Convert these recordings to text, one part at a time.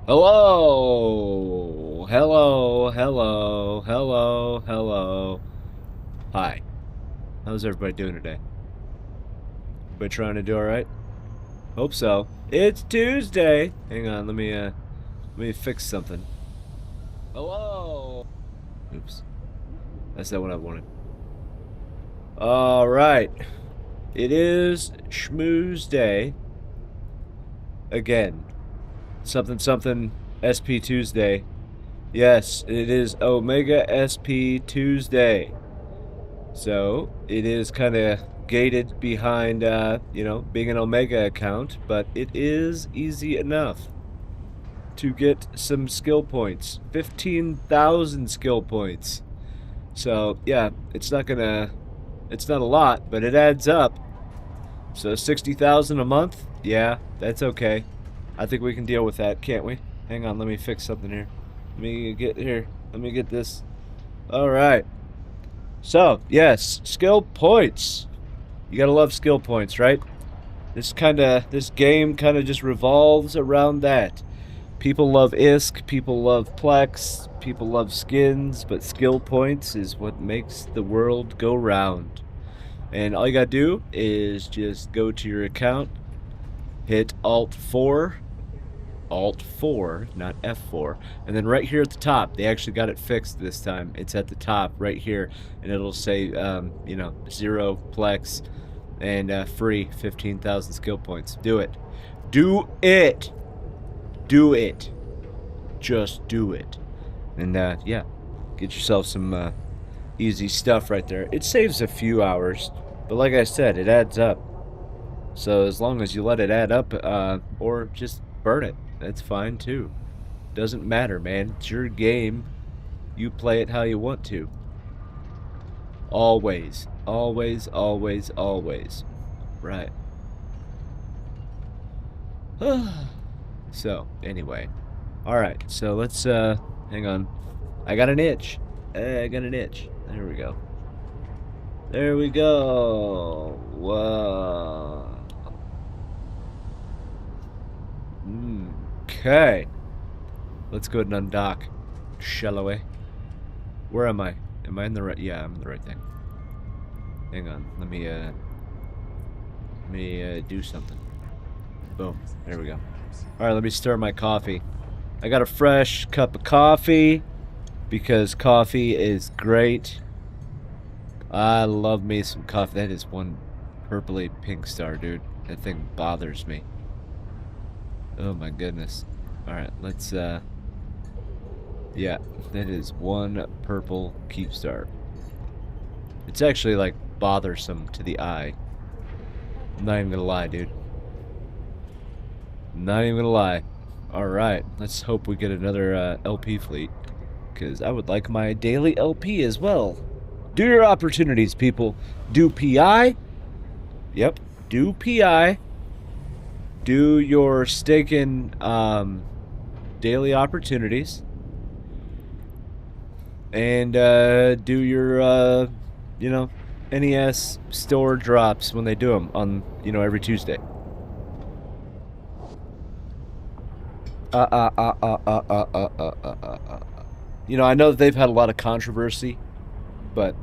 Hello, hello, hello, hello, hello. Hi. How's everybody doing today? Everybody trying to do all right? Hope so. It's Tuesday. Hang on, let me fix something. Hello. Oops, that's not what I wanted. All right, it is Schmooze Day again. Something something SP Tuesday. Yes, it is Omega SP Tuesday. So it is kind of gated behind, being an Omega account, but it is easy enough to get some skill points. 15,000 skill points. So yeah, it's not a lot, but it adds up. So 60,000 a month? Yeah, that's okay. I think we can deal with that, can't we? Hang on, let me fix something here. Let me get this. All right. So, yes, skill points. You gotta love skill points, right? This game kind of just revolves around that. People love ISK, people love Plex, people love skins, but skill points is what makes the world go round. And all you gotta do is just go to your account, hit Alt 4, not F4. And then right here at the top, they actually got it fixed this time. It's at the top right here, and it'll say, 0 Plex and free 15,000 skill points. Do it. Do it. Do it. Just do it. And, yeah, get yourself some easy stuff right there. It saves a few hours, but like I said, it adds up. So as long as you let it add up, or just burn it, that's fine too. Doesn't matter, man. It's your game. You play it how you want to. Always. Always, always, always. Right. So, anyway. Alright, so let's, hang on. I got an itch. I got an itch. There we go. There we go. Whoa. Okay. Let's go ahead and undock. Shall we? Where am I? Am I in the right? Yeah, I'm in the right thing. Hang on. Let me do something. Boom. There we go. Alright, let me stir my coffee. I got a fresh cup of coffee because coffee is great. I love me some coffee. That is one purpley pink star, dude. That thing bothers me. Oh my goodness. Alright, let's, yeah, that is one purple keep star. It's actually, like, bothersome to the eye. I'm not even gonna lie, dude. Not even gonna lie. Alright, let's hope we get another, LP fleet. Because I would like my daily LP as well. Do your opportunities, people. Do PI. Yep, do PI. Do your staking, daily opportunities. And, do your, NES store drops when they do them on, every Tuesday. I know that they've had a lot of controversy, but,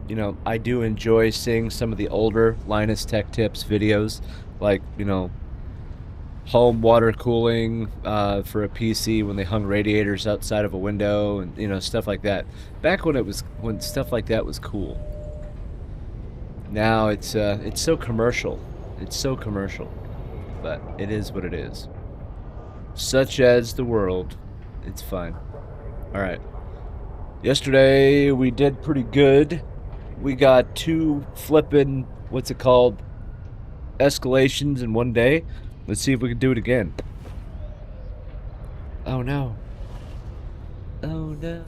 I do enjoy seeing some of the older Linus Tech Tips videos, like, home water cooling for a PC when they hung radiators outside of a window and, stuff like that. Back when stuff like that was cool. Now it's so commercial. It's so commercial, but it is what it is. Such as the world. It's fine. All right. Yesterday we did pretty good. We got 2 flippin', what's it called, escalations in one day. Let's see if we can do it again. Oh no. Oh no.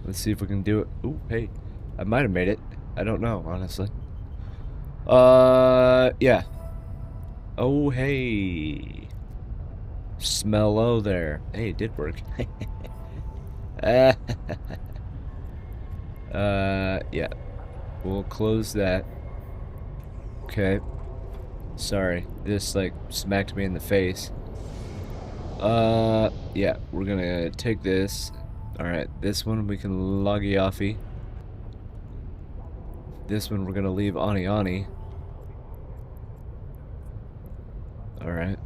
Let's see if we can do it. Ooh, hey. I might have made it. I don't know, honestly. Yeah. Oh, hey. Smello there. Hey, it did work. Yeah. We'll close that. Okay. Sorry. This, like, smacked me in the face. Yeah. We're gonna take this. Alright, this one we can loggy offy. This one we're gonna leave Ani Ani. Alright.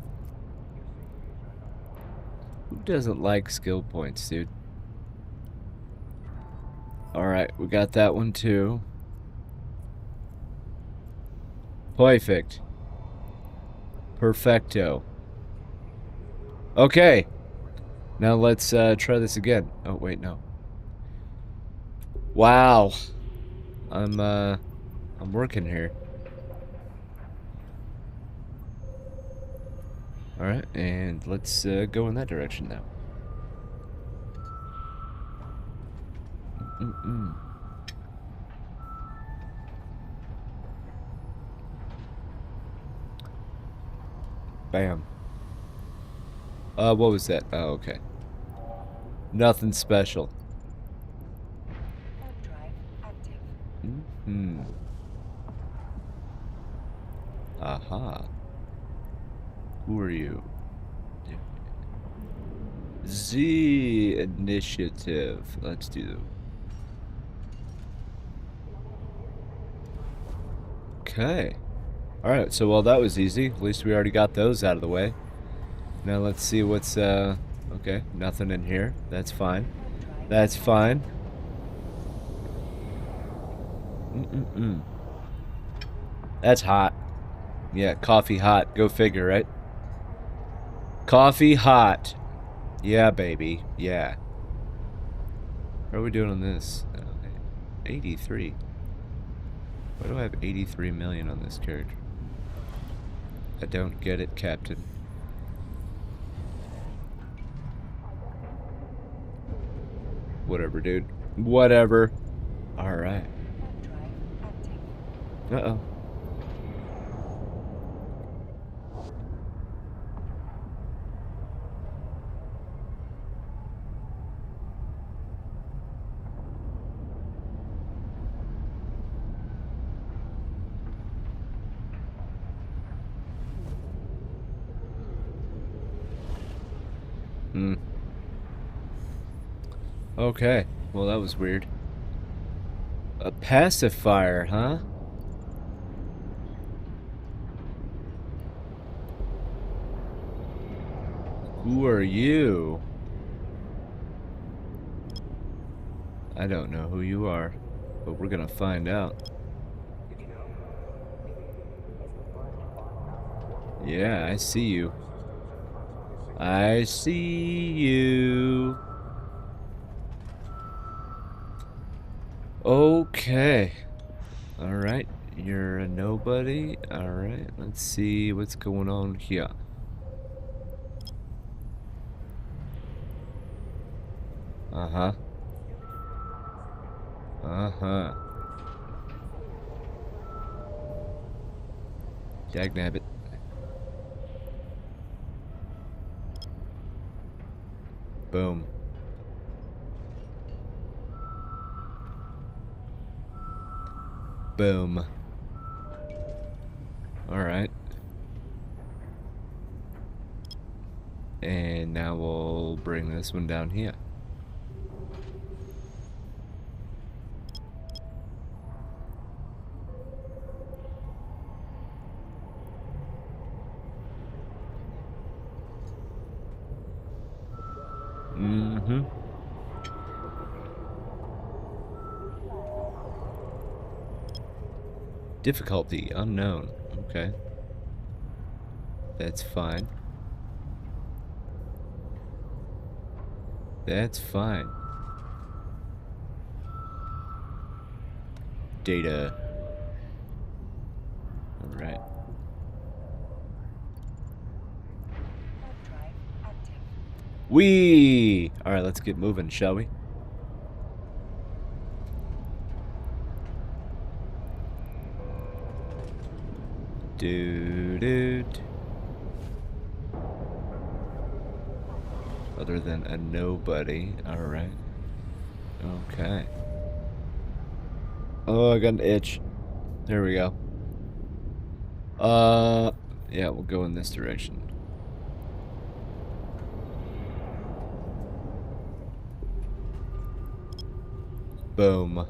Who doesn't like skill points, dude? Alright, we got that one too. Perfect. Perfecto. Okay. Now let's try this again. Oh, wait, no. Wow. I'm working here. Alright, and let's go in that direction now. Bam. What was that? Oh, okay. Nothing special. Aha. Who are you? Z initiative. Let's do. Okay. Alright, so well that was easy. At least we already got those out of the way. Now let's see what's okay, nothing in here. That's fine. That's fine. That's hot. Yeah, coffee hot. Go figure, right? Coffee hot. Yeah, baby. Yeah. How are we doing on this? 83. Why do I have 83 million on this character? I don't get it, Captain. Whatever, dude. Whatever. Alright. Uh-oh. Okay. Well, that was weird. A pacifier, huh? Who are you? I don't know who you are, but we're gonna find out. Yeah, I see you. I see you. Okay. Alright, you're a nobody. Alright, let's see what's going on here. Uh-huh. Uh-huh. Dagnabbit. Boom. Boom. Alright. And now we'll bring this one down here. Mm-hmm. Difficulty unknown. Okay. That's fine. That's fine. Data. Alright. Wee! Alright, let's get moving, shall we? Dude. Other than a nobody. Alright. Okay. Oh, I got an itch. There we go. Yeah, we'll go in this direction. Boom.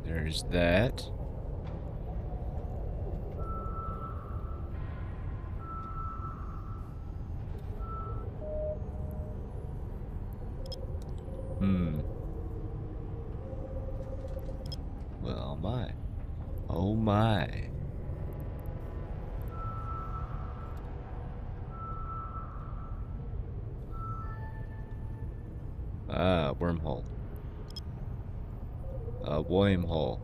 There's that. Well, my. Oh, my. Ah, wormhole. A wormhole.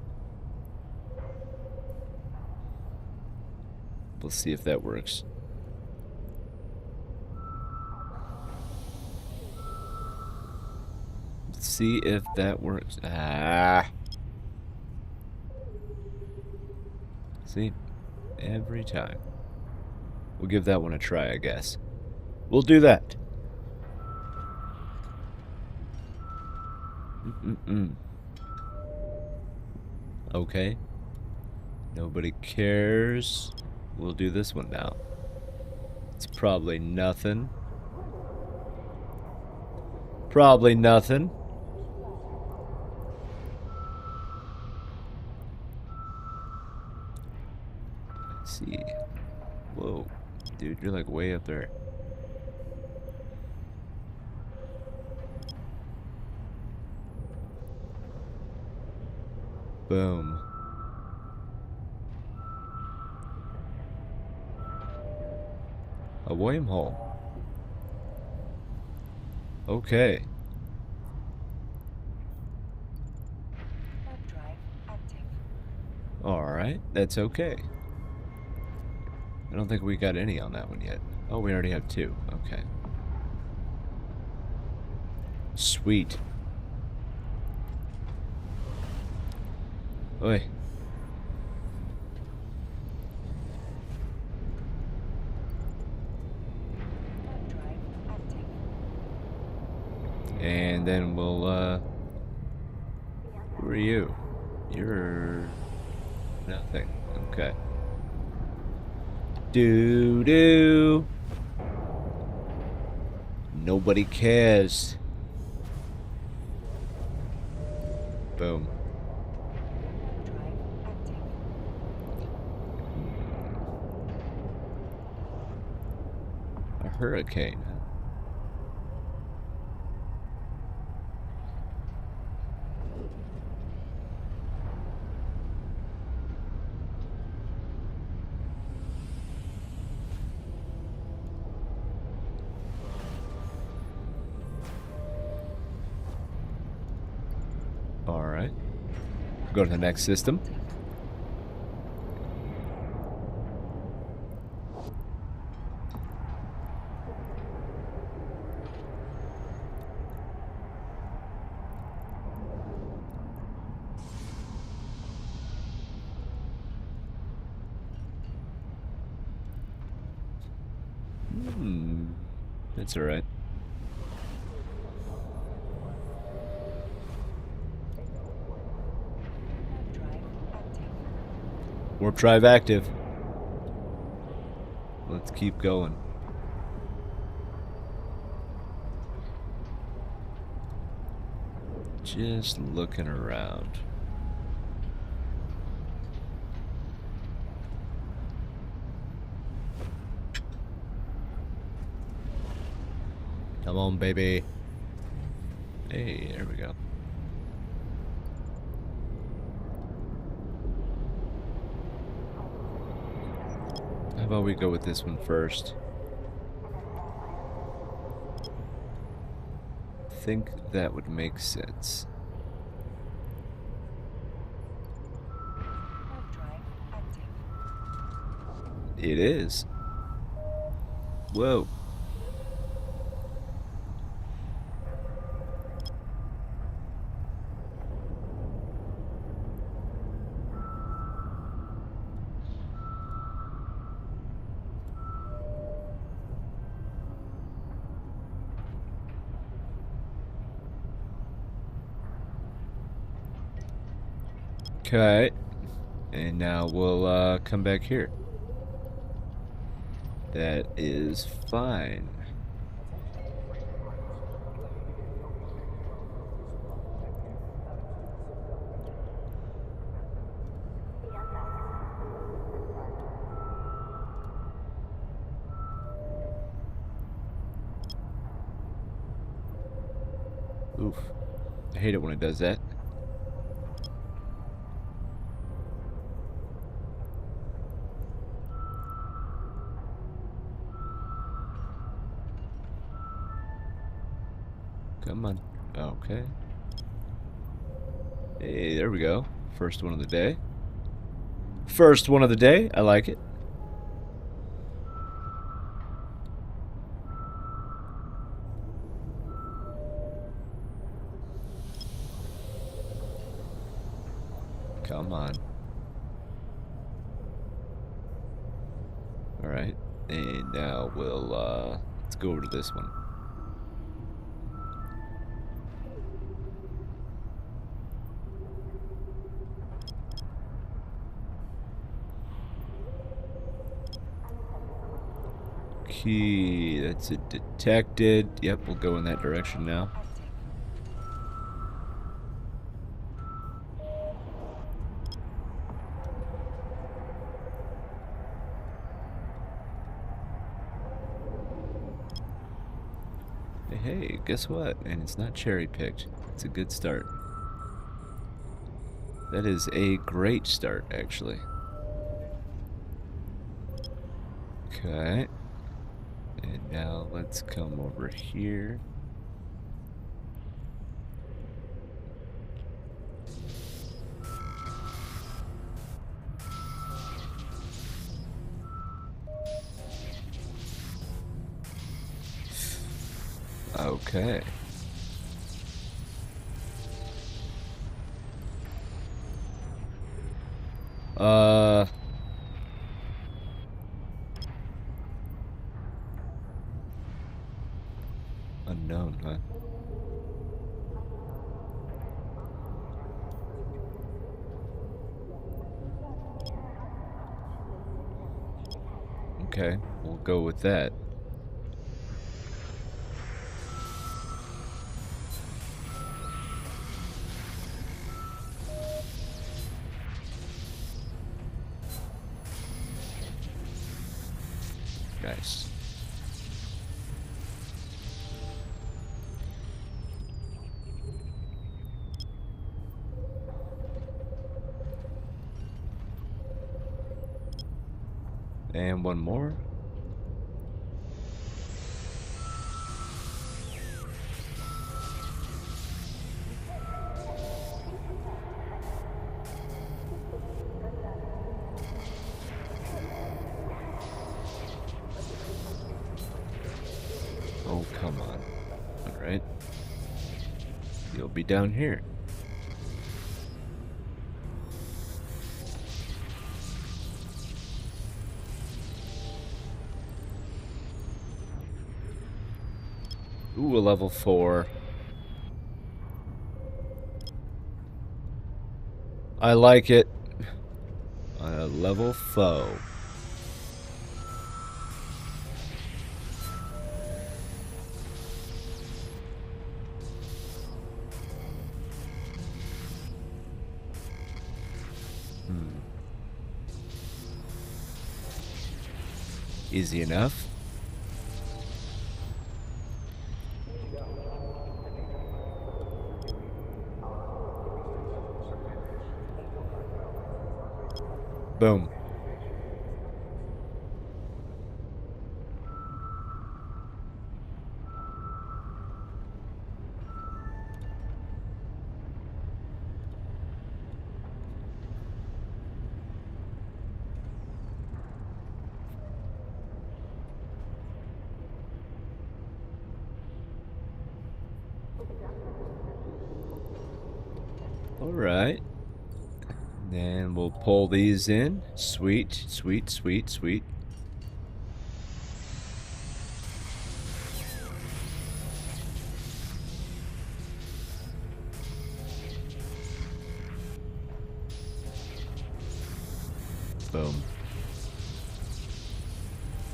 Let's see if that works. Let's see if that works. Ah. See? Every time. We'll give that one a try, I guess. We'll do that. Okay. Nobody cares. We'll do this one now. It's probably nothing. Probably nothing. Let's see. Whoa. Dude, you're like way up there. Boom. A wormhole. Okay. Alright, that's okay. I don't think we got any on that one yet. Oh, we already have 2. Okay. Sweet. Oi. And then we'll, who are you? You're nothing. Okay. Doo-doo. Nobody cares. Boom. A hurricane. Alright. Go to the next system. That's alright. Warp drive active. Let's keep going. Just looking around. Come on, baby. Hey, there we go. How about we go with this one first? I think that would make sense. It is. Whoa. Okay. And now we'll come back here. That is fine. Oof. I hate it when it does that. Come on. Okay. Hey, there we go. First one of the day. First one of the day. I like it. Come on. Alright. And now we'll, let's go over to this one. Key, that's it, detected. Yep, we'll go in that direction now. Hey, guess what? And it's not cherry-picked. It's a good start. That is a great start, actually. Okay. And now let's come over here. Okay. Unknown, huh? Okay, we'll go with that. Nice. And one more. Oh, come on. Alright. You'll be down here. Ooh, a level 4. I like it. A level foe. Easy enough. Boom. Alright. Then we'll pull these in. Sweet, sweet, sweet, sweet. Boom.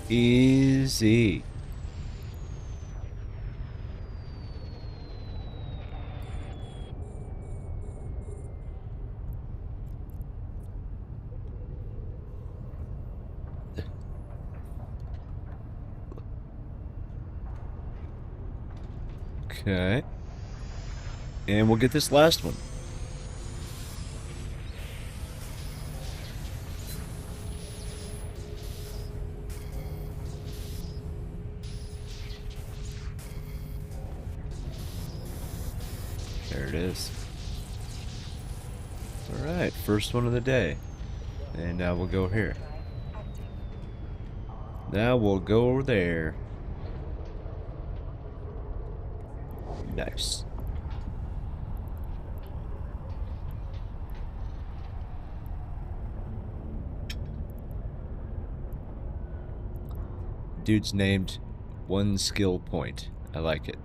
Easy. Okay. And we'll get this last one. There it is. Alright, first one of the day. And now we'll go here. Now we'll go over there. Nice. Dude's named one skill point. I like it.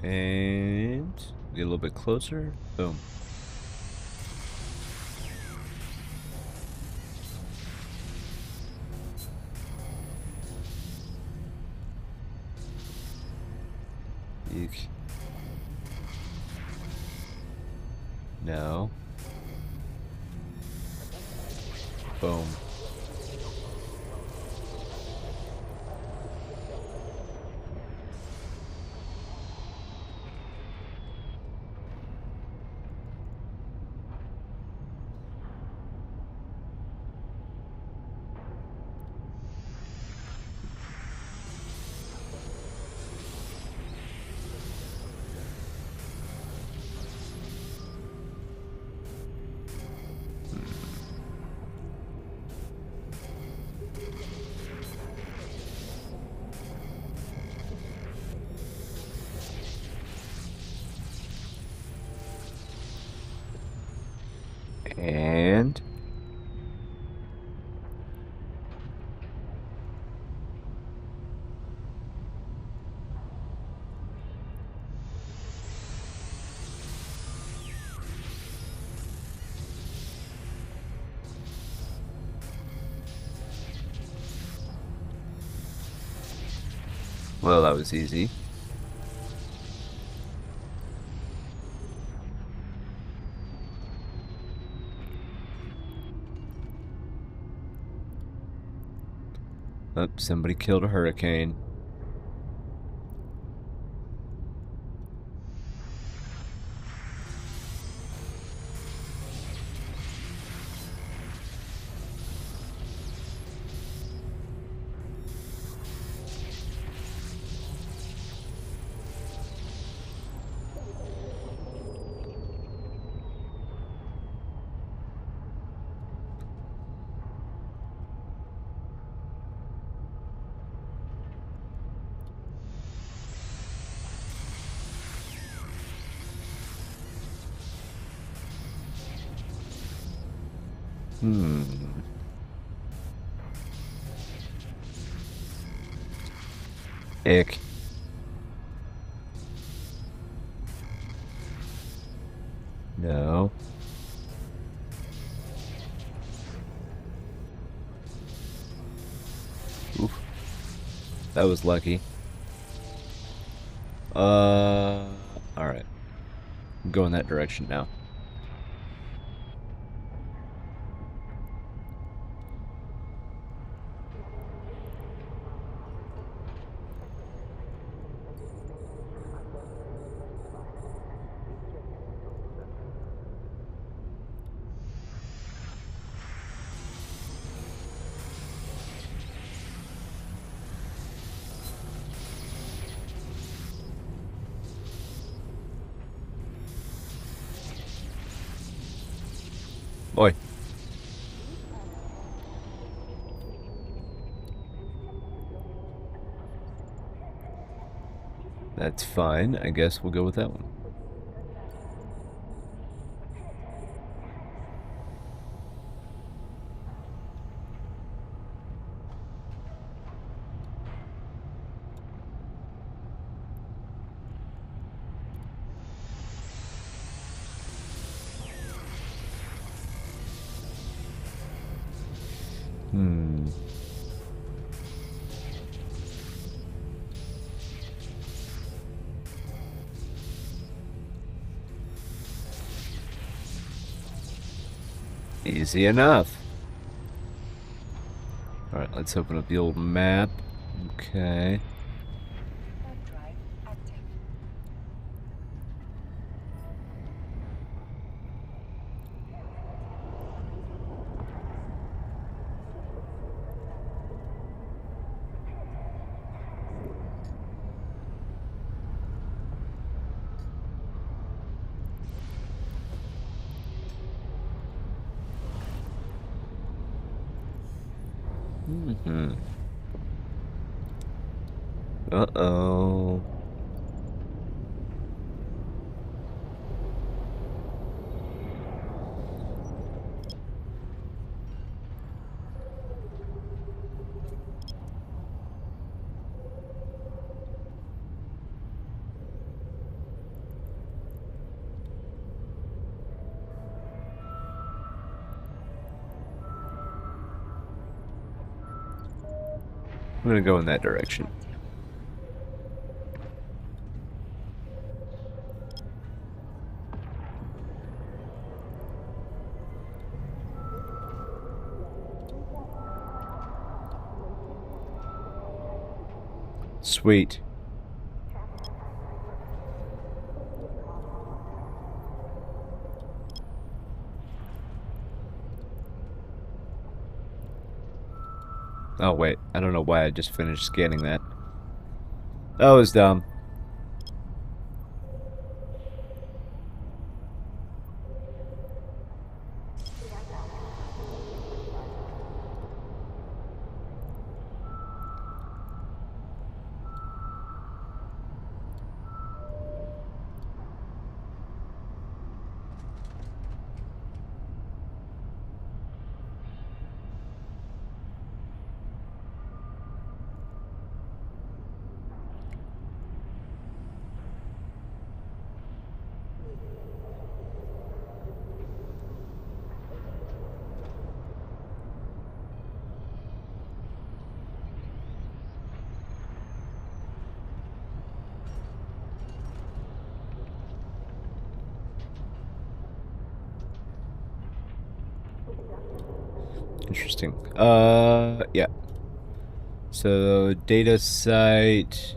And get a little bit closer. Boom. Eek. No. Boom. And well, that was easy. Oh, somebody killed a hurricane. Ick. No. Oof. That was lucky. Alright. I'm going that direction now. Boy. That's fine. I guess we'll go with that one. Hmm. Easy enough. Alright, let's open up the old map. Okay. Mm-hmm. Uh-oh. I'm gonna go in that direction. Sweet. Oh, wait. I don't know why I just finished scanning that. That was dumb. Interesting. Yeah. So, data site.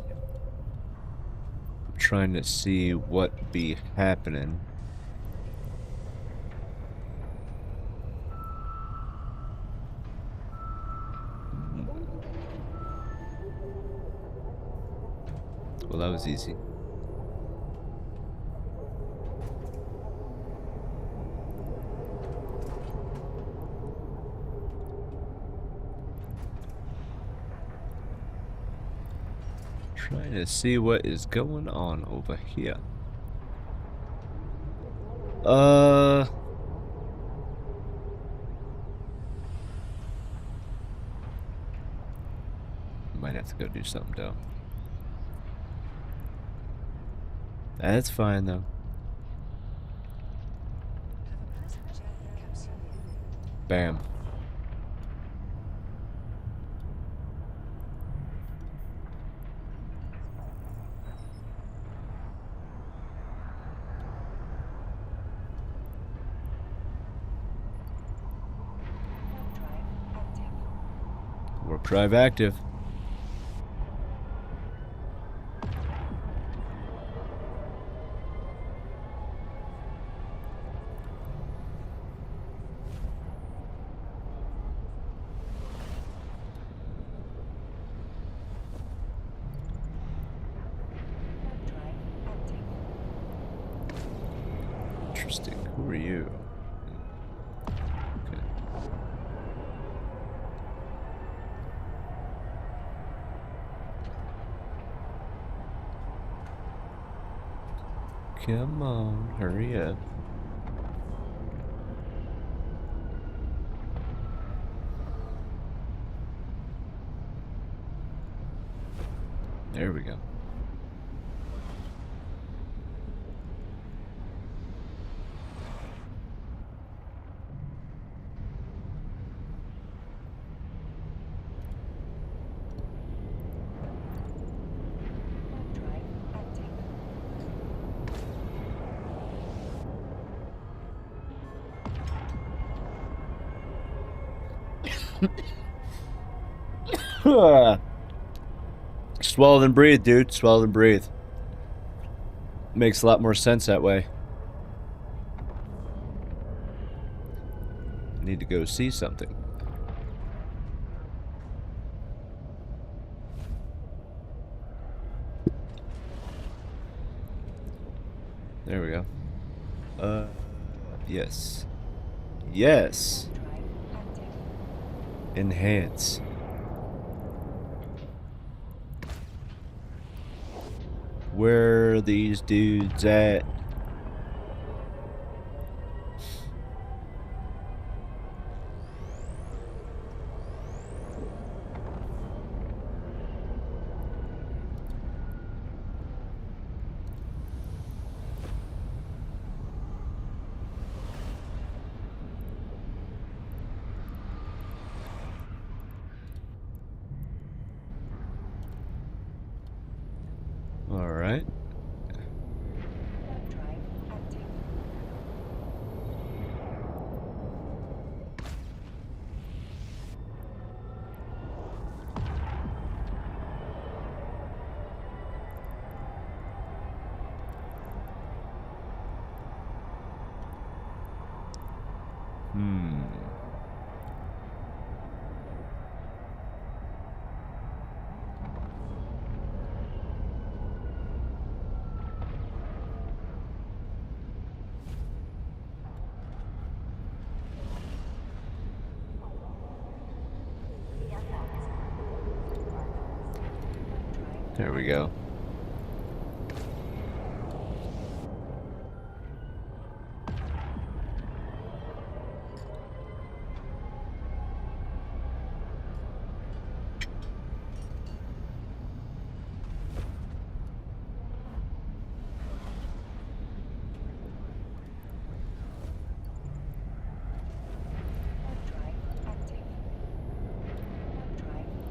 I'm trying to see what be happening. Well, that was easy. Trying to see what is going on over here. Might have to go do something though. That's fine though. Bam. Warp drive active. Interesting. Who are you? Okay. Come on, hurry up. There we go. Swallow and breathe, dude. Swallow and breathe. Makes a lot more sense that way. Need to go see something. There we go. Yes. Yes. Enhance. Where are these dudes at? All right. There we go.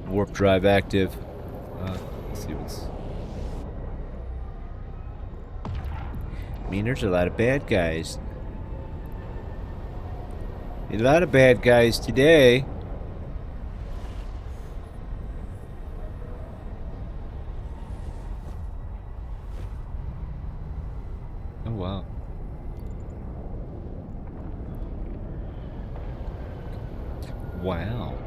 Warp drive active. Let's see what's... I mean, there's a lot of bad guys. A lot of bad guys today. Oh, wow. Wow.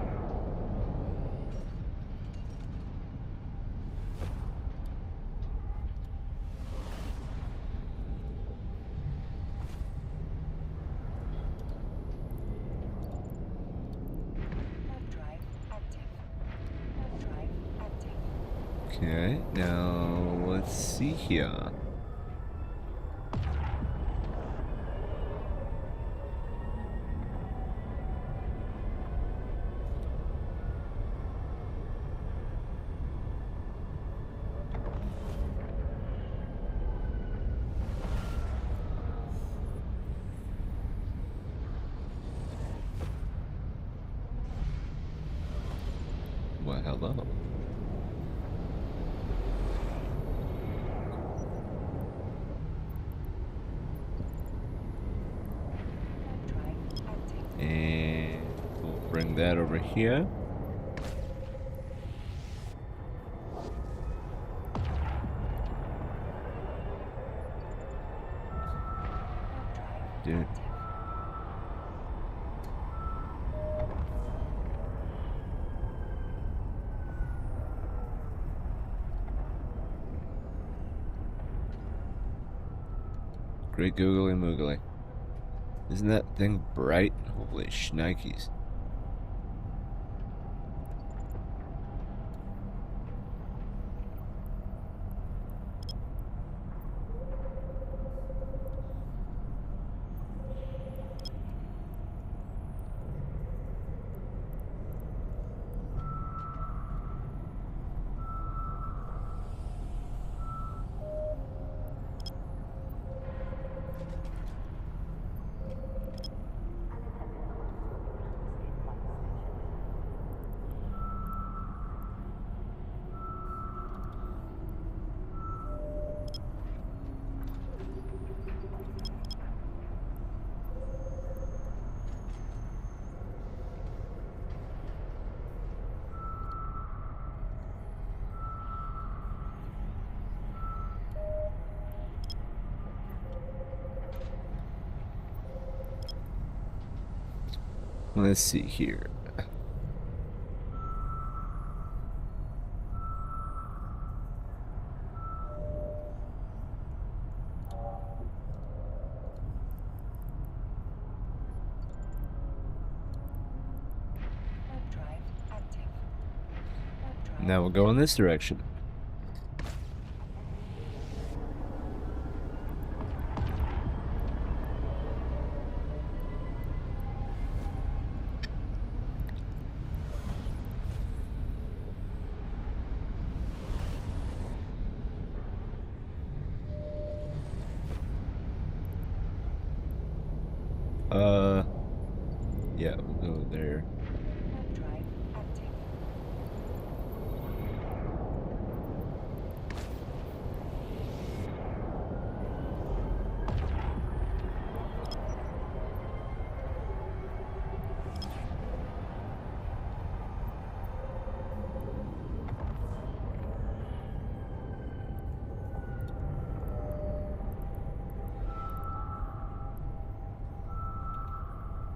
Okay, now let's see here. Well, hello. And we'll bring that over here. Dude. Great googly moogly. Isn't that thing bright? Holy shnikes. Let's see here. Now we'll go in this direction. Yeah, we'll go there.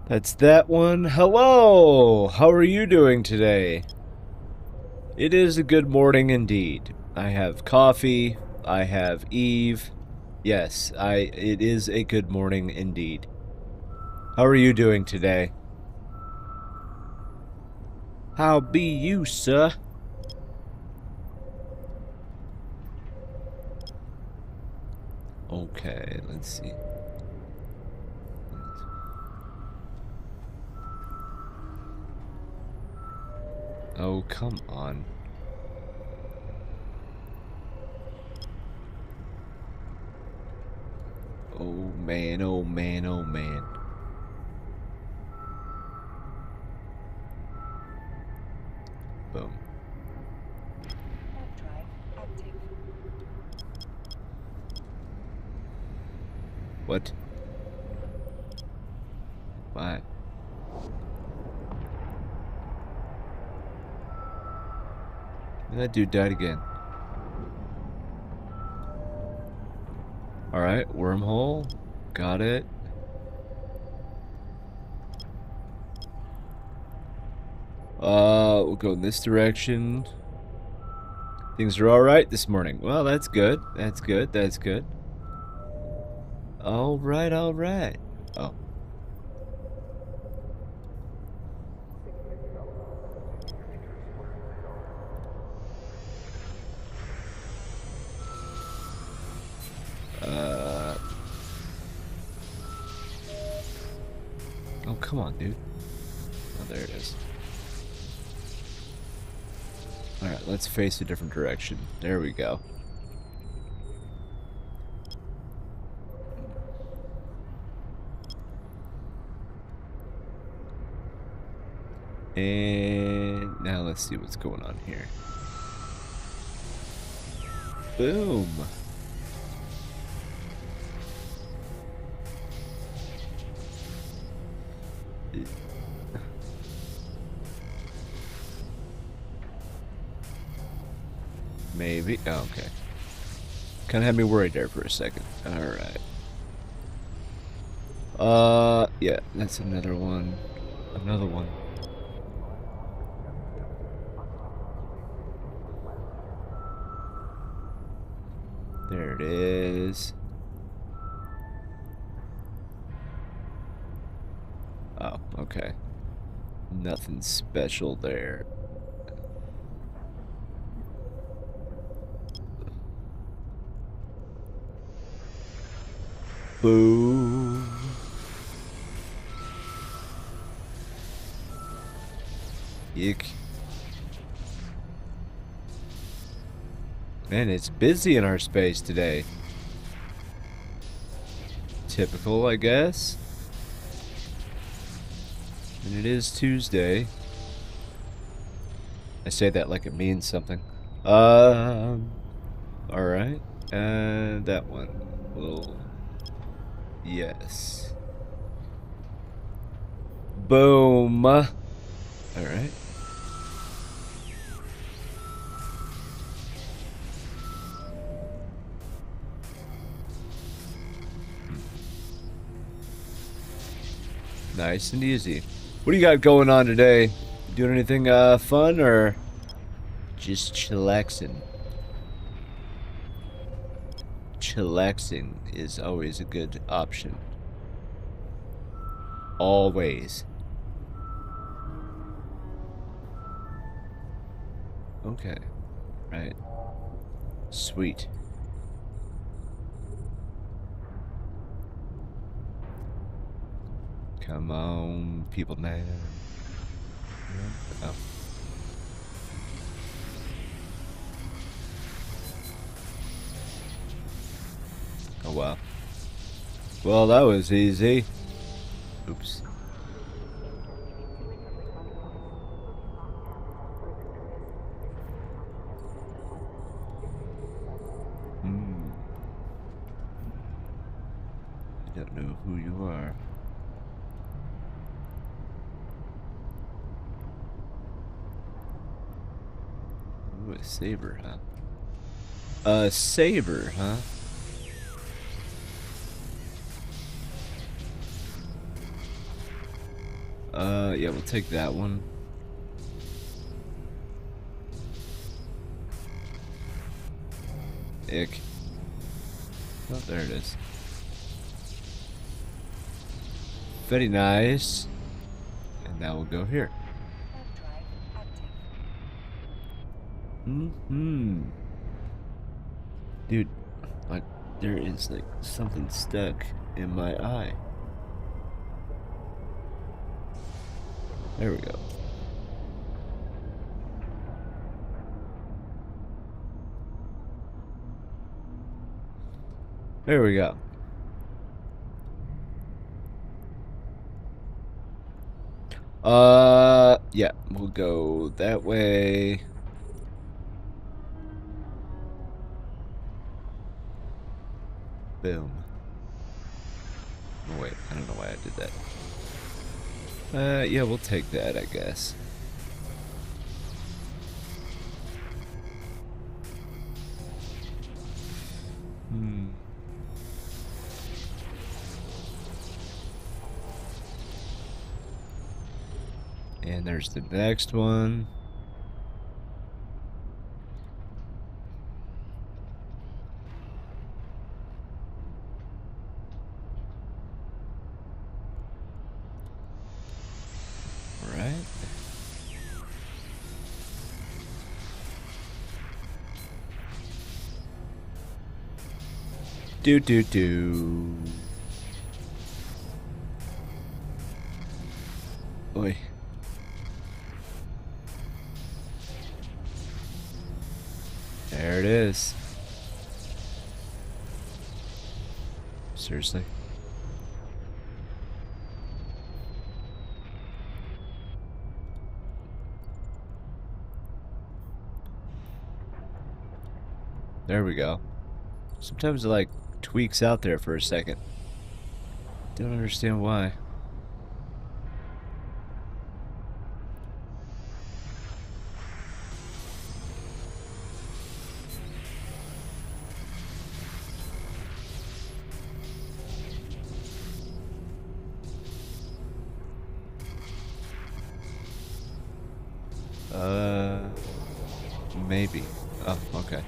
That's that one. Hello! How are you doing today? It is a good morning indeed. I have coffee. I have Eve. Yes, it is a good morning indeed. How are you doing today? How be you, sir? Okay, let's see. Oh, come on. Oh, man, oh, man, oh, man. Boom. What? Why? That dude died again. Alright, wormhole. Got it. We'll go in this direction. Things are alright this morning. Well, that's good. That's good. That's good. Alright, alright. Oh. Oh, come on, dude. Oh, there it is. Alright, let's face a different direction. There we go. And now let's see what's going on here. Boom. Maybe. Oh, okay. Kind of had me worried there for a second. Alright. Yeah, that's another one. Another one. There it is. Oh, okay. Nothing special there. Boo. Yuck. Man, it's busy in our space today. Typical, I guess. And it is Tuesday. I say that like it means something. Alright. And that one. Little. Yes. Boom. Alright. Nice and easy. What do you got going on today? Doing anything fun or just chillaxing? Chillaxing is always a good option. Always. Okay. Right. Sweet. Come on, people now. Oh. Oh, wow. Well, that was easy. Oops. I don't know who you are. Ooh, a saber, huh? A saber, huh? Yeah, we'll take that one. Ick. Oh, there it is. Very nice. And now we'll go here. Dude, like, there is, like, something stuck in my eye. There we go. There we go. Yeah, we'll go that way. Boom. Oh, wait, I don't know why I did that. Yeah, we'll take that, I guess. And there's the next one. Right. Do. Oi. There it is. Seriously. There we go. Sometimes it like tweaks out there for a second. Don't understand why. Maybe. Oh, okay.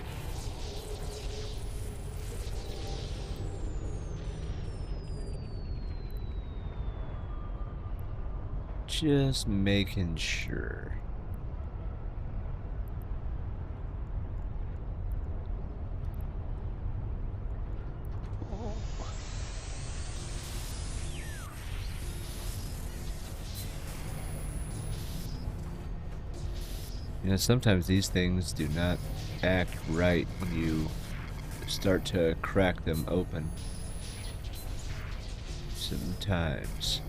Just making sure. You know, sometimes these things do not act right when you start to crack them open. Sometimes.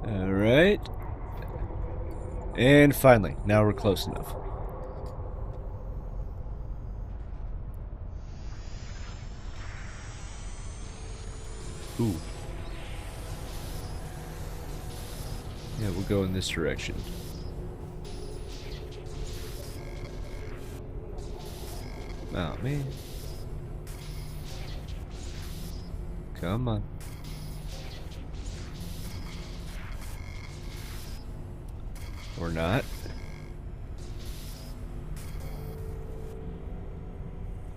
Alright. And finally, now we're close enough. Ooh. Yeah, we'll go in this direction. Oh, man. Come on. Or not.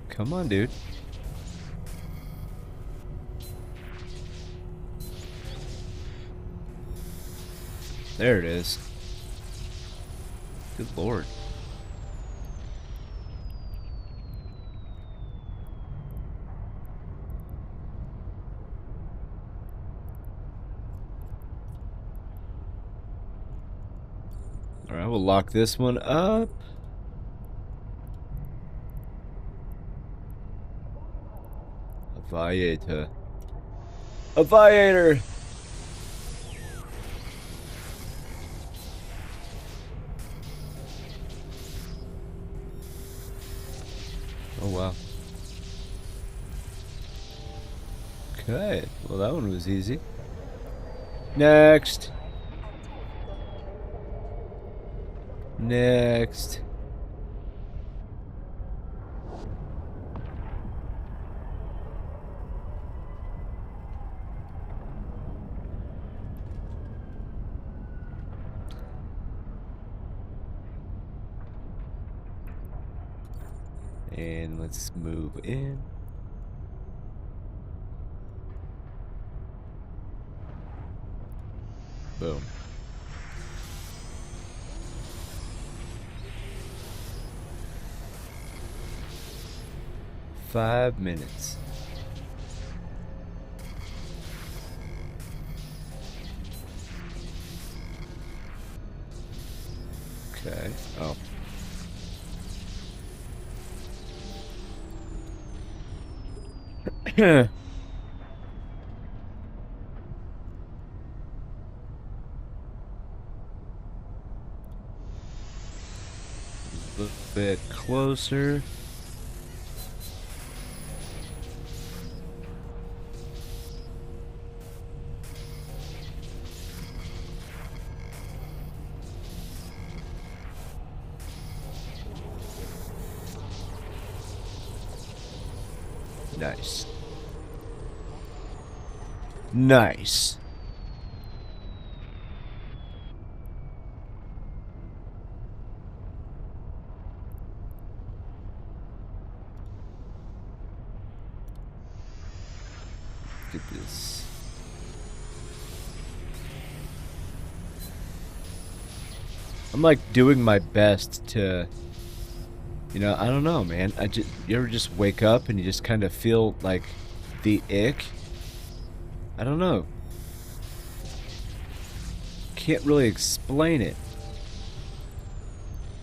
Come on, dude. There it is. Good lord. Alright, we'll lock this one up. Aviator. Aviator! Oh, wow. Okay, well that one was easy. Next. Next. And let's move in. Boom. Five minutes. Okay. Oh. A little bit closer. Nice. Nice. Look at this. I'm like doing my best to, you know, I don't know, man. You ever just wake up and you just kind of feel like the ick? I don't know. Can't really explain it.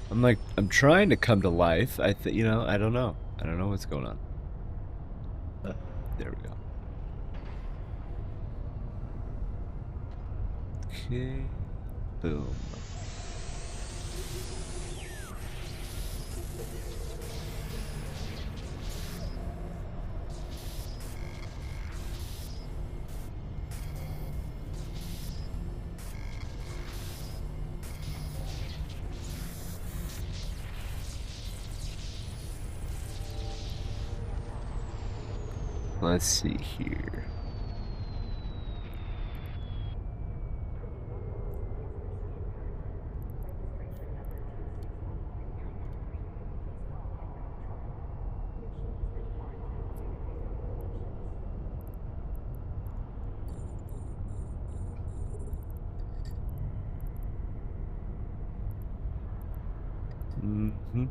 I'm trying to come to life. You know, I don't know. I don't know what's going on. There we go. Okay. Boom. Let's see here. Mm-hmm.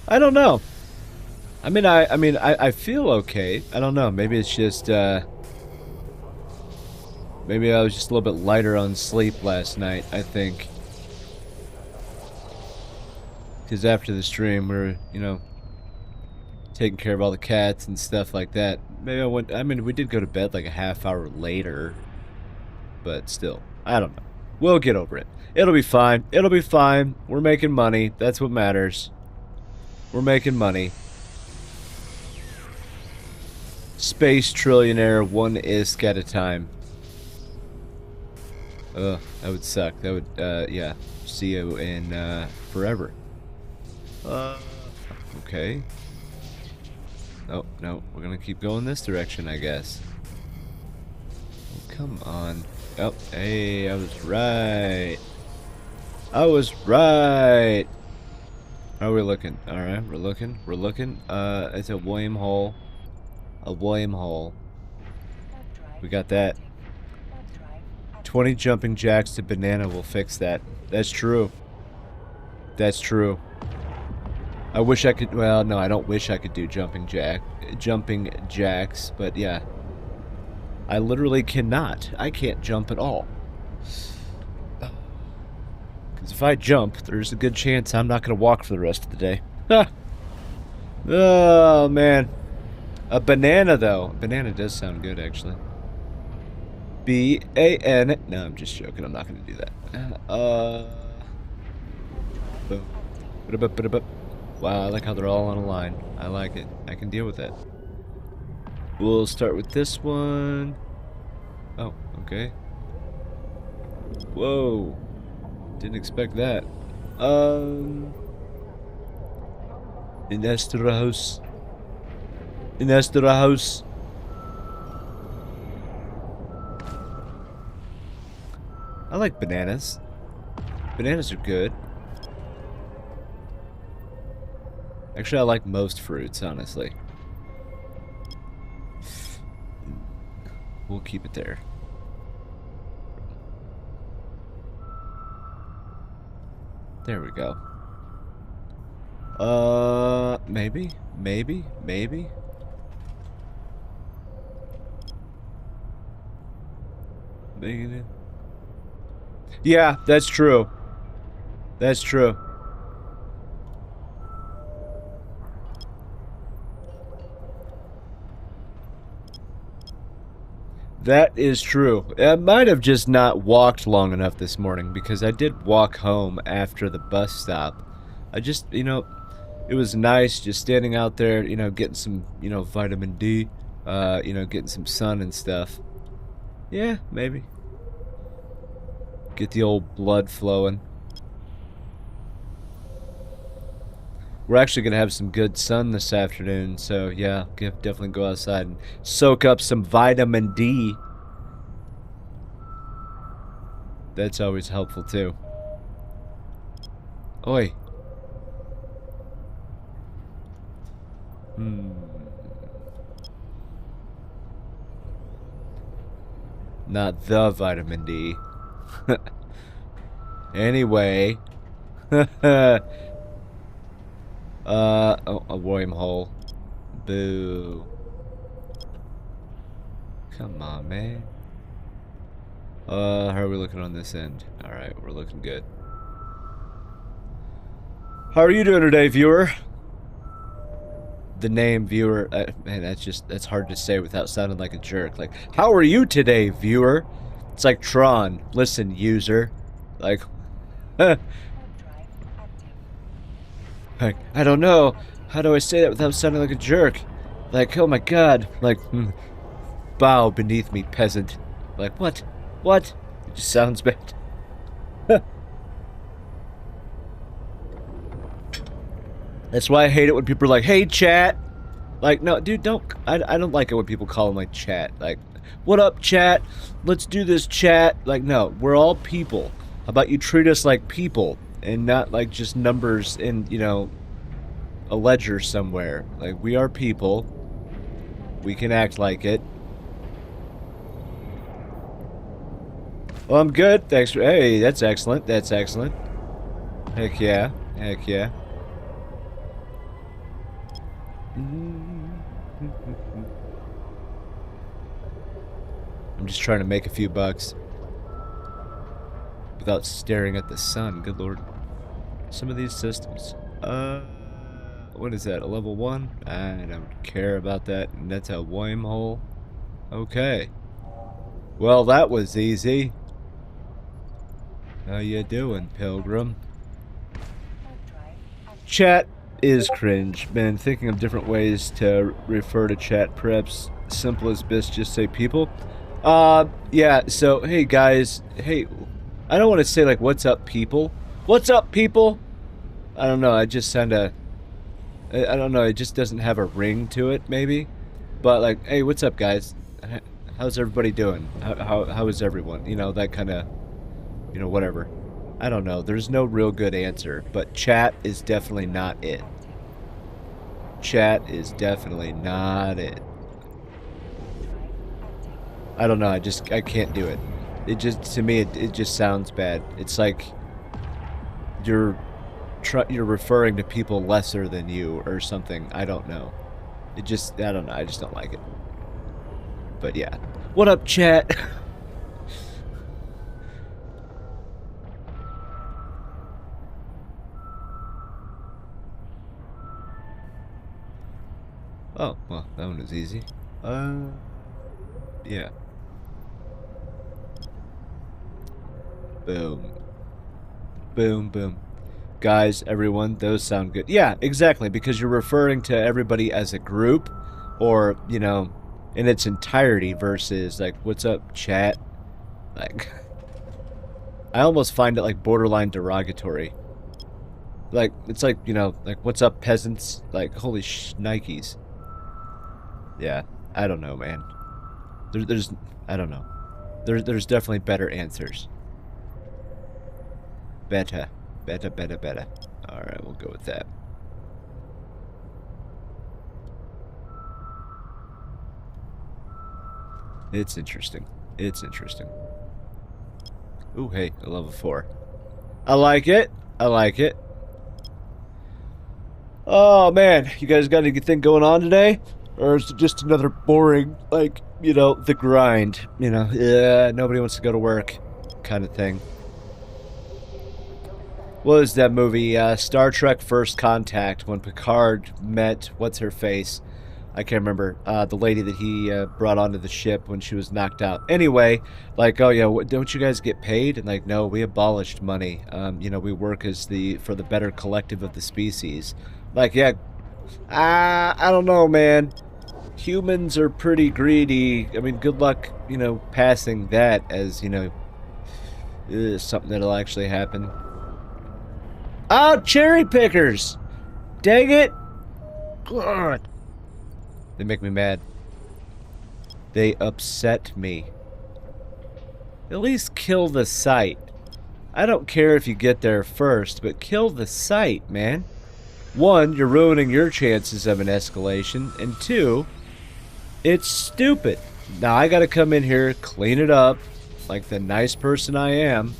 I don't know. I feel okay. I don't know. Maybe it's just, maybe I was just a little bit lighter on sleep last night, I think. Because after the stream, we're, you know, taking care of all the cats and stuff like that. Maybe I mean, we did go to bed like a half hour later. But still, I don't know. We'll get over it. It'll be fine. It'll be fine. We're making money. That's what matters. We're making money. Space trillionaire, one isk at a time. Ugh, that would suck. That would, yeah. See you in, forever. Okay. Oh, no. We're gonna keep going this direction, I guess. Oh, come on. Oh, hey, I was right. I was right. How are we looking? Alright, we're looking. We're looking. It's a worm hole. A worm hole. We got that. 20 jumping jacks to banana will fix that. That's true. That's true. I wish I could, well, no, I don't wish I could do jumping jacks, but yeah. I literally cannot. I can't jump at all. Because if I jump, there's a good chance I'm not going to walk for the rest of the day. Oh, man. A banana, though. A banana does sound good, actually. B-A-N. No, I'm just joking. I'm not going to do that. Wow, I like how they're all on a line. I like it. I can deal with that. We'll start with this one. Oh, okay. Whoa. Didn't expect that. In Estra house. In Estra house. I like bananas. Bananas are good. Actually, I like most fruits, honestly. We'll keep it there. There we go. Maybe? Maybe? Maybe? Maybe. Yeah, that's true. That's true. That is true. I might have just not walked long enough this morning because I did walk home after the bus stop. I just, you know, it was nice just standing out there, you know, getting some, you know, vitamin D, you know, getting some sun and stuff. Yeah, maybe. Get the old blood flowing. We're actually going to have some good sun this afternoon, so yeah, definitely go outside and soak up some vitamin D. That's always helpful, too. Oi. Not the vitamin D. Anyway. Oh, a wormhole. Boo. Come on, man. How are we looking on this end? Alright, we're looking good. How are you doing today, viewer? The name viewer, man, that's hard to say without sounding like a jerk. Like, how are you today, viewer? It's like Tron. Listen, user. Like, like, I don't know. How do I say that without sounding like a jerk? Like, oh my god. Like, bow beneath me, peasant. Like, what? What? It just sounds bad. That's why I hate it when people are like, hey, chat. Like, no, dude, don't. I don't like it when people call them, like, chat. Like, what up, chat? Let's do this, chat. Like, no, we're all people. How about you treat us like people and not like just numbers in, you know, a ledger somewhere. Like, we are people. We can act like it. Well, I'm good. Thanks for... Hey, that's excellent. That's excellent. Heck yeah. Heck yeah. I'm just trying to make a few bucks without staring at the sun. Good lord. Some of these systems. what is that, a level 1? I don't care about that. And that's a wormhole. Okay. Well, that was easy. How you doing, Pilgrim? Chat is cringe, man. Thinking of different ways to refer to chat. Perhaps simplest best just say people. Yeah, so, hey, guys. Hey, I don't want to say, like, what's up, people? What's up, people? I don't know, I just sound I don't know, it just doesn't have a ring to it, maybe? But, like, hey, what's up, guys? How's everybody doing? How is everyone? You know, that kind of, you know, whatever. I don't know, there's no real good answer, but chat is definitely not it. Chat is definitely not it. I don't know, I can't do it. It just, to me, it just sounds bad. It's like you're referring to people lesser than you or something. I don't know. I don't know. I just don't like it. But yeah. What up, chat? Oh, well, that one was easy. Yeah. Boom. Boom, boom. Guys, everyone, those sound good. Yeah, exactly, because you're referring to everybody as a group, or, you know, in its entirety versus, like, what's up, chat? Like, I almost find it, like, borderline derogatory. Like, it's like, you know, like, what's up, peasants? Like, holy shnikes. Yeah, I don't know, man. I don't know. There's definitely better answers. Better. Better. Alright, we'll go with that. It's interesting. It's interesting. Ooh, hey, a level 4. I like it. I like it. Oh, man. You guys got anything going on today? Or is it just another boring, like, you know, the grind? You know, yeah, nobody wants to go to work kind of thing. What was that movie? Star Trek First Contact, when Picard met, what's her face? I can't remember. The lady that he brought onto the ship when she was knocked out. Anyway, like, oh yeah, don't you guys get paid? And like, no, we abolished money. You know, we work as for the better collective of the species. Like, yeah, I don't know, man. Humans are pretty greedy. I mean, good luck, you know, passing that as, you know, something that'll actually happen. Oh, cherry pickers! Dang it! God. They make me mad. They upset me. At least kill the site. I don't care if you get there first, but kill the site, man. 1, you're ruining your chances of an escalation, and 2, it's stupid. Now I gotta come in here, clean it up, like the nice person I am.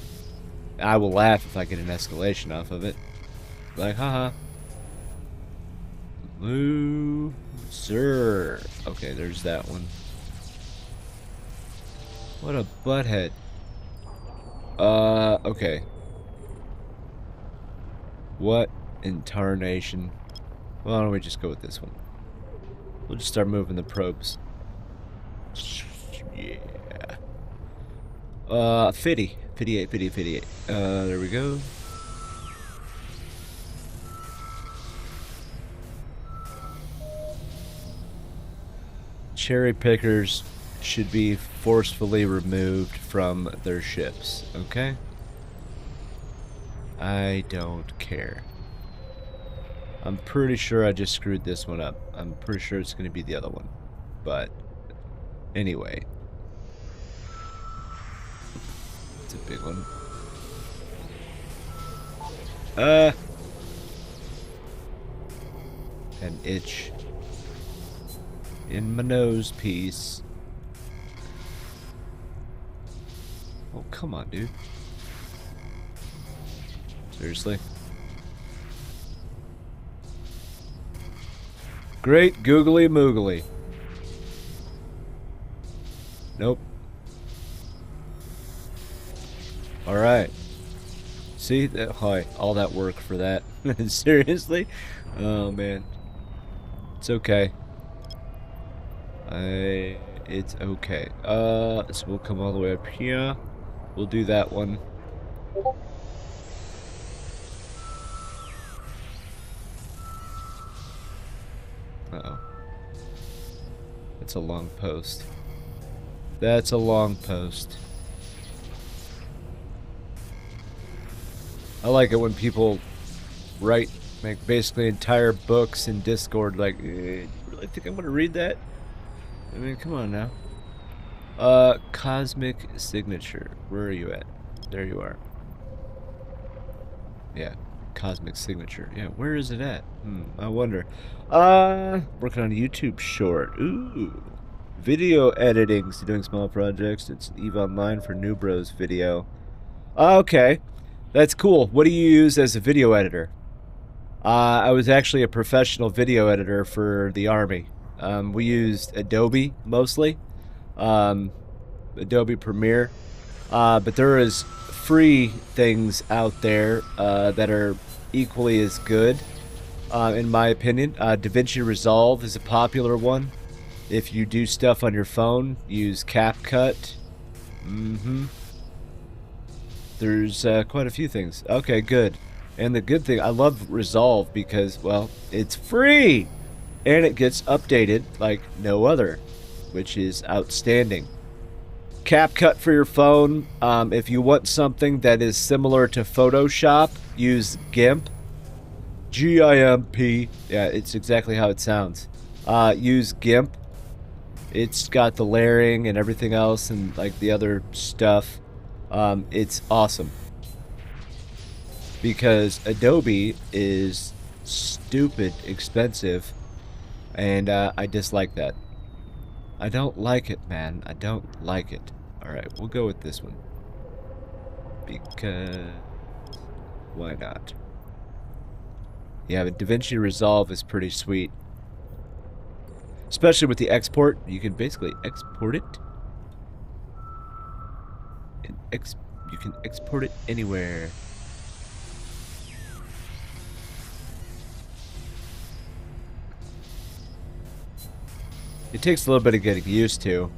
I will laugh if I get an escalation off of it. Like, haha. Loser. Okay, there's that one. What a butthead. Okay. What in tarnation? Well, why don't we just go with this one? We'll just start moving the probes. Yeah. 58. There we go. Cherry pickers should be forcefully removed from their ships, okay? I don't care. I'm pretty sure I just screwed this one up. I'm pretty sure it's going to be the other one. But, anyway. It's a big one. An itch in my nose piece. Oh, come on, dude. Seriously? Great googly moogly. Nope. Alright. See that? Hi, all that work for that. Seriously? Oh man, it's okay. It's okay. So we'll come all the way up here. We'll do that one. Uh-oh. That's a long post. That's a long post. I like it when people write like basically entire books in Discord. Like, do you really think I'm gonna read that? I mean, come on now. Cosmic Signature. Where are you at? There you are. Yeah, Cosmic Signature. Yeah, where is it at? I wonder. Working on a YouTube short. Ooh. Video editing. So doing small projects. It's EVE Online for New Bros video. Okay. That's cool. What do you use as a video editor? I was actually a professional video editor for the Army. We used Adobe mostly. Adobe Premiere. But there is free things out there that are equally as good, in my opinion. DaVinci Resolve is a popular one. If you do stuff on your phone, use CapCut. There's quite a few things. Okay, good. And the good thing, I love Resolve because, well, it's free! And it gets updated like no other, which is outstanding. CapCut for your phone. If you want something that is similar to Photoshop, use GIMP. G-I-M-P. Yeah, it's exactly how it sounds. Use GIMP. It's got the layering and everything else and like the other stuff. It's awesome. Because Adobe is stupid expensive, and I dislike that. I don't like it, man. I don't like it. Alright, we'll go with this one. Because... why not? Yeah, but DaVinci Resolve is pretty sweet. Especially with the export. You can basically export it. And you can export it anywhere. It takes a little bit of getting used to.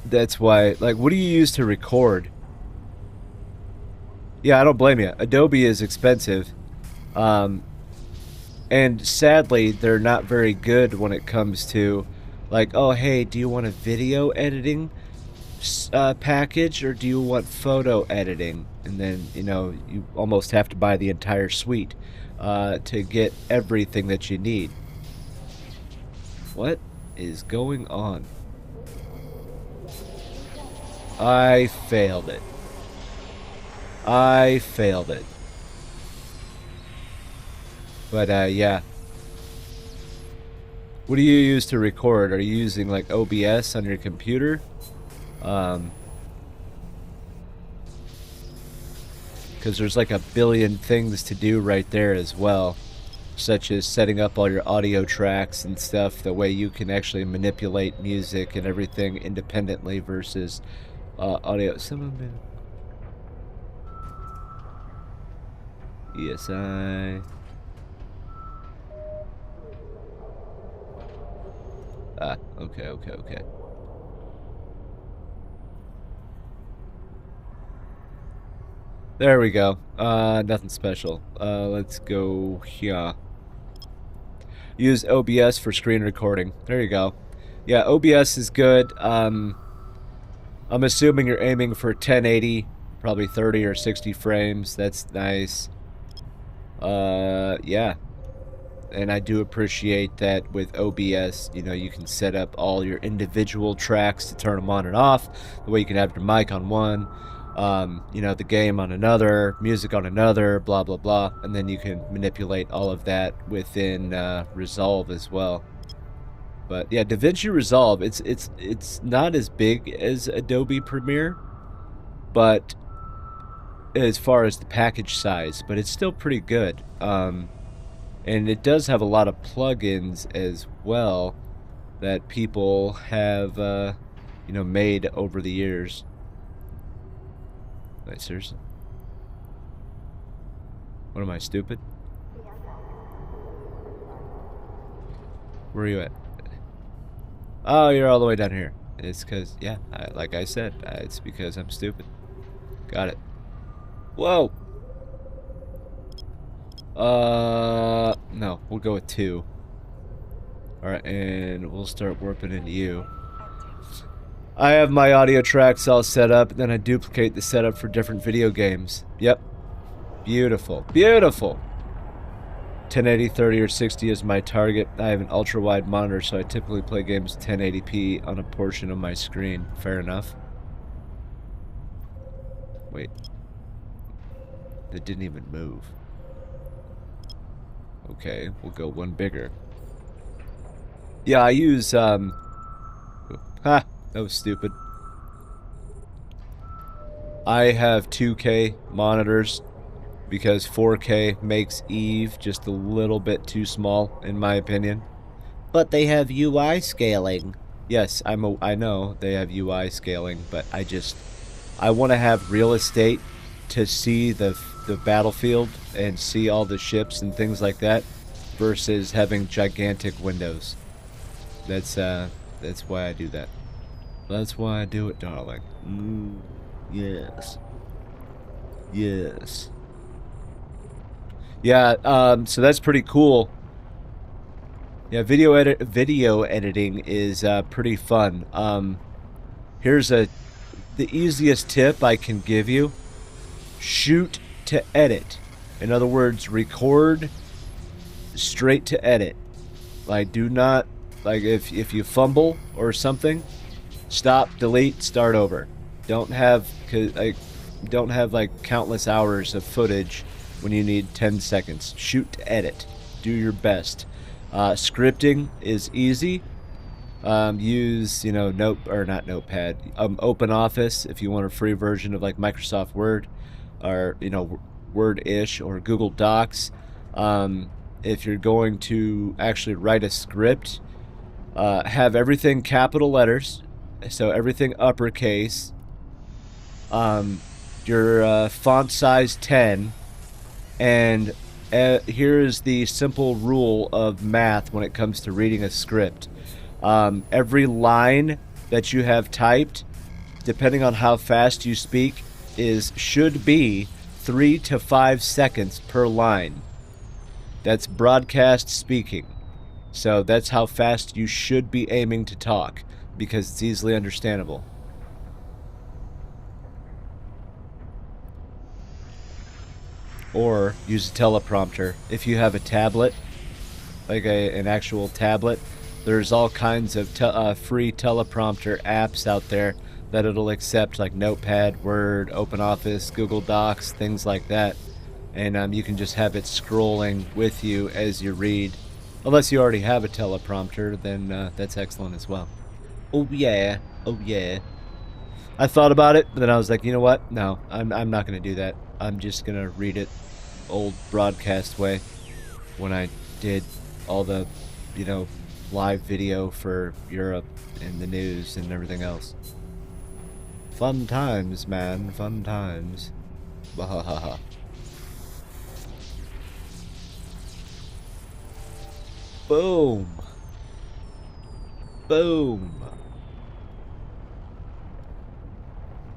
That's why, like, what do you use to record? Yeah, I don't blame you. Adobe is expensive. And sadly, they're not very good when it comes to, like, oh, hey, do you want a video editing package or do you want photo editing? And then, you know, you almost have to buy the entire suite to get everything that you need. What is going on? I failed it. I failed it. But, yeah. What do you use to record? Are you using, like, OBS on your computer? Because there's like a billion things to do right there as well, such as setting up all your audio tracks and stuff, the way you can actually manipulate music and everything independently versus audio. ESI. Okay. There we go. Nothing special. Let's go here. Use OBS for screen recording. There you go. Yeah, OBS is good. I'm assuming you're aiming for 1080, probably 30 or 60 frames. That's nice. Yeah. And I do appreciate that with OBS, you know, you can set up all your individual tracks to turn them on and off. The way you can have your mic on one, you know, the game on another, music on another, blah, blah, blah. And then you can manipulate all of that within Resolve as well. But yeah, DaVinci Resolve, it's not as big as Adobe Premiere, but as far as the package size, but it's still pretty good. And it does have a lot of plugins as well that people have you know, made over the years. Wait, seriously? What am I, stupid? Where are you at? Oh, you're all the way down here. It's because, yeah, like I said, it's because I'm stupid. Got it. Whoa! No, we'll go with 2. Alright, and we'll start warping into you. I have my audio tracks all set up, then I duplicate the setup for different video games. Yep. Beautiful. Beautiful! 1080, 30, or 60 is my target. I have an ultra-wide monitor, so I typically play games 1080p on a portion of my screen. Fair enough. Wait. That didn't even move. Okay, we'll go one bigger. Yeah, I use, Ha! That was stupid. I have 2K monitors because 4K makes Eve just a little bit too small, in my opinion. But they have UI scaling. Yes, I know they have UI scaling, but I want to have real estate to see the battlefield and see all the ships and things like that, versus having gigantic windows. That's why I do that. That's why I do it, darling. Yes. Yes. Yeah, so that's pretty cool. Yeah, video editing is pretty fun. Here's the easiest tip I can give you. Shoot to edit. In other words, record straight to edit. Like, do not, like, if you fumble or something, stop, delete, start over. Don't have like countless hours of footage when you need 10 seconds. Shoot to edit. Do your best. Scripting is easy. Use, you know, not Notepad. Open Office if you want a free version of like Microsoft Word, or, you know, Word-ish, or Google Docs. If you're going to actually write a script, have everything capital letters, so everything uppercase. Your font size 10. And here is the simple rule of math when it comes to reading a script. Every line that you have typed, depending on how fast you speak, should be 3 to 5 seconds per line. That's broadcast speaking. So that's how fast you should be aiming to talk, because it's easily understandable. Or use a teleprompter. If you have a tablet, like an actual tablet, there's all kinds of free teleprompter apps out there that it'll accept, like Notepad, Word, OpenOffice, Google Docs, things like that. And you can just have it scrolling with you as you read. Unless you already have a teleprompter, then that's excellent as well. Oh yeah, oh yeah. I thought about it, but then I was like, you know what? No, I'm not going to do that. I'm just going to read it old broadcast way when I did all the, you know, live video for Europe and the news and everything else. Fun times, man. Fun times. Bahaha. Boom. Boom.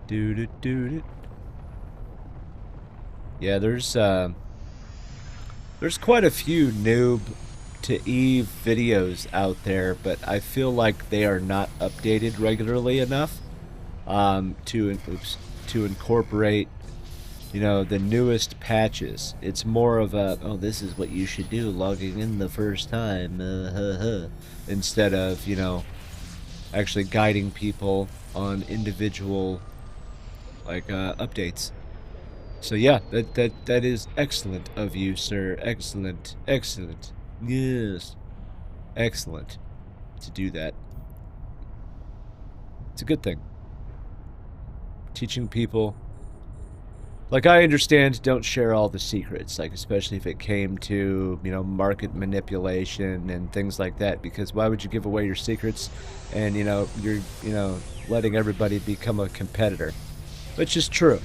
Do. Yeah, there's quite a few noob to Eve videos out there, but I feel like they are not updated regularly enough to incorporate, you know, the newest patches. It's more of a, oh, this is what you should do logging in the first time, instead of, you know, actually guiding people on individual, like, updates. So yeah, that is excellent of you, sir. Excellent. Excellent. Yes. Excellent to do that. It's a good thing. Teaching people Like, I understand don't share all the secrets, like, especially if it came to, you know, market manipulation and things like that, because why would you give away your secrets and, you know, you're, you know, letting everybody become a competitor? Which is true.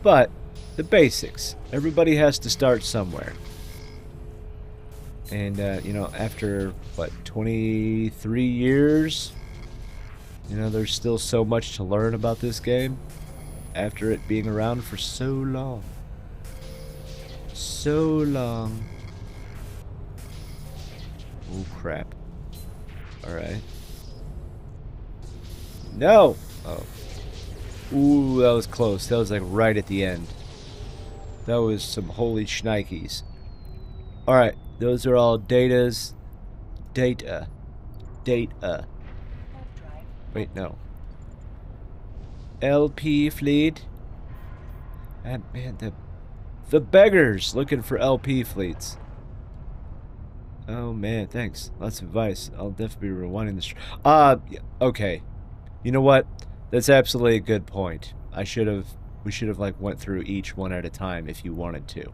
But the basics. Everybody has to start somewhere. And, you know, after, what, 23 years? You know, there's still so much to learn about this game. After it being around for so long. So long. Oh, crap. Alright. No! Oh. Ooh, that was close. That was like right at the end. That was some holy shnikes. Alright, those are all datas. Data. Data. Wait, no. LP fleet. And man, the beggars looking for LP fleets. Oh man, thanks. Lots of advice. I'll definitely be rewinding this. Okay. You know what? That's absolutely a good point. We should have like went through each one at a time if you wanted to.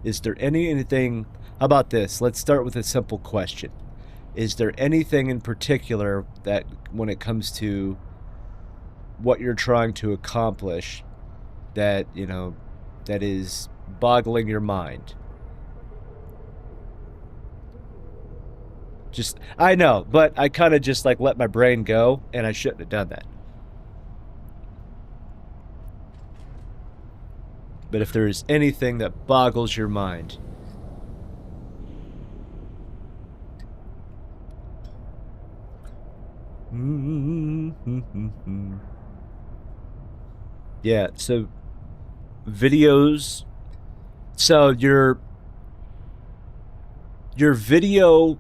Is there anything? How about this? Let's start with a simple question. Is there anything in particular that, when it comes to what you're trying to accomplish, that, you know, that is boggling your mind? Just, I know, but I kind of just like let my brain go, and I shouldn't have done that. But if there is anything that boggles your mind. Yeah, so videos. So your video,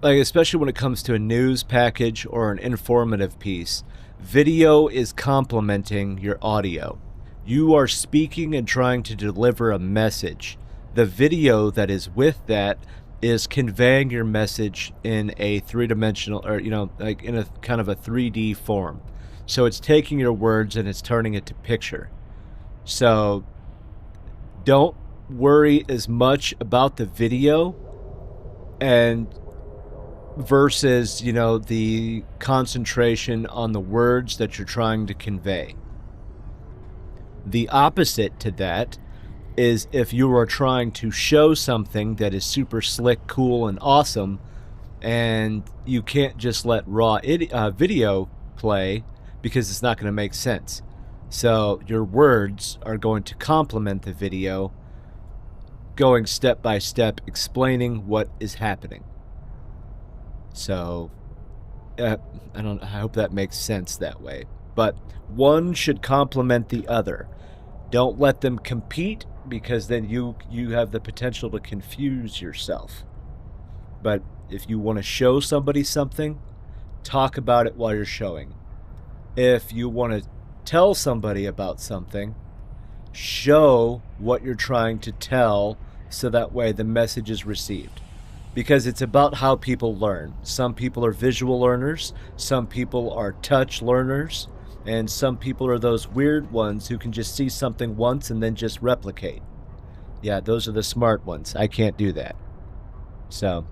like, especially when it comes to a news package or an informative piece, video is complementing your audio. You are speaking and trying to deliver a message. The video that is with that is conveying your message in a three-dimensional, or, you know, like in a kind of a 3D form. So it's taking your words and it's turning it to picture. So don't worry as much about the video and versus, you know, the concentration on the words that you're trying to convey. The opposite to that is if you are trying to show something that is super slick, cool, and awesome, and you can't just let raw video play because it's not going to make sense. So your words are going to complement the video, going step by step, explaining what is happening. So I hope that makes sense that way. But one should complement the other. Don't let them compete, because then you have the potential to confuse yourself. But if you want to show somebody something, talk about it while you're showing. If you want to tell somebody about something, show what you're trying to tell, so that way the message is received. Because it's about how people learn. Some people are visual learners, some people are touch learners, and some people are those weird ones who can just see something once and then just replicate. Yeah, those are the smart ones. I can't do that. So,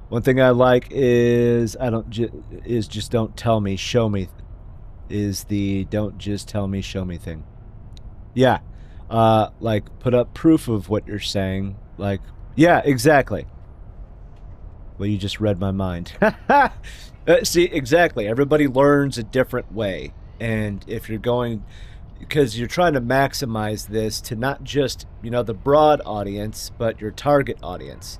one thing I like is just don't tell me, show me. Is the don't just tell me, show me thing. Yeah, like put up proof of what you're saying. Like, yeah, exactly. Well, you just read my mind. See, exactly. Everybody learns a different way. And if you're going, because you're trying to maximize this to not just, you know, the broad audience, but your target audience.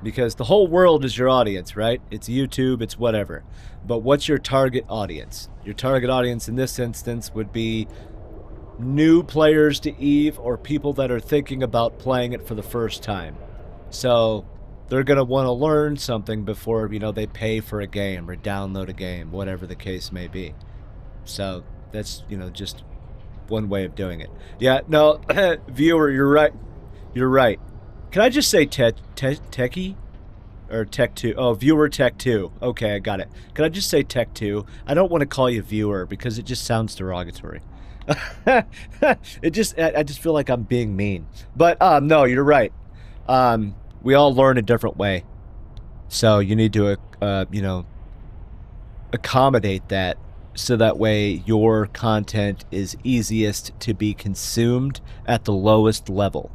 Because the whole world is your audience, right? It's YouTube, it's whatever. But what's your target audience? Your target audience in this instance would be new players to EVE, or people that are thinking about playing it for the first time. So they're going to want to learn something before, you know, they pay for a game or download a game, whatever the case may be. So that's, you know, just one way of doing it. Yeah, no, viewer, you're right. You're right. Can I just say techie? Or Tech 2? Oh, viewer Tech 2. Okay, I got it. Can I just say Tech 2? I don't want to call you viewer because it just sounds derogatory. I just feel like I'm being mean. But no, you're right. We all learn a different way. So you need to accommodate that so that way your content is easiest to be consumed at the lowest level.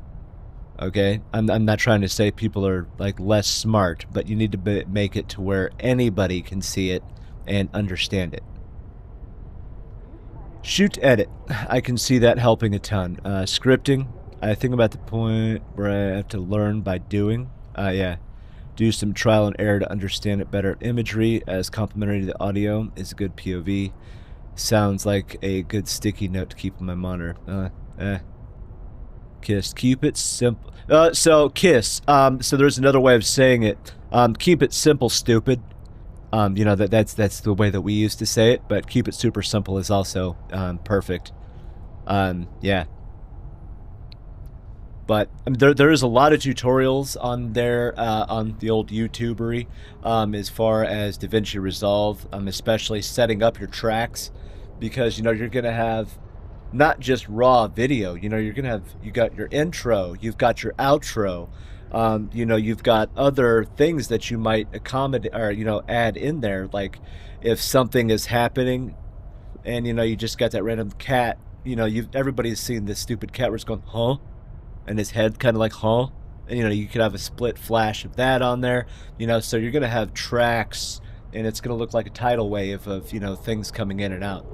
Okay? I'm not trying to say people are like less smart, but you need to make it to where anybody can see it and understand it. Shoot edit. I can see that helping a ton. Scripting. I think about the point where I have to learn by doing. Yeah. Do some trial and error to understand it better. Imagery as complementary to the audio is a good POV. Sounds like a good sticky note to keep on my monitor. Kiss. Keep it simple. So kiss. So there's another way of saying it. Keep it simple, stupid. That's the way that we used to say it, but keep it super simple is also perfect. Yeah. But there is a lot of tutorials on there on the old YouTubery as far as DaVinci Resolve, especially setting up your tracks, because you're gonna have not just raw video. You're gonna have you got your intro, you've got your outro, you've got other things that you might accommodate or add in there, like if something is happening and you just got that random cat. Everybody's seen this stupid cat where it's going, huh? And his head kind of like, huh? And you could have a split flash of that on there. So you're gonna have tracks, and it's gonna look like a tidal wave of things coming in and out.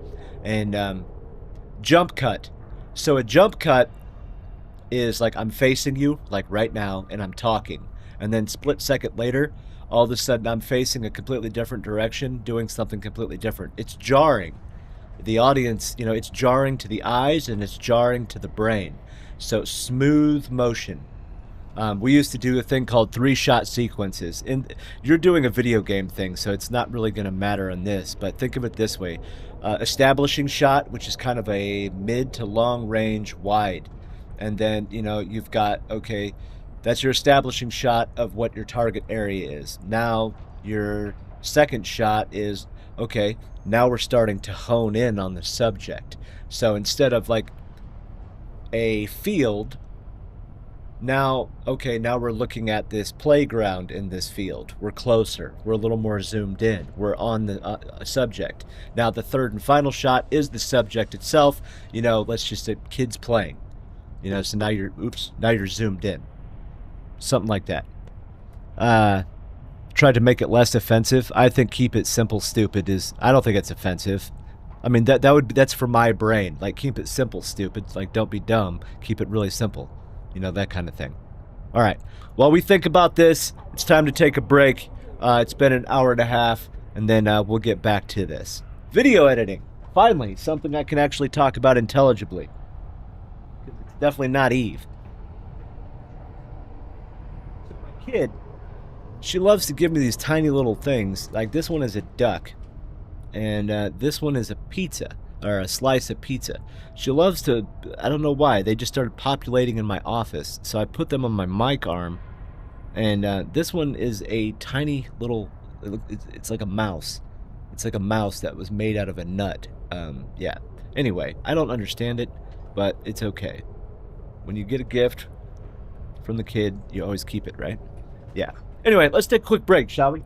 And jump cut. So a jump cut is like I'm facing you like right now and I'm talking, and then split second later, all of a sudden I'm facing a completely different direction doing something completely different. It's jarring. The audience, it's jarring to the eyes and it's jarring to the brain. So smooth motion. We used to do a thing called 3-shot sequences. And you're doing a video game thing, so it's not really going to matter on this, but think of it this way. Establishing shot, which is kind of a mid to long range wide. And then, you've got, okay, that's your establishing shot of what your target area is. Now, your second shot is, okay, now we're starting to hone in on the subject. So instead of like a field, now we're looking at this playground in this field. We're closer. We're a little more zoomed in. We're on the subject. Now the third and final shot is the subject itself. Let's just say kids playing. So now you're zoomed in. Something like that. Tried to make it less offensive. I think keep it simple, stupid I don't think it's offensive. I mean, that's for my brain. Like, keep it simple, stupid. Like, don't be dumb. Keep it really simple. That kind of thing. All right. While we think about this, it's time to take a break. It's been an hour and a half, and then we'll get back to this. Video editing. Finally, something I can actually talk about intelligibly. It's definitely not Eve. My kid, she loves to give me these tiny little things. Like, this one is a duck. And this one is a pizza, or a slice of pizza. She loves to, I don't know why, they just started populating in my office. So I put them on my mic arm. And this one is a tiny little, it's like a mouse. It's like a mouse that was made out of a nut. Yeah. Anyway, I don't understand it, but it's okay. When you get a gift from the kid, you always keep it, right? Yeah. Anyway, let's take a quick break, shall we?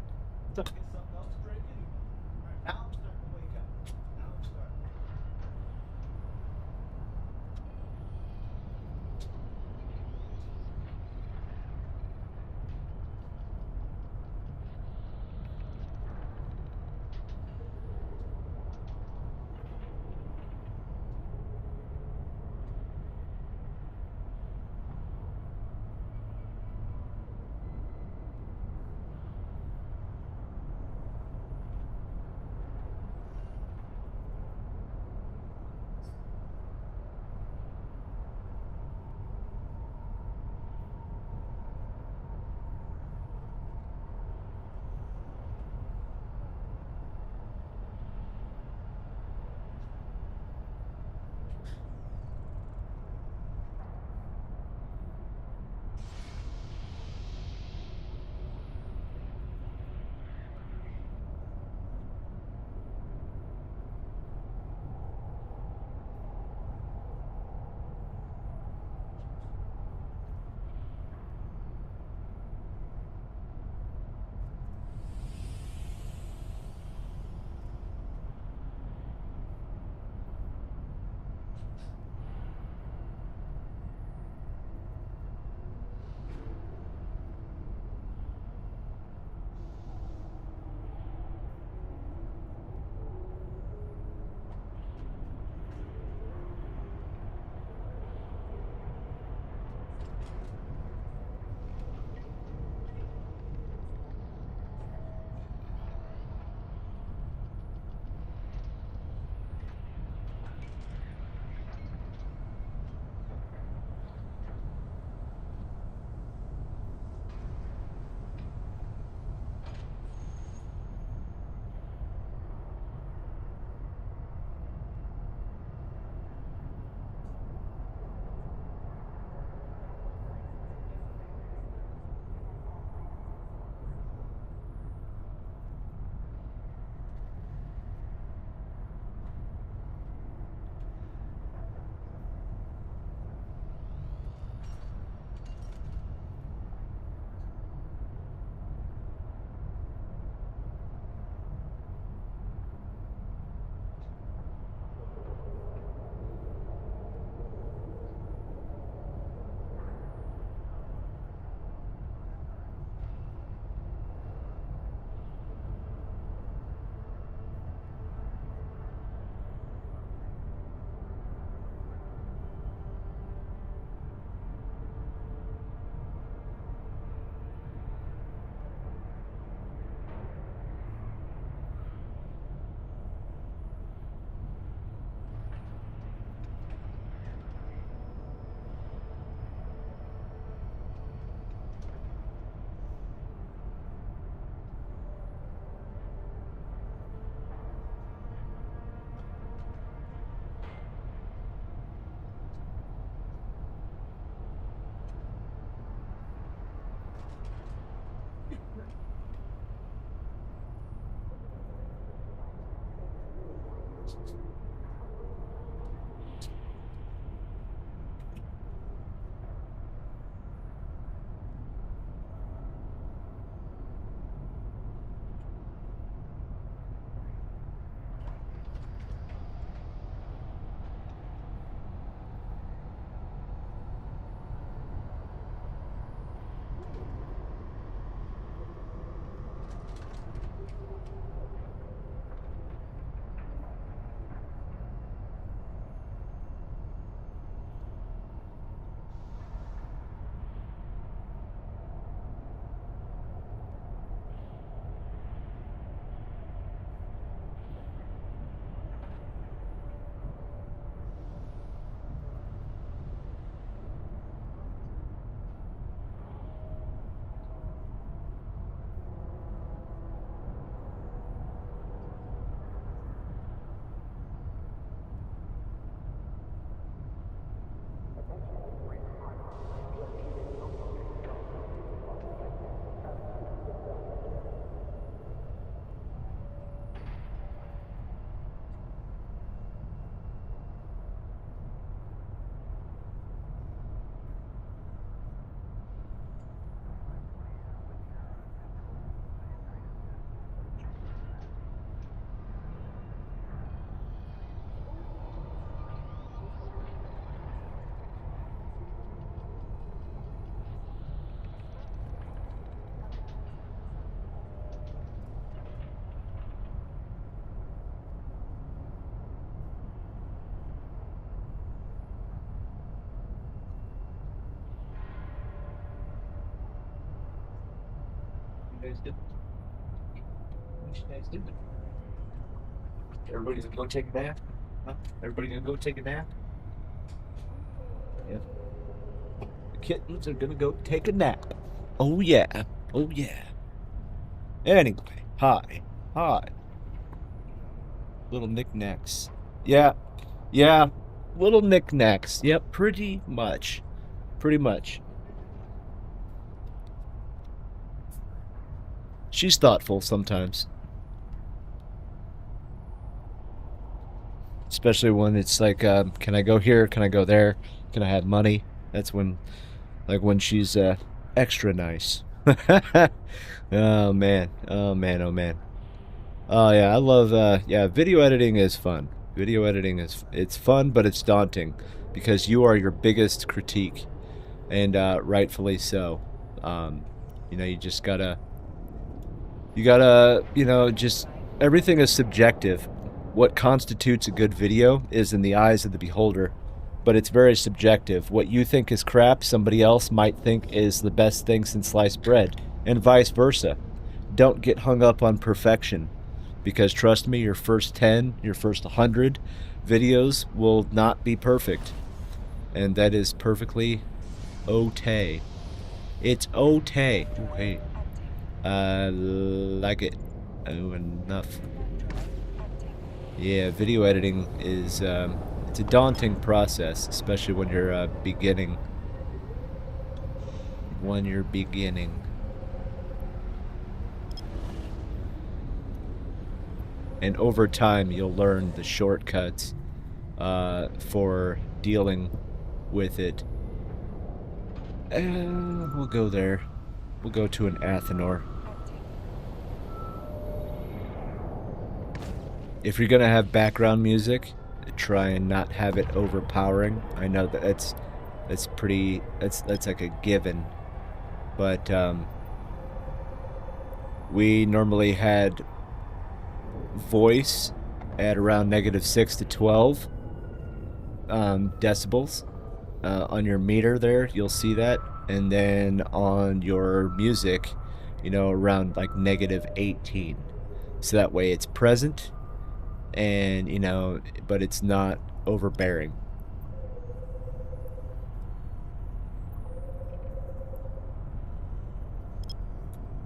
you guys doing? What you guys doing? Everybody's gonna go take a nap? Huh? Everybody gonna go take a nap? Yep. The kittens are gonna go take a nap. Oh yeah. Oh yeah. Anyway, hi. Hi. Little knickknacks. Yeah. Yeah. Little knickknacks. Yep, pretty much. Pretty much. She's thoughtful sometimes. Especially when it's like, can I go here? Can I go there? Can I have money? That's when, like, when she's extra nice. Oh man. Oh man. Oh man. Oh yeah, I love. Yeah, video editing is fun. Video editing it's fun, but it's daunting because you are your biggest critique, and rightfully so. Um, you know, you gotta, you know, just everything is subjective. What constitutes a good video is in the eyes of the beholder, but it's very subjective. What you think is crap, somebody else might think is the best thing since sliced bread, and vice versa. Don't get hung up on perfection, because trust me, your first 10, your first 100 videos will not be perfect, and that is perfectly okay. It's okay. Ooh, hey. Like it. Oh, enough. Yeah, video editing is, it's a daunting process, especially when you're beginning. When you're beginning. And over time, you'll learn the shortcuts for dealing with it. We'll go there. We'll go to an Athenor. If you're gonna have background music, try and not have it overpowering. I know that that's like a given, but we normally had voice at around -6 to 12 decibels on your meter there. You'll see that, and then on your music, you know, around like -18. So that way it's present, and you know, but it's not overbearing.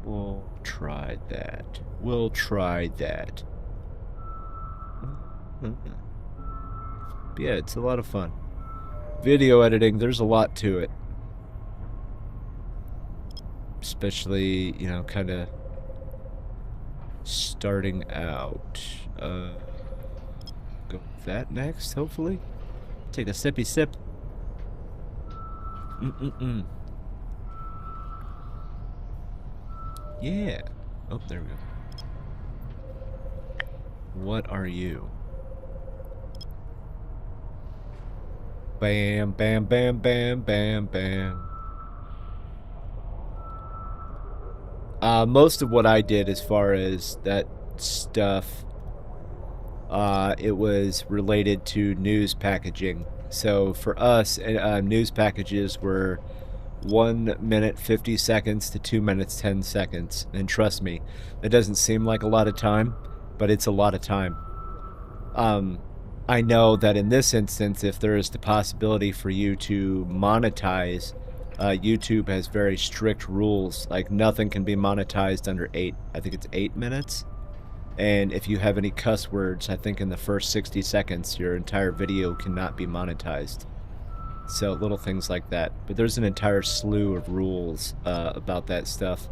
We'll try that. We'll try that. Yeah, it's a lot of fun. Video editing, there's a lot to it. Especially, you know, kind of starting out. Go with that next, hopefully. Take a sippy sip. Yeah. Oh, there we go. What are you? Bam, bam, bam, bam, bam, bam. Most of what I did as far as that stuff, it was related to news packaging. So for us, news packages were 1 minute 50 seconds to 2 minutes 10 seconds. And trust me, it doesn't seem like a lot of time, but it's a lot of time. I know that in this instance, if there is the possibility for you to monetize, YouTube has very strict rules. Like, nothing can be monetized under 8. I think it's 8 minutes. And if you have any cuss words, I think in the first 60 seconds, your entire video cannot be monetized. So little things like that. But there's an entire slew of rules about that stuff.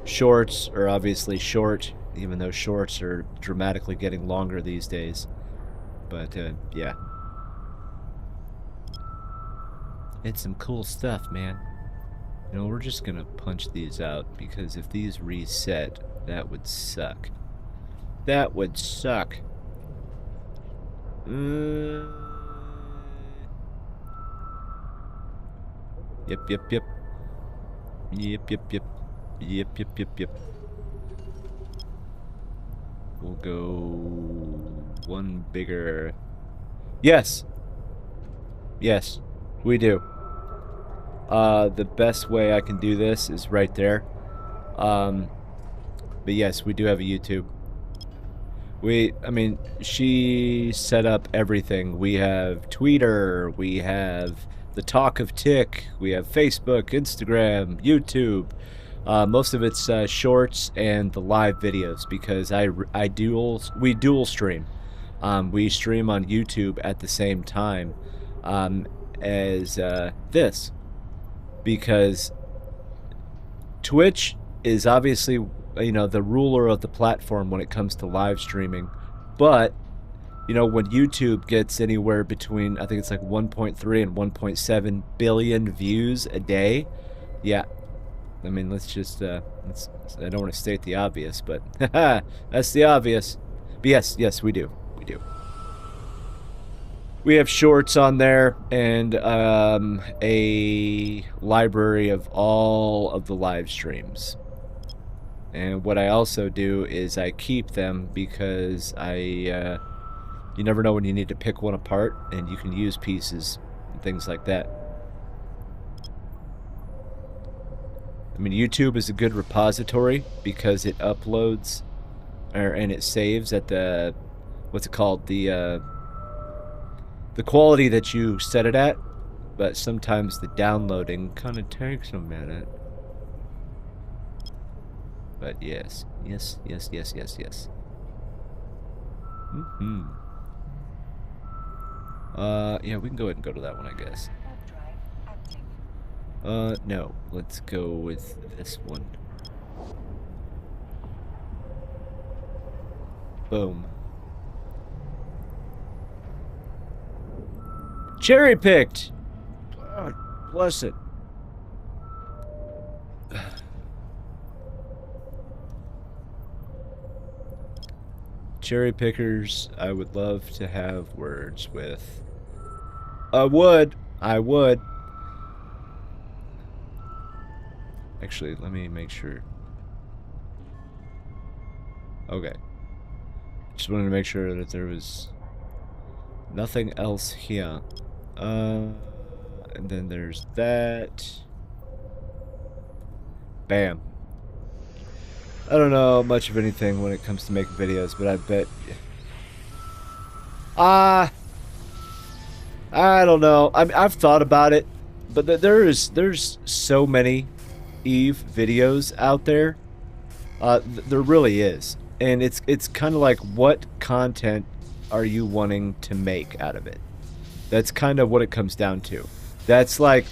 Shorts are obviously short, even though shorts are dramatically getting longer these days. But, yeah. It's some cool stuff, man. You know, we're just gonna punch these out, because if these reset, that would suck. That would suck. Yep, yep, yep. Yep, yep, yep. Yep, yep, yep, yep. We'll go one bigger. Yes. Yes, we do. The best way I can do this is right there. But yes, we do have a YouTube. I mean, she set up everything. We have Twitter, we have the Talk of Tick, we have Facebook, Instagram, YouTube. Most of it's shorts and the live videos because we dual stream. We stream on YouTube at the same time as this, because Twitch is obviously, you know, the ruler of the platform when it comes to live streaming, but you know, when YouTube gets anywhere between, I think it's like 1.3 and 1.7 billion views a day, yeah, I mean, let's just I don't want to state the obvious, but that's the obvious. But yes, we do. We have shorts on there and a library of all of the live streams. And what I also do is I keep them because you never know when you need to pick one apart, and you can use pieces and things like that. I mean, YouTube is a good repository because it uploads and it saves at the, what's it called, the quality that you set it at, but sometimes the downloading kind of takes a minute. But yes. Yeah, we can go ahead and go to that one, I guess. No, let's go with this one. Boom. Cherry picked! God bless it. Cherry pickers, I would love to have words with. I would. Actually, let me make sure. Okay. Just wanted to make sure that there was nothing else here. And then there's that. Bam. I don't know much of anything when it comes to making videos, but I bet... I don't know. I've thought about it, but there's so many Eve videos out there. There really is. And it's kind of like, what content are you wanting to make out of it? That's kind of what it comes down to. That's like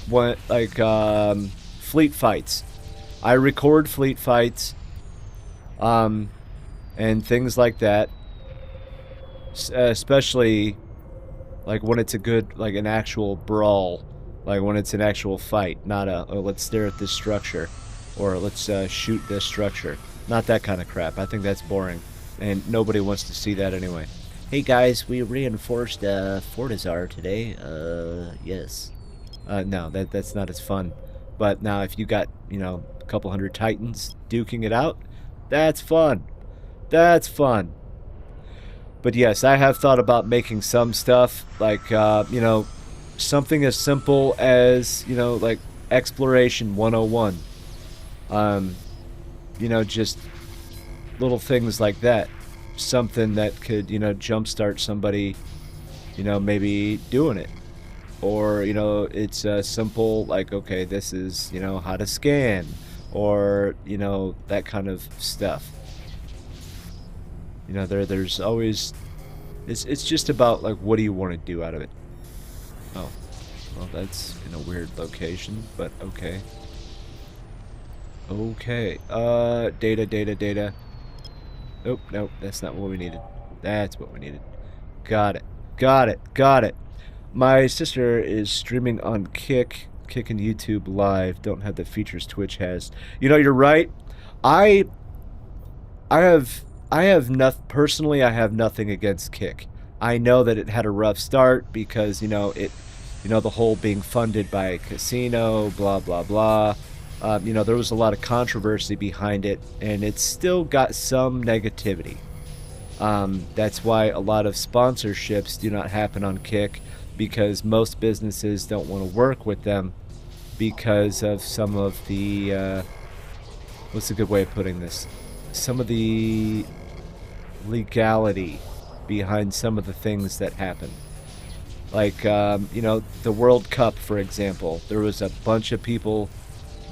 fleet fights. I record fleet fights, and things like that. Especially like when it's a good, like an actual brawl, like when it's an actual fight, not a, oh, let's stare at this structure, or let's shoot this structure. Not that kind of crap. I think that's boring, and nobody wants to see that anyway. Hey guys, we reinforced Fortizar today. Yes. No, that's not as fun. But now if you got, you know, a couple hundred Titans duking it out, that's fun. That's fun. But yes, I have thought about making some stuff, like, you know, something as simple as, you know, like Exploration 101. You know, just little things like that. Something that could, you know, jumpstart somebody, you know, maybe doing it. Or, you know, it's simple, like, okay, this is, you know, how to scan, or, you know, that kind of stuff. You know, there's always, it's just about, like, what do you want to do out of it? Oh, well, that's in a weird location, but okay. Okay, data. Nope, that's not what we needed. That's what we needed. Got it. My sister is streaming on Kick and YouTube Live. Don't have the features Twitch has. You know, you're right. I have personally, I have nothing against Kick. I know that it had a rough start because, you know, the whole being funded by a casino, blah blah blah. You know, there was a lot of controversy behind it, and it's still got some negativity. That's why a lot of sponsorships do not happen on Kick, because most businesses don't want to work with them because of some of the, what's a good way of putting this? Some of the legality behind some of the things that happen. Like, you know, the World Cup, for example. There was a bunch of people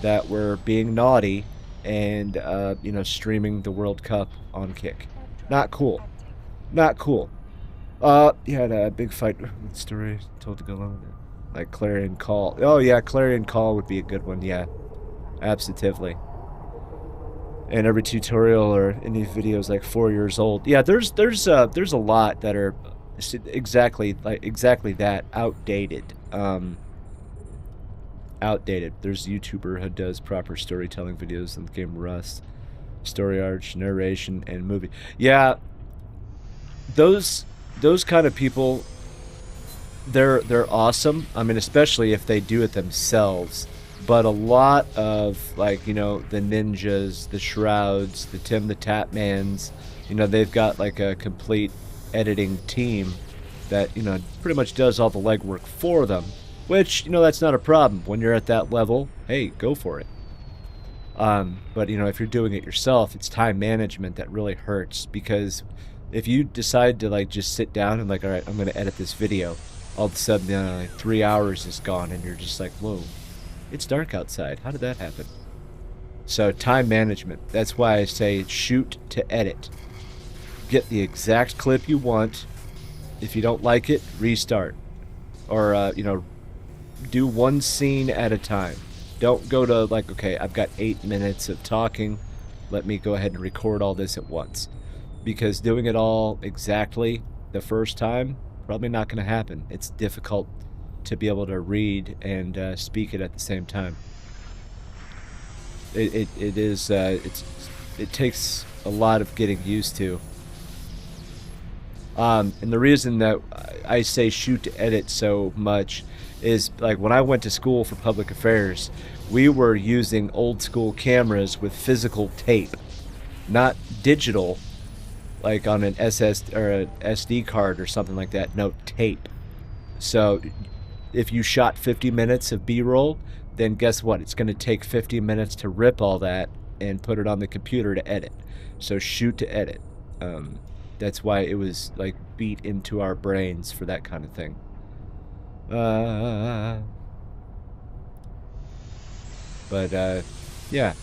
that were being naughty and, you know, streaming the World Cup on Kick. Not cool. Not cool. You had a big fight story told to go along with it. Like Clarion Call. Oh, yeah, Clarion Call would be a good one, yeah. Absolutely. And every tutorial or any video is like 4 years old. Yeah, there's a lot that are exactly that, outdated. Outdated. There's a YouTuber who does proper storytelling videos in the game Rust, story arch, narration, and movie. Yeah, those kind of people, they're awesome. I mean, especially if they do it themselves. But a lot of, like, you know, the Ninjas, the Shrouds, the Tim the Tatmans, you know, they've got like a complete editing team that, you know, pretty much does all the legwork for them. Which, you know, that's not a problem. When you're at that level, hey, go for it. But, you know, if you're doing it yourself, it's time management that really hurts. Because if you decide to, like, just sit down and, like, all right, I'm going to edit this video, all of a sudden, like, 3 hours is gone, and you're just like, whoa, it's dark outside. How did that happen? So, time management. That's why I say shoot to edit. Get the exact clip you want. If you don't like it, restart. Or, you know, do one scene at a time. Don't go to, like, okay, I've got 8 minutes of talking. Let me go ahead and record all this at once. Because doing it all exactly the first time, probably not going to happen. It's difficult to be able to read and speak it at the same time. It takes a lot of getting used to. And the reason that I say shoot to edit so much is, like, when I went to school for public affairs, we were using old school cameras with physical tape, not digital, like on an SS or an SD card or something like that. No, tape. So if you shot 50 minutes of B-roll, then guess what? It's going to take 50 minutes to rip all that and put it on the computer to edit. So shoot to edit. That's why it was, like, beat into our brains for that kind of thing. But yeah.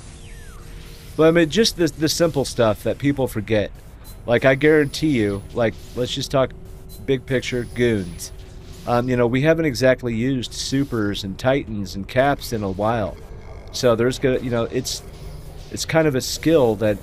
But I mean, just the simple stuff that people forget. Like, I guarantee you, like, let's just talk big picture goons. You know, we haven't exactly used supers and titans and caps in a while. So there's gonna, you know, it's kind of a skill that,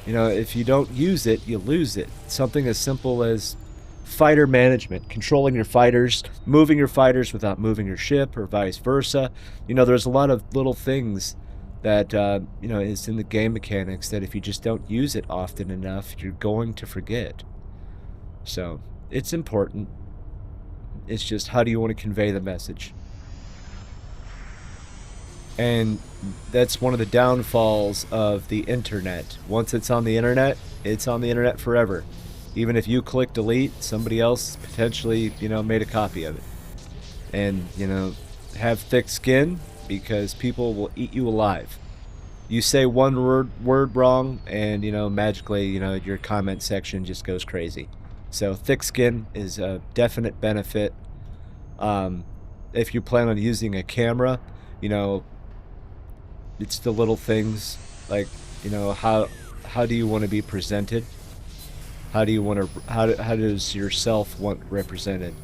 you know, if you don't use it, you lose it. Something as simple as fighter management, controlling your fighters, moving your fighters without moving your ship, or vice versa. You know, there's a lot of little things that, you know, is in the game mechanics that if you just don't use it often enough, you're going to forget. So, it's important. It's just, how do you want to convey the message? And that's one of the downfalls of the internet. Once it's on the internet forever. Even if you click delete, somebody else potentially, you know, made a copy of it. And, you know, have thick skin, because people will eat you alive. You say one word wrong, and, you know, magically, you know, your comment section just goes crazy. So thick skin is a definite benefit. If you plan on using a camera, you know, it's the little things, like, you know, how do you want to be presented? How do you want to, how does yourself want represented?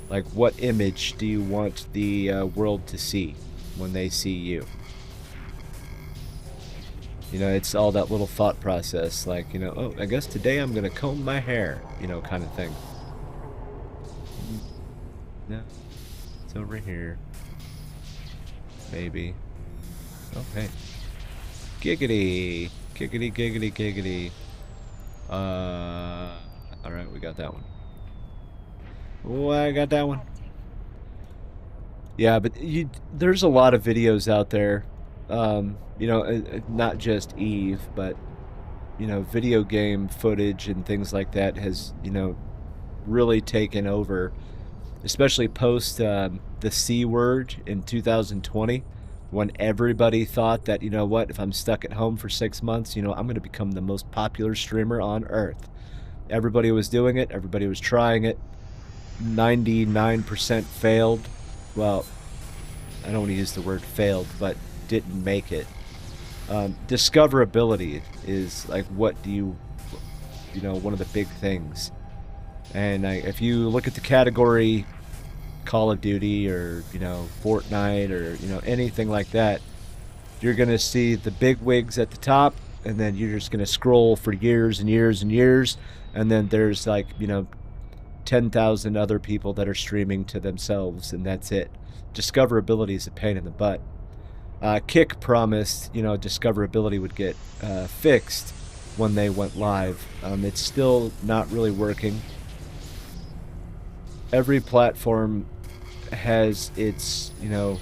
Like, what image do you want the world to see when they see you? You know, it's all that little thought process, like, you know, oh, I guess today I'm going to comb my hair, you know, kind of thing. No, it's over here. Maybe. Okay. Giggity. Giggity, giggity, giggity. Alright, we got that one. Oh, I got that one. Yeah, but there's a lot of videos out there. You know, not just Eve, but, you know, video game footage and things like that has, you know, really taken over especially post the C word in 2020, when everybody thought that, you know what, if I'm stuck at home for 6 months, you know, I'm going to become the most popular streamer on earth. Everybody was doing it. Everybody was trying it. 99% failed. Well, I don't want to use the word failed, but didn't make it. Discoverability is like, what do you know, one of the big things. And if you look at the category Call of Duty or, you know, Fortnite or, you know, anything like that, you're going to see the big wigs at the top, and then you're just going to scroll for years and years and years, and then there's like, you know, 10,000 other people that are streaming to themselves, and that's it. Discoverability is a pain in the butt. Kick promised, you know, discoverability would get fixed when they went live. It's still not really working. Every platform has its, you know,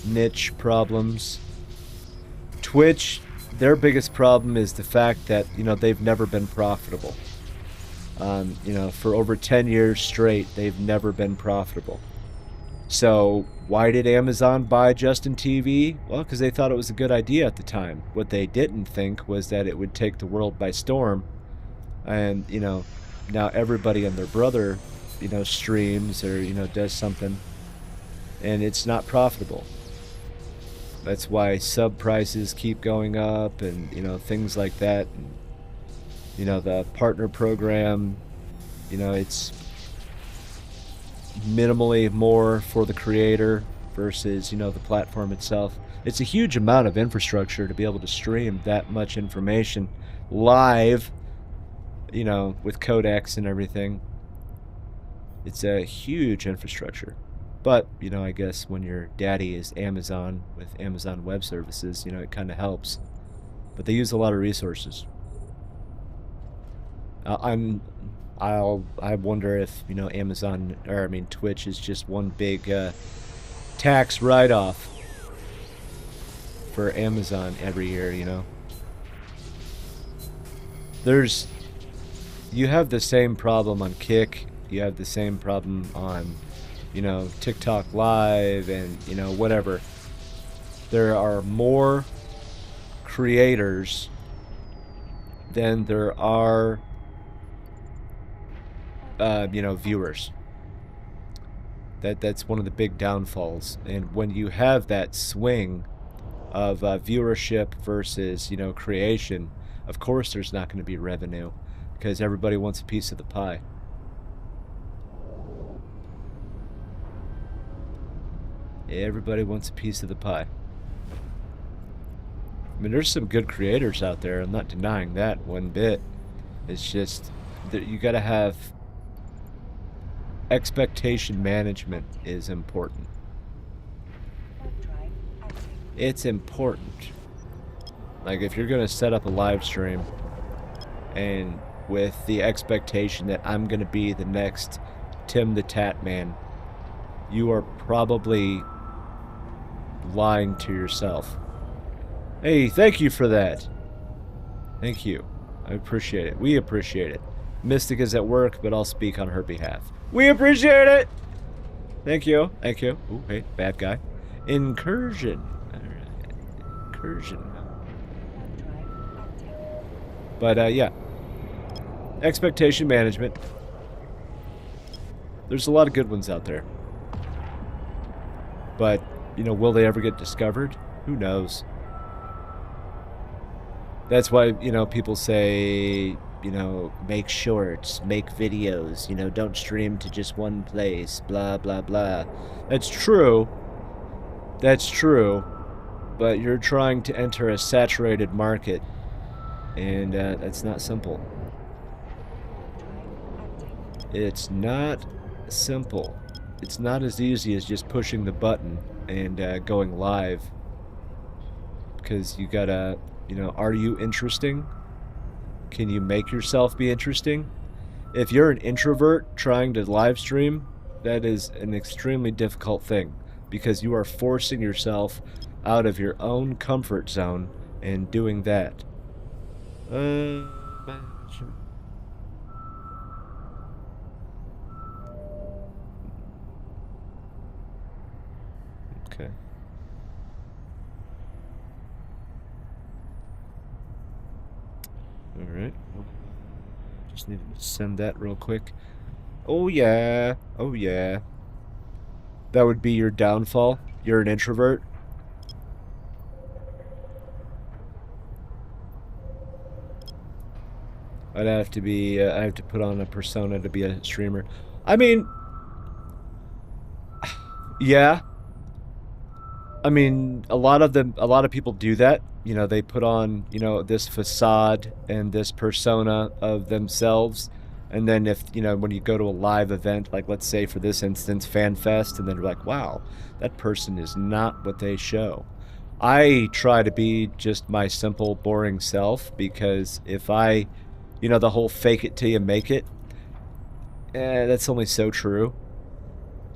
niche problems. Twitch, their biggest problem is the fact that, you know, they've never been profitable. You know, for over 10 years straight, they've never been profitable. So why did Amazon buy Justin TV? Well, because they thought it was a good idea at the time. What they didn't think was that it would take the world by storm. And, you know, now everybody and their brother, you know, streams or, you know, does something, and it's not profitable. That's why sub prices keep going up, and, you know, things like that. And, you know, the partner program, you know, it's minimally more for the creator versus, you know, the platform itself. It's a huge amount of infrastructure to be able to stream that much information live, you know, with codecs and everything. It's a huge infrastructure. But, you know, I guess when your daddy is Amazon with Amazon Web Services, you know, it kind of helps. But they use a lot of resources. I wonder if, you know, Twitch is just one big tax write-off for Amazon every year, you know. You have the same problem on Kick. You have the same problem on, you know, TikTok Live and, you know, whatever. There are more creators than there are, you know, viewers. That's one of the big downfalls. And when you have that swing of viewership versus, you know, creation, of course there's not going to be revenue, because everybody wants a piece of the pie. Everybody wants a piece of the pie. I mean, there's some good creators out there. I'm not denying that one bit. It's just that you got to have expectation management is important. It's important. Like, if you're going to set up a live stream and with the expectation that I'm going to be the next Tim the Tat Man, you are probably lying to yourself. Hey, thank you for that. Thank you. I appreciate it. We appreciate it. Mystic is at work, but I'll speak on her behalf. We appreciate it! Thank you. Thank you. Ooh, hey, bad guy. Incursion. Incursion. But, yeah. Expectation management. There's a lot of good ones out there. But, you know, will they ever get discovered? Who knows? That's why, you know, people say, you know, make shorts, make videos, you know, don't stream to just one place, blah, blah, blah. That's true. That's true. But you're trying to enter a saturated market, and that's not simple. It's not simple. It's not as easy as just pushing the button and going live. Because you gotta, you know, are you interesting? Can you make yourself be interesting? If you're an introvert trying to live stream, that is an extremely difficult thing, because you are forcing yourself out of your own comfort zone and doing that. Okay. All right. Just need to send that real quick. Oh yeah. Oh yeah. That would be your downfall. You're an introvert. I have to put on a persona to be a streamer. I mean, yeah. I mean, a lot of people do that. You know, they put on, you know, this facade and this persona of themselves. And then if, you know, when you go to a live event, like let's say for this instance, Fan Fest, and then you're like, wow, that person is not what they show. I try to be just my simple, boring self because if I, you know, the whole fake it till you make it, that's only so true.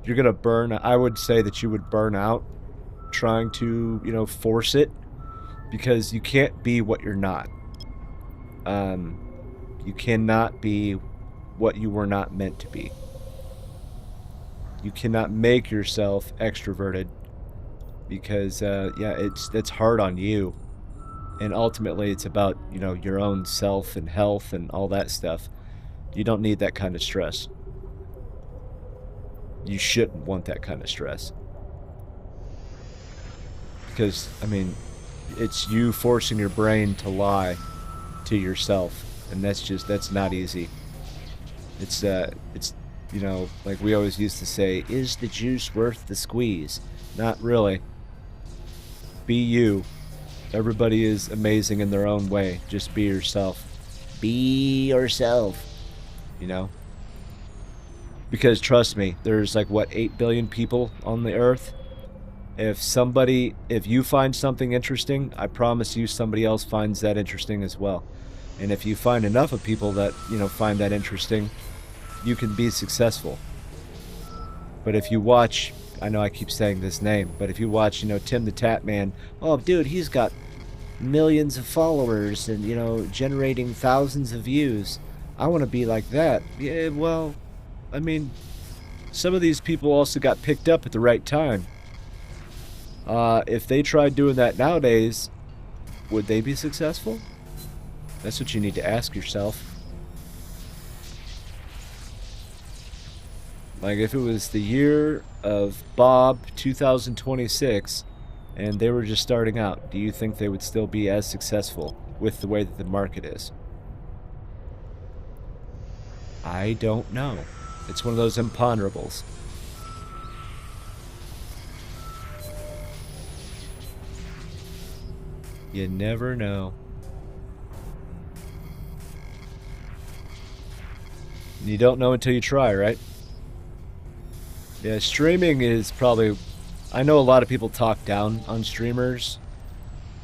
You're gonna burn, I would say that you would burn out trying to, you know, force it because you can't be what you're not. You cannot be what you were not meant to be. You cannot make yourself extroverted because, yeah, it's hard on you. And ultimately, it's about, you know, your own self and health and all that stuff. You don't need that kind of stress. You shouldn't want that kind of stress. Because, I mean, it's you forcing your brain to lie to yourself. And that's not easy. It's, you know, like we always used to say, is the juice worth the squeeze? Not really. Be you. Everybody is amazing in their own way. Just be yourself. Be yourself. You know? Because trust me, there's like, what, 8 billion people on the earth? If you find something interesting, I promise you somebody else finds that interesting as well. And if you find enough of people that, you know, find that interesting, you can be successful. But if you watch, I know I keep saying this name, but if you watch, you know, Tim the Tap Man, oh, dude, he's got millions of followers and, you know, generating thousands of views. I want to be like that. Yeah, well, I mean, some of these people also got picked up at the right time. If they tried doing that nowadays, would they be successful? That's what you need to ask yourself. Like, if it was the year of Bob 2026 and they were just starting out, do you think they would still be as successful with the way that the market is? I don't know. It's one of those imponderables. You never know. You don't know until you try, right? Yeah, streaming is probably... I know a lot of people talk down on streamers.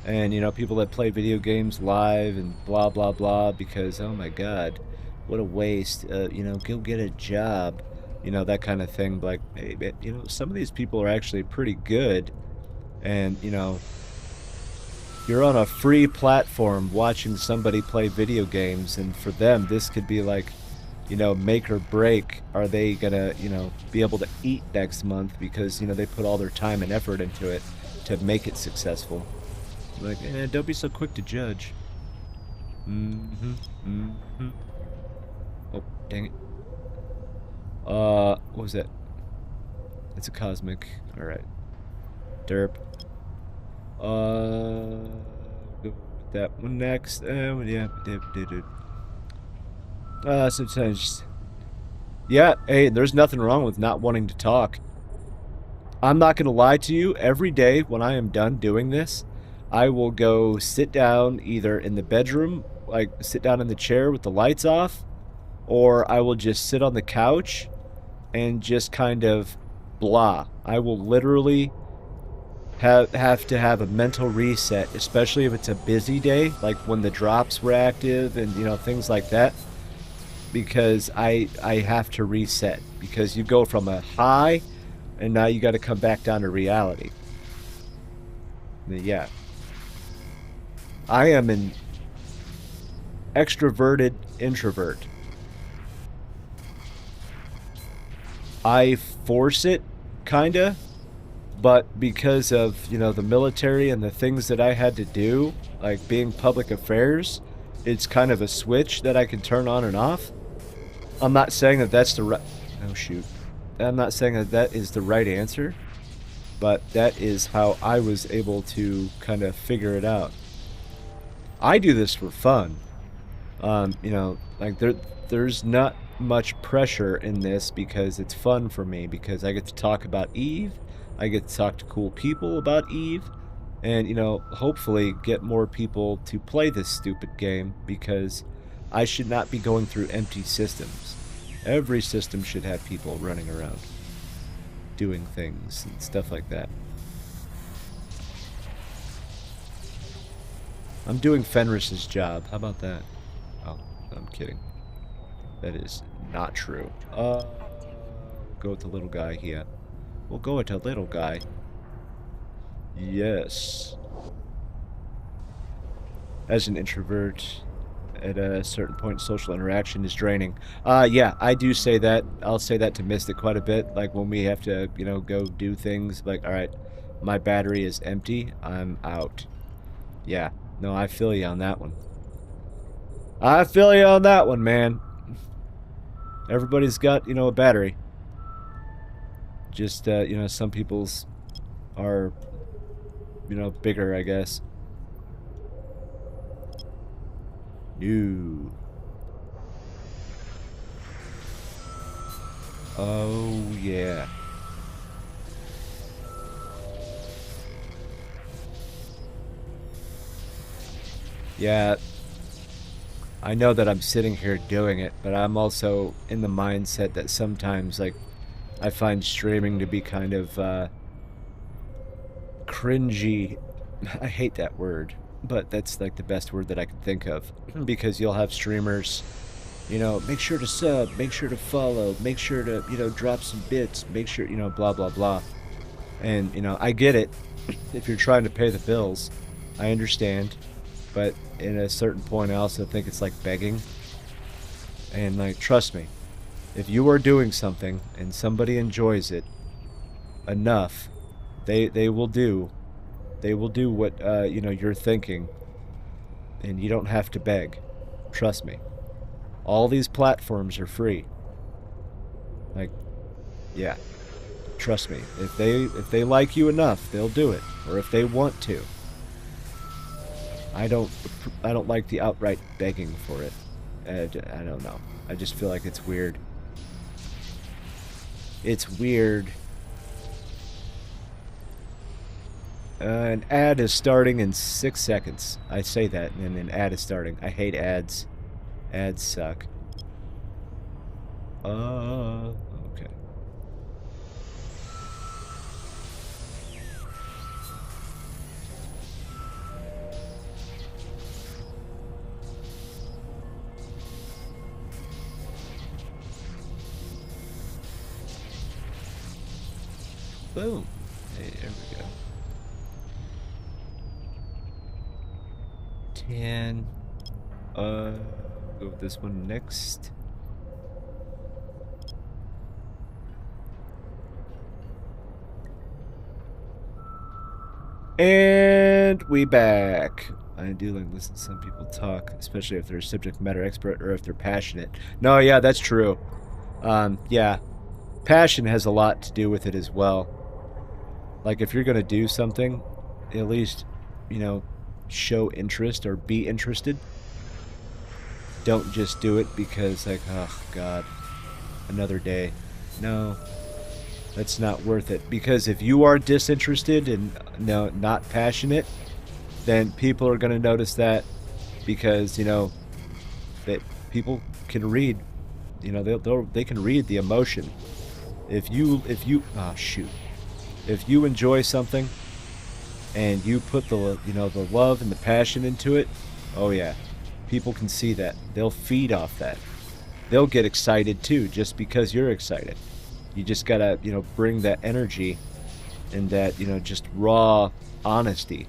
And, you know, people that play video games live and blah, blah, blah. Because, oh my god, what a waste. You know, go get a job. You know, that kind of thing. Like, hey, you know, some of these people are actually pretty good. And, you know... You're on a free platform watching somebody play video games, and for them, this could be like, you know, make or break. Are they gonna, you know, be able to eat next month because, you know, they put all their time and effort into it to make it successful? Like, don't be so quick to judge. Oh, dang it. What was that? It's a cosmic. Alright. Derp. Go with that one next. Yeah, dude. Sometimes, yeah. Hey, there's nothing wrong with not wanting to talk. I'm not gonna lie to you. Every day when I am done doing this, I will go sit down either in the bedroom, like sit down in the chair with the lights off, or I will just sit on the couch and just kind of blah. I will literally have to have a mental reset, especially if it's a busy day, like when the drops were active and, you know, things like that, because I have to reset, because you go from a high and now you got to come back down to reality. Yeah, I am an extroverted introvert. I force it, kinda, But because of, the military and the things that I had to do, like being public affairs, it's kind of a switch that I can turn on and off. I'm not saying that that's the right... Oh, shoot. I'm not saying that that is the right answer, but that is how I was able to kind of figure it out. I do this for fun. Like there's not much pressure in this because it's fun for me, because I get to talk about Eve, I get to talk to cool people about Eve, and, hopefully get more people to play this stupid game, because I should not be going through empty systems. Every system should have people running around, doing things and stuff like that. I'm doing Fenris's job. How about that? Oh, I'm kidding. That is not true. Go with the little guy here. We'll go with the little guy. Yes. As an introvert, at a certain point, social interaction is draining. Yeah, I do say that. I'll say that to Mystic quite a bit. Like, when we have to, go do things, like, alright, my battery is empty, I'm out. Yeah, no, I feel you on that one. I feel you on that one, man. Everybody's got, a battery. Just, some people's are, bigger, I guess. No. Oh, yeah. Yeah. I know that I'm sitting here doing it, but I'm also in the mindset that sometimes, like, I find streaming to be kind of, cringy. I hate that word, but that's, like, the best word that I can think of. Because you'll have streamers, make sure to sub, make sure to follow, make sure to, drop some bits, make sure, blah, blah, blah. And, I get it. If you're trying to pay the bills, I understand. But at a certain point, I also think it's like begging. And, like, trust me, if you are doing something and somebody enjoys it enough, they will do what, you're thinking. And you don't have to beg. Trust me. All these platforms are free. Like, yeah. Trust me. If they like you enough, they'll do it. Or if they want to. I don't like the outright begging for it. I don't know. I just feel like it's weird. It's weird. An ad is starting in 6 seconds. I say that, and an ad is starting. I hate ads. Ads suck. Okay. Boom. Hey, there we go. 10. Go with this one next. And we back. I do like listen to some people talk, especially if they're a subject matter expert or if they're passionate. No, yeah, that's true. Yeah. Passion has a lot to do with it as well. Like, if you're gonna do something, at least, show interest or be interested. Don't just do it because, like, oh god, another day. No, that's not worth it. Because if you are disinterested and not passionate, then people are going to notice that, because that people can read. They can read the emotion. If you if you enjoy something and you put the the love and the passion into it, oh yeah, people can see that. They'll feed off that. They'll get excited too, just because you're excited. You just gotta bring that energy and that just raw honesty.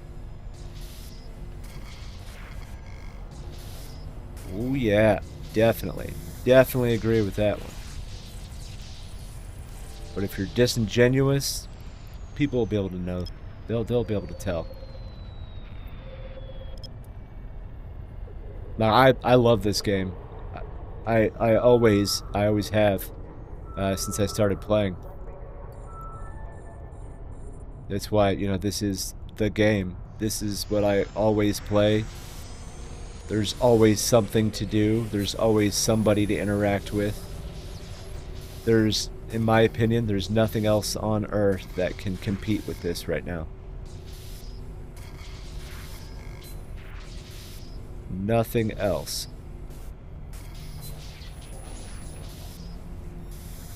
Oh yeah, definitely agree with that one. But if you're disingenuous, people will be able to know. They'll be able to tell. Now I love this game. I always have since I started playing. That's why, you know, this is the game. This is what I always play. There's always something to do. There's always somebody to interact with. There's, in my opinion, there's nothing else on Earth that can compete with this right now. Nothing else.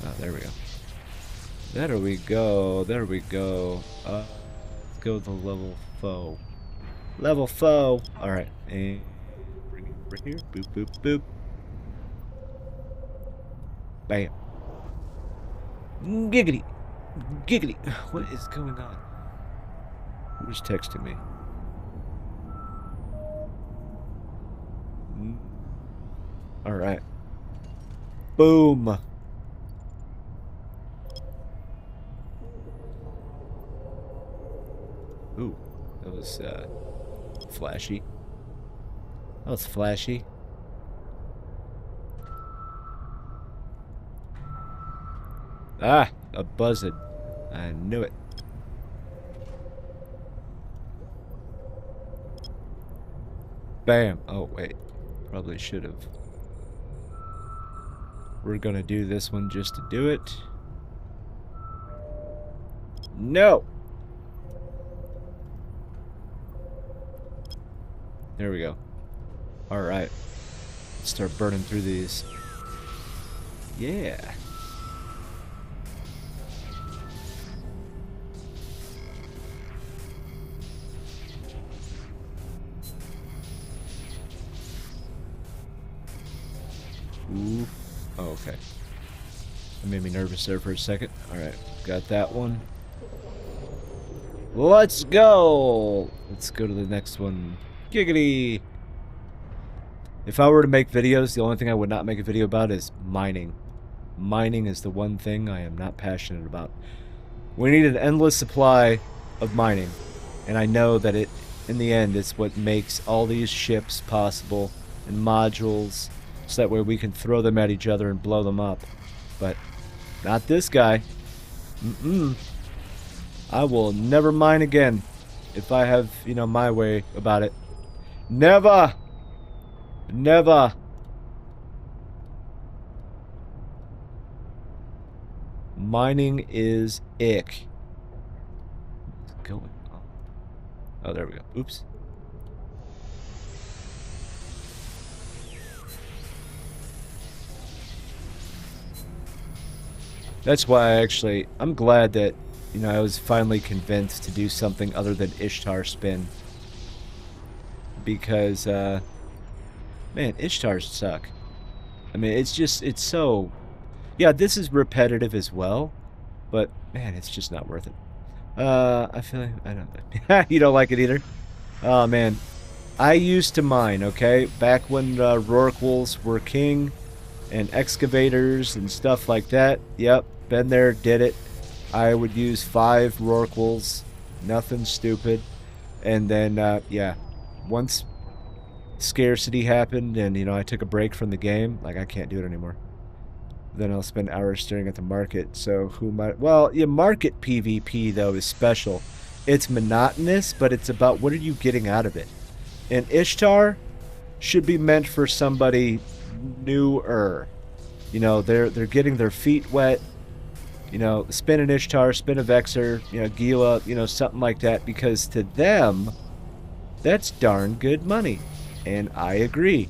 Oh, there we go. There we go. There we go. Let's go to level foe. Level foe. Alright. And bring it over here. Boop, boop, boop. Bam. Giggity. Giggity. What is going on? Who's texting me? Alright. Boom. Ooh, that was flashy. That was flashy. Ah, a buzzard. I knew it. Bam. Oh, wait. Probably should have. We're gonna do this one just to do it. No! There we go. Alright. Let's start burning through these. Yeah. Ooh. Oh, okay. That made me nervous there for a second. Alright. Got that one. Let's go! Let's go to the next one. Giggity! If I were to make videos, the only thing I would not make a video about is mining. Mining is the one thing I am not passionate about. We need an endless supply of mining. And I know that it, in the end, is what makes all these ships possible and modules, so that way we can throw them at each other and blow them up. But not this guy. I will never mine again if I have, you know, my way about it. Never! Never! Mining is ick. What's going on? Oh, there we go. Oops. That's why I'm glad that, you know, I was finally convinced to do something other than Ishtar spin. Because, man, Ishtars suck. I mean, it's so... Yeah, this is repetitive as well, but, man, it's just not worth it. I feel like... I don't... You don't like it either? Oh, man. I used to mine, okay? Back when Rorquals were king, and excavators and stuff like that. Yep, been there, did it. I would use 5 Rorquals, nothing stupid. And then, yeah, once scarcity happened and, you know, I took a break from the game, like, I can't do it anymore. Then I'll spend hours staring at the market. So who might... Well, yeah, market PvP, though, is special. It's monotonous, but it's about what are you getting out of it. And Ishtar should be meant for somebody newer. You know, they're getting their feet wet. You know, spin an Ishtar, spin a Vexer, you know, Gila, you know, something like that. Because to them, that's darn good money. And I agree.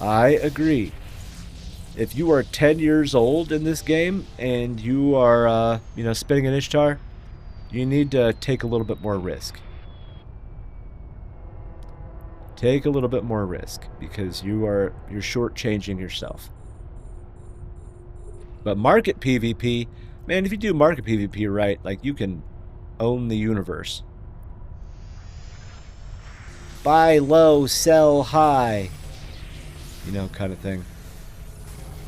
I agree. If you are 10 years old in this game and you are, you know, spinning an Ishtar, you need to take a little bit more risk. Take a little bit more risk because you're shortchanging yourself. But market PvP, man, if you do market PvP right, like, you can own the universe. Buy low, sell high. You know, kind of thing.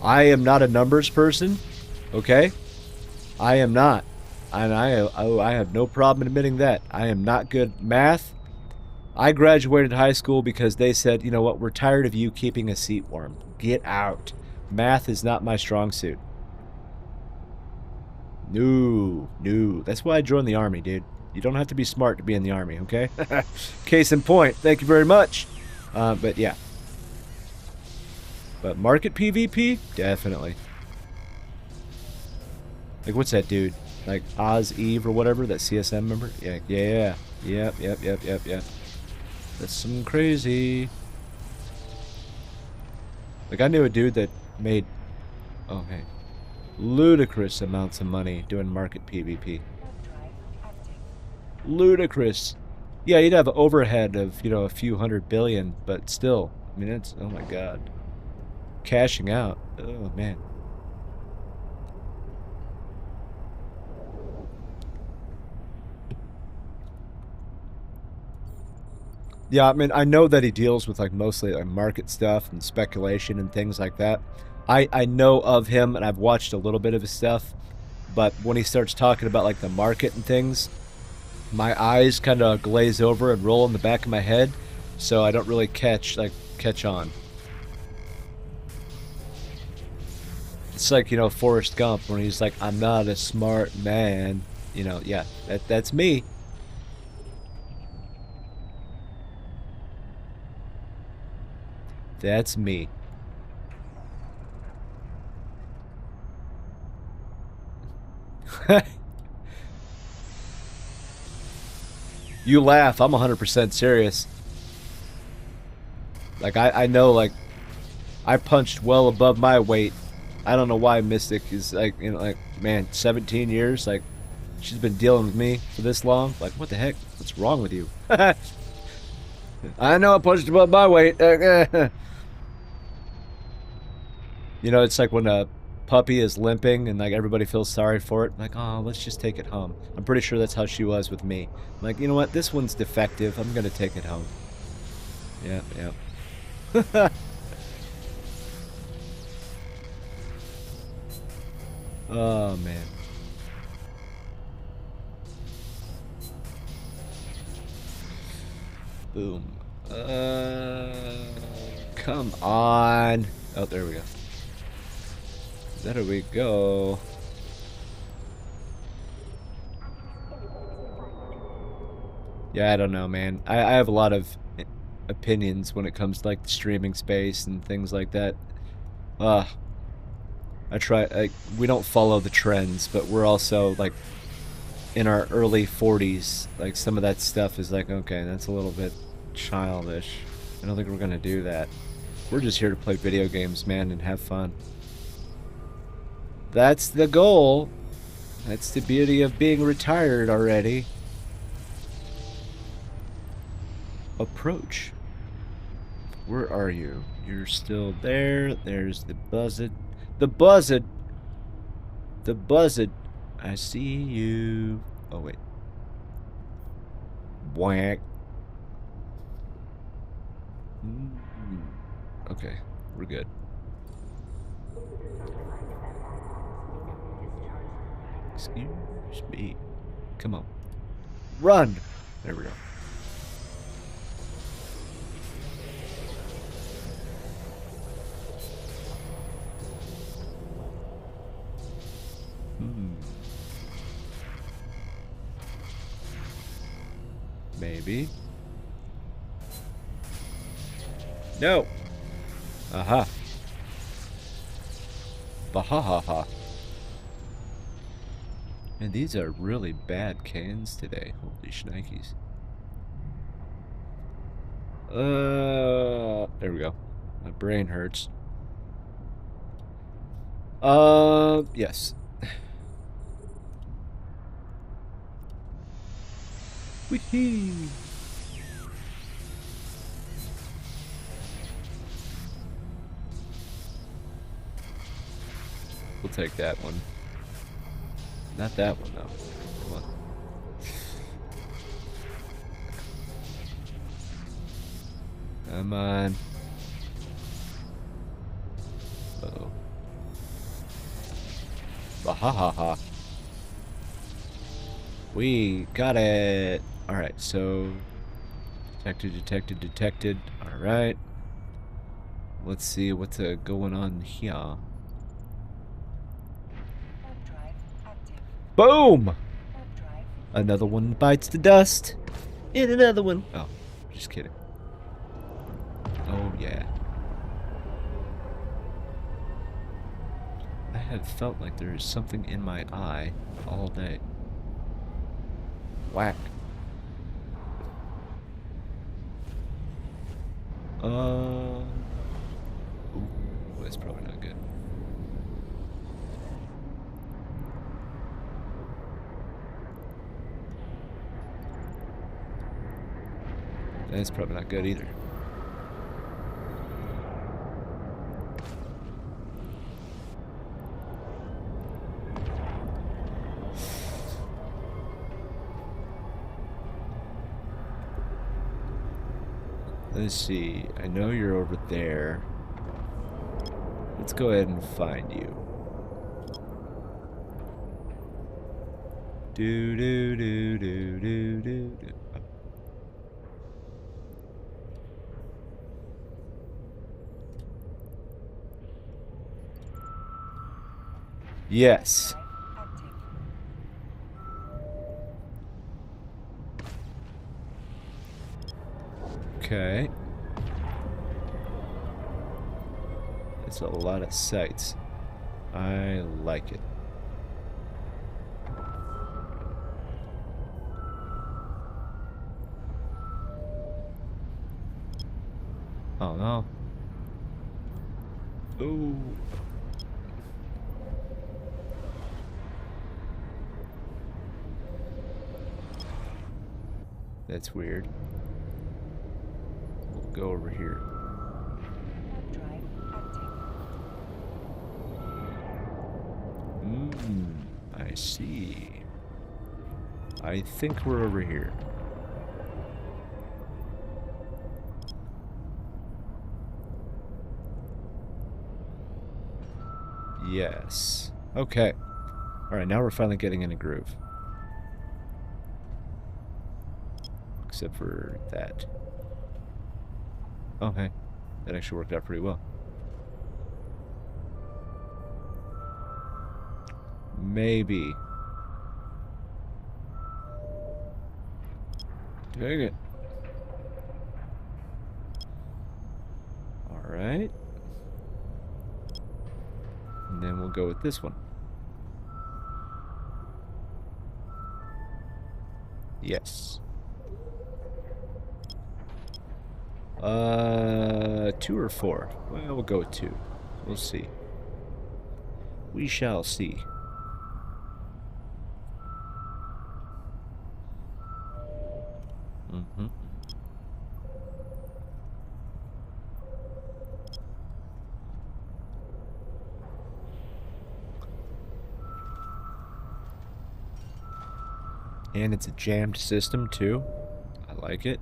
I am not a numbers person, okay? I am not. And I have no problem admitting that. I am not good at math. I graduated high school because they said, you know what, we're tired of you keeping a seat warm. Get out. Math is not my strong suit. No, no. That's why I joined the army, dude. You don't have to be smart to be in the army, okay? Case in point. Thank you very much. But yeah. But market PvP? Definitely. Like, what's that dude? Like, Oz Eve or whatever? That CSM member? Yeah, yeah. Yep. That's some crazy. Like, I knew a dude that made... Oh, hey. Ludicrous amounts of money doing market PvP. Ludicrous. Yeah, you'd have an overhead of, you know, a few $100 billion, but still. I mean, it's... Oh, my God. Cashing out. Oh, man. Yeah, I mean, I know that he deals with, like, mostly like market stuff and speculation and things like that. I know of him, and I've watched a little bit of his stuff, but when he starts talking about, like, the market and things, my eyes kind of glaze over and roll in the back of my head, so I don't really catch on. It's like, you know, Forrest Gump, when he's like, I'm not a smart man. You know, yeah, that's me. That's me. You laugh, I'm 100% serious. Like, I know, like, I punched well above my weight. I don't know why Mystic is, like, you know, like, man, 17 years, like, she's been dealing with me for this long. Like, what the heck? What's wrong with you? I know I punched above my weight. You know, it's like when a puppy is limping and, like, everybody feels sorry for it. Like, oh, let's just take it home. I'm pretty sure that's how she was with me. I'm like, you know what? This one's defective. I'm going to take it home. Yeah. Oh, man. Boom. Come on. Oh, there we go. There we go. Yeah, I don't know, man. I have a lot of opinions when it comes to, like, the streaming space and things like that. We don't follow the trends, but we're also, like, in our early 40s. Like, some of that stuff is like, okay, that's a little bit childish. I don't think we're gonna do that. We're just here to play video games, man, and have fun. That's the goal. That's the beauty of being retired already. Approach. Where are you? You're still there. There's the buzzard. The buzzard. The buzzard. I see you. Oh, wait. Whack. Okay, we're good. Excuse me. Come on. Run! There we go. Maybe. No! Aha. Bahahaha. And these are really bad cans today. Holy shnikes. There we go. My brain hurts. Yes. Wee-hee. We'll take that one. Not that one, though. Come on. Come on. Uh-oh. Bahahaha. We got it. Alright, so... Detected. Alright. Let's see what's going on here. Boom! Another one bites the dust. And another one. Oh, just kidding. Oh, yeah. I have felt like there is something in my eye all day. Whack. Ooh, that's probably not good. That's probably not good either. Let's see. I know you're over there. Let's go ahead and find you. Do do do do do do do. Yes. Okay. It's a lot of sights. I like it. Oh no. Ooh. That's weird. We'll go over here. I see. I think we're over here. Yes. Okay. Alright, now we're finally getting in a groove. Except for that. Okay. That actually worked out pretty well. Maybe. Dang it. Alright. And then we'll go with this one. Yes. 2 or 4? Well, we'll go with 2. We'll see. We shall see. Mm-hmm. And it's a jammed system, too. I like it.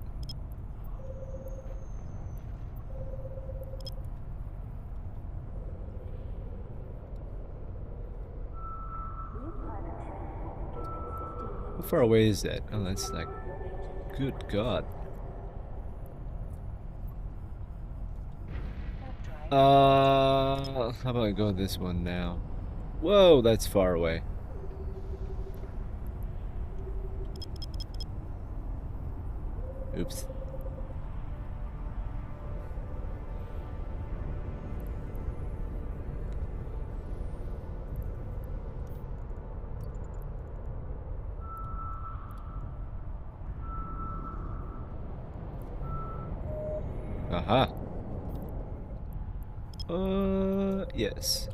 How far away is that? Oh, that's like... Good God. How about I go this one now? Whoa, that's far away. Oops. Aha. Yes.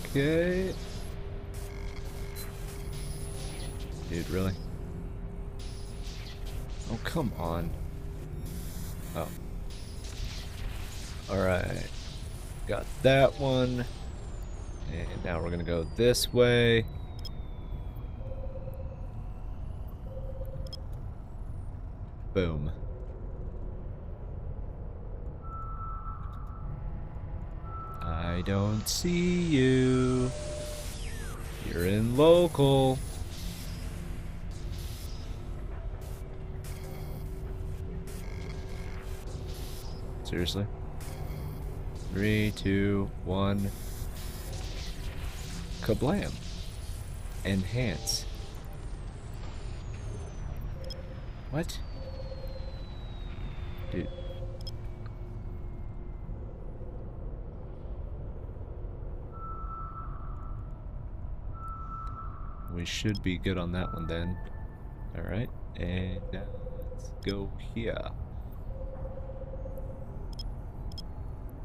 Okay. Dude, really? Oh, come on. Oh. Alright. Got that one. And now we're gonna go this way. Boom. I don't see you. You're in local. Seriously? 3, 2, 1. Kablam. Enhance. What? Dude. We should be good on that one then. Alright, and now let's go here.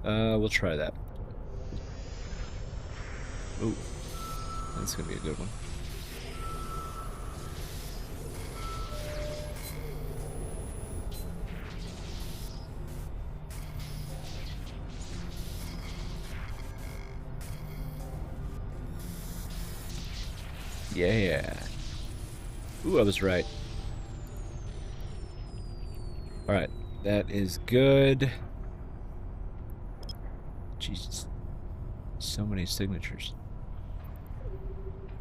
We'll try that. Ooh, that's gonna be a good one. Yeah. Ooh, I was right. Alright, that is good. Jesus. So many signatures.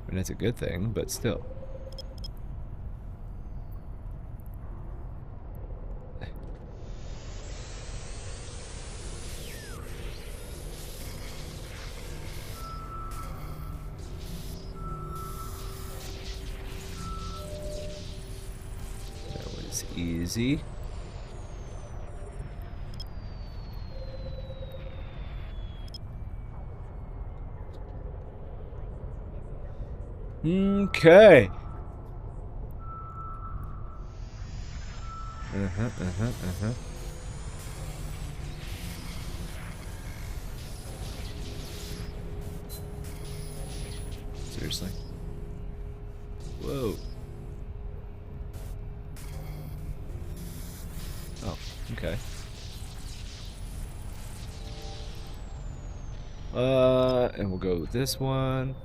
I mean, that's a good thing, but still. That was easy. Okay. Seriously? Whoa. Oh, okay. And we'll go with this one.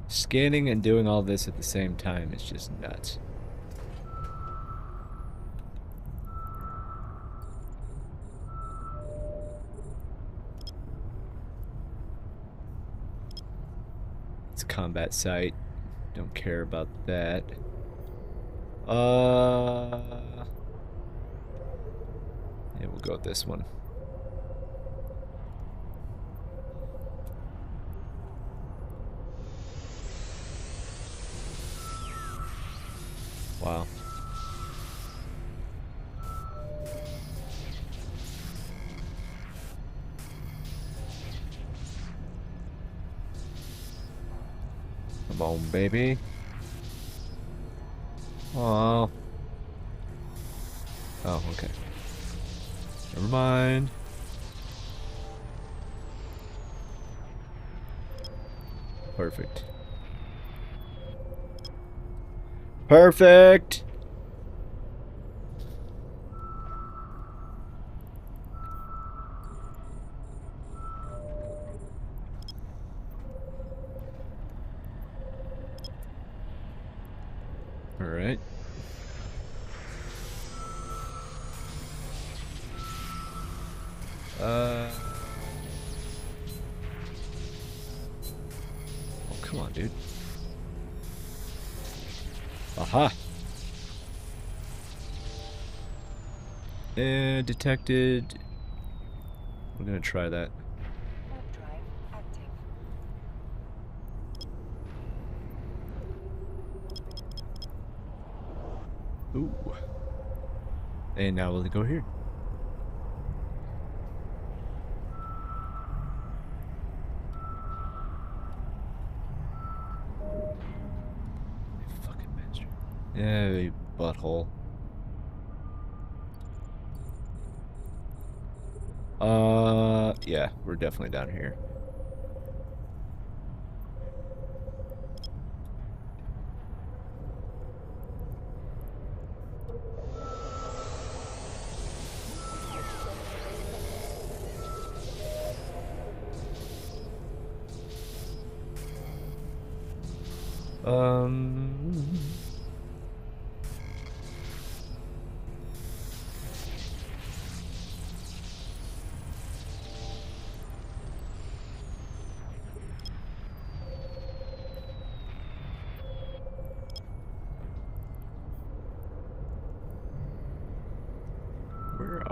Scanning and doing all this at the same time is just nuts. It's a combat site. Don't care about that. Yeah, we'll go with this one. Wow. Come on, baby. Oh. Oh, okay. Never mind. Perfect. Perfect! Alright. Oh, come on, dude. Aha! And detected. We're gonna try that. Drive active. Ooh. And now we'll go here. Fucking bastard. Yeah, you butthole. Yeah, we're definitely down here.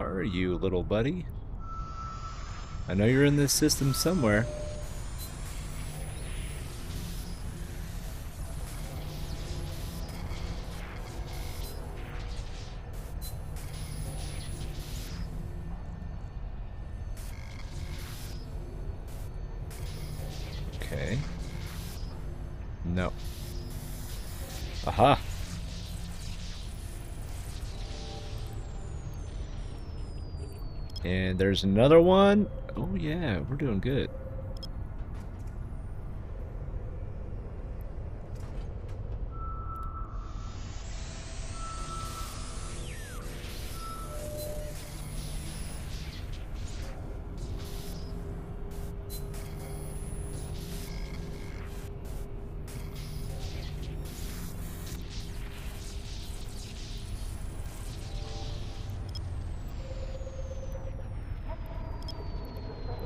are you, little buddy? I know you're in this system somewhere. Okay. No. Aha! And there's another one. Oh yeah, we're doing good.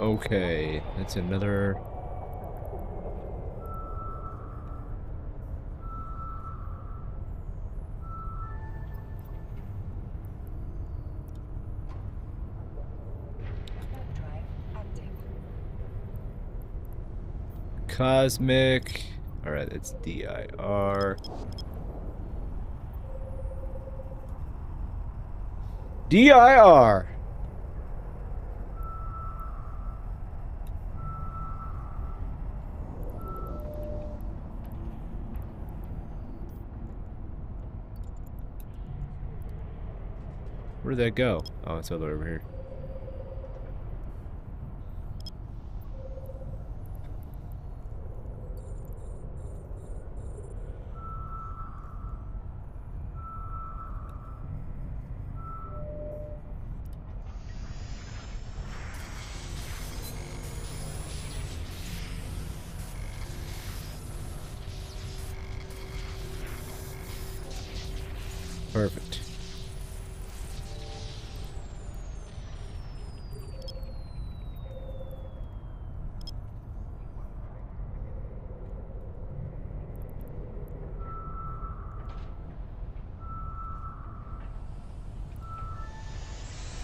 Okay, that's another. Warp drive active. Cosmic. Alright, that's DIR. DIR! Where did that go? Oh, it's all the way over here. Perfect.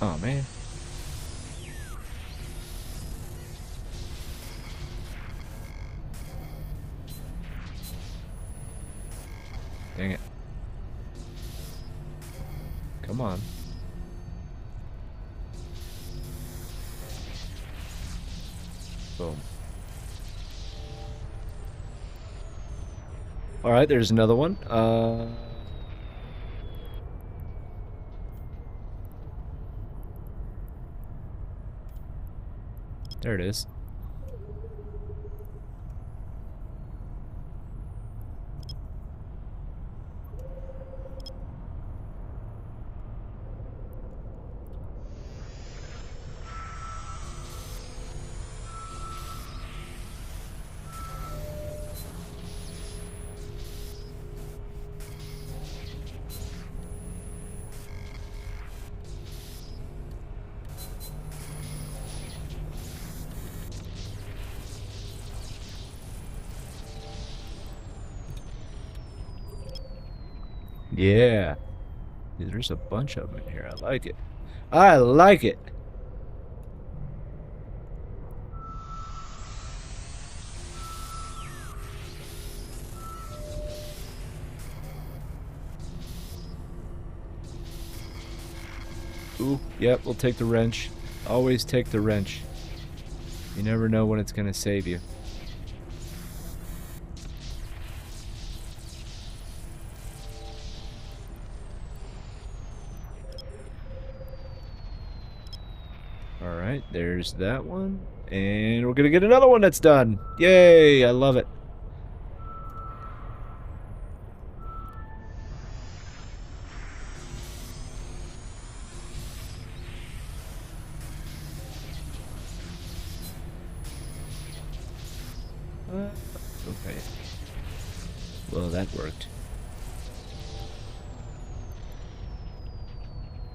Oh, man. Dang it. Come on. Boom. Alright, there's another one. There it is. Yeah. There's a bunch of them in here. I like it. I like it. Ooh, yep, we'll take the wrench. Always take the wrench. You never know when it's gonna save you. Alright, there's that one. And we're gonna get another one that's done. Yay, I love it. Okay. Well, that worked.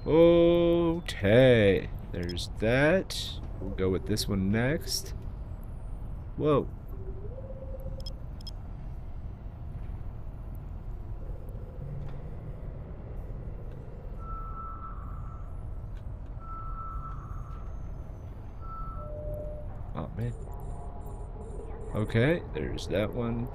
Okay. There's that. We'll go with this one next. Whoa. man. Okay, there's that one.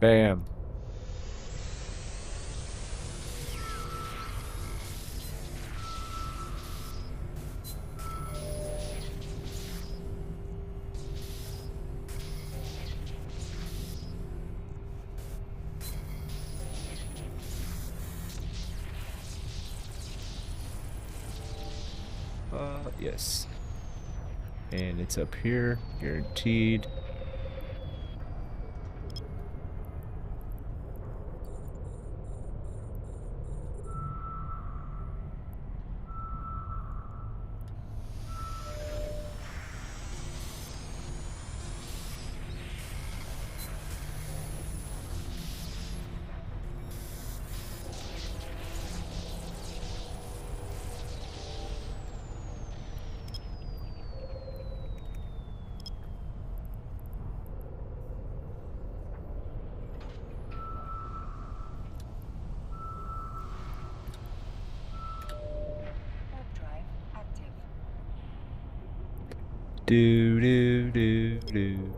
Bam. Yes. And it's up here, guaranteed. Warp drive active. Do do do do.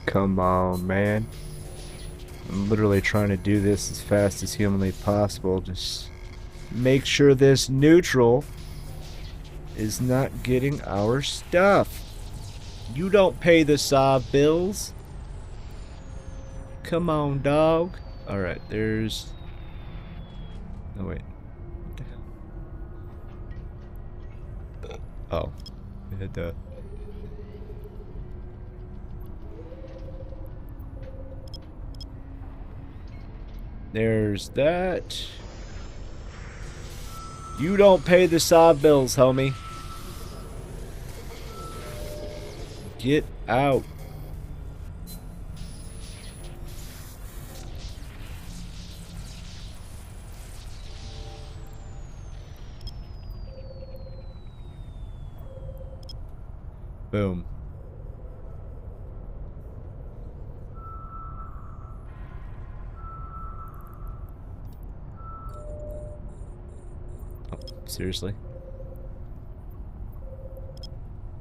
Come on, man. I'm literally trying to do this as fast as humanly possible. Just make sure this neutral is not getting our stuff. You don't pay the sob bills. Come on, dog. Alright, there's... Oh, wait. What the hell? Oh. We had the... There's that. You don't pay the sob bills, homie. Get out. Boom. Seriously?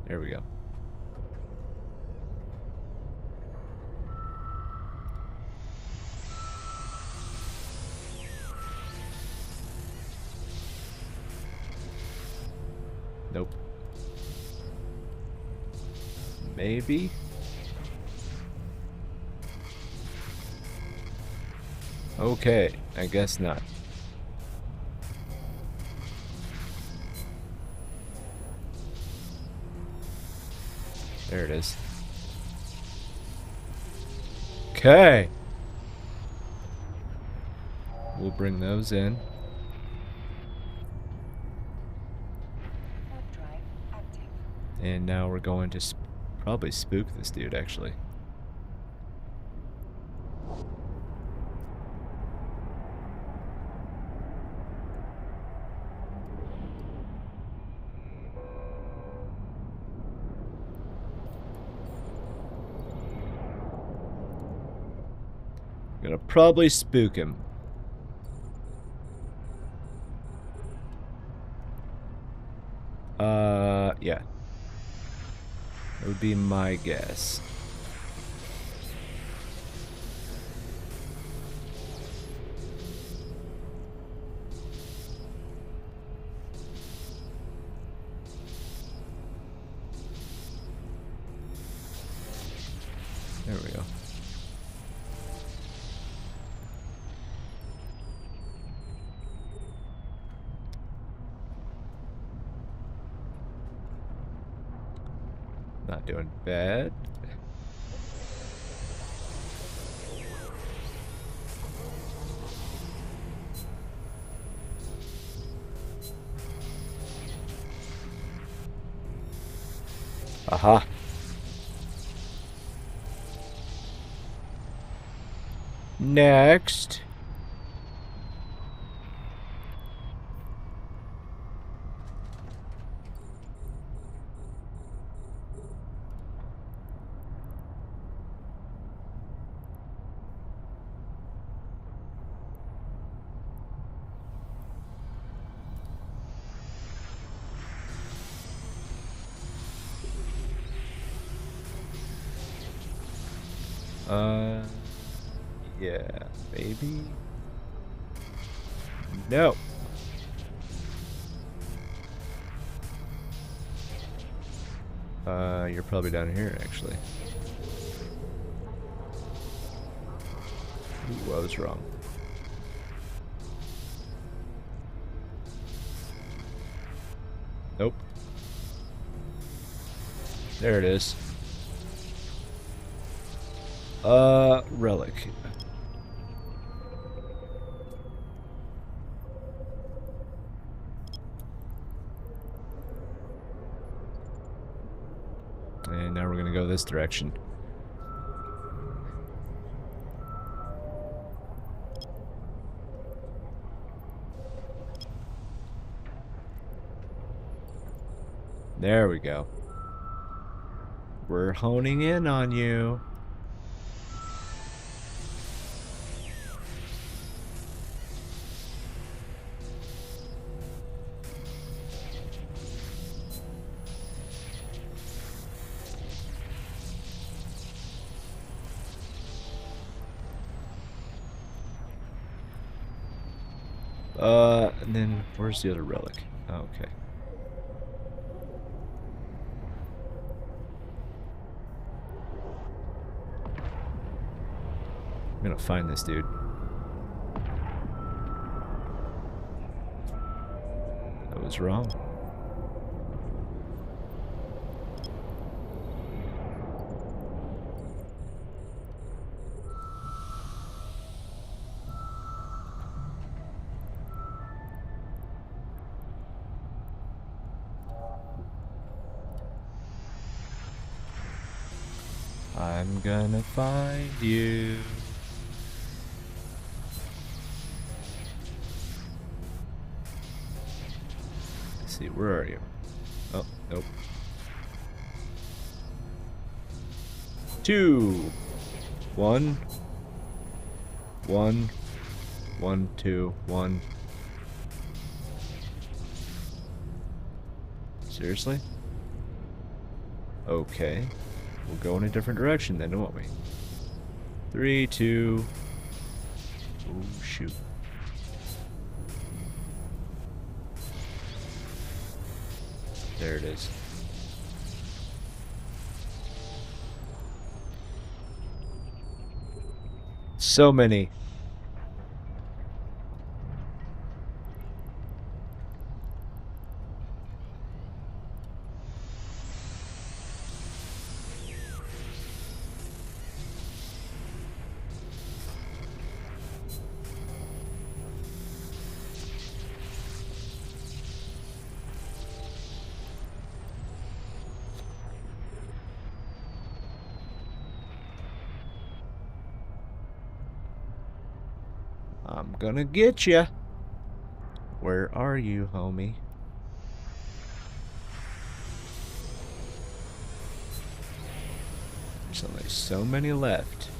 There we go. Nope. Maybe? Okay, I guess not. There it is. Okay. We'll bring those in. Warp drive active. And now we're going to probably spook this dude, actually. Gonna probably spook him. Yeah. That would be my guess. There we go. Not doing bad. Aha. Next. Yeah, maybe. No. You're probably down here, actually. Ooh, I was wrong. Nope. There it is. Relic. And now we're gonna go this direction. There we go. We're honing in on you. And then where's the other relic? Oh, okay. I'm gonna find this dude. I was wrong. I'm gonna find you. Let's see, where are you? Oh, nope. 2 1 1 1 2 1. Seriously? Okay. We'll go in a different direction then, won't we? 3 2. Oh shoot. There it is. So many. I'm gonna get ya. Where are you, homie? There's only so many left.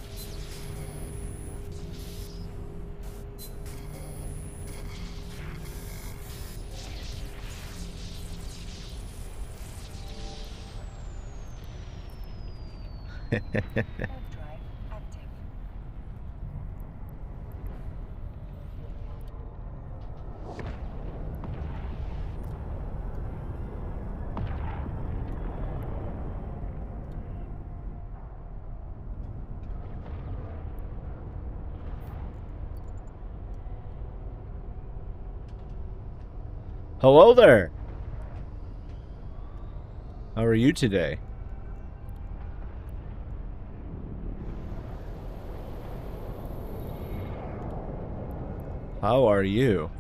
Drive active. Hello there. How are you today? How are you?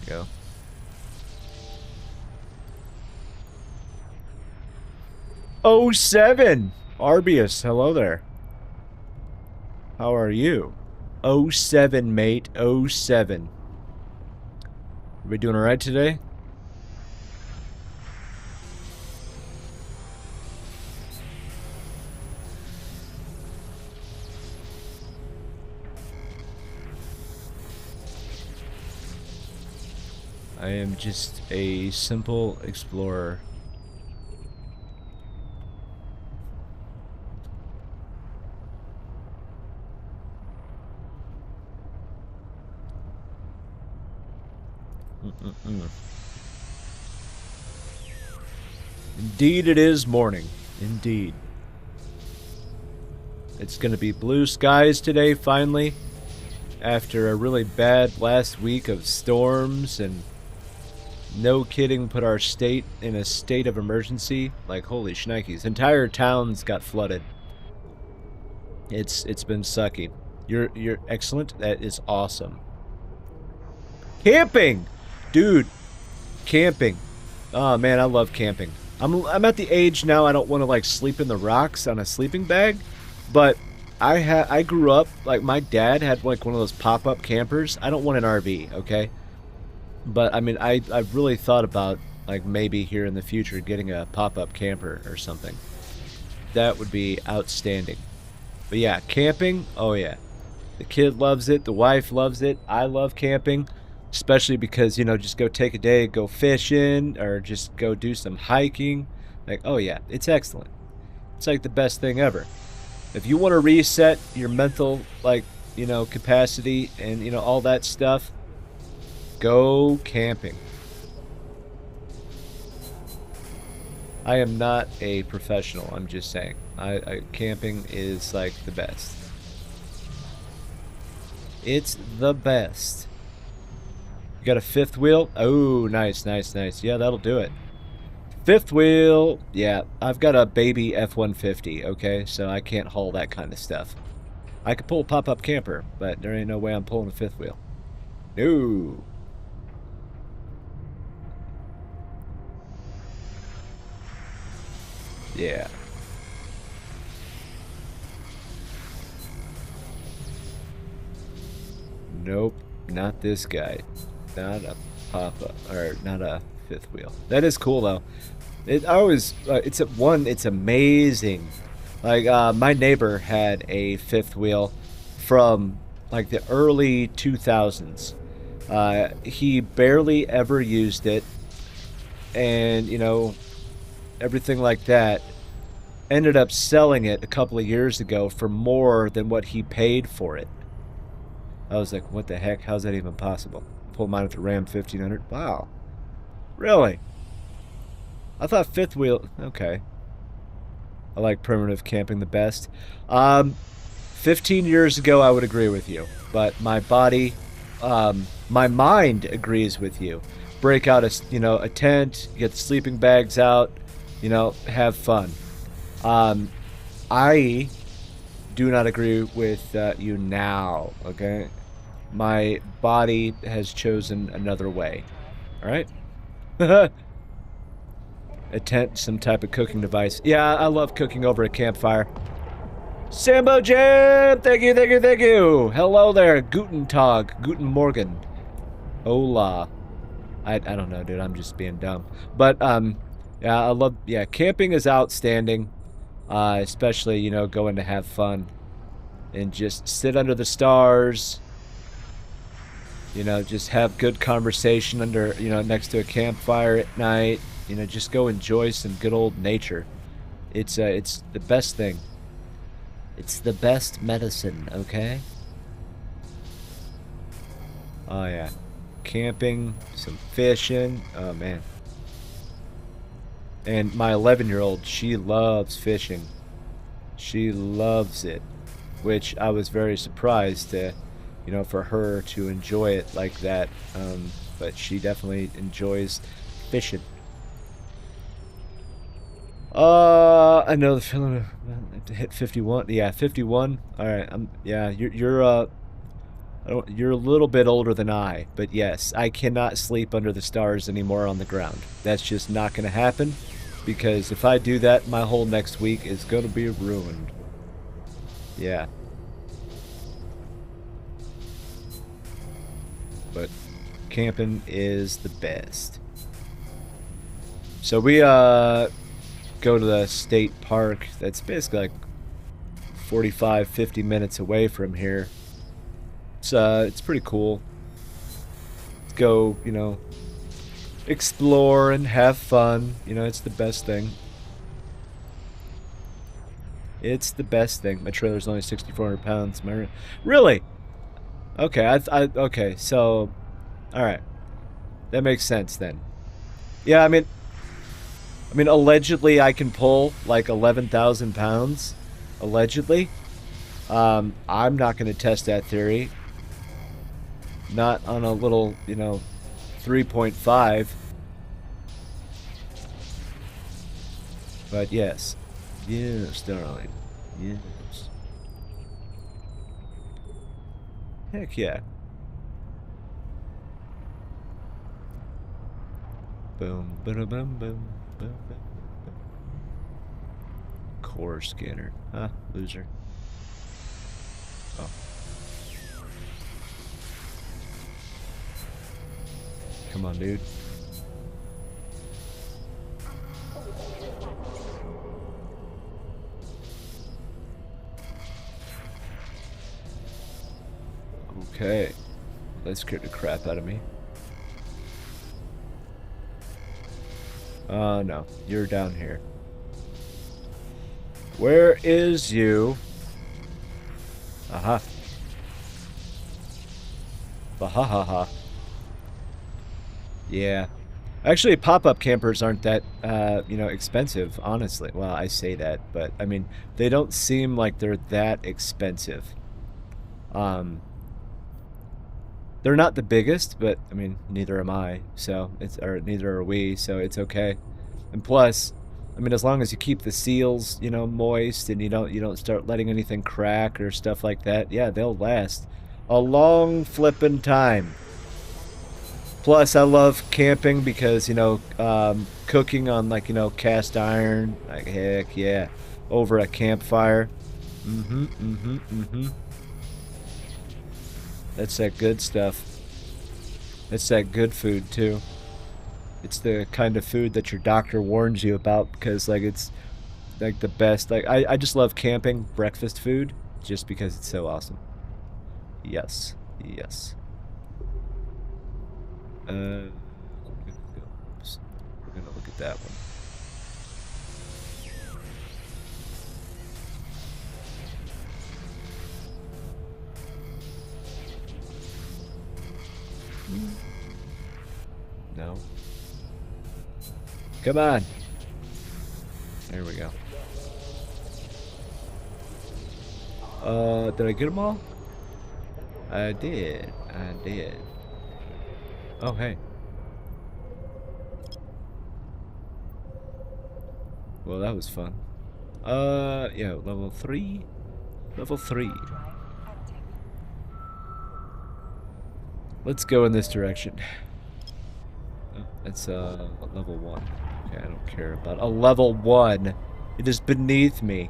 go. Oh, 07! Arbius, hello there. How are you? 07, mate. 07. Are we doing alright today? I am just a simple explorer. Indeed it is morning. Indeed. It's gonna be blue skies today, finally. After a really bad last week of storms and no kidding put our state in a state of emergency. Like, holy shnikes. Entire towns got flooded. It's been sucky. You're excellent. That is awesome. Camping! Dude, camping. Oh man, I love camping. I'm at the age now I don't want to like sleep in the rocks on a sleeping bag, but I grew up like my dad had like one of those pop-up campers. I don't want an RV, okay? But I mean I've really thought about like maybe here in the future getting a pop-up camper or something. That would be outstanding. But yeah, camping, oh yeah. The kid loves it, the wife loves it, I love camping. Especially because, you know, just go take a day, go fishing, or just go do some hiking. Like, oh yeah, it's excellent. It's like the best thing ever. If you want to reset your mental, like, you know, capacity and, you know, all that stuff, go camping. I am not a professional, I'm just saying. Camping is, like, the best. It's the best. You got a fifth wheel? Oh, nice, nice, nice. Yeah, that'll do it. Fifth wheel. Yeah, I've got a baby F-150, okay? So I can't haul that kind of stuff. I could pull a pop-up camper, but there ain't no way I'm pulling a fifth wheel. No. Yeah. Nope, not this guy. Not a pop-up, or not a fifth wheel. That is cool though. It's amazing. Like my neighbor had a fifth wheel from like the early 2000s. He barely ever used it, and you know, everything like that. Ended up selling it a couple of years ago for more than what he paid for it. I was like, what the heck? How's that even possible? Pull mine with the Ram 1500. Wow. Really? I thought fifth wheel... Okay. I like primitive camping the best. 15 years ago, I would agree with you. But my body... my mind agrees with you. Break out a, you know, a tent, get the sleeping bags out, you know, have fun. I do not agree with you now, okay? My body has chosen another way. Alright? A tent, some type of cooking device. Yeah, I love cooking over a campfire. Sambo Jam! Thank you, thank you, thank you! Hello there, Guten Tag, Guten Morgen. Hola. I don't know, dude, I'm just being dumb. But, yeah, I love, yeah, camping is outstanding. Especially, you know, going to have fun. And just sit under the stars. You know, just have good conversation under, you know, next to a campfire at night. You know, just go enjoy some good old nature. It's the best thing. It's the best medicine, okay? Oh, yeah. Camping, some fishing. Oh, man. And my 11-year-old, she loves fishing. She loves it. Which I was very surprised to, you know, for her to enjoy it like that. But she definitely enjoys fishing. I know the feeling to hit 51. Yeah, 51. All right. Yeah, you're You're a little bit older than I, but yes, I cannot sleep under the stars anymore on the ground. That's just not going to happen, because if I do that, my whole next week is going to be ruined. Yeah. But camping is the best. So we go to the state park that's basically like 45-50 minutes away from here. It's pretty cool. Let's go, you know, explore and have fun. You know, it's the best thing. It's the best thing. My trailer's only 6,400 pounds. Really? Okay, okay, so, all right. That makes sense then. Yeah, I mean, allegedly I can pull like 11,000 pounds. Allegedly. I'm not going to test that theory. Not on a little, you know, 3.5. But yes. Yes, darling. Yes. Heck yeah. Boom, boom, boom, boom, boom, boom. Core scanner. Huh? Loser. Oh. Come on, dude. Okay. That scared the crap out of me. Oh, no. You're down here. Where is you? Aha. Bahahaha. Yeah. Actually, pop-up campers aren't that, you know, expensive, honestly. Well, I say that, but, I mean, they don't seem like they're that expensive. They're not the biggest, but, I mean, neither am I, so, or neither are we, so it's okay. And plus, I mean, as long as you keep the seals, you know, moist, and you don't start letting anything crack or stuff like that, yeah, they'll last a long flippin' time. Plus, I love camping because, you know, cooking on, like, you know, cast iron, like, heck yeah, over a campfire. That's that good stuff. It's that good food, too. It's the kind of food that your doctor warns you about because, like, it's, like, the best. Like, I just love camping breakfast food just because it's so awesome. Yes. Yes. We're gonna look at that one. No. Come on. There we go. Did I get them all? I did. I did. Oh, hey. Well, that was fun. Yeah, level 3? Level 3. Let's go in this direction. Oh, that's, level 1. Okay, I don't care about a level 1. It is beneath me.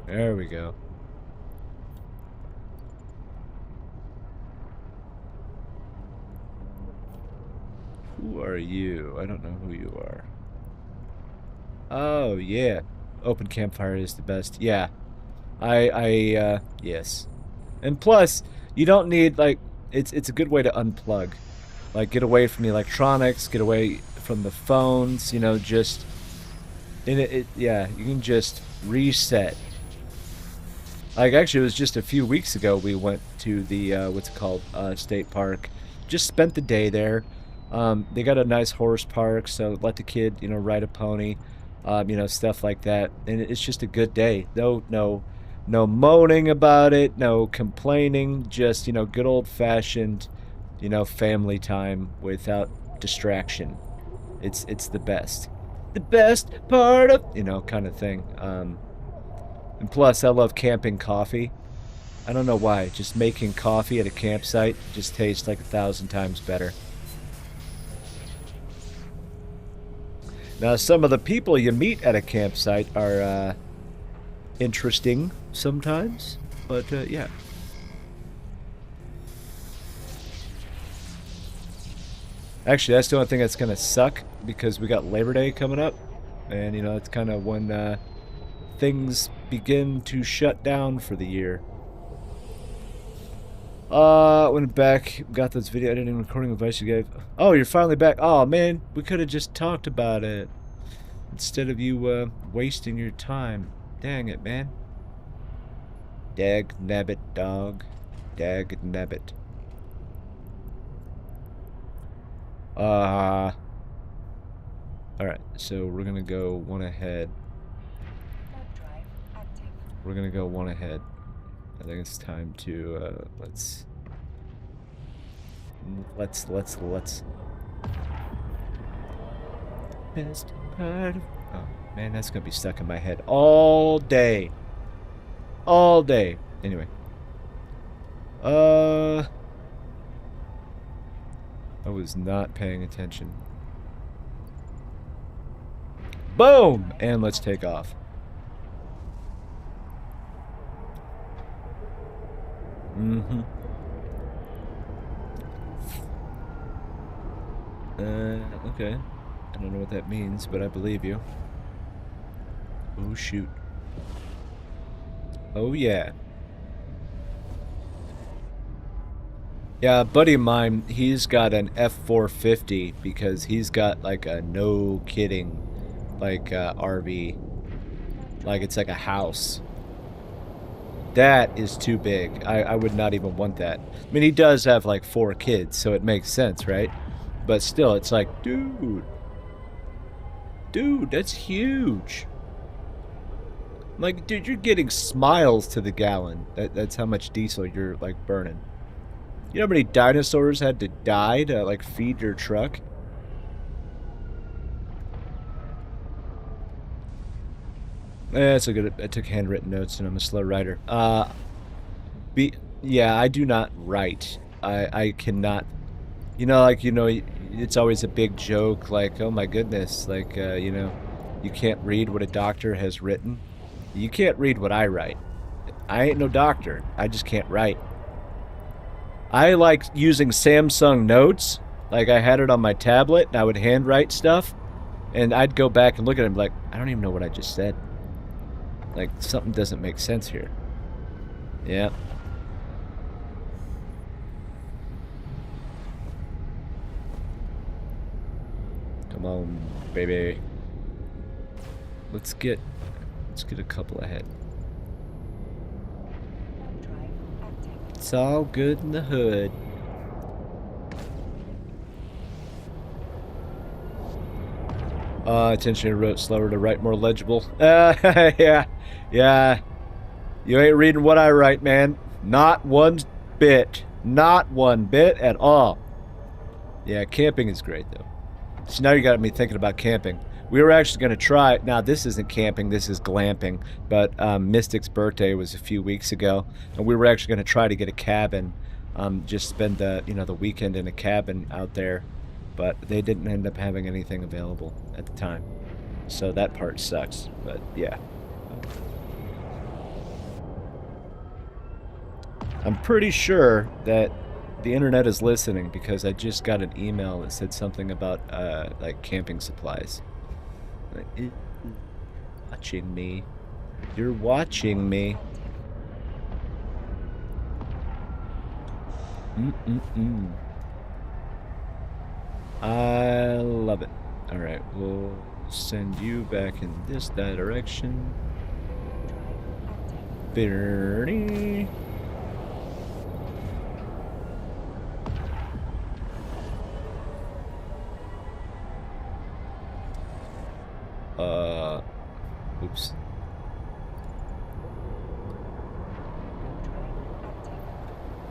There we go. Who are you? I don't know who you are. Oh, yeah. Open campfire is the best. Yeah. Yes. And plus, you don't need, like, it's a good way to unplug. Like, get away from the electronics, get away from the phones, you know, just, yeah, you can just reset. Like, actually, it was just a few weeks ago we went to the, what's it called, state park. Just spent the day there. They got a nice horse park, so let the kid, you know, ride a pony, you know, stuff like that. And it's just a good day. No moaning about it, no complaining, just, you know, good old-fashioned, you know, family time without distraction. It's the best. The best part of, you know, kind of thing. And plus, I love camping coffee. I don't know why. Just making coffee at a campsite just tastes like 1,000 times better. Now, some of the people you meet at a campsite are interesting sometimes, but yeah. Actually, that's the only thing that's gonna suck because we got Labor Day coming up, and you know that's kind of when things begin to shut down for the year. Went back, got this video editing recording advice you gave. Oh, you're finally back. Oh man, we could have just talked about it instead of you wasting your time. Dang it, man. Dag nabbit, dog. Dag nabbit. Alright, so we're gonna go one ahead. We're gonna go one ahead. I think it's time to, let's. Best part of, oh, man, that's gonna be stuck in my head all day. All day. Anyway. I was not paying attention. Boom! And let's take off. Mm-hmm. Okay. I don't know what that means, but I believe you. Oh, shoot. Oh, yeah. Yeah, a buddy of mine, he's got an F450 because he's got, like, a no kidding, like, RV. Like, it's like a house. That is too big. I would not even want that. I mean, he does have, like, 4 kids, so it makes sense, right? But still, it's like, dude. Dude, that's huge. Like, dude, you're getting smiles to the gallon. That's how much diesel you're, like, burning. You know how many dinosaurs had to die to, like, feed your truck? It's a good. I took handwritten notes, and I'm a slow writer. Yeah, I do not write. I cannot. You know, like, you know, it's always a big joke, like, oh my goodness, like, you know, you can't read what a doctor has written. You can't read what I write. I ain't no doctor. I just can't write. I like using Samsung Notes. Like, I had it on my tablet, and I would handwrite stuff, and I'd go back and look at it and be like, I don't even know what I just said. Like, something doesn't make sense here. Yeah. Come on, baby. Let's get a couple ahead. It's all good in the hood. Attention, I wrote slower to write more legible. Yeah. Yeah. You ain't reading what I write, man. Not one bit. Not one bit at all. Yeah, camping is great, though. So now you got me thinking about camping. We were actually going to try, now this isn't camping, this is glamping, but Mystic's birthday was a few weeks ago, and we were actually going to try to get a cabin, just spend the, you know, the weekend in a cabin out there, but they didn't end up having anything available at the time. So that part sucks, but yeah. I'm pretty sure that the internet is listening because I just got an email that said something about, like, camping supplies. Like, watching me. You're watching me. I love it. Alright, we'll send you back in this direction. Bernie. Oops.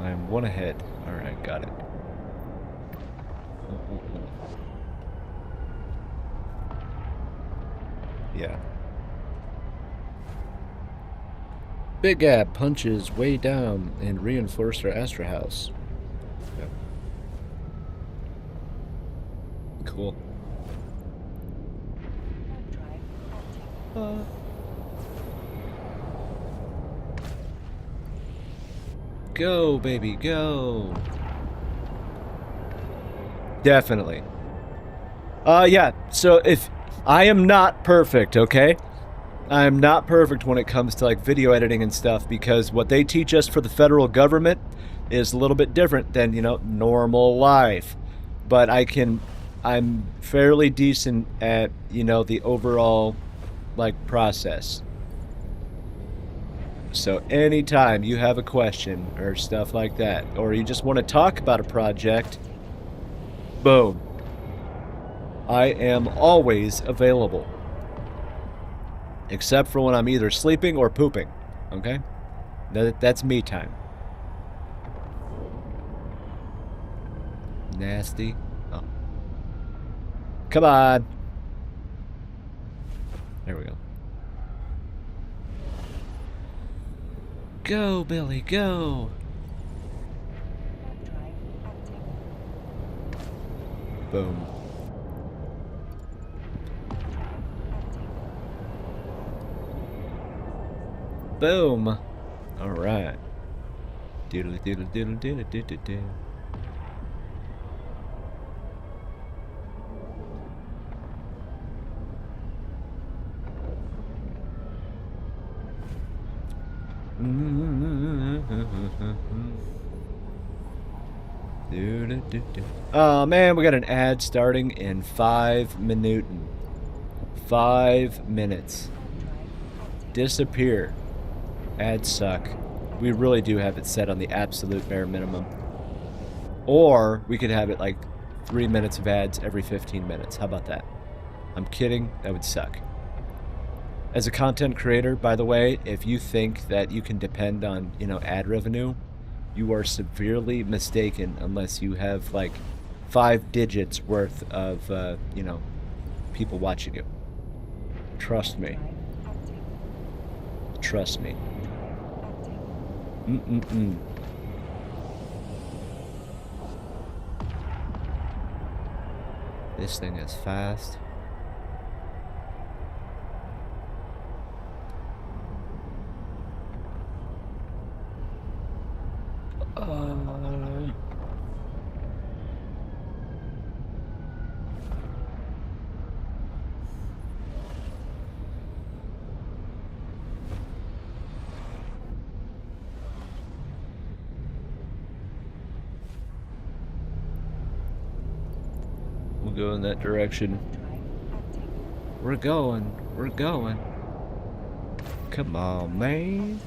I'm one ahead. Alright, got it. Yeah. Big Gap punches way down and reinforced our Astra House. Yep. Cool. Go, baby, go. Definitely. Yeah, so if I am not perfect, okay? I am not perfect when it comes to like video editing and stuff, because what they teach us for the federal government is a little bit different than, you know, normal life. But I'm fairly decent at, you know, the overall like process. So anytime you have a question or stuff like that, or you just want to talk about a project, boom. I am always available. Except for when I'm either sleeping or pooping. Okay? That's me time. Nasty. Oh. Come on. There we go. Go, Billy, go! Boom. Boom! Alright. Doodle doodle doodle doodle doodle doodle. Oh man, we got an ad starting in 5 minutes. 5 minutes. Disappear. Ads suck. We really do have it set on the absolute bare minimum. Or we could have it like 3 minutes of ads every 15 minutes. How about that? I'm kidding. That would suck. As a content creator, by the way, if you think that you can depend on, you know, ad revenue, you are severely mistaken unless you have like 5 digits worth of, you know, people watching you. Trust me. Trust me. This thing is fast. We'll go in that direction. We're going. We're going. Come on, man.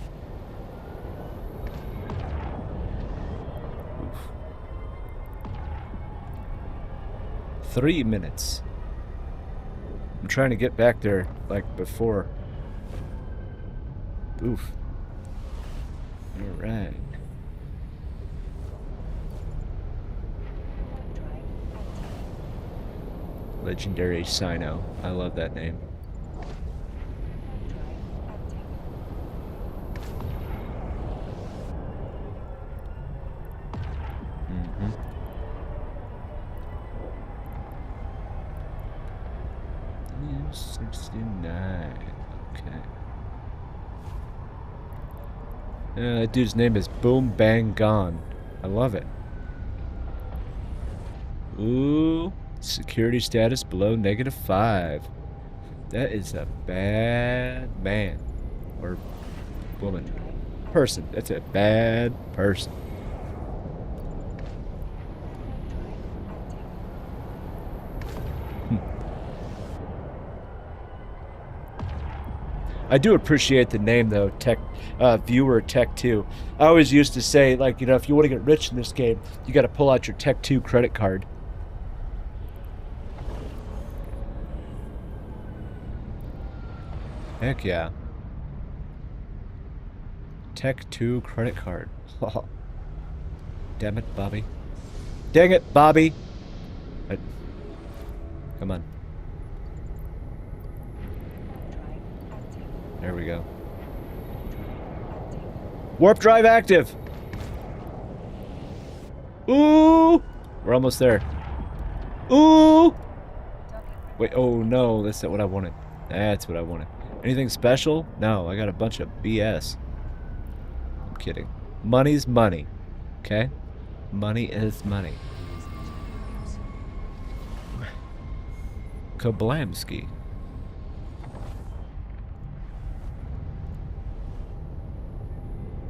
Oof. 3 minutes. I'm trying to get back there like before. Oof. All right. Legendary Sino. I love that name. Mm-hmm. Yeah, 69. Okay. That dude's name is Boom Bang Gone. I love it. Ooh. Security status below -5. That is a bad man. Or woman. Person. That's a bad person. I do appreciate the name though, Tech Viewer Tech 2. I always used to say, like, you know, if you want to get rich in this game, you got to pull out your Tech 2 credit card. Heck yeah. Tech 2 credit card. Damn it, Bobby. Dang it, Bobby. Come on. There we go. Warp drive active. Ooh! We're almost there. Ooh! Wait, oh no, that's not what I wanted. That's what I wanted. Anything special? No, I got a bunch of BS. I'm kidding. Money's money. Okay? Money is money. Kablamski.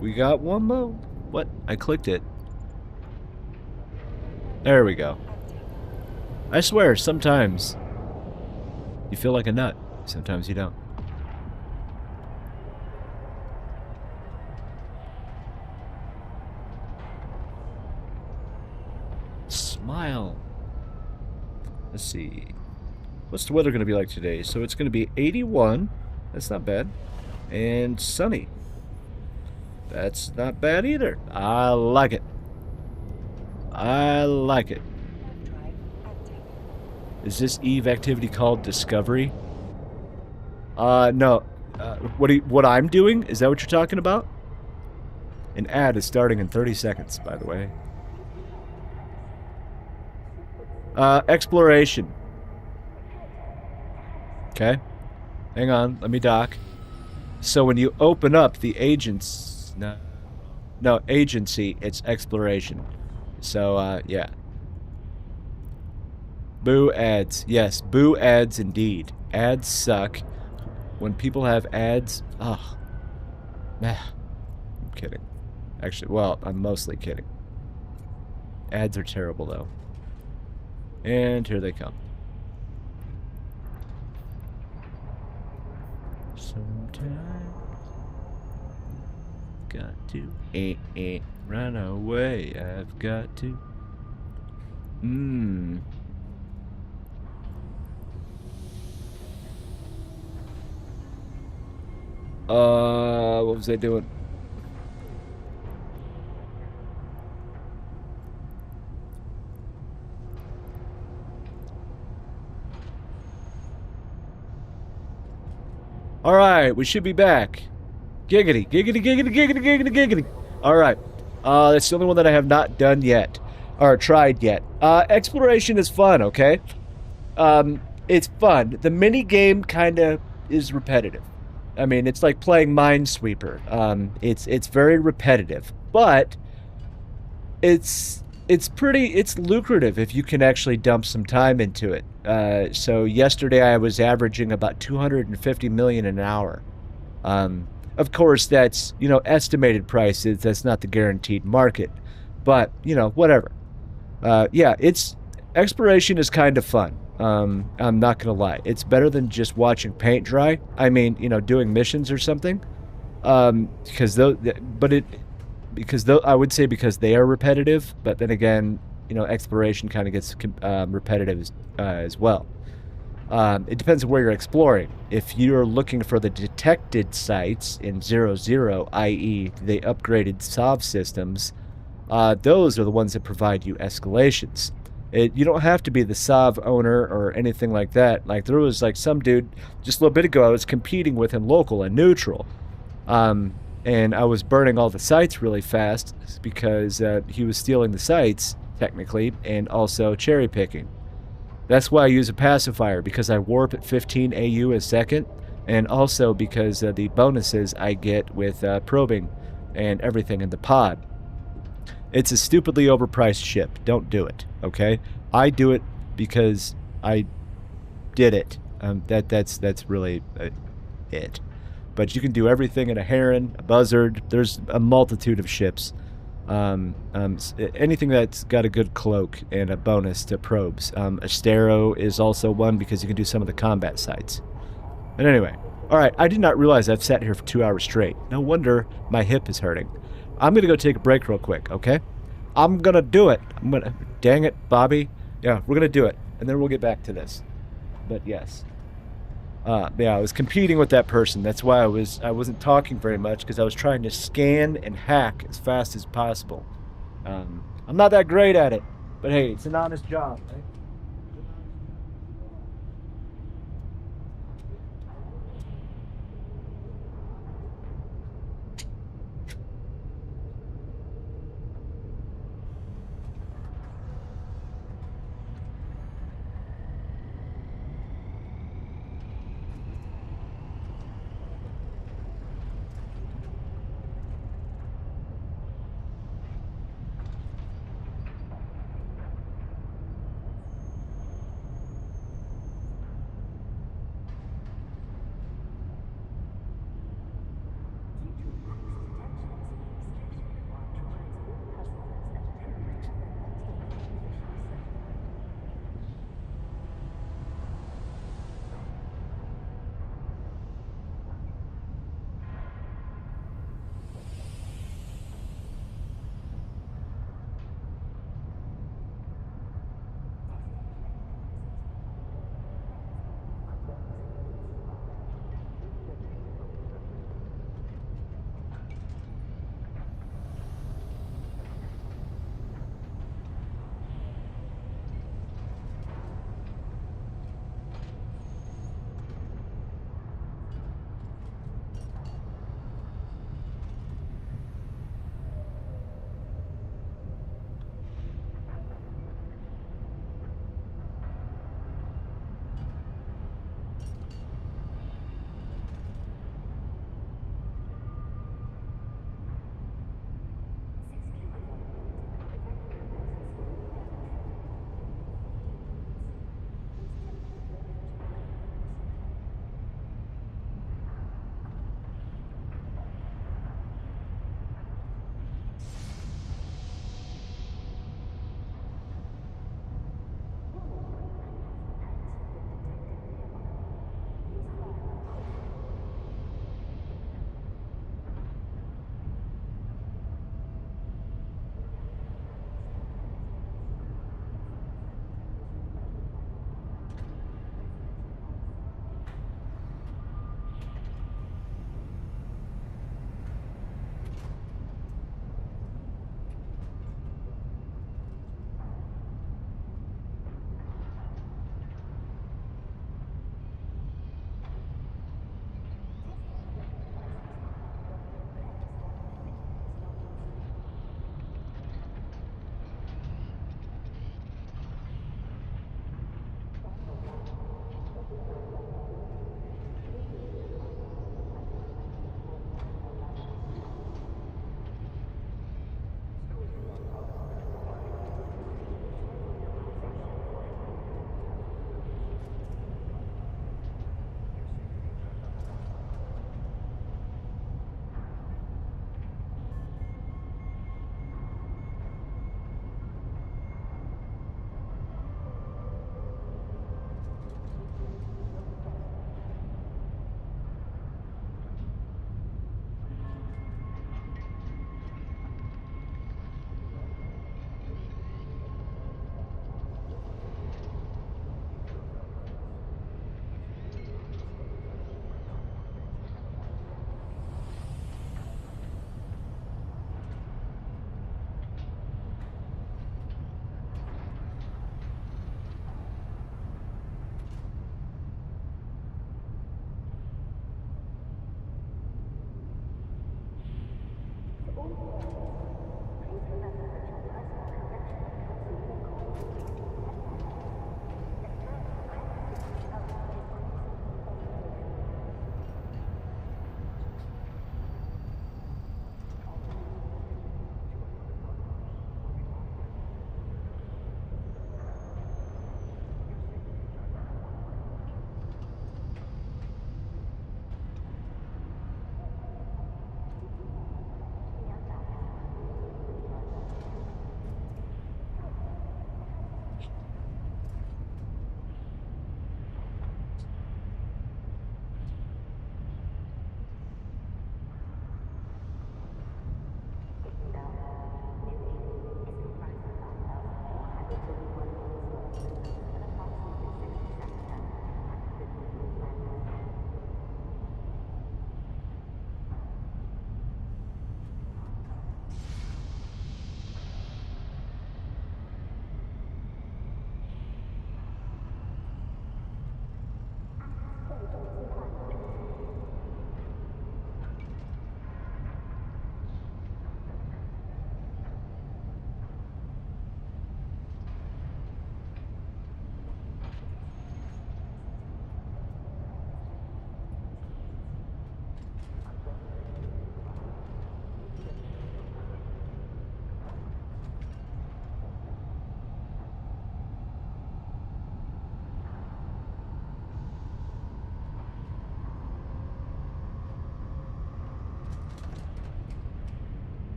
We got one more. What? I clicked it. There we go. I swear, sometimes you feel like a nut. Sometimes you don't. Smile. Let's see. What's the weather going to be like today? So it's going to be 81. That's not bad. And sunny. That's not bad either. I like it. I like it. Is this Eve activity called Discovery? No. What I'm doing? Is that what you're talking about? An ad is starting in 30 seconds, by the way. Exploration. Okay. Hang on, let me dock. So when you open up the agency, it's exploration. So, yeah. Boo ads. Yes, boo ads indeed. Ads suck. When people have ads, I'm kidding. Actually, well, I'm mostly kidding. Ads are terrible, though. And here they come. Sometimes got to run away. I've got to. What was I doing? All right, we should be back. Giggity, giggity, giggity, giggity, giggity, giggity. All right. That's the only one that I have not done yet, or tried yet. Exploration is fun, okay? It's fun. The mini game kind of is repetitive. I mean, it's like playing Minesweeper. It's very repetitive, but it's lucrative if you can actually dump some time into it. So yesterday I was averaging about 250 million an hour. Of course, that's, you know, estimated prices. That's not the guaranteed market, but you know, whatever. Yeah, exploration is kind of fun. I'm not gonna lie. It's better than just watching paint dry. I mean, you know, doing missions or something. Because I would say because they are repetitive, but then again, you know, exploration kind of gets repetitive as well. It depends on where you're exploring. If you're looking for the detected sites in 00, i.e. the upgraded SOV systems, those are the ones that provide you escalations. You don't have to be the SOV owner or anything like that. Like, there was like some dude just a little bit ago, I was competing with him local and neutral. And I was burning all the sites really fast because he was stealing the sites, technically, and also cherry picking. That's why I use a pacifier, because I warp at 15 AU a second, and also because the bonuses I get with probing and everything in the pod. It's a stupidly overpriced ship. Don't do it, okay? I do it because I did it. That's really it. But you can do everything in a Heron, a Buzzard. There's a multitude of ships. Anything that's got a good cloak and a bonus to probes. Astero is also one because you can do some of the combat sites. But anyway, All right, I did not realize I've sat here for 2 hours straight. No wonder my hip is hurting. I'm gonna go take a break real quick, okay? I'm gonna do it. Dang it, Bobby. Yeah, we're gonna do it, and then we'll get back to this. But yes. Yeah, I was competing with that person. That's why I wasn't talking very much because I was trying to scan and hack as fast as possible. I'm not that great at it, but hey, it's an honest job, right?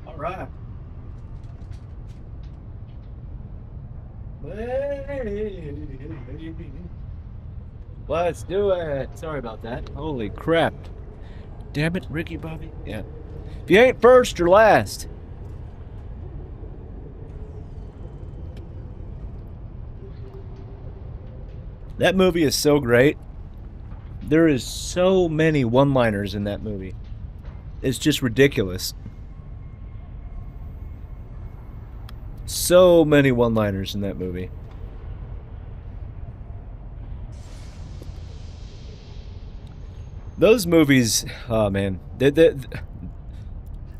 All right. Let's do it. Sorry about that. Holy crap. Damn it, Ricky Bobby. Yeah. If you ain't first, you're last. That movie is so great. There is so many one-liners in that movie. It's just ridiculous. So many one-liners in that movie. Those movies, oh man,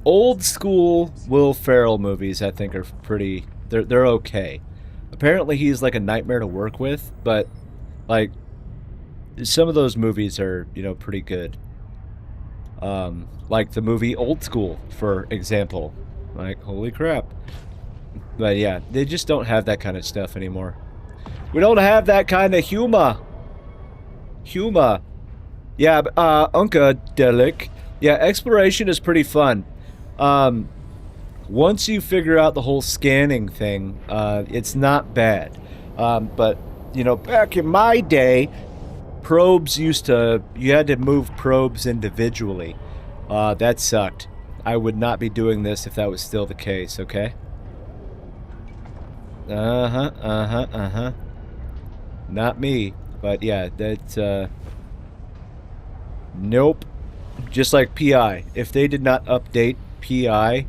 Old school Will Ferrell movies, I think, are pretty. They're okay. Apparently, he's like a nightmare to work with, but like some of those movies are, pretty good. Like the movie Old School, for example. Like, holy crap. But yeah, they just don't have that kind of stuff anymore. We don't have that kind of humor. Humor. Yeah, Unkadelic. Yeah, exploration is pretty fun. Once you figure out the whole scanning thing, it's not bad. But, back in my day, probes you had to move probes individually. That sucked. I would not be doing this if that was still the case, okay? Not me. But yeah, that's, nope. Just like PI. If they did not update PI...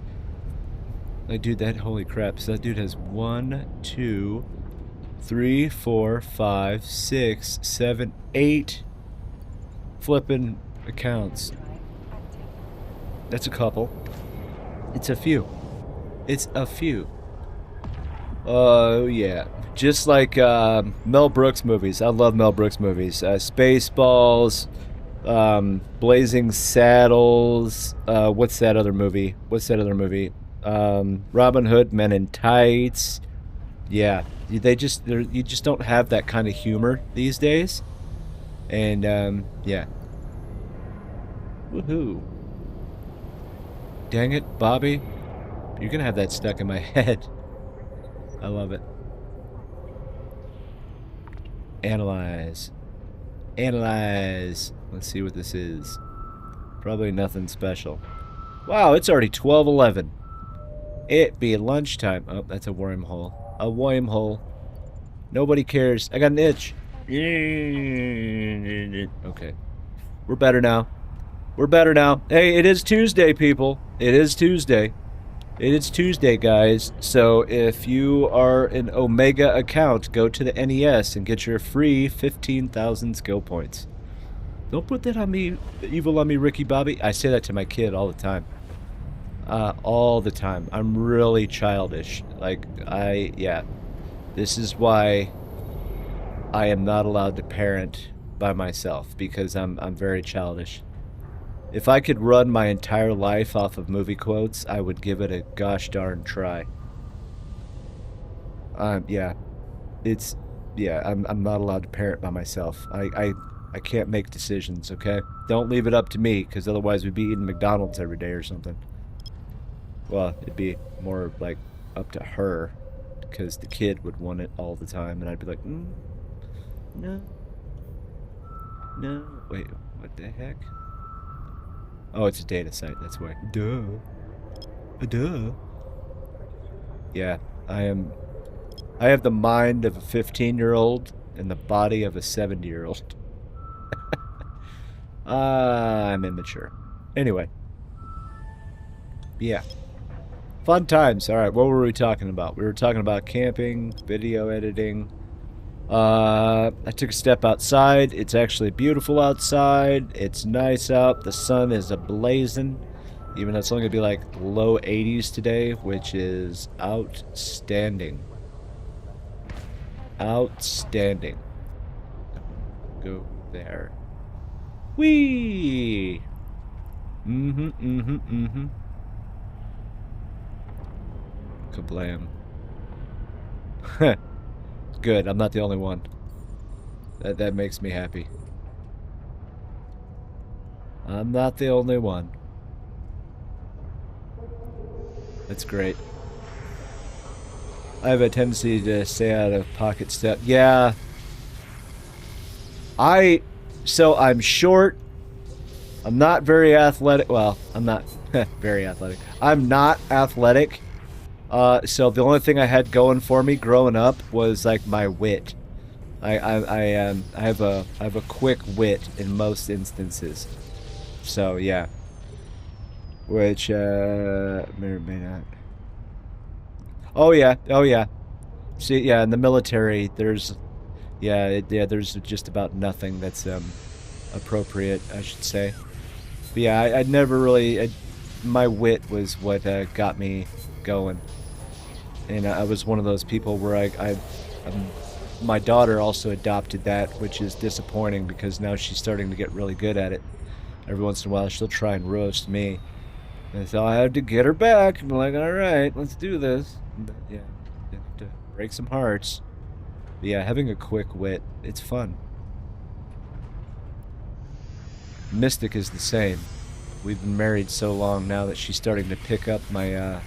Dude, holy crap. So that dude has 1, 2, 3, 4, 5, 6, 7, 8 flipping accounts. That's a couple. It's a few. It's a few. Oh, yeah. Just like Mel Brooks movies. I love Mel Brooks movies. Spaceballs, Blazing Saddles. What's that other movie? Robin Hood, Men in Tights. Yeah, you just don't have that kind of humor these days. And yeah. Woohoo. Dang it, Bobby. You're gonna have that stuck in my head. I love it. Analyze. Analyze. Let's see what this is. Probably nothing special. Wow, it's already 12:11. It be lunchtime. Oh, that's a wormhole. A wormhole. Nobody cares. I got an itch. Okay. We're better now. We're better now. Hey, it is Tuesday, people. It is Tuesday. It is Tuesday, guys. So if you are an Omega account, go to the NES and get your free 15,000 skill points. Don't put that on me, evil on me, Ricky Bobby. I say that to my kid all the time. All the time. I'm really childish. Like, yeah. This is why I am not allowed to parent by myself, because I'm very childish. If I could run my entire life off of movie quotes, I would give it a gosh darn try. Yeah. I'm not allowed to parent by myself. I can't make decisions, okay? Don't leave it up to me, because otherwise we'd be eating McDonald's every day or something. Well, it'd be more like up to her, because the kid would want it all the time, and I'd be like, no. No. Wait, what the heck? Oh, it's a data site, that's why. Duh. Duh. Yeah, I have the mind of a 15-year-old and the body of a 70-year-old. I'm immature. Anyway. Yeah. Fun times. Alright, what were we talking about? We were talking about camping, video editing. I took a step outside. It's actually beautiful outside. It's nice out. The sun is ablazing. Even though it's only going to be like low 80s today, which is outstanding. Outstanding. Go there. Whee! Kablam. Good, I'm not the only one. That makes me happy. I'm not the only one. That's great. I have a tendency to stay out of pocket step. Yeah. So I'm short. I'm not very athletic. Well, I'm not very athletic. I'm not athletic. So the only thing I had going for me growing up was like my wit. I have a quick wit in most instances. So yeah. Which may or may not. Oh yeah. See, yeah, in the military there's there's just about nothing that's appropriate, I should say. But yeah, I'd never really my wit was what got me going. And I was one of those people where my daughter also adopted that, which is disappointing because now she's starting to get really good at it. Every once in a while, she'll try and roast me. And so I had to get her back. I'm like, all right, let's do this. But yeah, you have to break some hearts. But yeah, having a quick wit, it's fun. Mystic is the same. We've been married so long now that she's starting to pick up my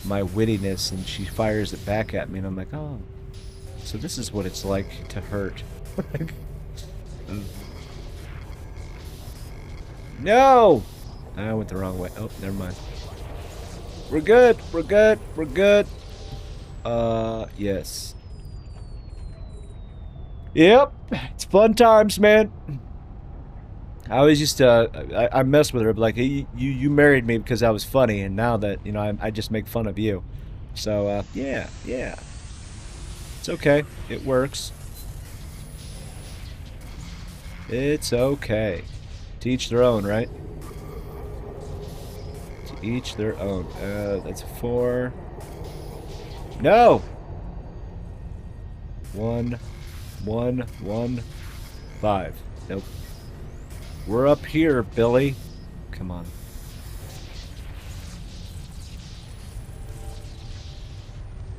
my wittiness, and she fires it back at me, and I'm like, oh, so this is what it's like to hurt. No! I went the wrong way. Oh, never mind. We're good. We're good. We're good. Yes. Yep. It's fun times, man. I always used to, I mess with her, but like, hey, you married me because I was funny, and now that, you know, I just make fun of you. So, yeah, yeah. It's okay. It works. It's okay. To each their own, right? To each their own. That's 4. No! 1, 1, 1, 5. Nope. We're up here, Billy. Come on.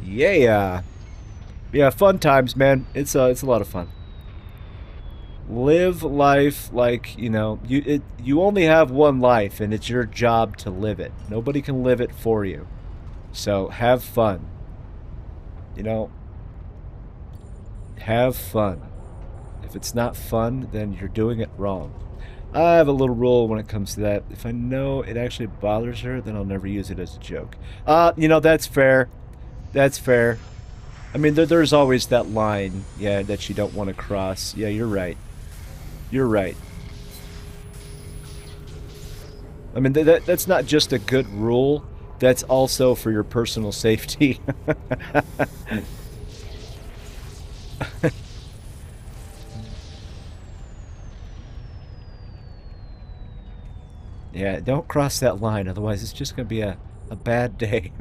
Yeah. Yeah, fun times, man. It's a lot of fun. Live life like, you know, you only have one life, and it's your job to live it. Nobody can live it for you. So have fun. You know, have fun. If it's not fun, then you're doing it wrong. I have a little rule when it comes to that. If I know it actually bothers her, then I'll never use it as a joke. You know, that's fair. That's fair. I mean, there's always that line, yeah, that you don't want to cross. Yeah, you're right. You're right. I mean, that's not just a good rule. That's also for your personal safety. Yeah, don't cross that line, otherwise it's just going to be a bad day.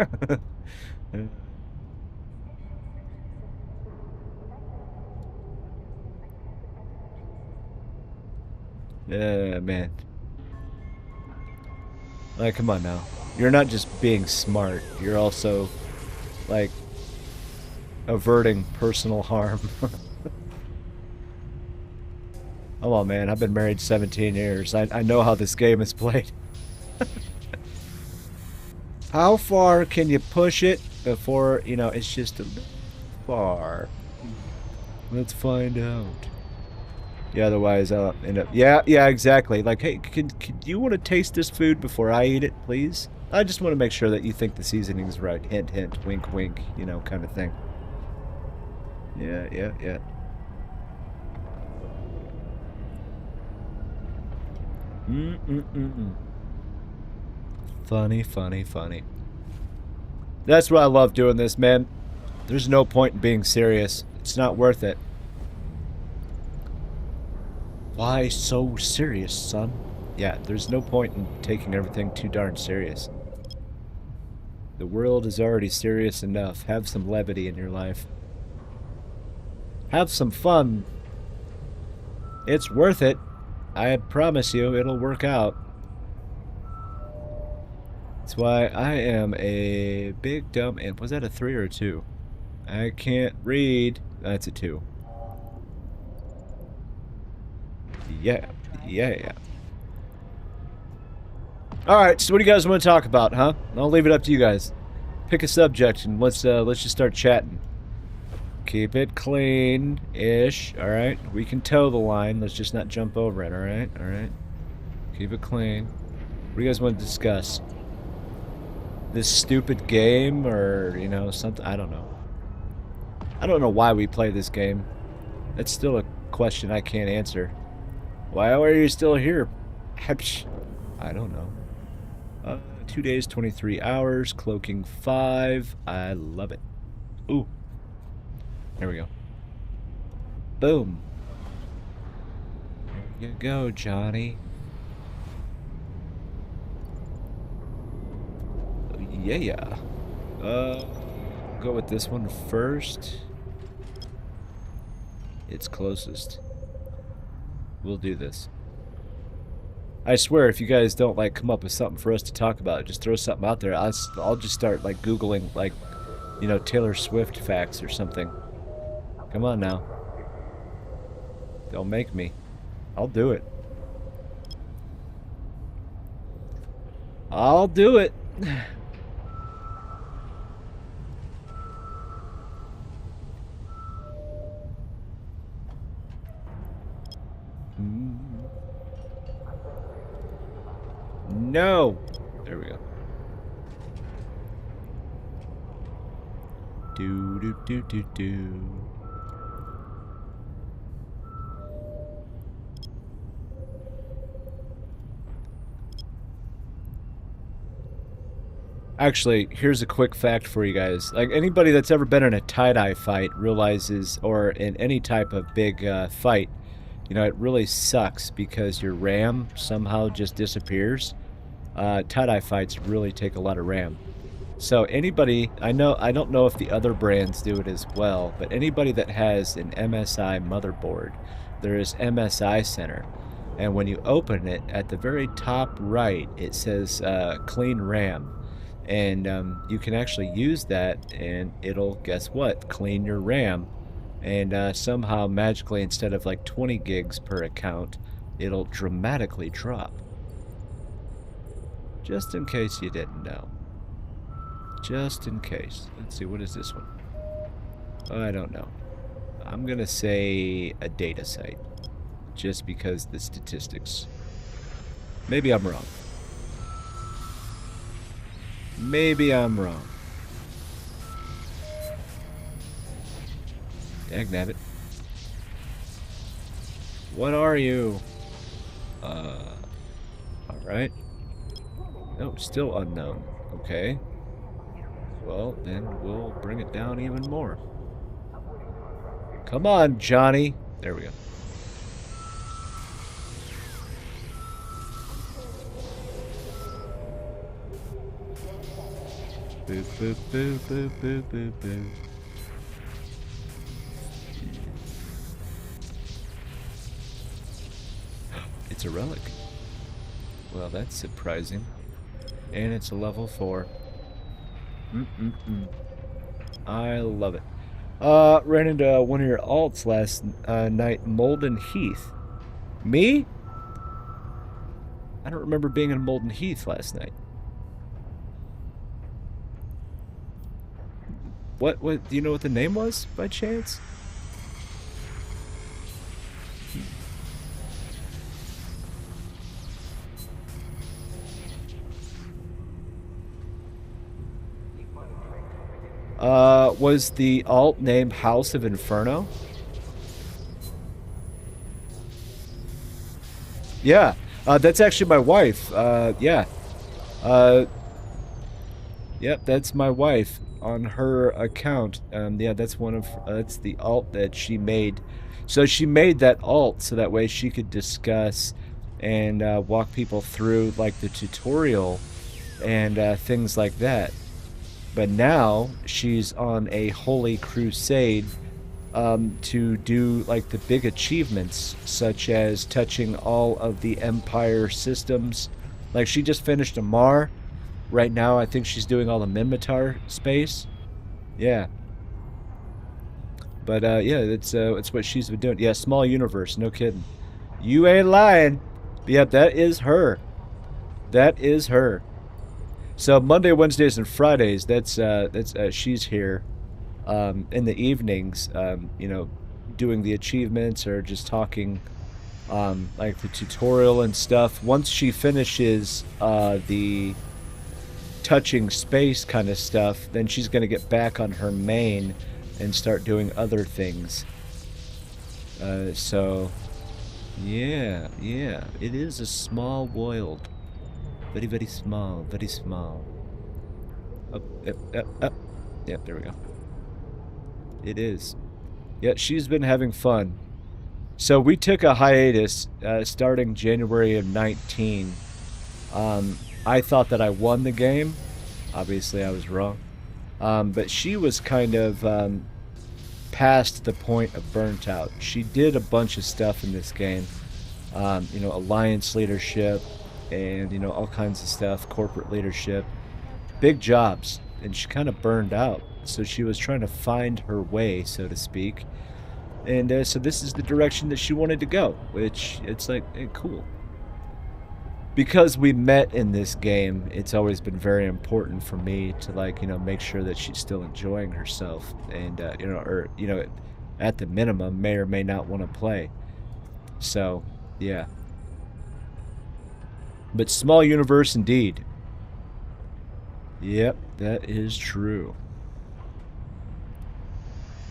Man. Like, come on now. You're not just being smart, you're also, like, averting personal harm. Come on, man. I've been married 17 years. I know how this game is played. How far can you push it before, you know, it's just a little far? Let's find out. Yeah, otherwise I'll end up... Yeah, yeah, exactly. Like, hey, can you want to taste this food before I eat it, please? I just want to make sure that you think the seasoning's right. Hint, hint, wink, wink, you know, kind of thing. Yeah, yeah, yeah. Funny, funny, funny. That's why I love doing this, man. There's no point in being serious. It's not worth it. Why so serious, son? Yeah, there's no point in taking everything too darn serious. The world is already serious enough. Have some levity in your life. Have some fun. It's worth it. I promise you, it'll work out. That's why I am a big dumb... And was that a 3 or a 2? I can't read. That's a 2. Yeah. Yeah. Alright, so what do you guys want to talk about, huh? I'll leave it up to you guys. Pick a subject and let's just start chatting. Keep it clean-ish, alright? We can toe the line, let's just not jump over it, alright? Alright. Keep it clean. What do you guys want to discuss? This stupid game, or, you know, something? I don't know. I don't know why we play this game. That's still a question I can't answer. Why are you still here? I don't know. 2 days, 23 hours, cloaking 5. I love it. Ooh. There we go. Boom. There you go, Johnny. Yeah. Go with this one first. It's closest. We'll do this. I swear, if you guys don't like come up with something for us to talk about, just throw something out there. I'll just start like Googling like, you know, Taylor Swift facts or something. Come on now. Don't make me. I'll do it. I'll do it. No. There we go. Do do do do do. Actually, here's a quick fact for you guys. Like, anybody that's ever been in a tie-dye fight realizes, or in any type of big fight, you know, it really sucks because your RAM somehow just disappears. Tie-dye fights really take a lot of RAM. So anybody, I don't know if the other brands do it as well, but anybody that has an MSI motherboard, there is MSI Center. And when you open it, at the very top right, it says clean RAM. And you can actually use that, and it'll, guess what, clean your RAM. And somehow, magically, instead of like 20 gigs per account, it'll dramatically drop. Just in case you didn't know. Just in case. Let's see, what is this one? I don't know. I'm gonna say a data site. Just because the statistics. Maybe I'm wrong. Maybe I'm wrong. Dagnabbit. What are you? Alright. No, still unknown. Okay. Well, then we'll bring it down even more. Come on, Johnny. There we go. Boo, boo, boo, boo, boo, boo, boo. It's a relic. Well, that's surprising. And it's a level 4. I love it. Ran into one of your alts last night, Molden Heath. Me? I don't remember being in Molden Heath last night. What, do you know what the name was, by chance? Was the alt named House of Inferno? Yeah, that's actually my wife. Yeah. Yep, that's my wife on her account. Yeah, that's one of, that's the alt that she made. So she made that alt so that way she could discuss and walk people through like the tutorial and things like that. But now she's on a holy crusade to do like the big achievements, such as touching all of the Empire systems. Like she just finished a Mar. Right now I think she's doing all the Minmatar space. Yeah. But yeah, it's what she's been doing. Yeah, small universe, no kidding. You ain't lying. But yeah, that is her. That is her. So Monday, Wednesdays, and Fridays, that's she's here in the evenings, you know, doing the achievements or just talking like the tutorial and stuff. Once she finishes the touching space kind of stuff, then she's going to get back on her main and start doing other things. So, yeah, it is a small world. Very, very small, very small. Up, up. Yep, there we go. It is. Yeah, she's been having fun. So we took a hiatus starting January of 19. I thought that I won the game, Obviously, I was wrong. But she was kind of past the point of burnt out. She did a bunch of stuff in this game, alliance leadership and, all kinds of stuff, corporate leadership, big jobs, and she kind of burned out. So she was trying to find her way, so to speak. And so this is the direction that she wanted to go, which it's like, cool. Because we met in this game, it's always been very important for me to make sure that she's still enjoying herself and, at the minimum, may or may not want to play. So, yeah. But small universe indeed. Yep, that is true.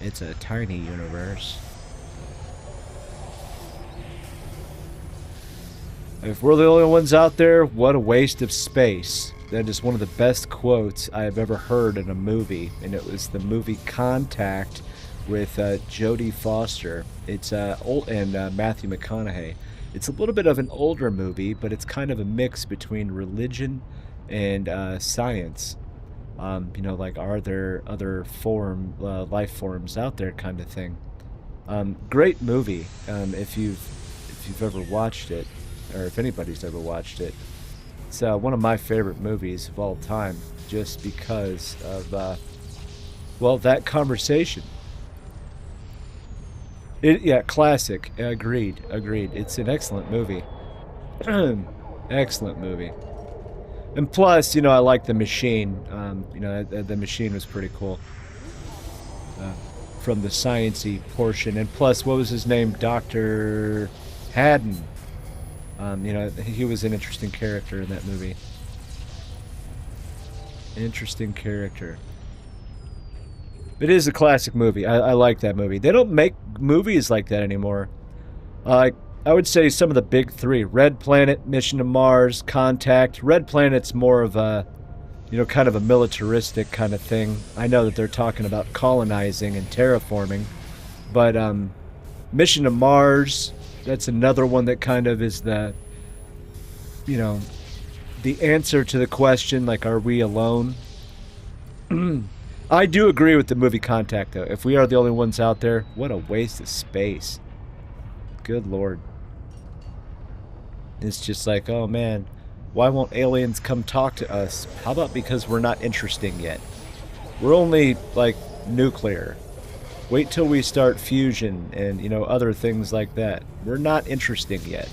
It's a tiny universe. If we're the only ones out there, what a waste of space. That is one of the best quotes I have ever heard in a movie, and it was the movie Contact with Jodie Foster. It's old and Matthew McConaughey. It's a little bit of an older movie, but it's kind of a mix between religion and science. Are there other life forms out there, kind of thing. Great movie. If you've ever watched it, or if anybody's ever watched it, it's one of my favorite movies of all time, just because of that conversation. Classic. Agreed. It's an excellent movie. Excellent movie. And plus, I like the machine. The machine was pretty cool. From the sciencey portion. And plus, what was his name? Dr. Haddon. He was an interesting character in that movie. Interesting character. It is a classic movie. I like that movie. They don't make movies like that anymore. I would say some of the big three: Red Planet, Mission to Mars, Contact. Red Planet's more of a, kind of a militaristic kind of thing. I know that they're talking about colonizing and terraforming, but Mission to Mars, that's another one that kind of is the answer to the question, like, are we alone? I do agree with the movie Contact, though. If we are the only ones out there, what a waste of space. Good Lord. It's just like, oh man, why won't aliens come talk to us? How about because we're not interesting yet? We're only, nuclear. Wait till we start fusion and, other things like that. We're not interesting yet.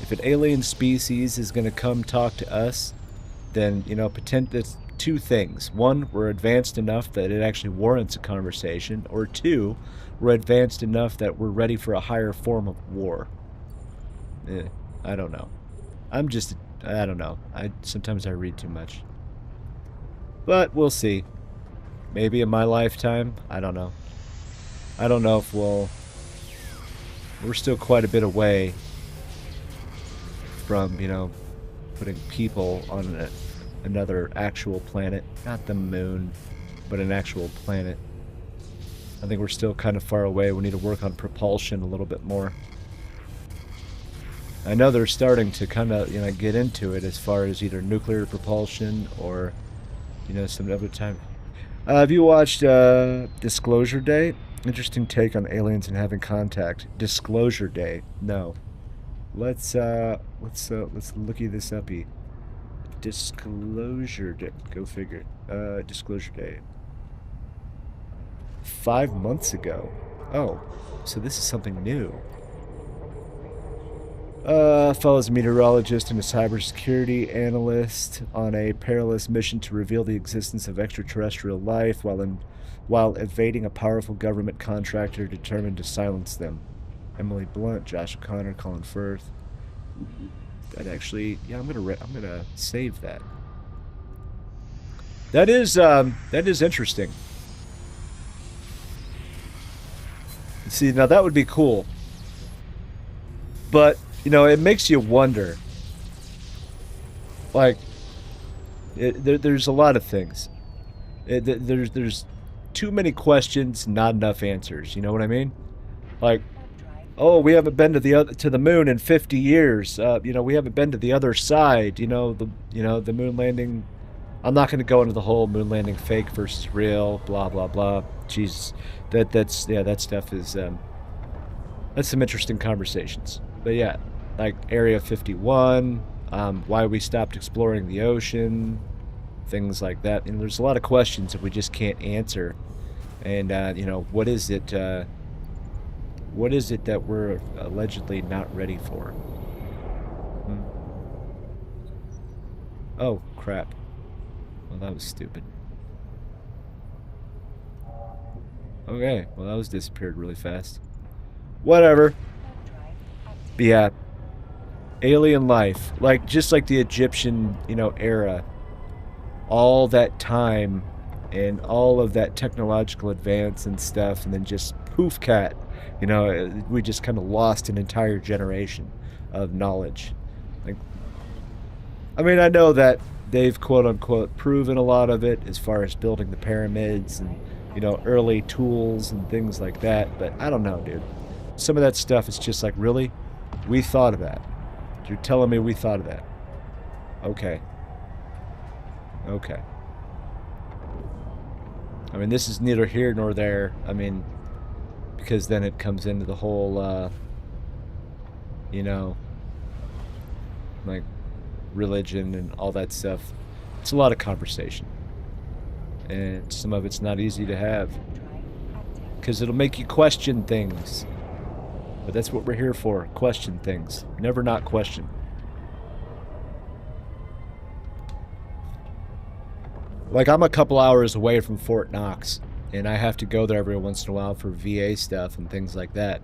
If an alien species is going to come talk to us, then, it's two things. One, we're advanced enough that it actually warrants a conversation. Or two, we're advanced enough that we're ready for a higher form of war. I don't know. I don't know. Sometimes I read too much. But we'll see. Maybe in my lifetime. I don't know. I don't know if we're still quite a bit away from, putting people on another actual planet. Not the moon, but an actual planet. I think we're still kind of far away. We need to work on propulsion a little bit more. I know they're starting to kind of, get into it as far as either nuclear propulsion or, some other time. Have you watched Disclosure Day? Interesting take on aliens and having contact. Disclosure Day. No. Let's looky this uppy. Disclosure Day. Go figure. Disclosure Day. 5 months ago. Oh, so this is something new. Follows a meteorologist and a cybersecurity analyst on a perilous mission to reveal the existence of extraterrestrial life while evading a powerful government contractor determined to silence them. Emily Blunt, Josh O'Connor, Colin Firth. That actually, yeah, I'm gonna save that. That is interesting. See, now that would be cool. But, it makes you wonder. There's a lot of things. There's too many questions, not enough answers. You know what I mean? Oh, we haven't been to the moon in 50 years. We haven't been to the other side. The moon landing I'm not going to go into the whole moon landing fake versus real, blah blah blah. Jesus, that's yeah, that stuff is that's some interesting conversations. But yeah, like Area 51, why we stopped exploring the ocean, things like that. And there's a lot of questions that we just can't answer. And you know, what is it? What is it that we're allegedly not ready for? Hmm. Oh crap! Well, that was stupid. Okay, well that was disappeared really fast. Whatever. But yeah, alien life, like just like the Egyptian, you know, era, all that time and all of that technological advance and stuff, and then just poof cat, you know, we just kind of lost an entire generation of knowledge. Like, I mean, I know that they've quote unquote proven a lot of it as far as building the pyramids and, you know, early tools and things like that, but I don't know, dude. Some of that stuff is just like, really? We thought of that. You're telling me we thought of that. Okay. Okay. I mean, this is neither here nor there. I mean, because then it comes into the whole, you know, like religion and all that stuff. It's a lot of conversation. And some of it's not easy to have. Because it'll make you question things. But that's what we're here for. Question things. Never not question. Like, I'm a couple hours away from Fort Knox, and I have to go there every once in a while for VA stuff and things like that.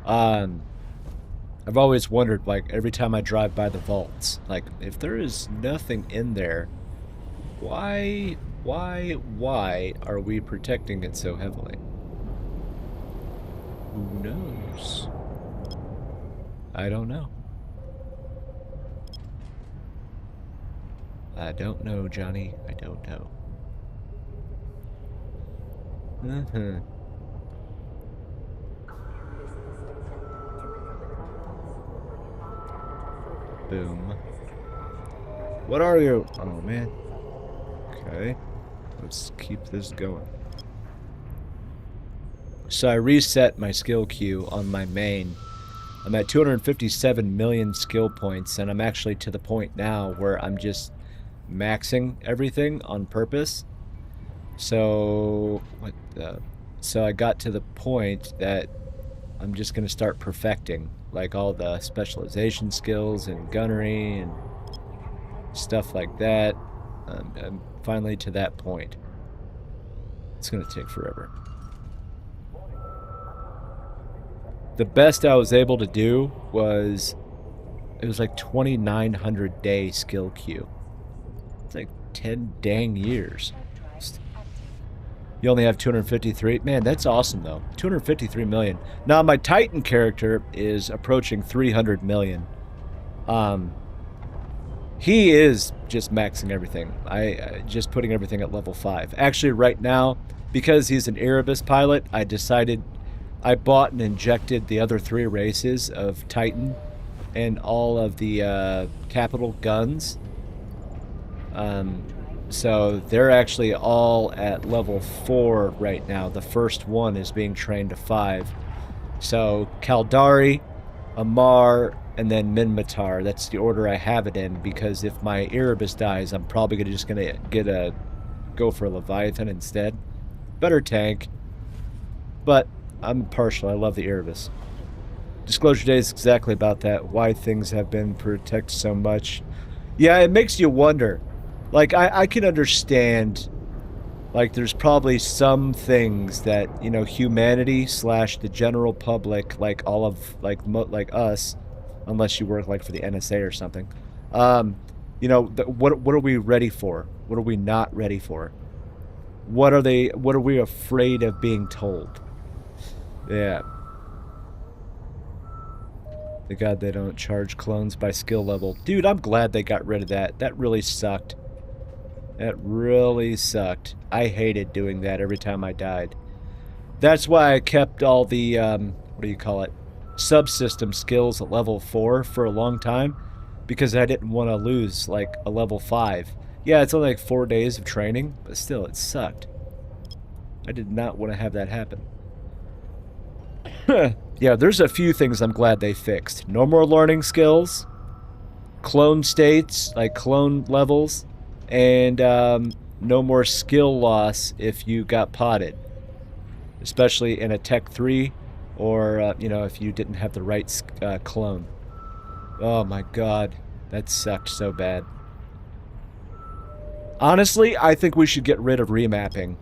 I've always wondered, like, every time I drive by the vaults, like, if there is nothing in there, why are we protecting it so heavily? Who knows? I don't know. I don't know, Johnny. I don't know. Boom. What are you? Oh, man. Okay. Let's keep this going. So I reset my skill queue on my main. I'm at 257 million skill points, and I'm actually to the point now where I'm just maxing everything on purpose. So so I got to the point that I'm just gonna start perfecting like all the specialization skills and gunnery and stuff like that. I'm finally to that point. It's gonna take forever. The best I was able to do was, it was like 2,900 day skill queue. It's like 10 dang years. You only have 253? Man, that's awesome though. 253 million. Now my Titan character is approaching 300 million. He is just maxing everything. I just putting everything at level 5. Actually right now, because he's an Erebus pilot, I decided I bought and injected the other 3 races of Titan and all of the capital guns. So they're actually all at level 4 right now. The first one is being trained to 5. So Kaldari, Amar, and then Minmatar. That's the order I have it in, because if my Erebus dies, I'm probably gonna go for a Leviathan instead. Better tank. But I'm partial. I love the Erebus. Disclosure Day is exactly about that. Why things have been protected so much. Yeah, it makes you wonder. Like, I can understand, like, there's probably some things that, you know, humanity / the general public, like all of, like us, unless you work, like, for the NSA or something, you know, what are we ready for? What are we not ready for? What are we afraid of being told? Yeah. Thank God they don't charge clones by skill level. Dude, I'm glad they got rid of that. That really sucked. That really sucked. I hated doing that every time I died. That's why I kept all the, what do you call it? Subsystem skills at level 4 for a long time. Because I didn't want to lose, like, a level 5. Yeah, it's only like 4 days of training, but still, it sucked. I did not want to have that happen. Yeah, there's a few things I'm glad they fixed. No more learning skills, clone states, like clone levels, and no more skill loss if you got potted, especially in a Tech 3 or, if you didn't have the right clone. Oh my god, that sucked so bad. Honestly, I think we should get rid of remapping.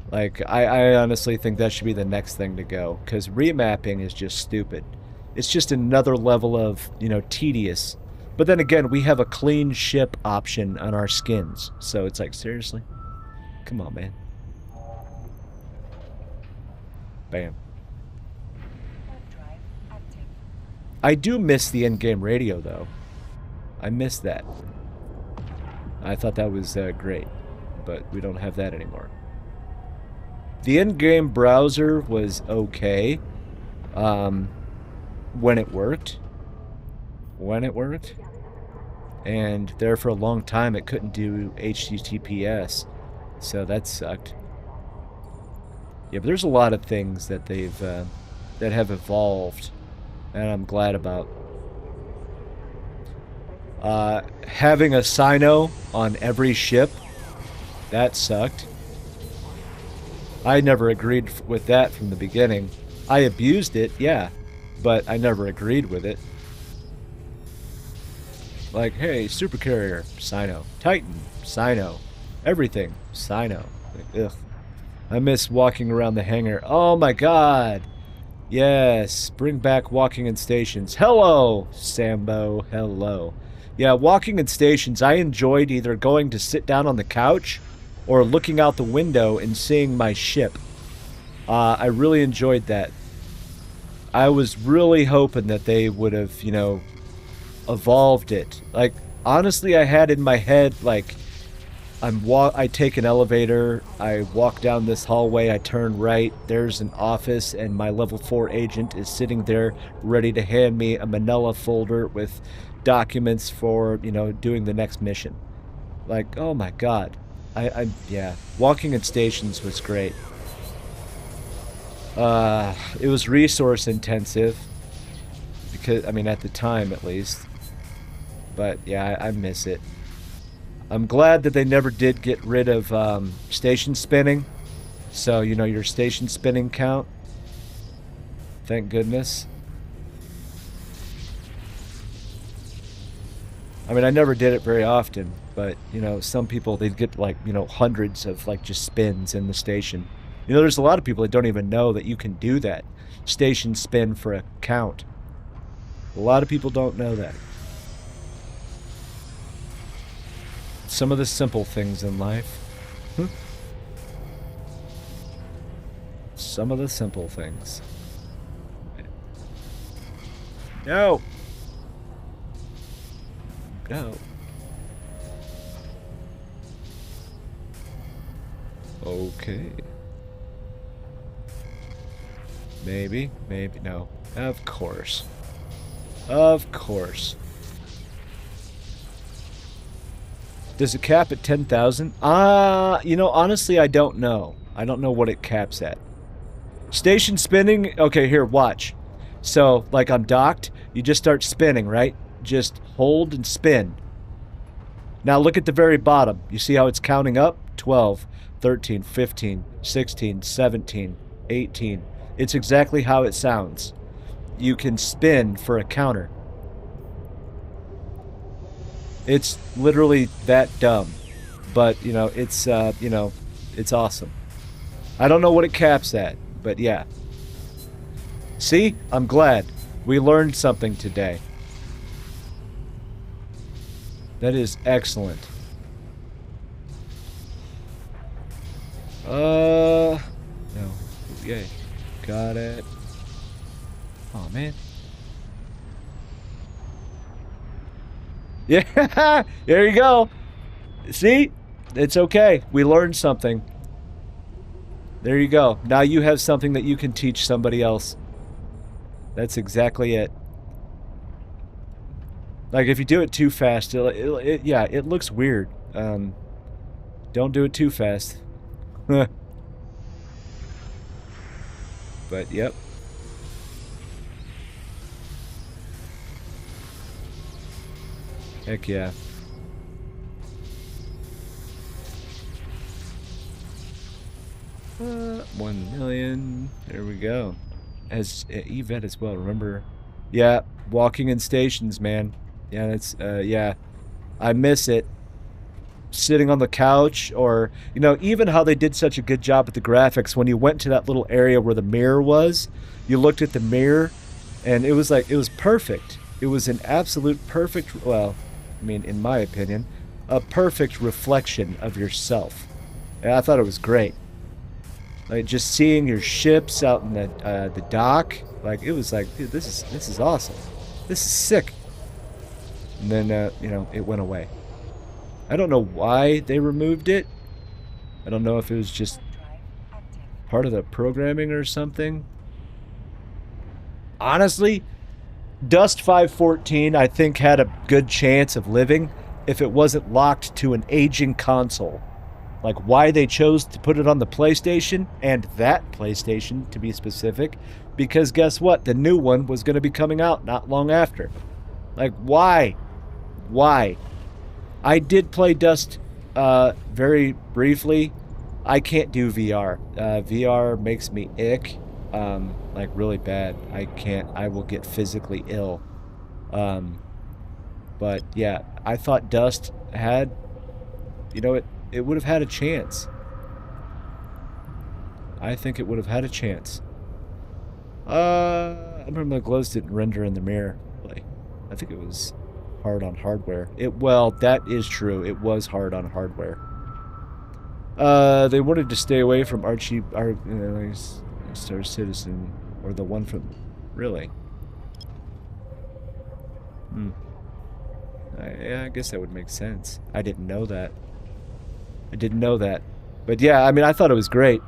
Like, I honestly think that should be the next thing to go, because remapping is just stupid. It's just another level of, tedious. But then again, we have a clean ship option on our skins, so it's like, seriously? Come on, man. Bam. I do miss the in-game radio, though. I miss that. I thought that was great, but we don't have that anymore. The in-game browser was okay when it worked. And there for a long time it couldn't do HTTPS, so that sucked. Yeah, but there's a lot of things that they've that have evolved, and I'm glad about. Having a Cyno on every ship, that sucked. I never agreed with that from the beginning. I abused it, yeah, but I never agreed with it. Like, hey, supercarrier, Cyno. Titan, Cyno. Everything, Cyno. Like, ugh. I miss walking around the hangar. Oh my god! Yes, bring back walking in stations. Hello, Sambo, hello. Yeah, walking in stations, I enjoyed either going to sit down on the couch or looking out the window and seeing my ship. I really enjoyed that. I was really hoping that they would have, evolved it. Like, honestly, I had in my head, like, I take an elevator, I walk down this hallway, I turn right, there's an office, and my level 4 agent is sitting there ready to hand me a manila folder with documents for, doing the next mission. Like, oh my god. Yeah, walking in stations was great. It was resource intensive, because, at the time at least. But yeah, I miss it. I'm glad that they never did get rid of station spinning. So, your station spinning count. Thank goodness. I never did it very often, but, some people, they'd get, like, hundreds of, like, just spins in the station. There's a lot of people that don't even know that you can do that. Station spin for a count. A lot of people don't know that. Some of the simple things in life. Some of the simple things. No! No. Okay. Maybe, no. Of course. Of course. Does it cap at 10,000? Honestly, I don't know. I don't know what it caps at. Station spinning? Okay, here, watch. So, like, I'm docked. You just start spinning, right? Just hold and spin. Now look at the very bottom. You see how it's counting up? 12, 13, 15, 16, 17, 18. It's exactly how it sounds. You can spin for a counter. It's literally that dumb. But, it's awesome. I don't know what it caps at, but yeah. See? I'm glad. We learned something today. That is excellent. No. Yay. Got it. Oh, man. Yeah, there you go. See? It's okay. We learned something. There you go. Now you have something that you can teach somebody else. That's exactly it. Like, if you do it too fast, yeah, it looks weird. Don't do it too fast. But, yep. Heck yeah. Uh, 1 million. There we go. As Yvette as well, remember? Yeah, walking in stations, man. Yeah, that's, yeah. I miss it. Sitting on the couch, or, you know, even how they did such a good job with the graphics. When you went to that little area where the mirror was, you looked at the mirror, and it was like, it was perfect. It was an absolute perfect, well, I mean, in my opinion, a perfect reflection of yourself. And I thought it was great. Like, just seeing your ships out in the dock, like, it was like, dude, this is awesome. This is sick. And then, you know, it went away. I don't know why they removed it. I don't know if it was just part of the programming or something. Honestly, Dust 514, I think, had a good chance of living if it wasn't locked to an aging console. Like, why they chose to put it on the PlayStation, and that PlayStation, to be specific, because guess what? The new one was going to be coming out not long after. Like, why? Why? I did play Dust very briefly. I can't do VR. VR makes me ick, like really bad. I can't. I will get physically ill. But yeah, I thought Dust had, you know, it would have had a chance. I think it would have had a chance. I remember the glows didn't render in the mirror. Like, I think it was hard on hardware. Well, that is true. It was hard on hardware. They wanted to stay away from Star Citizen, or the one from, really? Yeah, I guess that would make sense. I didn't know that. I didn't know that. But yeah, I mean, I thought it was great.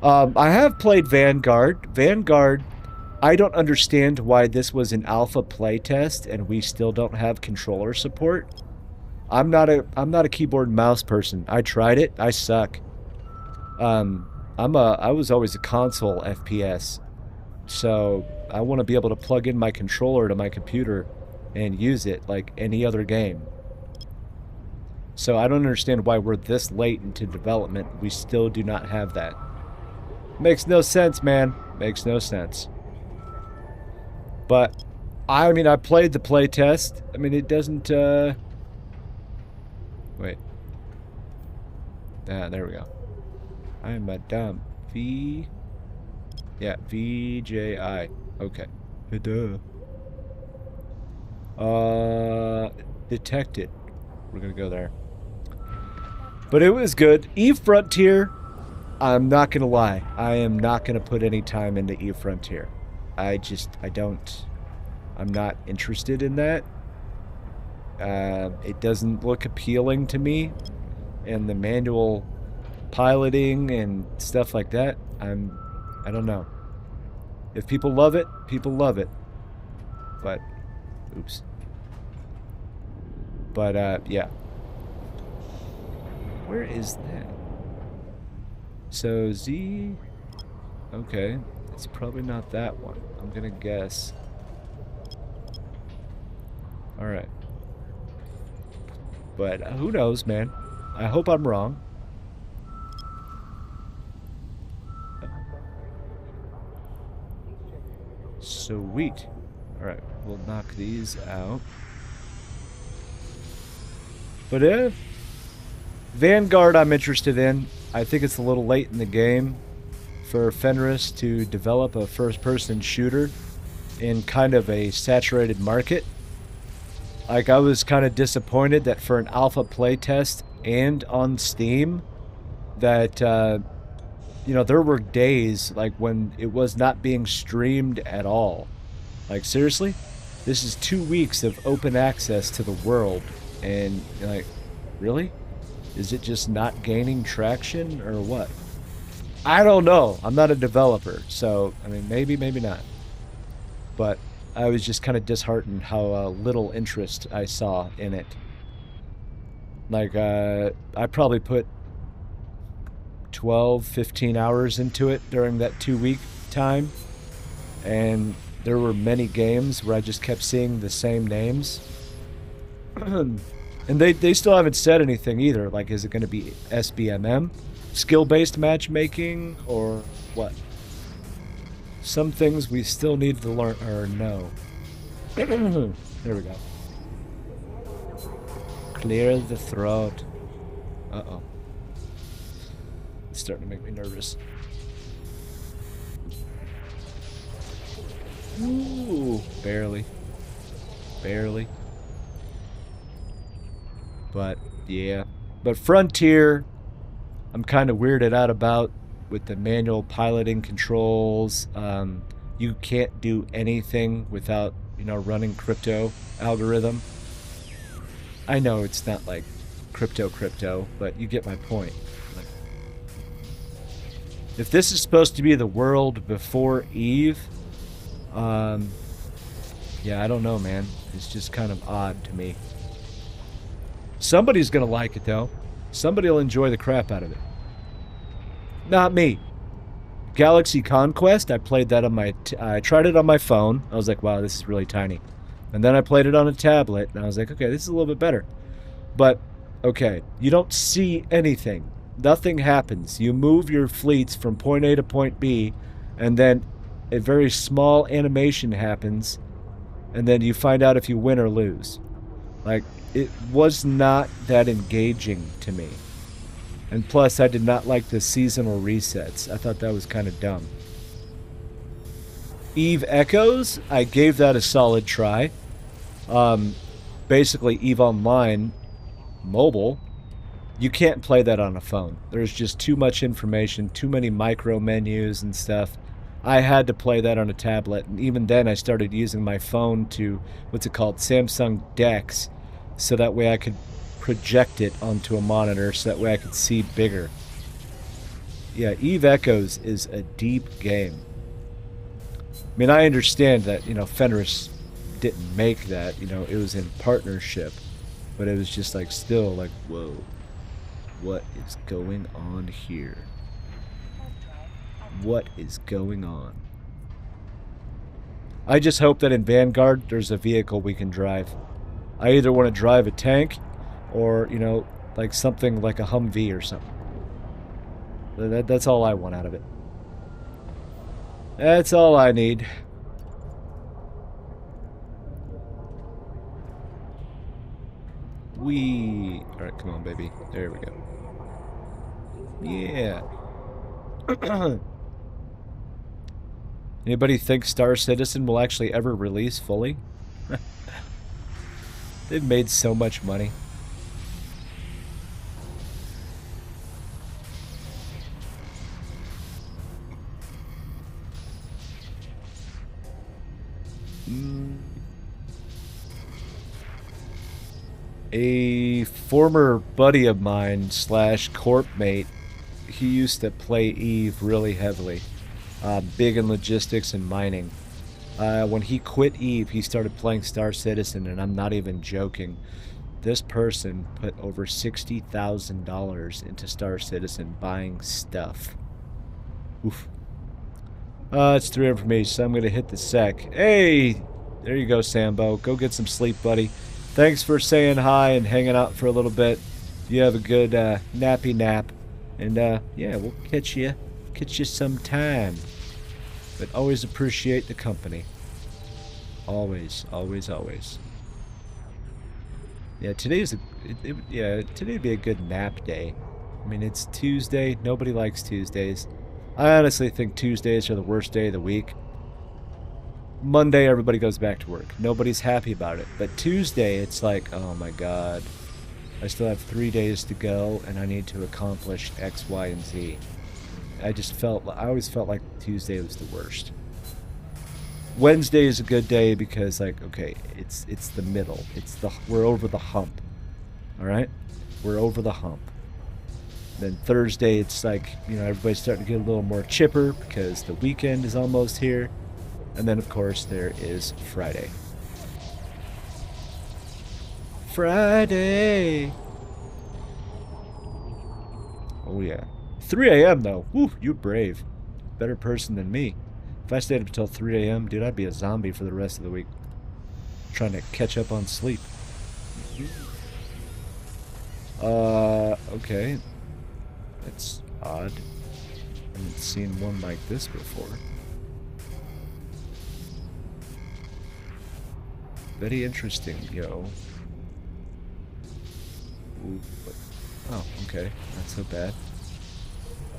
I have played Vanguard. Vanguard, I don't understand why this was an alpha playtest and we still don't have controller support. I'm not a keyboard and mouse person. I tried it. I suck. I was always a console FPS. So I want to be able to plug in my controller to my computer and use it like any other game. So I don't understand why we're this late into development. We still do not have that. Makes no sense, man. Makes no sense. But, I mean, I played the playtest. I mean, it doesn't, wait. Ah, there we go. I'm a dumb. Yeah, VJI. Okay. Duh. Detected. We're gonna go there. But it was good. Eve Frontier, I'm not gonna lie. I am not gonna put any time into Eve Frontier. I'm not interested in that. It doesn't look appealing to me. And the manual piloting and stuff like that, I don't know. If people love it, people love it. But, oops. But, yeah. Where is that? So, Z... Okay. It's probably not that one. I'm gonna guess. Alright. But, who knows, man? I hope I'm wrong. Sweet. Alright, we'll knock these out. But Vanguard I'm interested in. I think it's a little late in the game for Fenris to develop a first-person shooter in kind of a saturated market. Like, I was kind of disappointed that for an alpha playtest and on Steam, that, you know, there were days, like, when it was not being streamed at all. Like, seriously? This is 2 weeks of open access to the world, and, like, really? Is it just not gaining traction, or what? I don't know. I'm not a developer, so, I mean, maybe, maybe not. But, I was just kind of disheartened how little interest I saw in it. Like, I probably put 12, 15 hours into it during that 2 week time. And there were many games where I just kept seeing the same names. And they still haven't said anything either. Like, is it going to be SBMM? Skill-based matchmaking? Or what? Some things we still need to learn or know. There we go. Clear the throat. Uh-oh. It's starting to make me nervous. Ooh, barely. Barely. But, yeah. But Frontier, I'm kind of weirded out about with the manual piloting controls. You can't do anything without, running crypto algorithm. I know it's not like crypto, but you get my point. Like, if this is supposed to be the world before Eve, yeah, I don't know, man. It's just kind of odd to me. Somebody's gonna like it, though. Somebody will enjoy the crap out of it. Not me. Galaxy Conquest, I played that on I tried it on my phone. I was like, wow, this is really tiny. And then I played it on a tablet, and I was like, okay, this is a little bit better. But, okay, you don't see anything. Nothing happens. You move your fleets from point A to point B, and then a very small animation happens, and then you find out if you win or lose. Like, it was not that engaging to me. And plus, I did not like the seasonal resets. I thought that was kind of dumb. Eve Echoes, I gave that a solid try. Basically, Eve Online mobile, you can't play that on a phone. There's just too much information, too many micro menus and stuff. I had to play that on a tablet, and even then I started using my phone to, what's it called, Samsung DeX, so that way I could project it onto a monitor so that way I could see bigger. Yeah, Eve Echoes is a deep game. I mean, I understand that, Fenris didn't make that, it was in partnership, but it was just like, still like, whoa, what is going on here? What is going on? I just hope that in Vanguard there's a vehicle we can drive. I either want to drive a tank or, like something like a Humvee or something. That's all I want out of it. That's all I need. Alright, come on, baby. There we go. Yeah. Anybody think Star Citizen will actually ever release fully? They've made so much money. A former buddy of mine / corp mate, he used to play Eve really heavily. Big in logistics and mining. When he quit Eve, he started playing Star Citizen, and I'm not even joking. This person put over $60,000 into Star Citizen buying stuff. Oof. It's 300 for me, so I'm going to hit the sec. Hey! There you go, Sambo. Go get some sleep, buddy. Thanks for saying hi and hanging out for a little bit. You have a good nappy nap. And, yeah, we'll catch you sometime. But always appreciate the company. Always, always, always. Yeah, today'd be a good nap day. I mean, it's Tuesday. Nobody likes Tuesdays. I honestly think Tuesdays are the worst day of the week. Monday, everybody goes back to work. Nobody's happy about it. But Tuesday, it's like, oh my God. I still have 3 days to go, and I need to accomplish X, Y, and Z. I always felt like Tuesday was the worst. Wednesday is a good day because, like, okay, it's the middle. We're over the hump. All right, we're over the hump. Then Thursday, it's like, everybody's starting to get a little more chipper because the weekend is almost here. And then, of course, there is Friday. Friday! Oh, yeah. 3 a.m., though. Woo, you're brave. Better person than me. If I stayed up until 3 a.m., dude, I'd be a zombie for the rest of the week. Trying to catch up on sleep. Okay. That's odd. I haven't seen one like this before. Very interesting, yo. Ooh, oh, okay. Not so bad.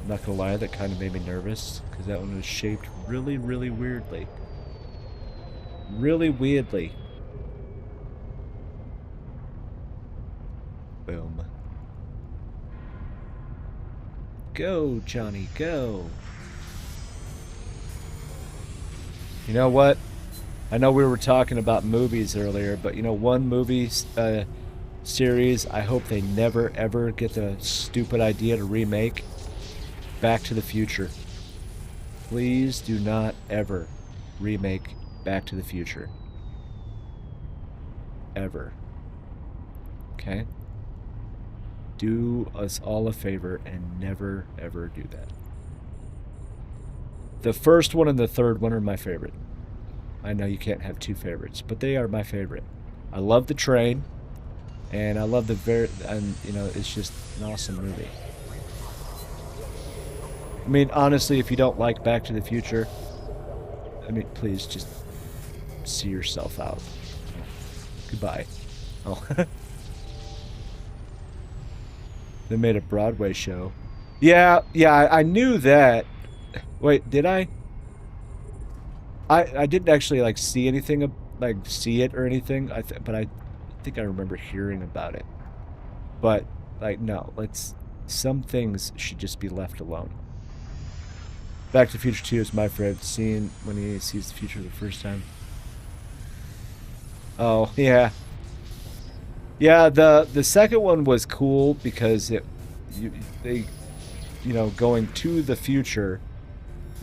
I'm not gonna lie, that kind of made me nervous, because that one was shaped really, really weirdly. Really weirdly. Boom. Go, Johnny, go. You know what? I know we were talking about movies earlier, but you know, one movie series I hope they never ever get the stupid idea to remake? Back to the Future. Please do not ever remake Back to the Future. Ever. Okay? Do us all a favor and never ever do that. The first one and the third one are my favorite. I know you can't have two favorites, but they are my favorite. I love the train, and I love and you know, it's just an awesome movie. I mean, honestly, if you don't like Back to the Future, I mean, please just see yourself out. Goodbye. Oh. They made a Broadway show. Yeah, I knew that. Wait, did I? I didn't actually like see anything, like see it or anything. But I think I remember hearing about it. But like, no, some things should just be left alone. Back to the Future 2 is my favorite scene when he sees the future the first time. Oh yeah. Yeah, the second one was cool because they going to the future,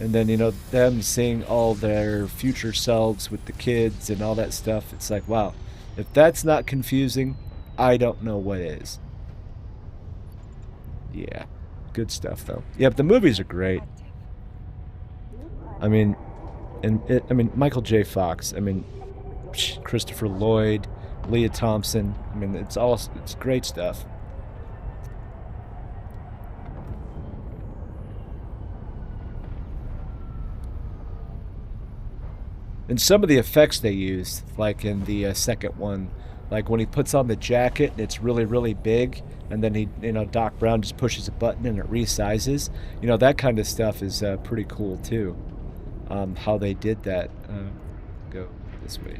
and then them seeing all their future selves with the kids and all that stuff. It's like, wow, if that's not confusing, I don't know what is. Yeah, good stuff though. Yeah, but the movies are great. I mean, Michael J. Fox. I mean, Christopher Lloyd. Leah Thompson. I mean, it's great stuff. And some of the effects they used, like in the second one, like when he puts on the jacket and it's really, really big, and then Doc Brown just pushes a button and it resizes. That kind of stuff is pretty cool too. How they did that. Go this way.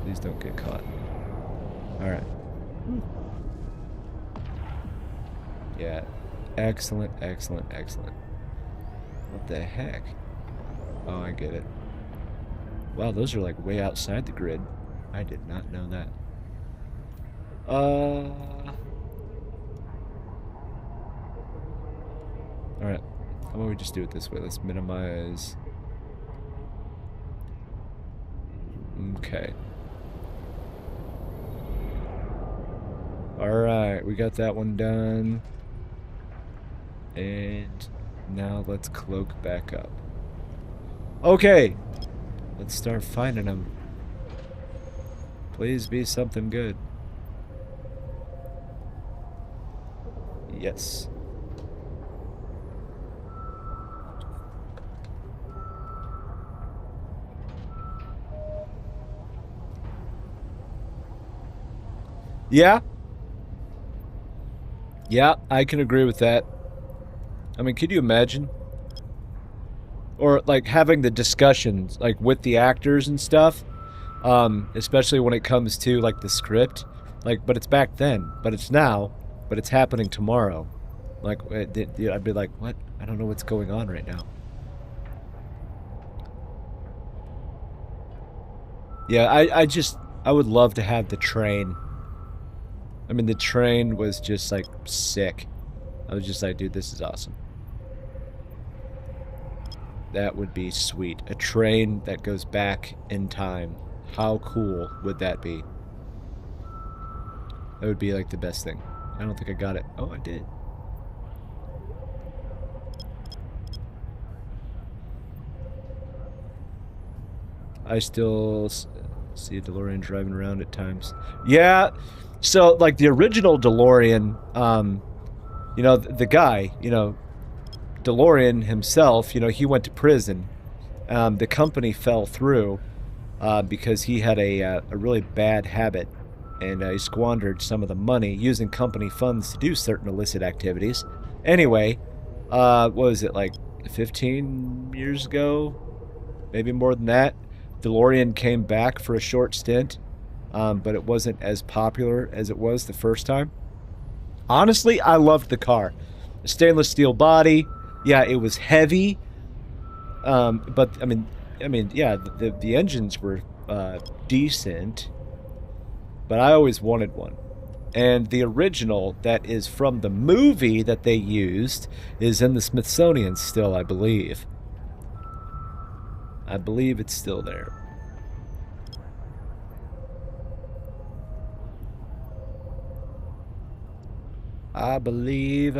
Please don't get caught. Alright. Yeah. Excellent, excellent, excellent. What the heck? Oh, I get it. Wow, those are like way outside the grid. I did not know that. Alright. How about we just do it this way? Let's minimize. Okay. Alright, we got that one done. And now let's cloak back up. Okay! Let's start finding them. Please be something good. Yes. Yeah? Yeah, I can agree with that. I mean, could you imagine? Or, like, having the discussions, like, with the actors and stuff, especially when it comes to, like, the script. Like, but it's back then, but it's now, but it's happening tomorrow. Like, I'd be like, what? I don't know what's going on right now. Yeah, I would love to have the train. I mean, the train was just, like, sick. I was just like, dude, this is awesome. That would be sweet. A train that goes back in time. How cool would that be? That would be like the best thing. I don't think I got it. Oh, I did. I still see a DeLorean driving around at times. Yeah. So, like, the original DeLorean, you know, the guy, you know, DeLorean himself, you know, he went to prison. The company fell through because he had a really bad habit, and he squandered some of the money using company funds to do certain illicit activities. Anyway, what was it, like 15 years ago? Maybe more than that. DeLorean came back for a short stint, but it wasn't as popular as it was the first time. Honestly, I loved the car. The stainless steel body. Yeah, it was heavy. But I mean, yeah, the engines were decent, but I always wanted one. And the original that is from the movie that they used is in the Smithsonian still, I believe. I believe it's still there. I believe.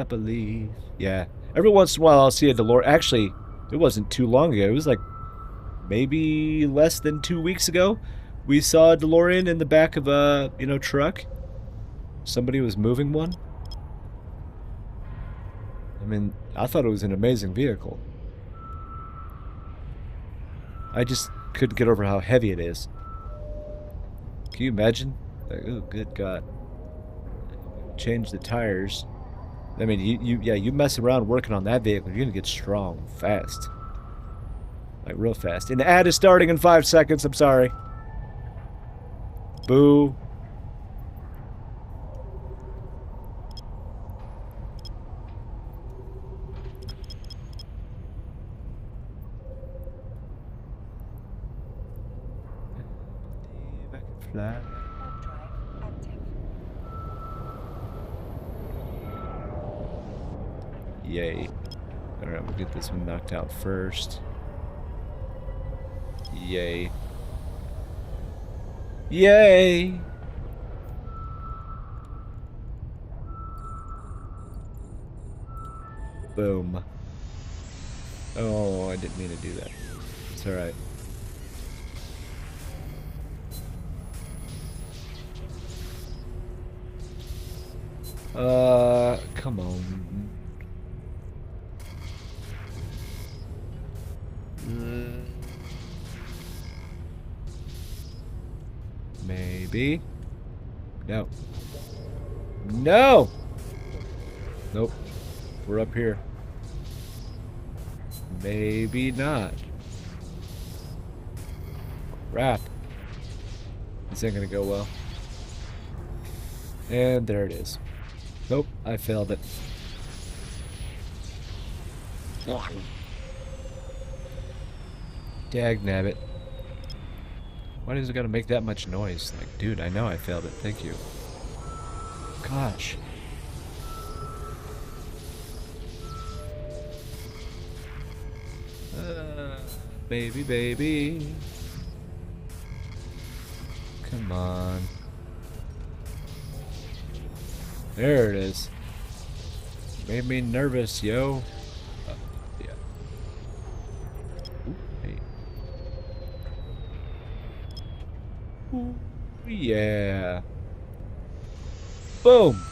Yeah. Every once in a while I'll see a DeLorean. Actually, it wasn't too long ago. It was like maybe less than 2 weeks ago. We saw a DeLorean in the back of a, you know, truck. Somebody was moving one. I mean, I thought it was an amazing vehicle. I just couldn't get over how heavy it is. Can you imagine? Like, oh, good God. Change the tires. I mean, you mess around working on that vehicle, you're gonna get strong fast. Like, real fast. And the ad is starting in 5 seconds, I'm sorry. Boo. I can fly. Drive active. Yay. Alright, we'll get this one knocked out first. Yay. Yay! Boom. Oh, I didn't mean to do that. It's alright. Come on. Maybe. No. No! Nope. We're up here. Maybe not. Crap. This ain't gonna go well. And there it is. Nope, I failed it. Dagnabbit. Why does it gotta make that much noise? Like, dude, I know I failed it. Thank you. Gosh. Baby, baby. Come on. There it is. Made me nervous, yo. Yeah. Ooh, hey. Ooh, yeah. Boom.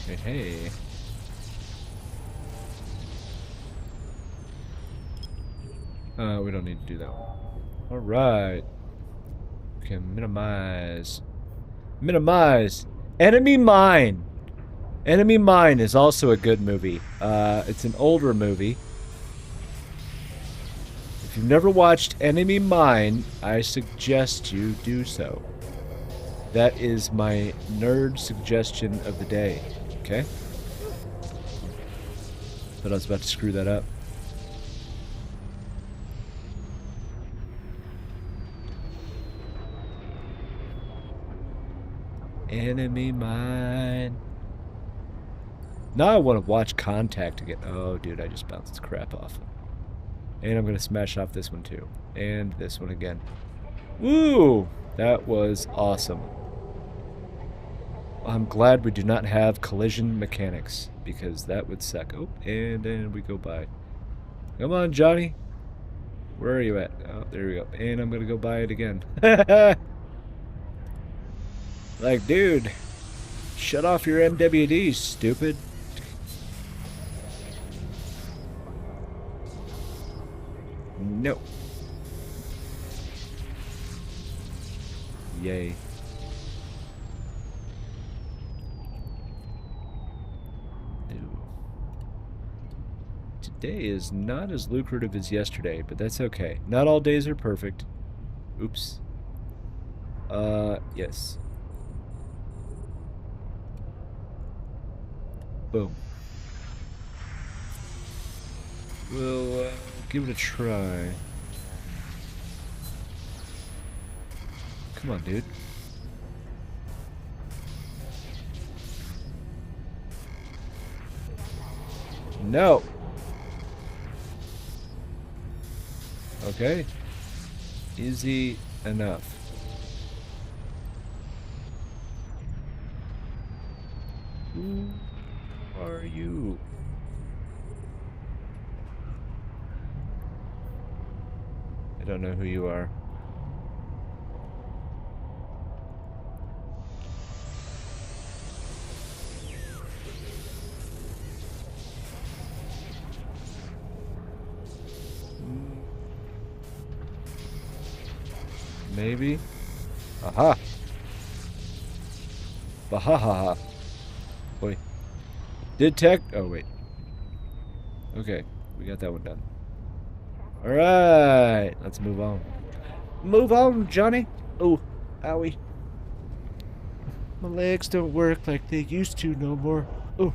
Hey, hey. We don't need to do that one. Alright. We can minimize. Minimize. Enemy Mine. Enemy Mine is also a good movie. It's an older movie. If you've never watched Enemy Mine, I suggest you do so. That is my nerd suggestion of the day. Okay? Thought I was about to screw that up. Enemy mine. Now I want to watch Contact again. Oh, dude, I just bounced crap off. And I'm going to smash off this one, too. And this one again. Woo! That was awesome. I'm glad we do not have collision mechanics, because that would suck. Oh, and we go by. Come on, Johnny. Where are you at? Oh, there we go. And I'm going to go by it again. Like, dude, shut off your MWD, stupid. No. Yay. Today is not as lucrative as yesterday, but that's okay. Not all days are perfect. Oops. Yes. Boom. We'll, give it a try. Come on, dude. No! Okay. Easy enough. Who are you? I don't know who you are. Maybe? Aha! Bahaha! Wait. Detect. Oh, wait. Okay, we got that one done. Alright, let's move on. Move on, Johnny! Oh, owie. My legs don't work like they used to no more. Oh.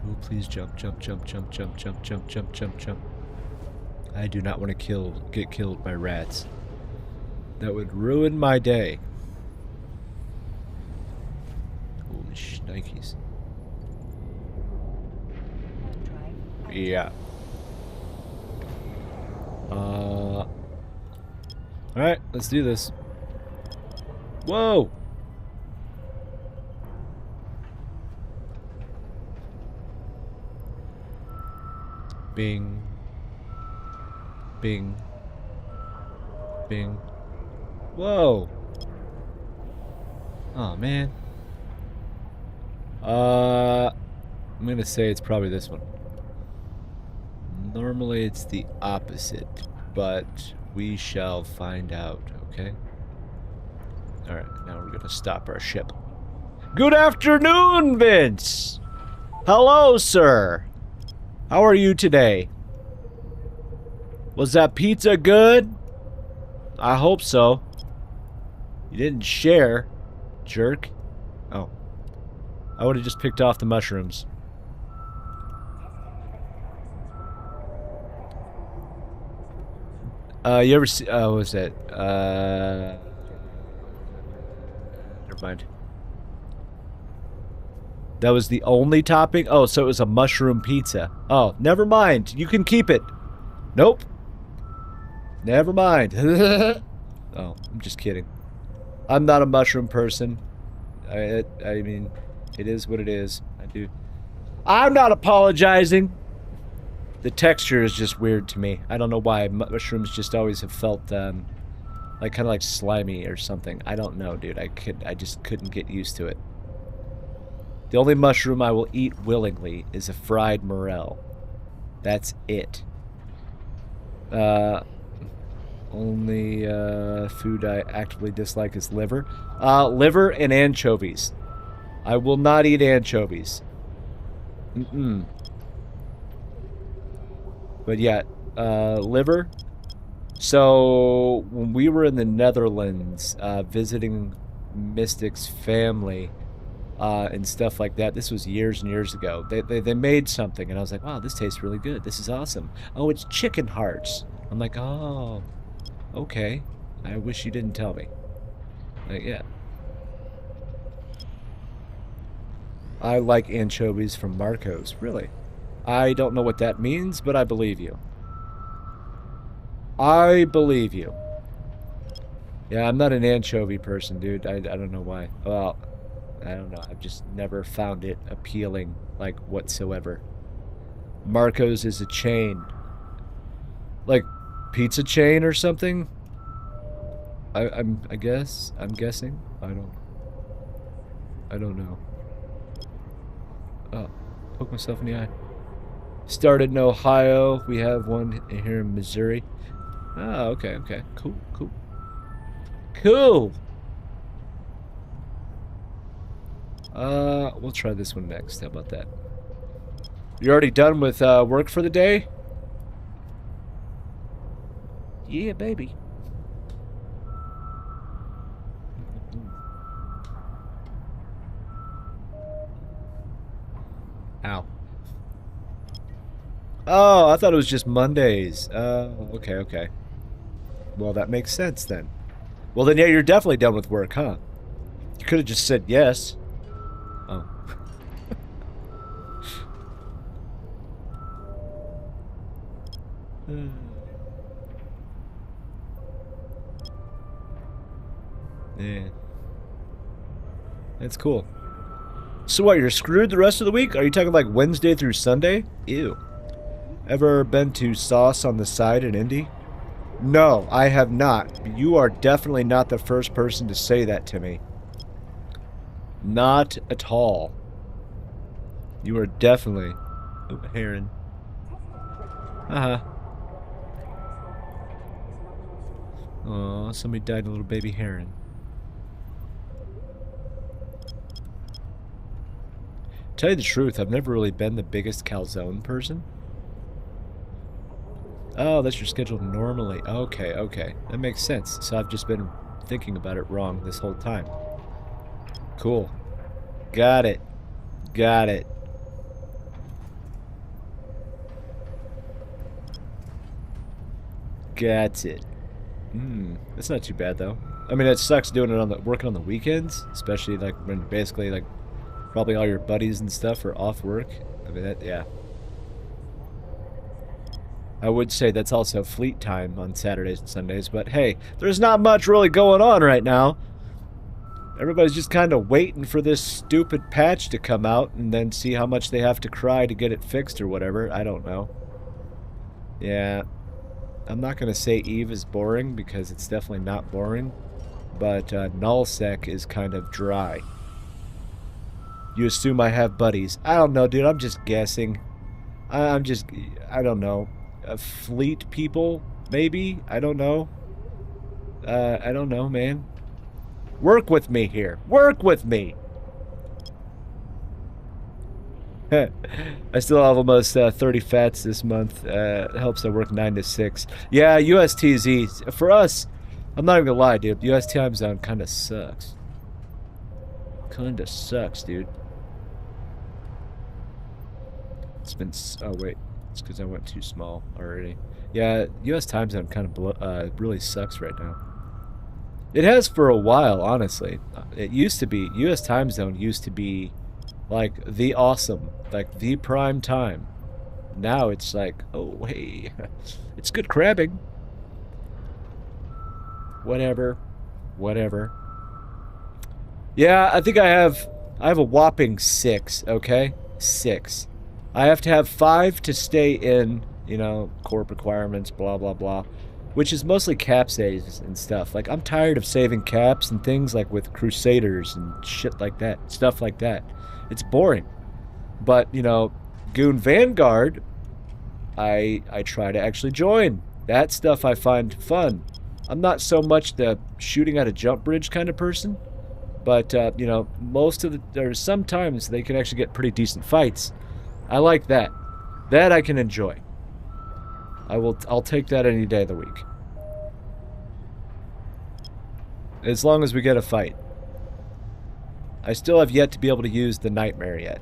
Oh, please jump, jump, jump, jump, jump, jump, jump, jump, jump, jump. I do not want to get killed by rats. That would ruin my day. Holy shnikes. Yeah. Alright, let's do this. Whoa! Bing. Bing. Bing. Whoa! Oh, man. I'm gonna say it's probably this one. Normally it's the opposite, but we shall find out, okay? Alright, now we're gonna stop our ship. Good afternoon, Vince! Hello, sir! How are you today? Was that pizza good? I hope so. You didn't share, jerk. Oh. I would have just picked off the mushrooms. You ever see, what was that? Never mind. That was the only topping? Oh, so it was a mushroom pizza. Oh, never mind. You can keep it. Nope. Never mind. Oh, I'm just kidding. I'm not a mushroom person. I mean, it is what it is. I'm not apologizing. The texture is just weird to me. I don't know why. Mushrooms just always have felt, like, kind of like slimy or something. I don't know, dude. I just couldn't get used to it. The only mushroom I will eat willingly is a fried morel. That's it. Only food I actively dislike is liver. Liver and anchovies. I will not eat anchovies. Mm-mm. But yeah, liver. So, when we were in the Netherlands visiting Mystic's family, and stuff like that. This was years and years ago. They made something, and I was like, wow, this tastes really good. This is awesome. Oh, it's chicken hearts. I'm like, oh, okay. I wish you didn't tell me. Like, yeah. I like anchovies from Marco's. Really? I don't know what that means, but I believe you. I believe you. Yeah, I'm not an anchovy person, dude. I don't know why. Well, I don't know. I've just never found it appealing, like, whatsoever. Marco's is a chain. Like, pizza chain or something? I guess. I'm guessing. I don't know. Oh, poke myself in the eye. Started in Ohio. We have one here in Missouri. Oh, okay, okay. Cool, cool. Cool! We'll try this one next. How about that? You already done with work for the day? Yeah, baby. Ow. Oh, I thought it was just Mondays. Okay, okay. Well, that makes sense then. Well, then, yeah, you're definitely done with work, huh? You could have just said yes. Oh. Yeah. That's cool. So what, you're screwed the rest of the week? Are you talking like Wednesday through Sunday? Ew. Ever been to Sauce on the Side in Indy? No, I have not. You are definitely not the first person to say that to me. Not at all. You are definitely... Oh, heron. Uh-huh. Oh, somebody died, a little baby heron. Tell you the truth, I've never really been the biggest calzone person. Oh, that's your schedule normally. Okay, okay. That makes sense. So I've just been thinking about it wrong this whole time. Cool. Got it. Got it. Got it. That's not too bad though. I mean, it sucks doing it on the working on the weekends, especially like when basically like probably all your buddies and stuff are off work. I mean, that, yeah. I would say that's also fleet time on Saturdays and Sundays, but hey, there's not much really going on right now. Everybody's just kind of waiting for this stupid patch to come out and then see how much they have to cry to get it fixed or whatever. I don't know. Yeah. I'm not going to say Eve is boring because it's definitely not boring, but nullsec is kind of dry. You assume I have buddies. I don't know, dude. I'm just guessing. I don't know. Fleet people, maybe? I don't know. I don't know, man. Work with me here. Work with me. I still have almost 30 fats this month. It helps I work 9 to 6. Yeah, USTZ. For us, I'm not even gonna lie, dude. US time zone kind of sucks. Kinda sucks, dude. It's been... Oh, wait. It's because I went too small already. Yeah, US time zone kind of really sucks right now. It has for a while, honestly. It used to be... US time zone used to be, like, the awesome. Like, the prime time. Now it's like, oh, hey. It's good crabbing. Whatever. Whatever. Yeah, I think I have a whopping 6, okay? 6. I have to have 5 to stay in, you know, corp requirements, blah, blah, blah. Which is mostly cap saves and stuff. Like, I'm tired of saving caps and things like with Crusaders and shit like that. Stuff like that. It's boring. But, you know, Goon Vanguard, I try to actually join. That stuff I find fun. I'm not so much the shooting at a jump bridge kind of person. But, you know, there's sometimes they can actually get pretty decent fights. I like that. That I can enjoy. I'll take that any day of the week. As long as we get a fight. I still have yet to be able to use the nightmare yet.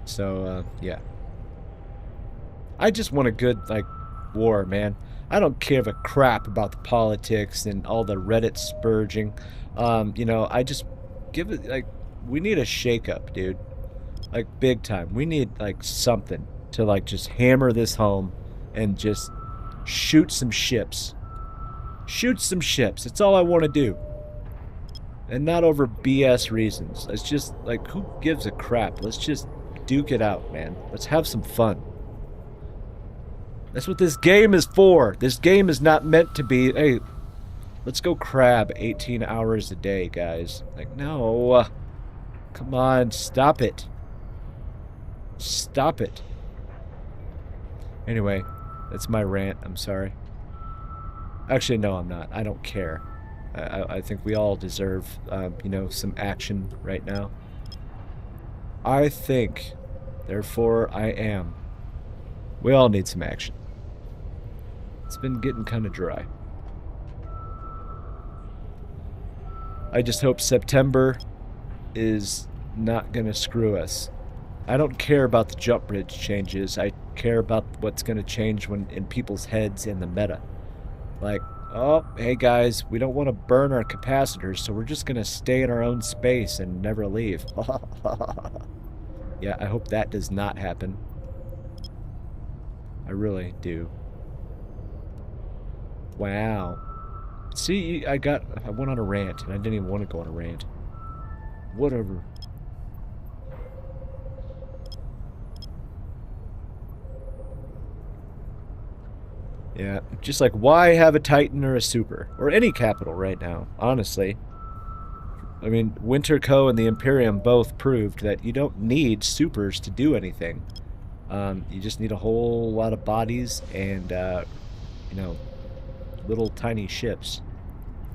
So, yeah. I just want a good, like, war, man. I don't give a crap about the politics and all the Reddit spurging. You know, I just give it, like, we need a shakeup, dude. Like, big time. We need, like, something to, like, just hammer this home and just shoot some ships. Shoot some ships. That's all I want to do. And not over BS reasons. It's just, like, who gives a crap? Let's just duke it out, man. Let's have some fun. That's what this game is for. This game is not meant to be, hey, let's go crab 18 hours a day, guys. Like, no. Come on, stop it. Stop it. Anyway, that's my rant. I'm sorry. Actually, no, I'm not. I don't care. I think we all deserve, you know, some action right now. I think, therefore I am. We all need some action. It's been getting kind of dry. I just hope September is not gonna screw us. I don't care about the jump bridge changes. I care about what's gonna change when in people's heads in the meta. Like, oh, hey guys, we don't want to burn our capacitors, so we're just gonna stay in our own space and never leave. Yeah, I hope that does not happen. I really do. Wow. See, I went on a rant, and I didn't even want to go on a rant. Whatever. Yeah, just like, why have a Titan or a Super? Or any capital right now, honestly. I mean, Winter Co. and the Imperium both proved that you don't need supers to do anything. You just need a whole lot of bodies and, you know, little tiny ships.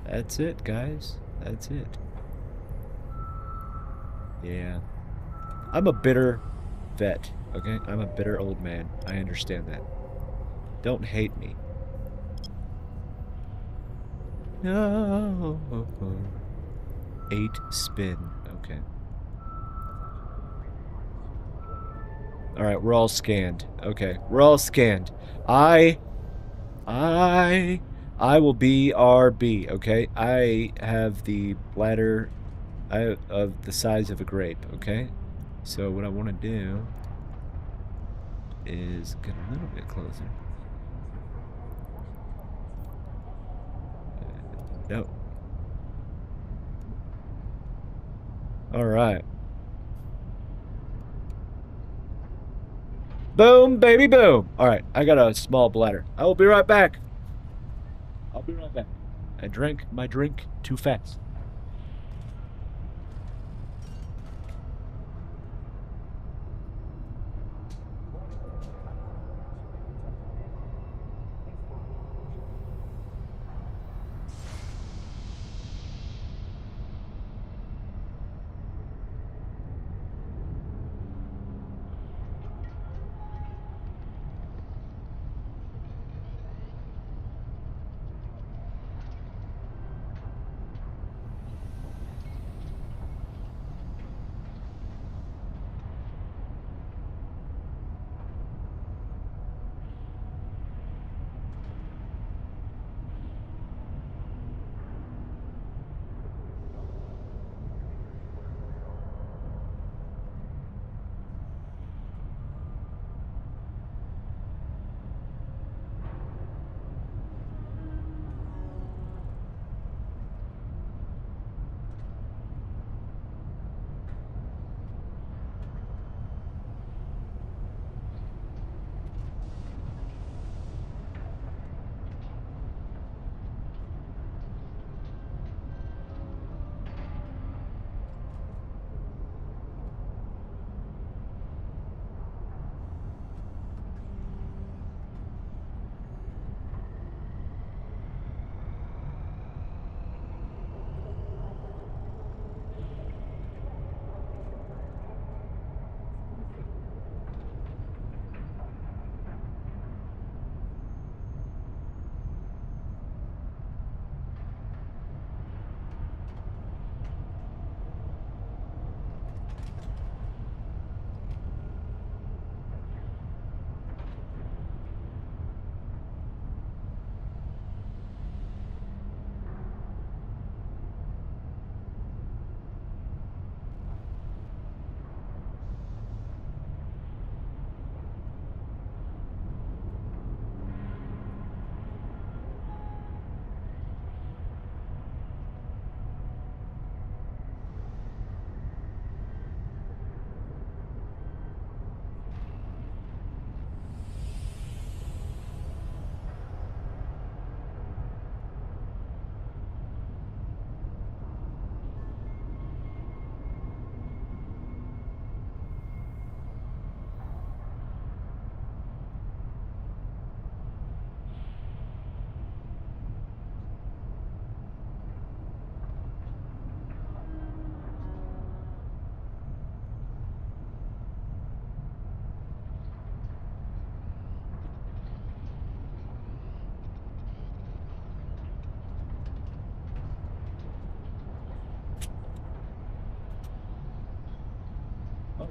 That's it, guys. That's it. Yeah. I'm a bitter vet, okay? I'm a bitter old man. I understand that. Don't hate me. No. 8 spin. Okay. Alright, we're all scanned. Okay, we're all scanned. I will be RB, okay? I have the bladder of the size of a grape, okay? So what I want to do is get a little bit closer. No. Alright. Boom, baby, boom. Alright, I got a small bladder. I will be right back. I'll be right back. I drank my drink too fast.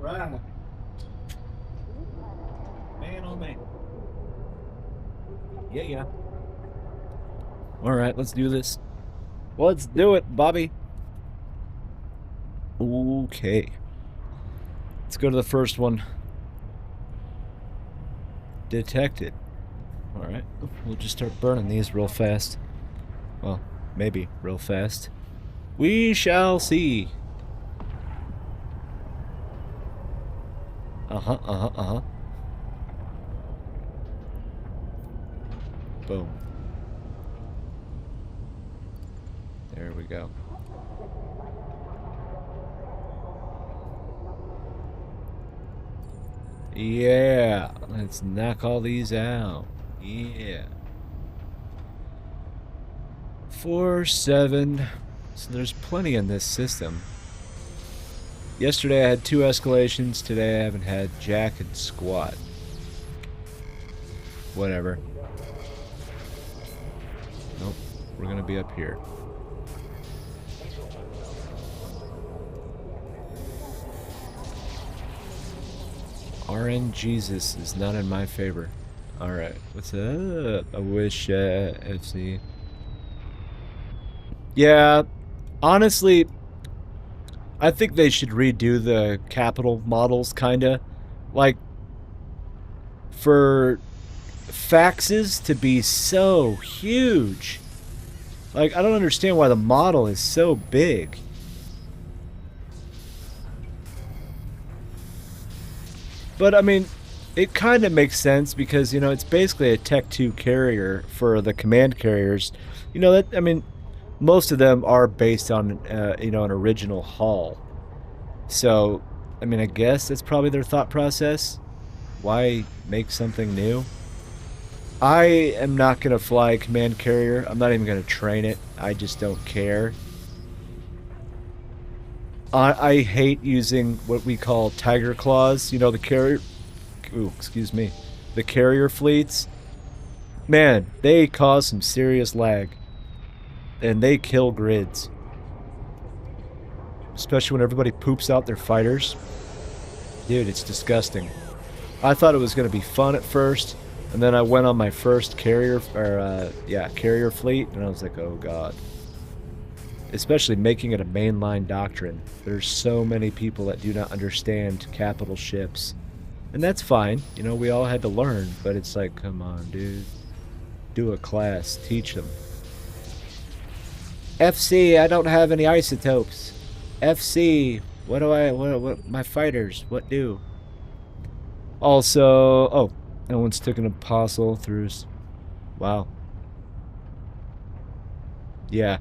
Right. Man, oh man. Yeah, yeah. All right, let's do this. Let's do it, Bobby. Okay. Let's go to the first one. Detected. All right. We'll just start burning these real fast. Well, maybe real fast. We shall see. Uh-huh, uh-huh, uh-huh. Boom. There we go. Yeah, let's knock all these out. Yeah. 4, 7. So there's plenty in this system. Yesterday I had 2 escalations. Today I haven't had jack and squat. Whatever. Nope. We're gonna be up here. RN Jesus is not in my favor. Alright, what's up? I wish FC. Yeah, honestly, I think they should redo the capital models, kinda. Like, for faxes to be so huge. Like, I don't understand why the model is so big. But, I mean, it kind of makes sense because, you know, it's basically a Tech 2 carrier for the command carriers. You know, that, I mean, most of them are based on, you know, an original hull. So, I mean, I guess that's probably their thought process. Why make something new? I am not going to fly a command carrier. I'm not even going to train it. I just don't care. I hate using what we call tiger claws. You know, the carrier... Ooh, excuse me. The carrier fleets. Man, they cause some serious lag. And they kill grids. Especially when everybody poops out their fighters. Dude, it's disgusting. I thought it was going to be fun at first. And then I went on my first carrier... carrier fleet. And I was like, oh god. Especially making it a mainline doctrine. There's so many people that do not understand capital ships. And that's fine. You know, we all had to learn. But it's like, come on, dude. Do a class. Teach them. FC, I don't have any isotopes. FC, what my fighters, what do? Also, oh, no one's took an apostle through... Wow. Yeah.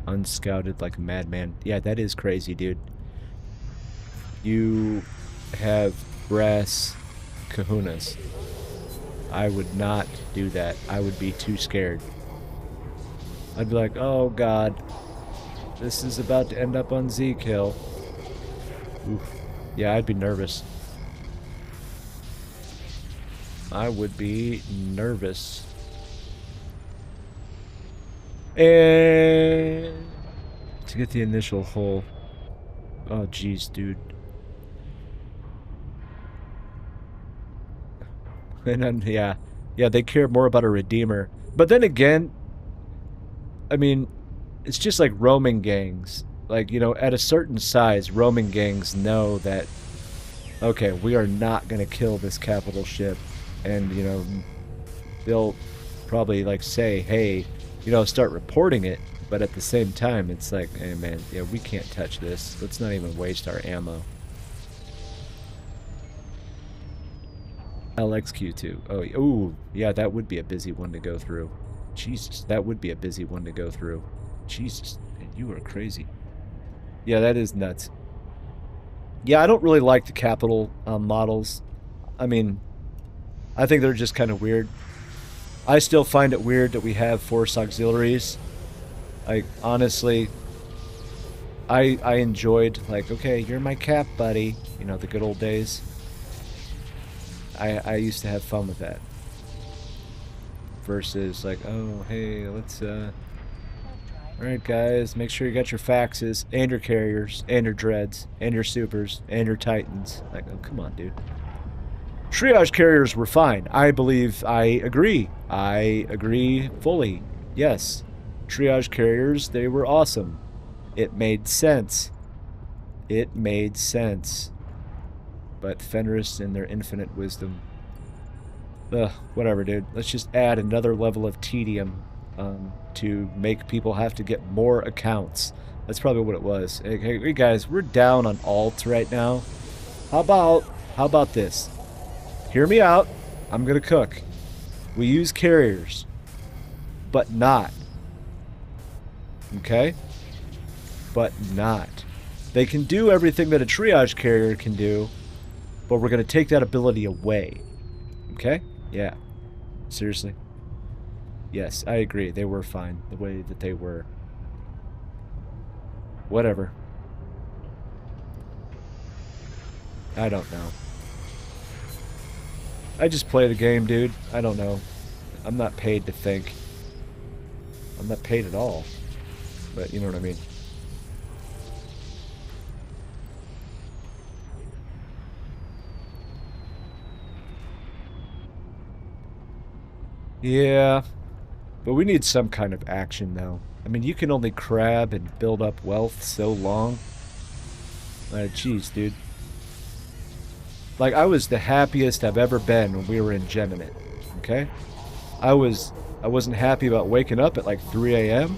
Unscouted like a madman. Yeah, that is crazy, dude. You have brass kahunas. I would not do that. I would be too scared. I'd be like, oh god. This is about to end up on Z-kill. Oof. Yeah, I'd be nervous. I would be nervous. And to get the initial hull. Oh jeez, dude. And then, yeah, they care more about a redeemer. But then again, I mean, it's just like roaming gangs. Like, you know, at a certain size, roaming gangs know that, okay, we are not going to kill this capital ship. And, you know, they'll probably, like, say, hey, you know, start reporting it. But at the same time, it's like, hey, man, yeah, we can't touch this. Let's not even waste our ammo. LXQ2. Oh, ooh, yeah, that would be a busy one to go through. Jesus, that would be a busy one to go through. Jesus, man, you are crazy. Yeah, that is nuts. Yeah, I don't really like the capital models. I mean, I think they're just kind of weird. I still find it weird that we have force auxiliaries. Like, honestly, I enjoyed, like, okay, you're my cap buddy. You know, the good old days. I used to have fun with that. Versus, like, oh, hey, let's, Alright, guys, make sure you got your faxes, and your carriers, and your dreads, and your supers, and your titans. Like, oh, come on, dude. Triage carriers were fine. I believe I agree. I agree fully. Yes. Triage carriers, they were awesome. It made sense. It made sense. But Fenris and their infinite wisdom. Ugh, whatever, dude. Let's just add another level of tedium to make people have to get more accounts. That's probably what it was. Hey, guys, we're down on alt right now. How about this? Hear me out. I'm gonna cook. We use carriers, but not. Okay? But not. They can do everything that a triage carrier can do, but we're gonna take that ability away. Okay? Yeah. Seriously. Yes, I agree. They were fine the way that they were. Whatever. I don't know. I just play the game, dude. I don't know. I'm not paid to think. I'm not paid at all. But you know what I mean. Yeah. But we need some kind of action, though. I mean, you can only crab and build up wealth so long. Jeez, dude. Like, I was the happiest I've ever been when we were in Geminate, okay? I wasn't happy about waking up at like 3 a.m.,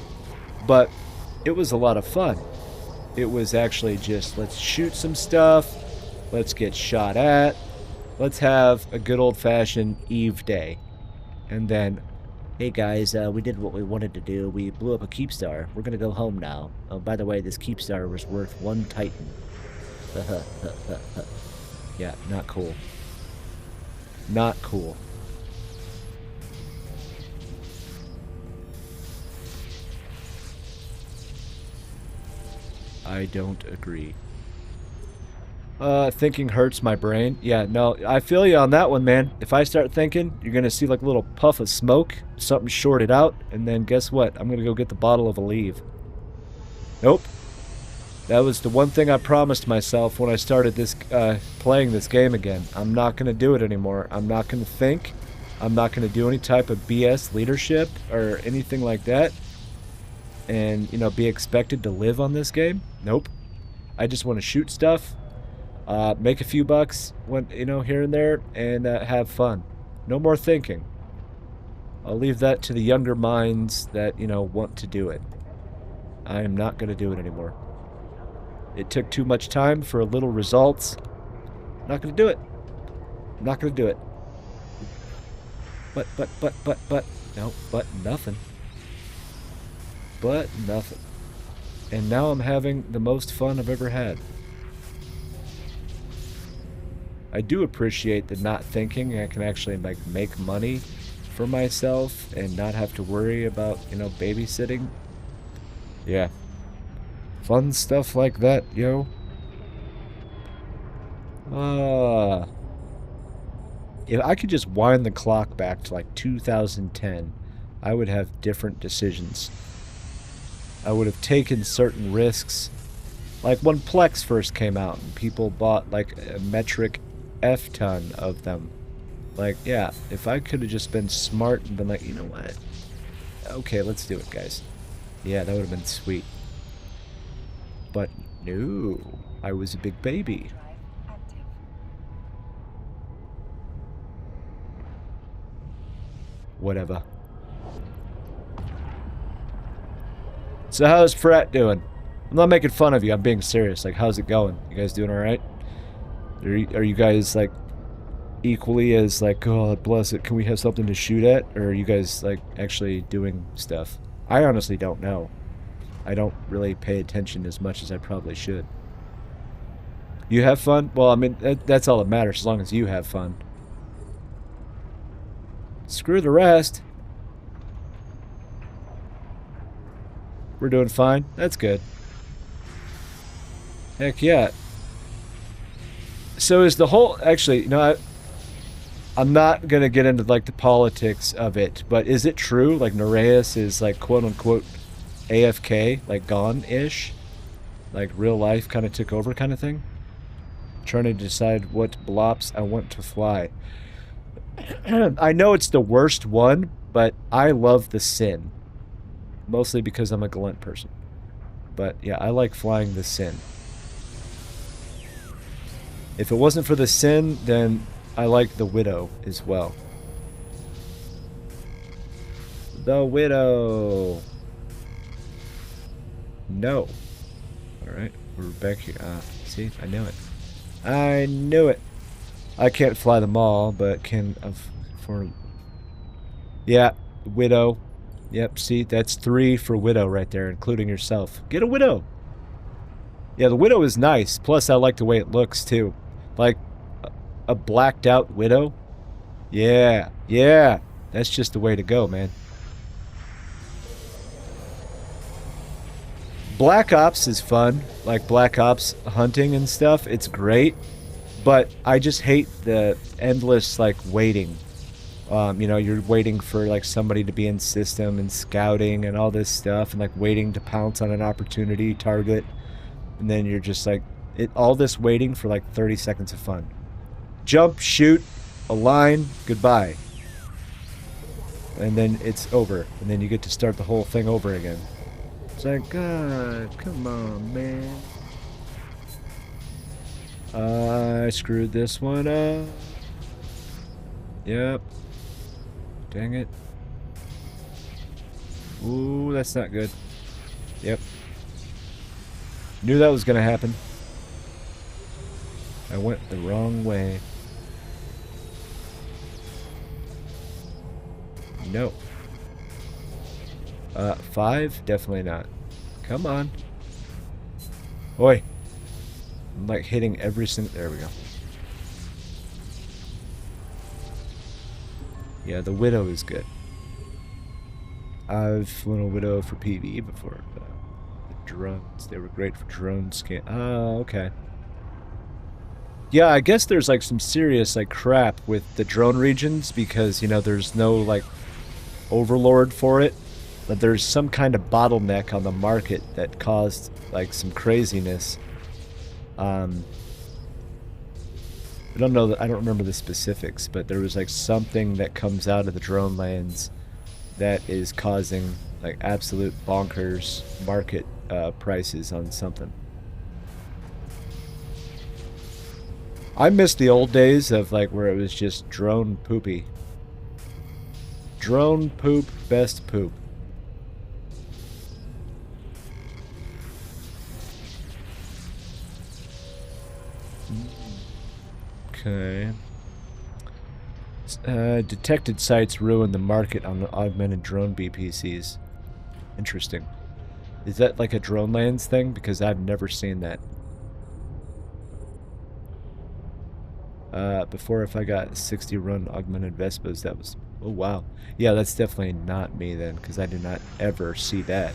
but it was a lot of fun. It was actually just, let's shoot some stuff, let's get shot at, let's have a good old-fashioned Eve day. And then, hey guys, we did what we wanted to do. We blew up a Keepstar. We're gonna go home now. Oh, by the way, this Keepstar was worth 1 Titan. Yeah, not cool. Not cool. I don't agree. Thinking hurts my brain. Yeah, no, I feel you on that one, man. If I start thinking, you're gonna see like a little puff of smoke, something shorted out, and then guess what? I'm gonna go get the bottle of Aleve. Nope. That was the one thing I promised myself when I started this, playing this game again. I'm not gonna do it anymore. I'm not gonna think. I'm not gonna do any type of BS leadership or anything like that. And, you know, be expected to live on this game. Nope. I just want to shoot stuff, make a few bucks, when, you know, here and there, and have fun. No more thinking. I'll leave that to the younger minds that, you know, want to do it. I am not going to do it anymore. It took too much time for a little results. I'm not going to do it. I'm not going to do it. But, no, but nothing. But nothing. And now I'm having the most fun I've ever had. I do appreciate the not thinking. I can actually like make money for myself and not have to worry about, you know, babysitting. Yeah. Fun stuff like that, yo. If I could just wind the clock back to like 2010, I would have different decisions. I would have taken certain risks. Like when Plex first came out and people bought like a metric F-ton of them. Like, yeah, if I could have just been smart and been like, you know what? Okay, let's do it, guys. Yeah, that would have been sweet. But no, I was a big baby. Whatever. So how's Frat doing? I'm not making fun of you, I'm being serious. Like, how's it going? You guys doing alright? Are you guys, like, equally as, like, God bless it, can we have something to shoot at? Or are you guys, like, actually doing stuff? I honestly don't know. I don't really pay attention as much as I probably should. You have fun? Well, I mean, that's all that matters, as long as you have fun. Screw the rest. We're doing fine? That's good. Heck yeah. So is the whole... Actually, you know, I'm not going to get into, like, the politics of it, but is it true? Like, Nereus is, like, quote-unquote AFK, like gone-ish, like real life kind of took over kind of thing. Trying to decide what blops I want to fly. I know it's the worst one, but I love the Sin. Mostly because I'm a Glunt person. But yeah, I like flying the Sin. If it wasn't for the Sin, then I like the Widow as well. The Widow. No. Alright, we're back here. See, I knew it. I knew it. I can't fly them all, but can for. Yeah, Widow. Yep, see, that's 3 for Widow right there, including yourself. Get a Widow. Yeah, the Widow is nice. Plus, I like the way it looks too. Like a blacked out Widow. Yeah, yeah. That's just the way to go, man. Black Ops is fun, like Black Ops hunting and stuff. It's great, but I just hate the endless like waiting. You know, you're waiting for like somebody to be in system and scouting and all this stuff, and like waiting to pounce on an opportunity target, and then you're just like all this waiting for like 30 seconds of fun. Jump, shoot, align, goodbye, and then it's over, and then you get to start the whole thing over again. It's like, God, come on, man. I screwed this one up. Yep. Dang it. Ooh, that's not good. Yep. Knew that was gonna happen. I went the wrong way. No. 5? Definitely not. Come on. Oi. I'm like hitting every single... There we go. Yeah, the Widow is good. I've flown a Widow for PvE before. The drones, they were great for drone scan. Oh, okay. Yeah, I guess there's like some serious like crap with the drone regions because, you know, there's no like overlord for it. But there's some kind of bottleneck on the market that caused like some craziness. I don't know. I don't remember the specifics, but there was like something that comes out of the drone lands that is causing like absolute bonkers market prices on something. I miss the old days of like where it was just drone poopy. Drone poop, best poop. Okay. Detected sites ruin the market on the augmented drone BPCs. Interesting. Is that like a drone lands thing? Because I've never seen that. Before if I got 60 run augmented Vespas, that was... Oh, wow. Yeah, that's definitely not me then, because I do not ever see that.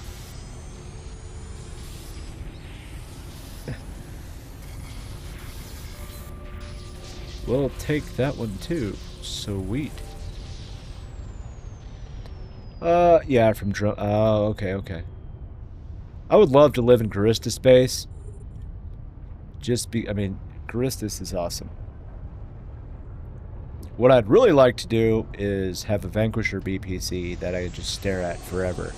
We'll take that one too. Sweet. Yeah, from drone. Oh, okay, okay. I would love to live in Garista space. I mean, Garistas is awesome. What I'd really like to do is have a Vanquisher BPC that I could just stare at forever.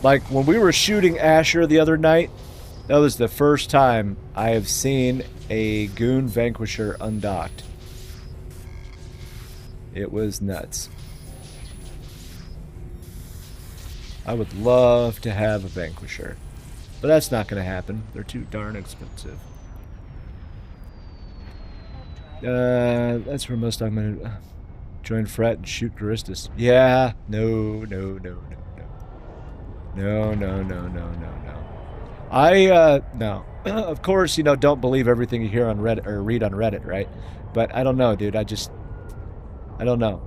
Like, when we were shooting Asher the other night, that was the first time I have seen a Goon Vanquisher undocked. It was nuts. I would love to have a Vanquisher, but that's not going to happen. They're too darn expensive. That's where most augmented... join Frat and shoot Garistas. Yeah, no. No. Of course, you know, don't believe everything you hear on Reddit or read on Reddit, right? But I don't know, dude. I don't know.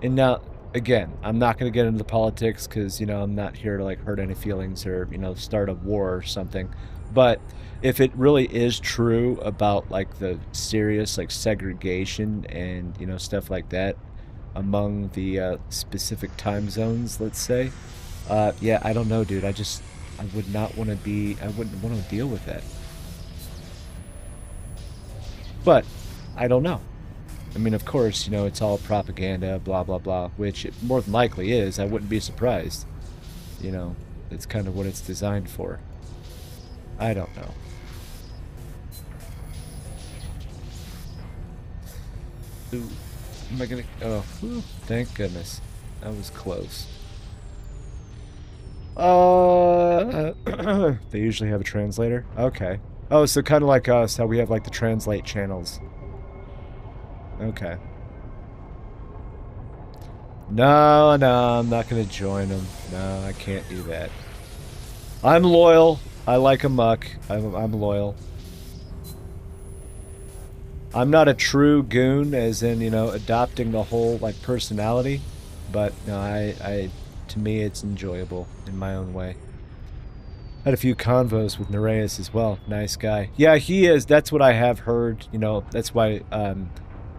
And now, again, I'm not going to get into the politics because, you know, I'm not here to, like, hurt any feelings or, you know, start a war or something. But if it really is true about, like, the serious, like, segregation and, you know, stuff like that, among the specific time zones, let's say. Yeah, I don't know, dude. I would not want to be, I wouldn't want to deal with that. But I don't know. I mean, of course, you know, it's all propaganda, blah, blah, blah, which it more than likely is. I wouldn't be surprised. You know, it's kind of what it's designed for. I don't know. Ooh, am I gonna... Oh, whew, thank goodness. That was close. They usually have a translator? Okay. Oh, so kind of like us, how we have, like, the translate channels. Okay. No, no, I'm not gonna join them. No, I can't do that. I'm loyal. I like a muck. I'm loyal. I'm not a true goon, as in, you know, adopting the whole, like, personality. But, no, to me, it's enjoyable in my own way. Had a few convos with Nereus as well. Nice guy. Yeah, he is. That's what I have heard. You know, that's why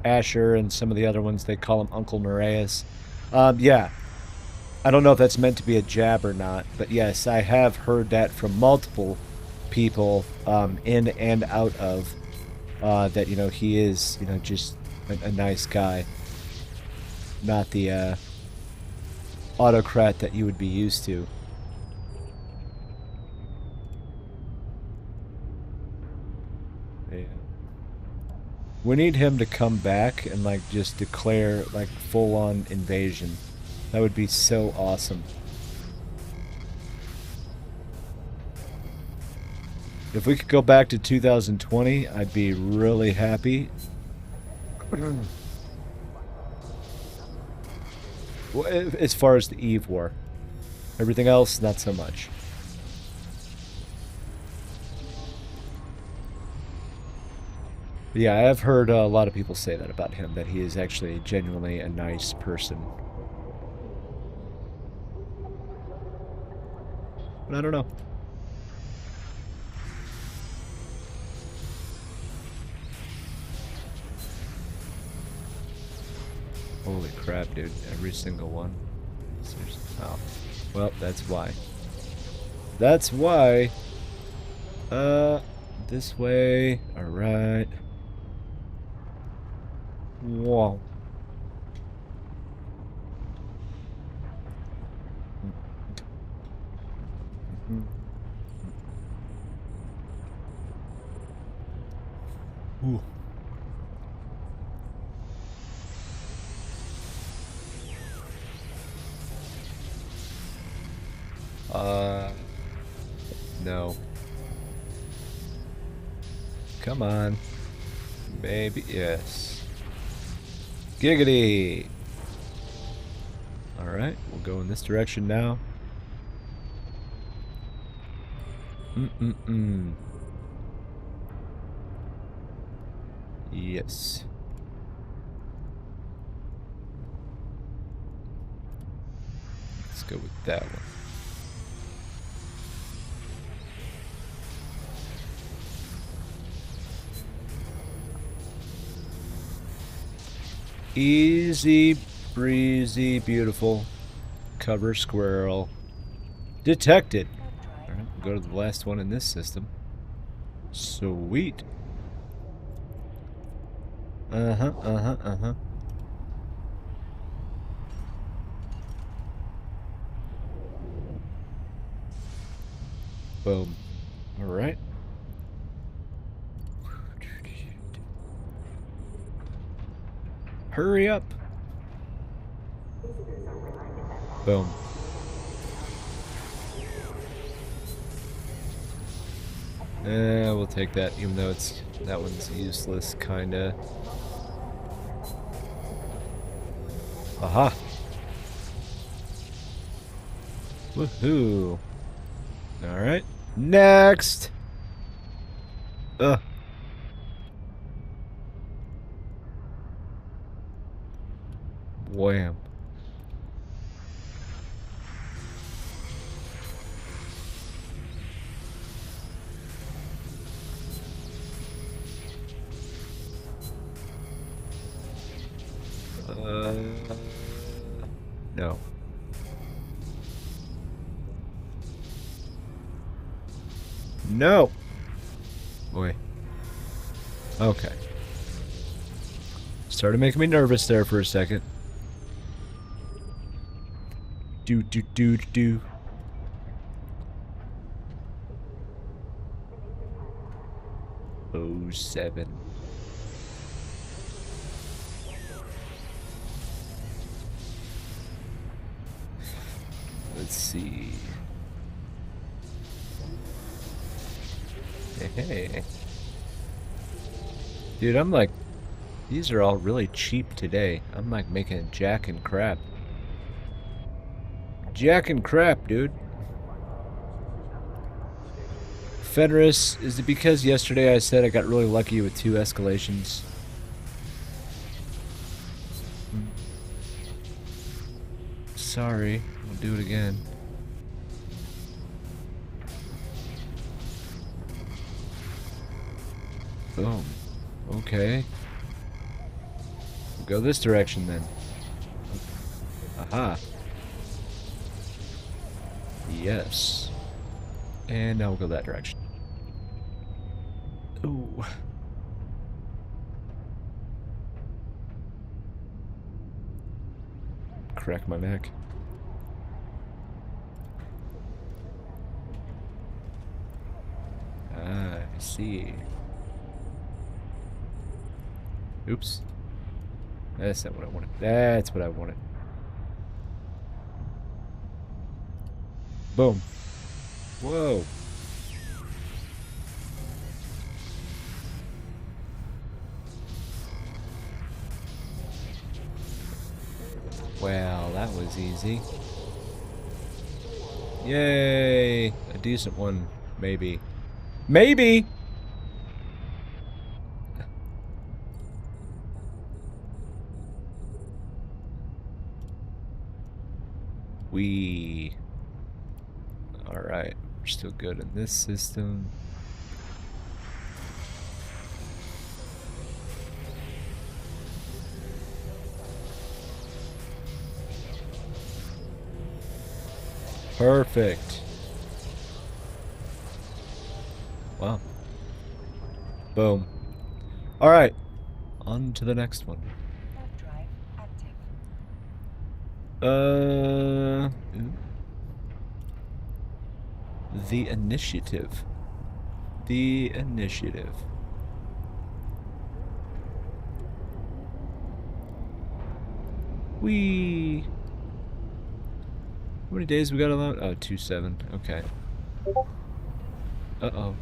Asher and some of the other ones, they call him Uncle Nereus. Yeah. I don't know if that's meant to be a jab or not, but yes, I have heard that from multiple people in and out of that, you know, he is, you know, just a nice guy. Not the autocrat that you would be used to. Yeah. We need him to come back and, like, just declare, like, full-on invasion. That would be so awesome. If we could go back to 2020, I'd be really happy. Well, as far as the Eve War. Everything else, not so much. But yeah, I have heard a lot of people say that about him, that he is actually genuinely a nice person. But I don't know. Holy crap, dude. Every single one. Seriously. Oh. Well, that's why. That's why. This way. Alright. Whoa. Ooh. No. Come on. Maybe, yes. Giggity! Alright, we'll go in this direction now. Yes. Let's go with that one. Easy breezy, beautiful. Cover squirrel. Detected. Alright, we'll go to the last one in this system. Sweet. Uh-huh. Boom. Alright. Hurry up. Boom. We'll take that, even though that one's useless, kinda. Aha! Woohoo! Alright. Next! Ugh. Wham. No! Boy. Okay. Started making me nervous there for a second. Do, do, do, do. Oh, 07. Let's see. Hey. Dude, I'm like, these are all really cheap today. I'm like making jack and crap. Jack and crap, dude. Fenris, is it because yesterday I said I got really lucky with 2 escalations? Sorry, I'll do it again. Boom. Okay. We'll go this direction then. Aha. Yes. And now we'll go that direction. Ooh. Crack my neck. Ah, I see. Oops. That's not what I wanted. That's what I wanted. Boom. Whoa. Well, that was easy. Yay! A decent one, maybe. Maybe! Alright, we're still good in this system. Perfect. Wow. Boom. Alright, on to the next one. Warp drive active. The initiative. The initiative. Whee! How many days we got allowed? Oh, 2-7. Okay. Uh-oh.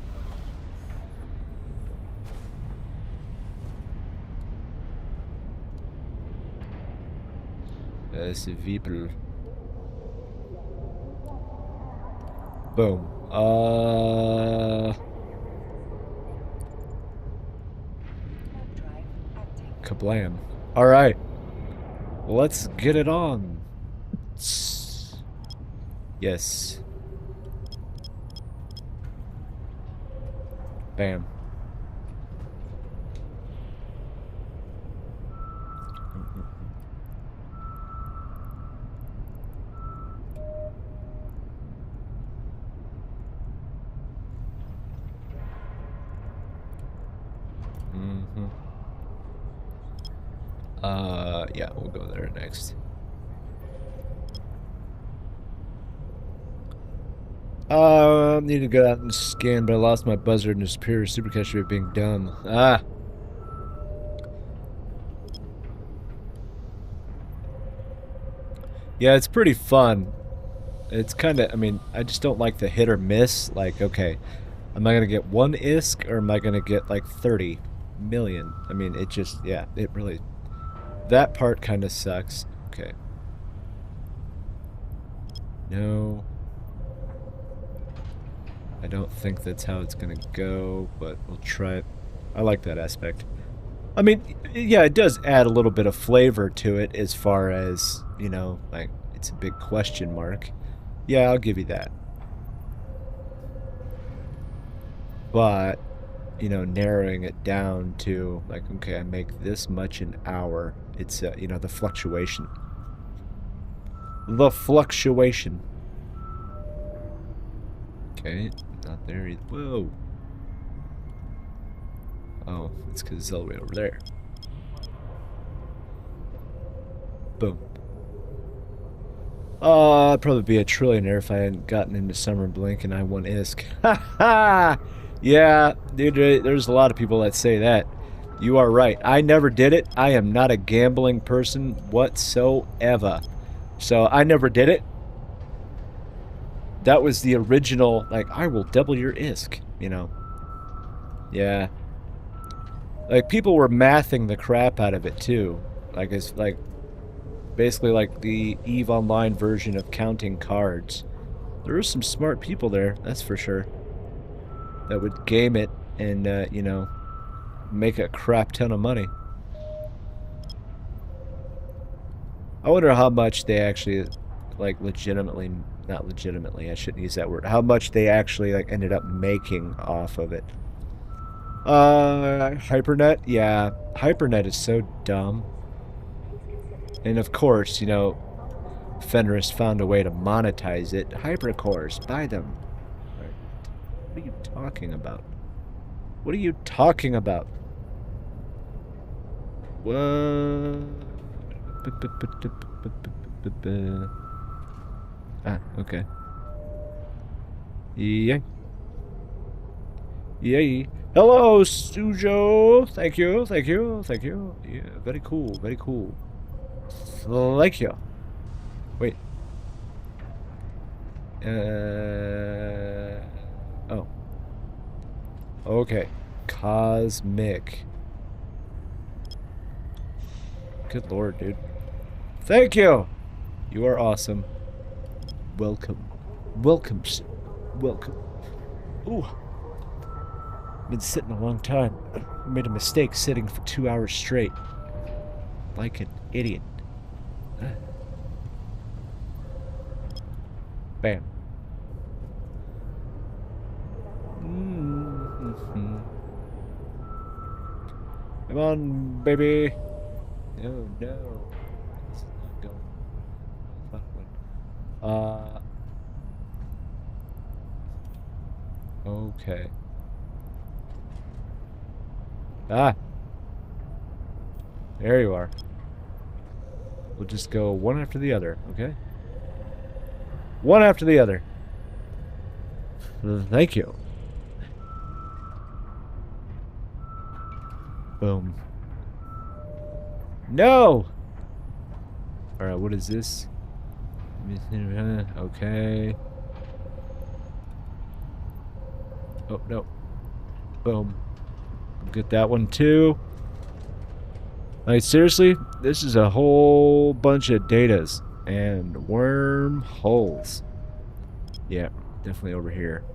C'est Vibel. Boom. Kablam. Alright. Let's get it on. Yes. Bam. Yeah, we'll go there next. Need to go out and scan, but I lost my buzzard and his superior supercash rate being dumb. Ah! Yeah, it's pretty fun. It's kind of, I mean, I just don't like the hit or miss. Like, okay, am I going to get 1 ISK or am I going to get like 30 million? I mean, it just, yeah, it really, that part kind of sucks. Okay. No. I don't think that's how it's going to go, but we'll try it. I like that aspect. I mean, yeah, it does add a little bit of flavor to it as far as, you know, like, it's a big question mark. Yeah, I'll give you that. But, you know, narrowing it down to, like, okay, I make this much an hour. It's, you know, the fluctuation. The fluctuation. Okay, not There he... Whoa. Oh, it's because it's all the way over there. Boom. Oh, I'd probably be a trillionaire if I hadn't gotten into Summer Blink and I won ISK. Ha ha! Yeah, dude, there's a lot of people that say that. You are right. I never did it. I am not a gambling person whatsoever. So I never did it. That was the original, like, I will double your ISK, you know. Yeah. Like, people were mathing the crap out of it, too. Like, it's like, basically like the EVE Online version of counting cards. There were some smart people there, that's for sure. That would game it and, you know, make a crap ton of money. I wonder how much they actually, like, legitimately, not legitimately, I shouldn't use that word, how much they actually, like, ended up making off of it. Hypernet? Yeah, Hypernet is so dumb. And of course, you know, Fenris found a way to monetize it. Hypercores, buy them. What are you talking about? What are you talking about? What? Ah, okay. Yay. Yay. Hello, Sujo. Thank you, thank you, thank you. Yeah, very cool, very cool. Thank you. Wait. Oh. Okay. Cosmic. Good lord, dude. Thank you! You are awesome. Welcome. Welcome. Welcome. Ooh. Been sitting a long time. Made a mistake sitting for 2 hours straight. Like an idiot. Bam. Mm-hmm. Come on, baby. No, no. This is not going. Okay. Ah. There you are. We'll just go one after the other, okay? One after the other. Thank you. Boom. No! Alright, what is this? Okay. Oh, no. Boom. Get that one too. Like, seriously? This is a whole bunch of datas and wormholes. Yeah, definitely over here.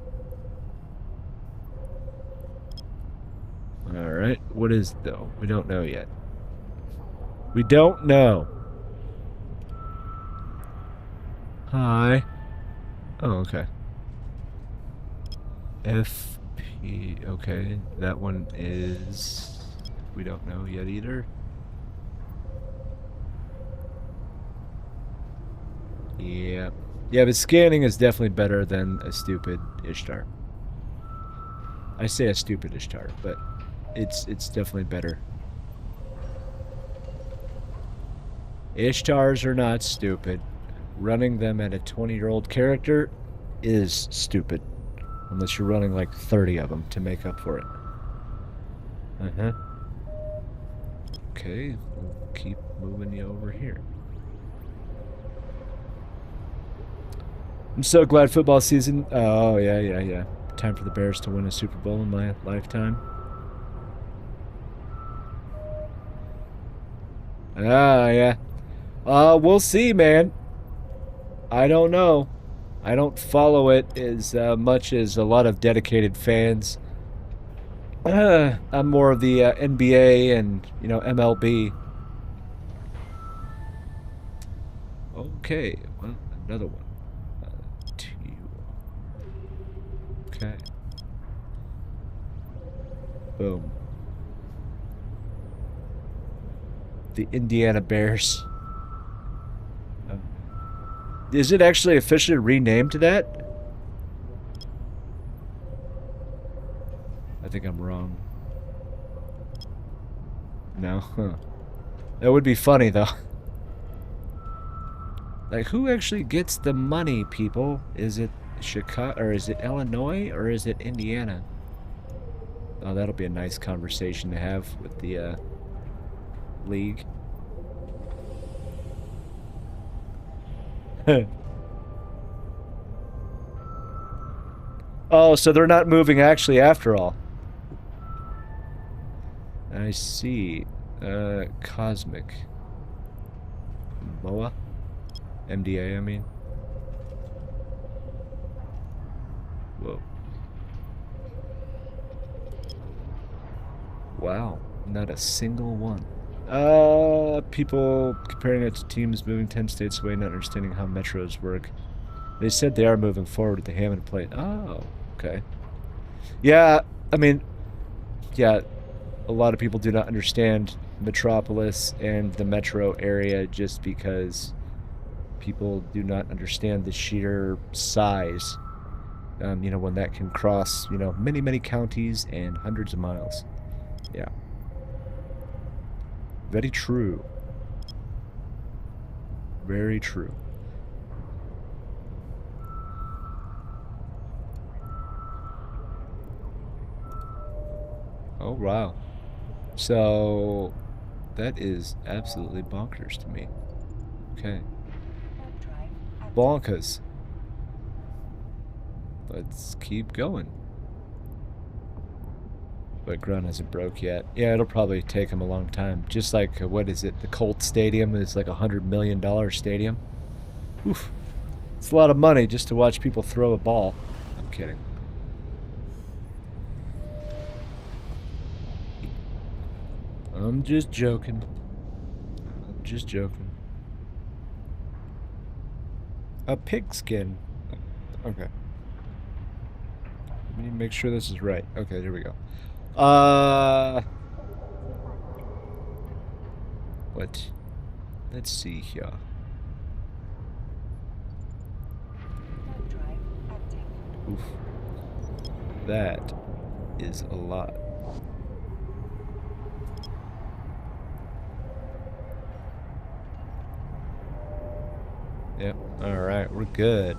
Alright, what is it though? We don't know yet. We don't know. Hi. Oh, okay. FP, okay. That one is... we don't know yet either. Yeah. Yeah, but scanning is definitely better than a stupid Ishtar. I say a stupid Ishtar, but it's definitely better. Ishtars are not stupid. Running them at a 20-year-old character is stupid. Unless you're running like 30 of them to make up for it. Uh-huh. Okay, we'll keep moving you over here. I'm so glad football season. Oh, yeah, yeah, yeah. Time for the Bears to win a Super Bowl in my lifetime. Ah, yeah. We'll see, man. I don't know. I don't follow it as much as a lot of dedicated fans. I'm more of the NBA and, you know, MLB. Okay, well, another one. Okay. Boom. The Indiana Bears. Is it actually officially renamed to that? I think I'm wrong. No? Huh. That would be funny, though. Like, who actually gets the money, people? Is it Chicago, or is it Illinois, or is it Indiana? Oh, that'll be a nice conversation to have with the, league. Oh, so they're not moving actually after all. I see. Cosmic. MOA? MDA, I mean. Whoa. Wow. Not a single one. People comparing it to teams moving 10 states away, not understanding how metros work. They said they are moving forward with the Hammond plate. Oh, okay. Yeah, I mean, yeah, a lot of people do not understand Metropolis and the metro area just because people do not understand the sheer size, you know, when that can cross, you know, many, many counties and hundreds of miles. Yeah. Very true. Very true. Oh, wow. So, that is absolutely bonkers to me. Okay. Bonkers. Let's keep going. But ground hasn't broke yet. Yeah, it'll probably take him a long time. Just like, what is it? The Colt Stadium is like $100 million stadium. Oof. It's a lot of money just to watch people throw a ball. I'm kidding. I'm just joking. I'm just joking. A pigskin. Okay. Let me make sure this is right. Okay, there we go. What? Let's see here. Oof. That is a lot. Yep. Alright, we're good.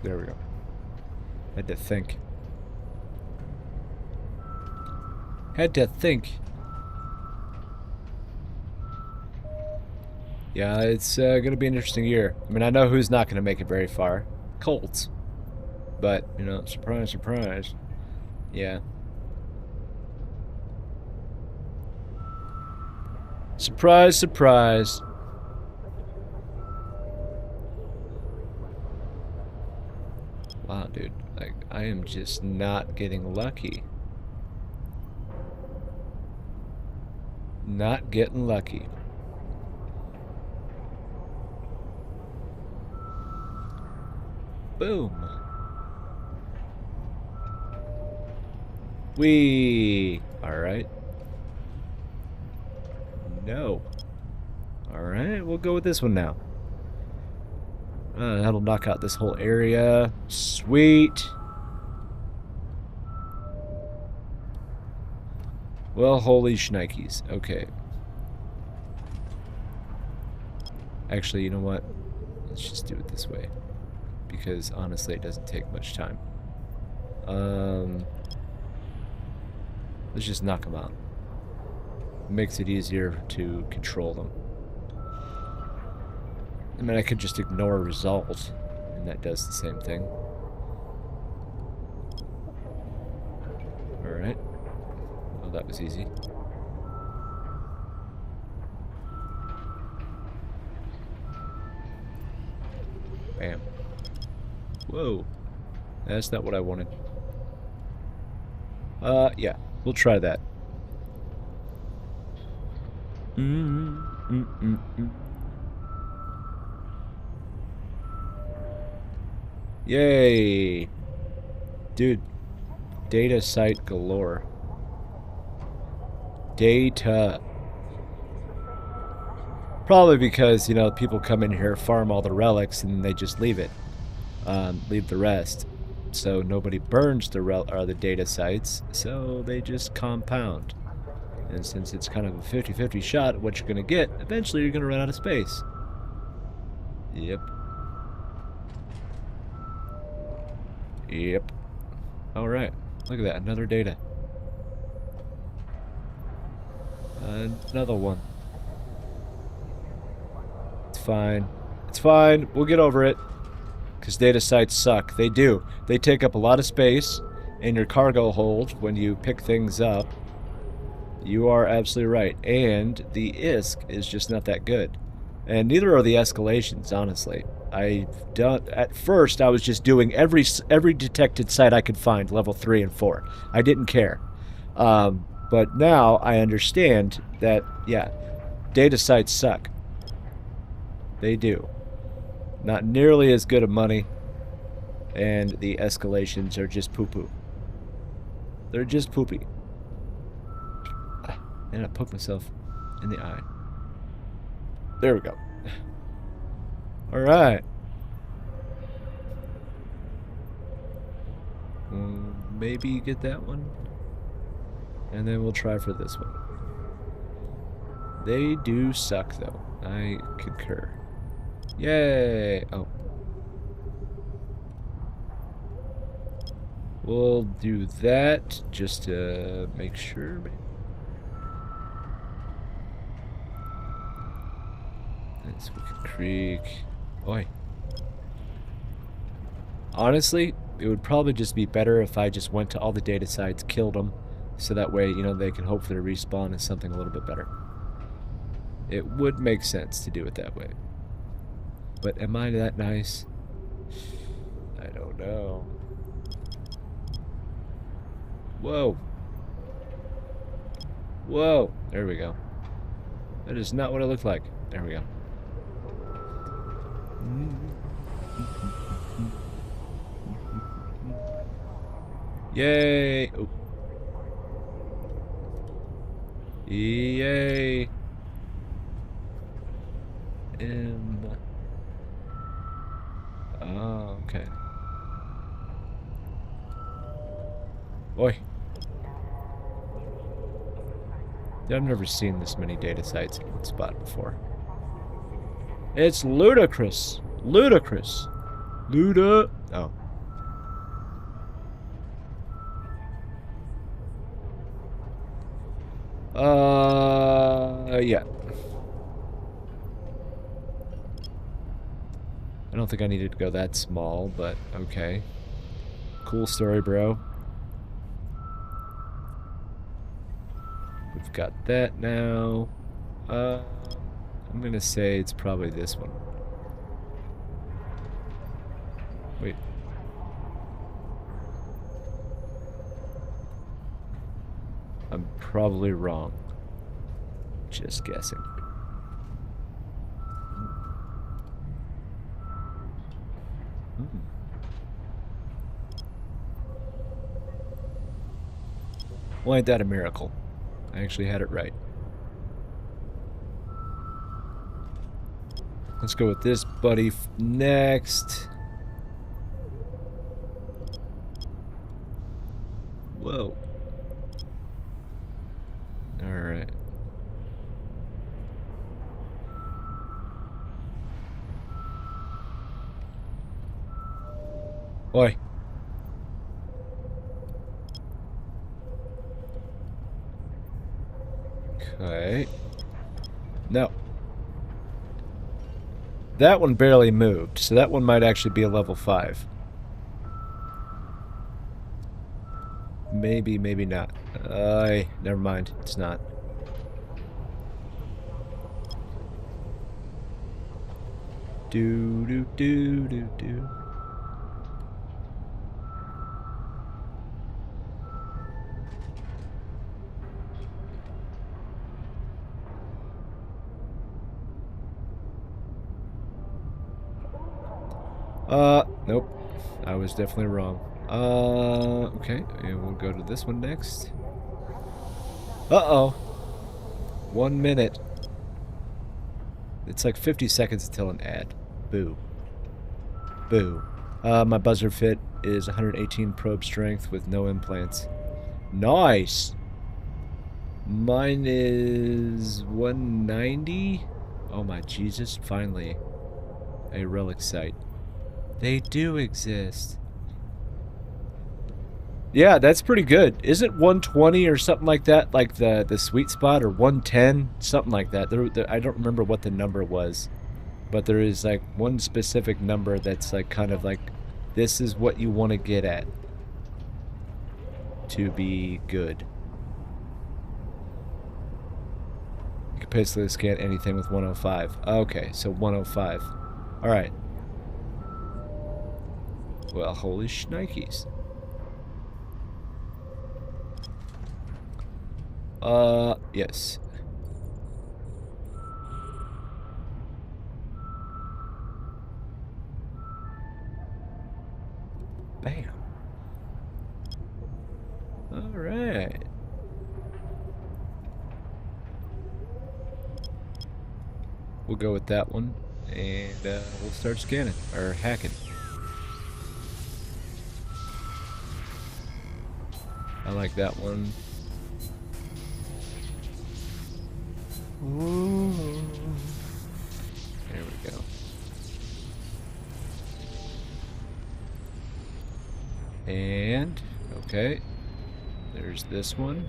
There we go. Had to think. Had to think. Yeah, it's gonna be an interesting year. I mean, I know who's not gonna make it very far. Colts. But, you know, surprise, surprise. Yeah. Surprise, surprise. Wow, dude. Like, I am just not getting lucky. Not getting lucky. Boom. Whee! Alright. No. Alright, we'll go with this one now. That'll knock out this whole area. Sweet. Well, holy shnikes. Okay. Actually, you know what? Let's just do it this way. Because, honestly, it doesn't take much time. Let's just knock them out. It makes it easier to control them. I mean, I could just ignore a result, and that does the same thing. Alright. Oh, that was easy. Bam. Whoa. That's not what I wanted. Yeah. We'll try that. Yay! Dude, data site galore. Data. Probably because, you know, people come in here, farm all the relics, and they just leave it. Leave the rest. So nobody burns the data sites, so they just compound. And since it's kind of a 50-50 shot at what you're going to get, eventually you're going to run out of space. Yep. Yep. Alright. Look at that. Another data. Another one. It's fine. It's fine. We'll get over it. Because data sites suck. They do. They take up a lot of space in your cargo hold when you pick things up. You are absolutely right. And the ISK is just not that good. And neither are the escalations, honestly. At first, I was just doing every detected site I could find, level 3 and 4. I didn't care. But now I understand that, yeah, data sites suck. They do. Not nearly as good of money, and the escalations are just poo-poo. They're just poopy. And I poked myself in the eye. There we go. Alright. Maybe get that one. And then we'll try for this one. They do suck, though. I concur. Yay! Oh. We'll do that just to make sure. That's Wicked Creek. Oi. Honestly, it would probably just be better if I just went to all the data sites, killed them, so that way, you know, they can hopefully respawn as something a little bit better. It would make sense to do it that way. But am I that nice? I don't know. Whoa. Whoa. There we go. That is not what it looked like. There we go. Yay. Oh. Yay. Oh, okay. Oi. I've never seen this many data sites in one spot before. It's ludicrous. Ludicrous. Oh. Yeah. I don't think I needed to go that small, but okay. Cool story, bro. We've got that now. I'm gonna say it's probably this one. Wait. I'm probably wrong. Just guessing. Well, ain't that a miracle? I actually had it right. Let's go with this buddy next. Whoa. Alright. Oi. Okay. No. That one barely moved, so that one might actually be a level 5. Maybe, maybe not. Never mind. It's not. Do do do do do. Nope. I was definitely wrong. Okay. And we'll go to this one next. Uh-oh. 1 minute. It's like 50 seconds until an ad. Boo. Boo. My buzzer fit is 118 probe strength with no implants. Nice! Mine is 190? Oh my Jesus, finally. A relic site. They do exist. Yeah, that's pretty good. Isn't 120 or something like that like the sweet spot, or 110? Something like that. I don't remember what the number was. But there is like one specific number that's like kind of like, this is what you want to get at to be good. You can basically scan anything with 105. Okay, so 105. Alright. Well, holy shnikes. Yes. Bam. Alright. We'll go with that one, and we'll start scanning, or hacking. I like that one. Ooh. There we go. And, okay, there's this one.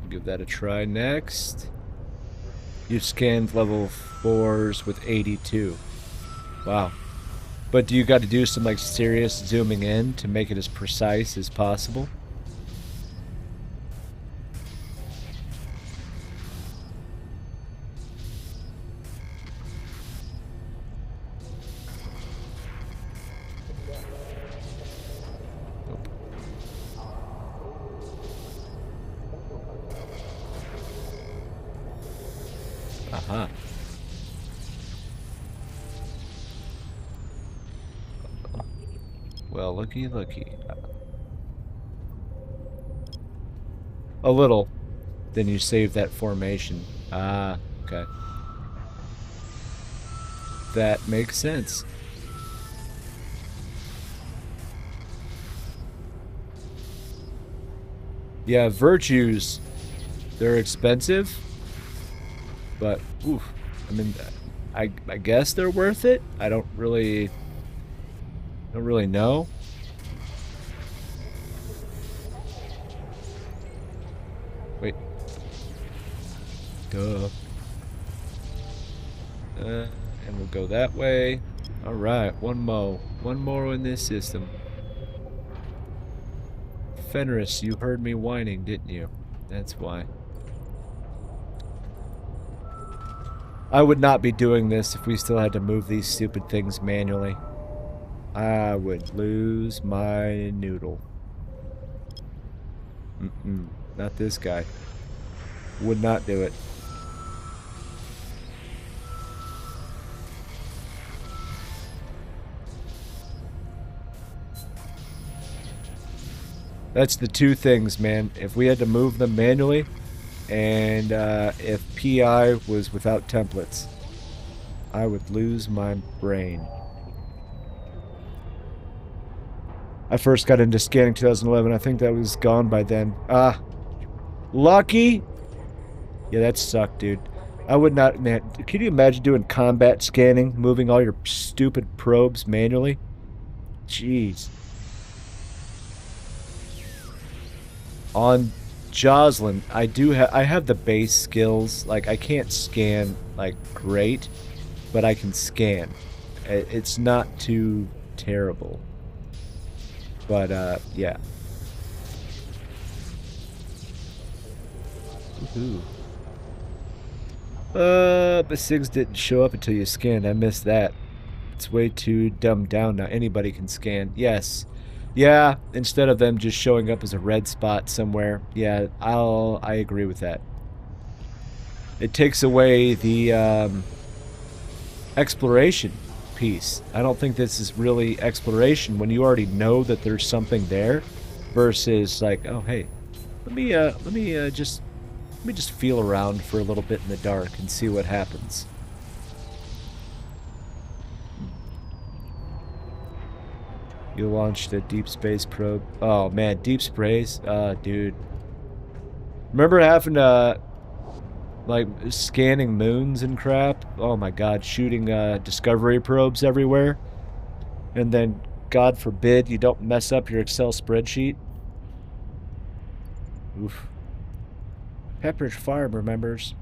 Give that a try next. You've scanned level 4s with 82. Wow. But do you got to do some like serious zooming in to make it as precise as possible? Aha. Well, looky, looky. A little. Then you save that formation. Ah, okay. That makes sense. Yeah, virtues, they're expensive. But, oof, I mean, I guess they're worth it. I don't really know. Wait. Duh. And we'll go that way. All right, one more in this system. Fenris, you heard me whining, didn't you? That's why. I would not be doing this if we still had to move these stupid things manually. I would lose my noodle. Not this guy. Would not do it. That's the two things, man. If we had to move them manually, and if PI was without templates, I would lose my brain. I first got into scanning 2011. I think that was gone by then. Ah, lucky? Yeah, that sucked, dude. I would not, man. Can you imagine doing combat scanning, moving all your stupid probes manually? Jeez. On Jocelyn, I have the base skills. Like, I can't scan like great, but I can scan. It's not too terrible. But yeah. Woohoo. But SIGs didn't show up until you scanned. I missed that. It's way too dumbed down now. Anybody can scan. Yes. Yeah, instead of them just showing up as a red spot somewhere. Yeah, I agree with that. It takes away the exploration piece. I don't think this is really exploration when you already know that there's something there, versus like, oh hey, let me just Let me just feel around for a little bit in the dark and see what happens. You launched a deep space probe. Oh man, deep space? Dude. Remember having like scanning moons and crap? Oh my god, shooting discovery probes everywhere. And then, God forbid, you don't mess up your Excel spreadsheet. Oof. Pepperidge Farm remembers.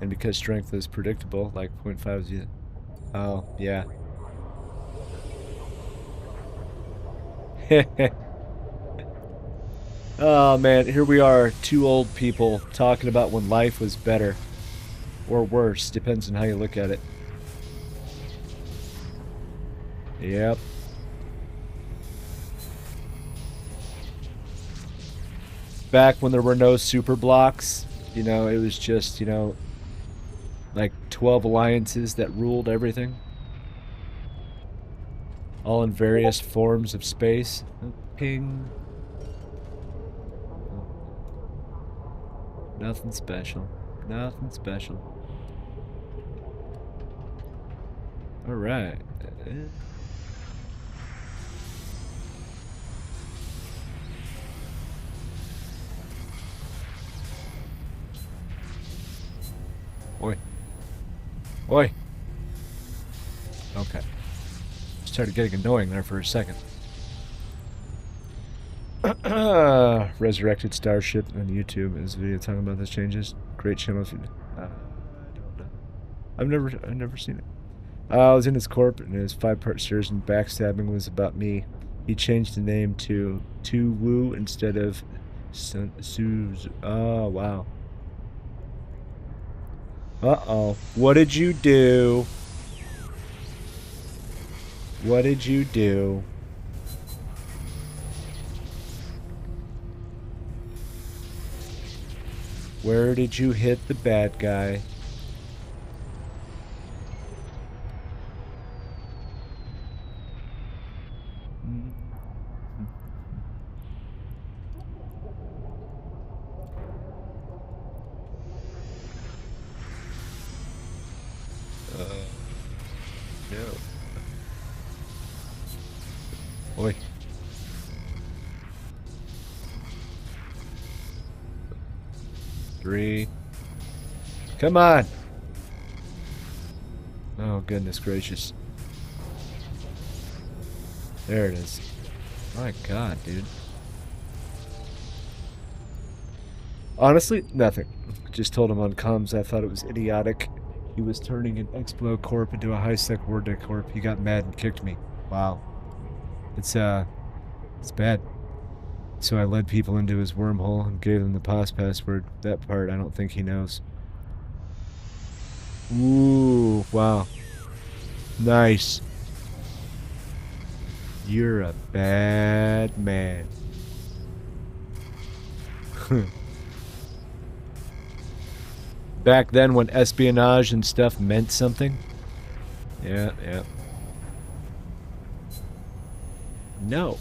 And because strength is predictable, like 0.5 is... Oh, yeah. Oh, man, here we are, two old people talking about when life was better. Or worse, depends on how you look at it. Yep. Back when there were no super blocks, you know, it was just, you know, like 12 alliances that ruled everything. All in various forms of space. Ping. Nothing special. Nothing special. Alright. Oi. Oi. Okay. Started getting annoying there for a second. Resurrected Starship on YouTube is a video talking about those changes. Great channel if you I don't know. I've never seen it. I was in his corp and his 5-part series and backstabbing was about me. He changed the name to Tu Wu instead of Suze. Oh wow. Uh-oh. What did you do? What did you do? Where did you hit the bad guy? No. Oi. Three. Come on. Oh, goodness gracious. There it is. My God, dude. Honestly, nothing. Just told him on comms I thought it was idiotic. He was turning an Explo Corp into a high-sec Word Corp. He got mad and kicked me. Wow. It's bad. So I led people into his wormhole and gave them the POS password. That part I don't think he knows. Ooh, wow. Nice. You're a bad man. Back then when espionage and stuff meant something. Yeah, yeah. No.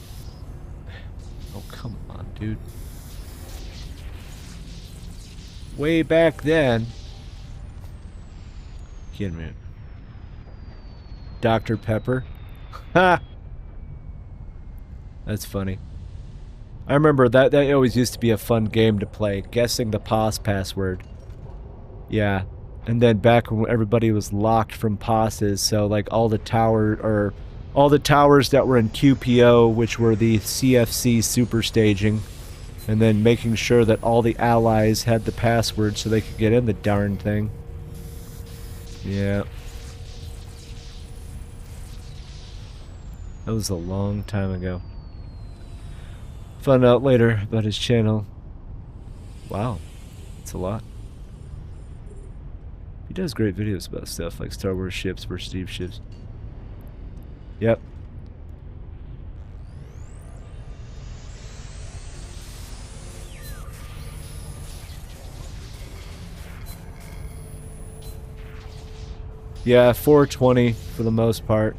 Oh, come on, dude. Way back then. Kidding me. Dr. Pepper. Ha! That's funny. I remember that always used to be a fun game to play, guessing the POS password. Yeah. And then back when everybody was locked from POSes, so like all the towers that were in QPO, which were the CFC super staging, and then making sure that all the allies had the password so they could get in the darn thing. Yeah. That was a long time ago. Found out later about his channel. Wow. It's a lot. He does great videos about stuff like Star Wars ships versus Steve ships. Yep. Yeah, 420 for the most part.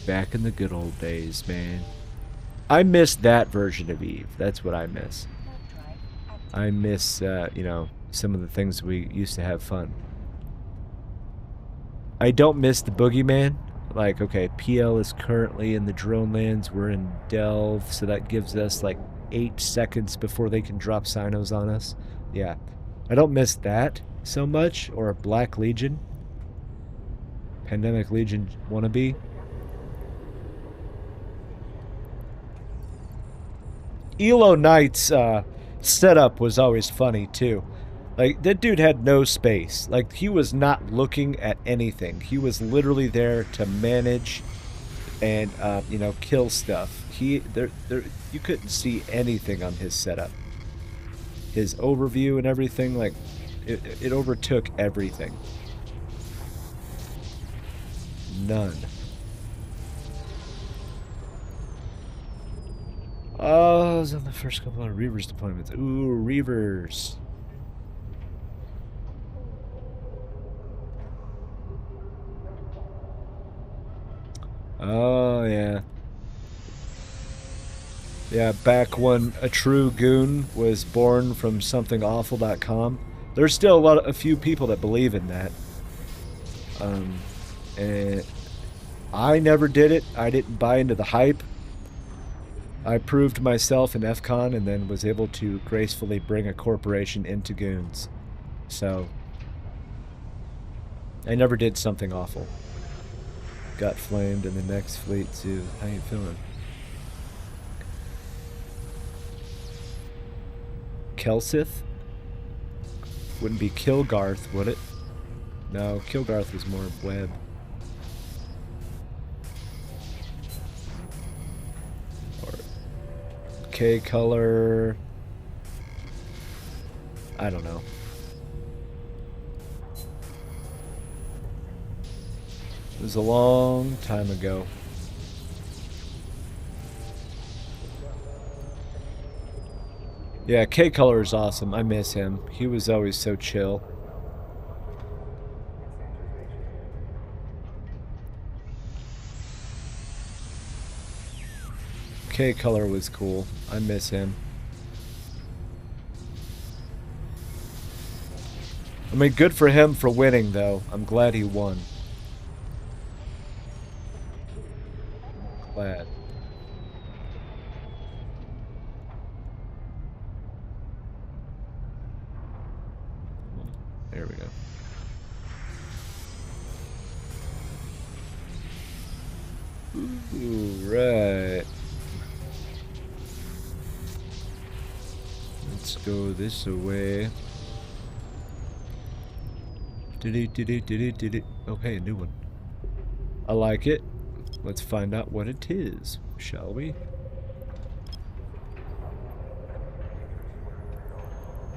back in the good old days, man. I miss that version of Eve. That's what I miss. I miss, you know, some of the things we used to have fun. I don't miss the boogeyman. Like, okay, PL is currently in the drone lands. We're in Delve, so that gives us like 8 seconds before they can drop sinos on us. Yeah. I don't miss that so much, or Black Legion. Pandemic Legion wannabe. Elo Knight's setup was always funny too. Like, that dude had no space. Like, he was not looking at anything. He was literally there to manage and, you know, kill stuff. You couldn't see anything on his setup. His overview and everything, like, it overtook everything. None. Oh, I was on the first couple of Reavers deployments. Ooh, Reavers. Oh, yeah. Yeah, back when a true goon was born from somethingawful.com. There's still a few people that believe in that. And I never did it. I didn't buy into the hype. I proved myself in FCON and then was able to gracefully bring a corporation into goons. So, I never did something awful. Got flamed in the next fleet too. How you feeling? Kelsith? Wouldn't be Kilgarth, would it? No, Kilgarth was more web. Or K color. I don't know. It was a long time ago. Yeah, K color is awesome. I miss him. He was always so chill. K color was cool. I miss him. I mean, good for him for winning, though. I'm glad he won. Glad. There we go. Ooh, right. Let's go this way. Okay, a new one. I like it. Let's find out what it is, shall we?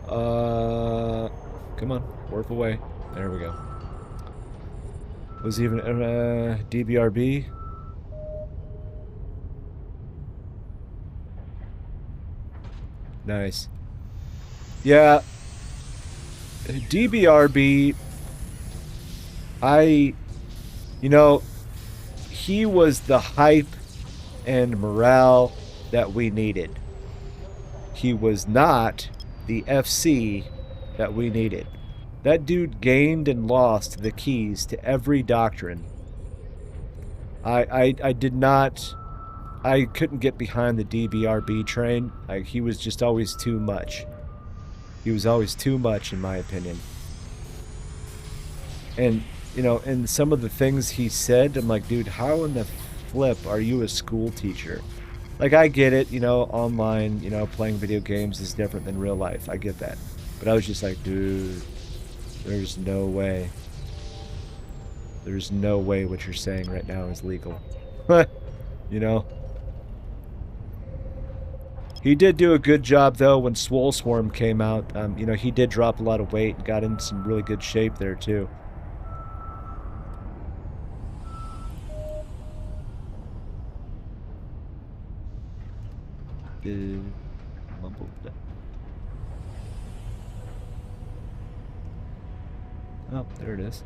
Come on, warp away. There we go. Was even DBRB? Nice. Yeah. DBRB, you know, he was the hype and morale that we needed. He was not the FC that we needed. That dude gained and lost the keys to every doctrine. I couldn't get behind the DBRB train. He was just always too much. He was always too much, in my opinion. And, you know, and some of the things he said, I'm like, dude, how in the flip are you a school teacher? Like, I get it, you know, online, you know, playing video games is different than real life. I get that. But I was just like, dude, there's no way. There's no way what you're saying right now is legal. You know? He did do a good job, though, when Swole Swarm came out. You know, he did drop a lot of weight and got in some really good shape there, too. Mumble. Oh, there it is.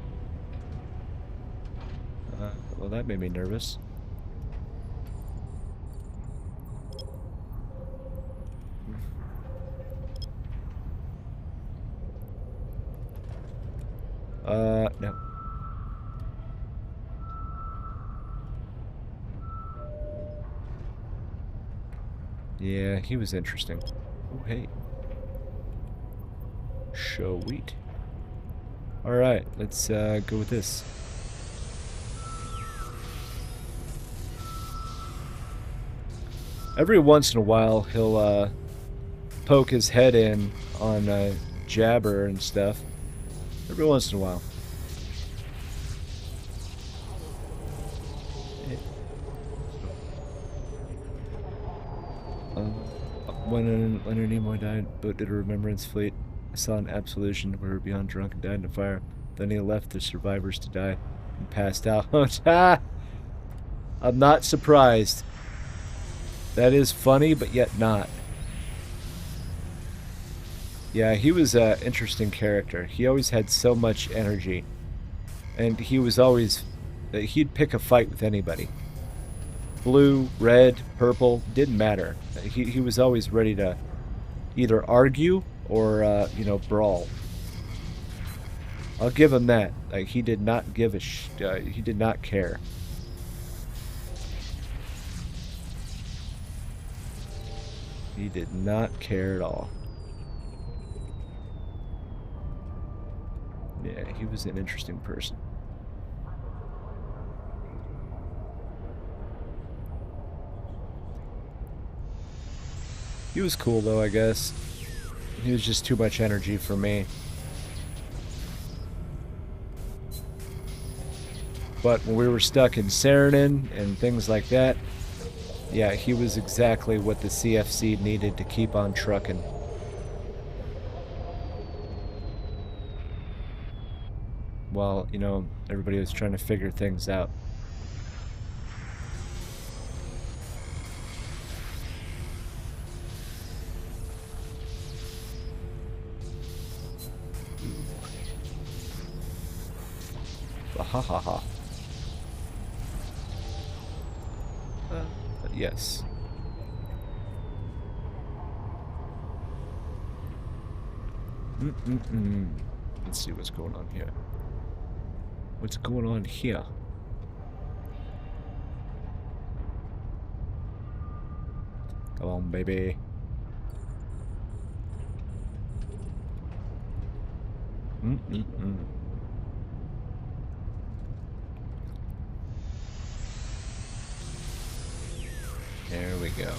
Well, that made me nervous. No. Yeah, he was interesting. Oh, hey. Show wheat. Alright, let's go with this. Every once in a while, he'll poke his head in on Jabber and stuff. Every once in a while. When Leonard Nimoy died, boat did a remembrance fleet. I saw an absolution where we were beyond drunk and died in a fire. Then he left the survivors to die and passed out. I'm not surprised. That is funny, but yet not. Yeah, he was an interesting character. He always had so much energy. And he was always... he'd pick a fight with anybody. Blue, red, purple, didn't matter. He was always ready to either argue or, you know, brawl. I'll give him that. Like, he did not give a he did not care. He did not care at all. Yeah, he was an interesting person. He was cool, though, I guess. He was just too much energy for me. But when we were stuck in Saranin and things like that, yeah, he was exactly what the CFC needed to keep on trucking. While, you know, everybody was trying to figure things out. Ha ha ha. Yes. Let's see what's going on here. What's going on here? Come on, baby. There we go.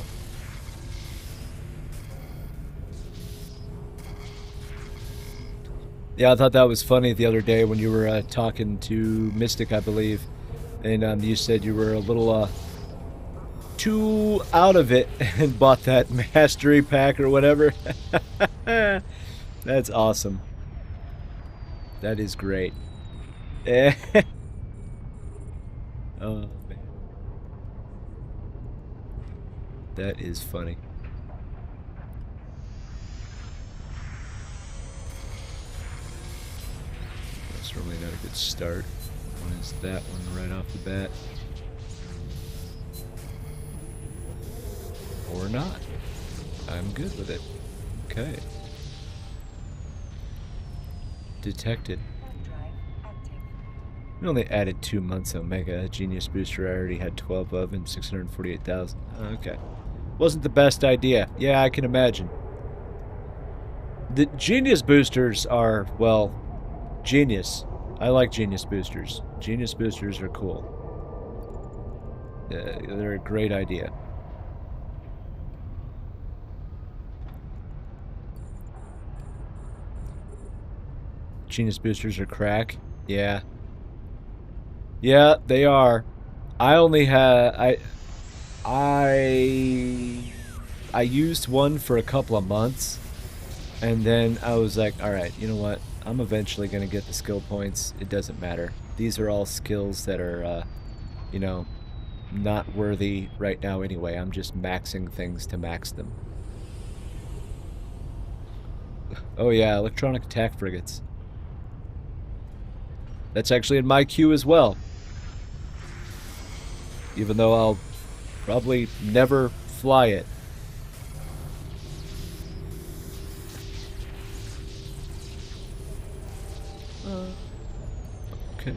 Yeah, I thought that was funny the other day when you were talking to Mystic, I believe, and you said you were a little too out of it and bought that mastery pack or whatever. That's awesome. That is great. Oh, man. That is funny. That's really not a good start. One is that one right off the bat. Or not. I'm good with it. Okay. Detected. We only added 2 months Omega. Genius Booster I already had 12 of and 648,000. Okay. Wasn't the best idea. Yeah, I can imagine. The Genius Boosters are, well, genius. I like Genius Boosters. Genius Boosters are cool. They're a great idea. Genius Boosters are crack. Yeah. Yeah, they are. I only had... I used one for a couple of months, and then I was like, alright, you know what? I'm eventually going to get the skill points. It doesn't matter. These are all skills that are, you know, not worthy right now anyway. I'm just maxing things to max them. Oh yeah, electronic attack frigates. That's actually in my queue as well. Even though I'll probably never fly it. Okay,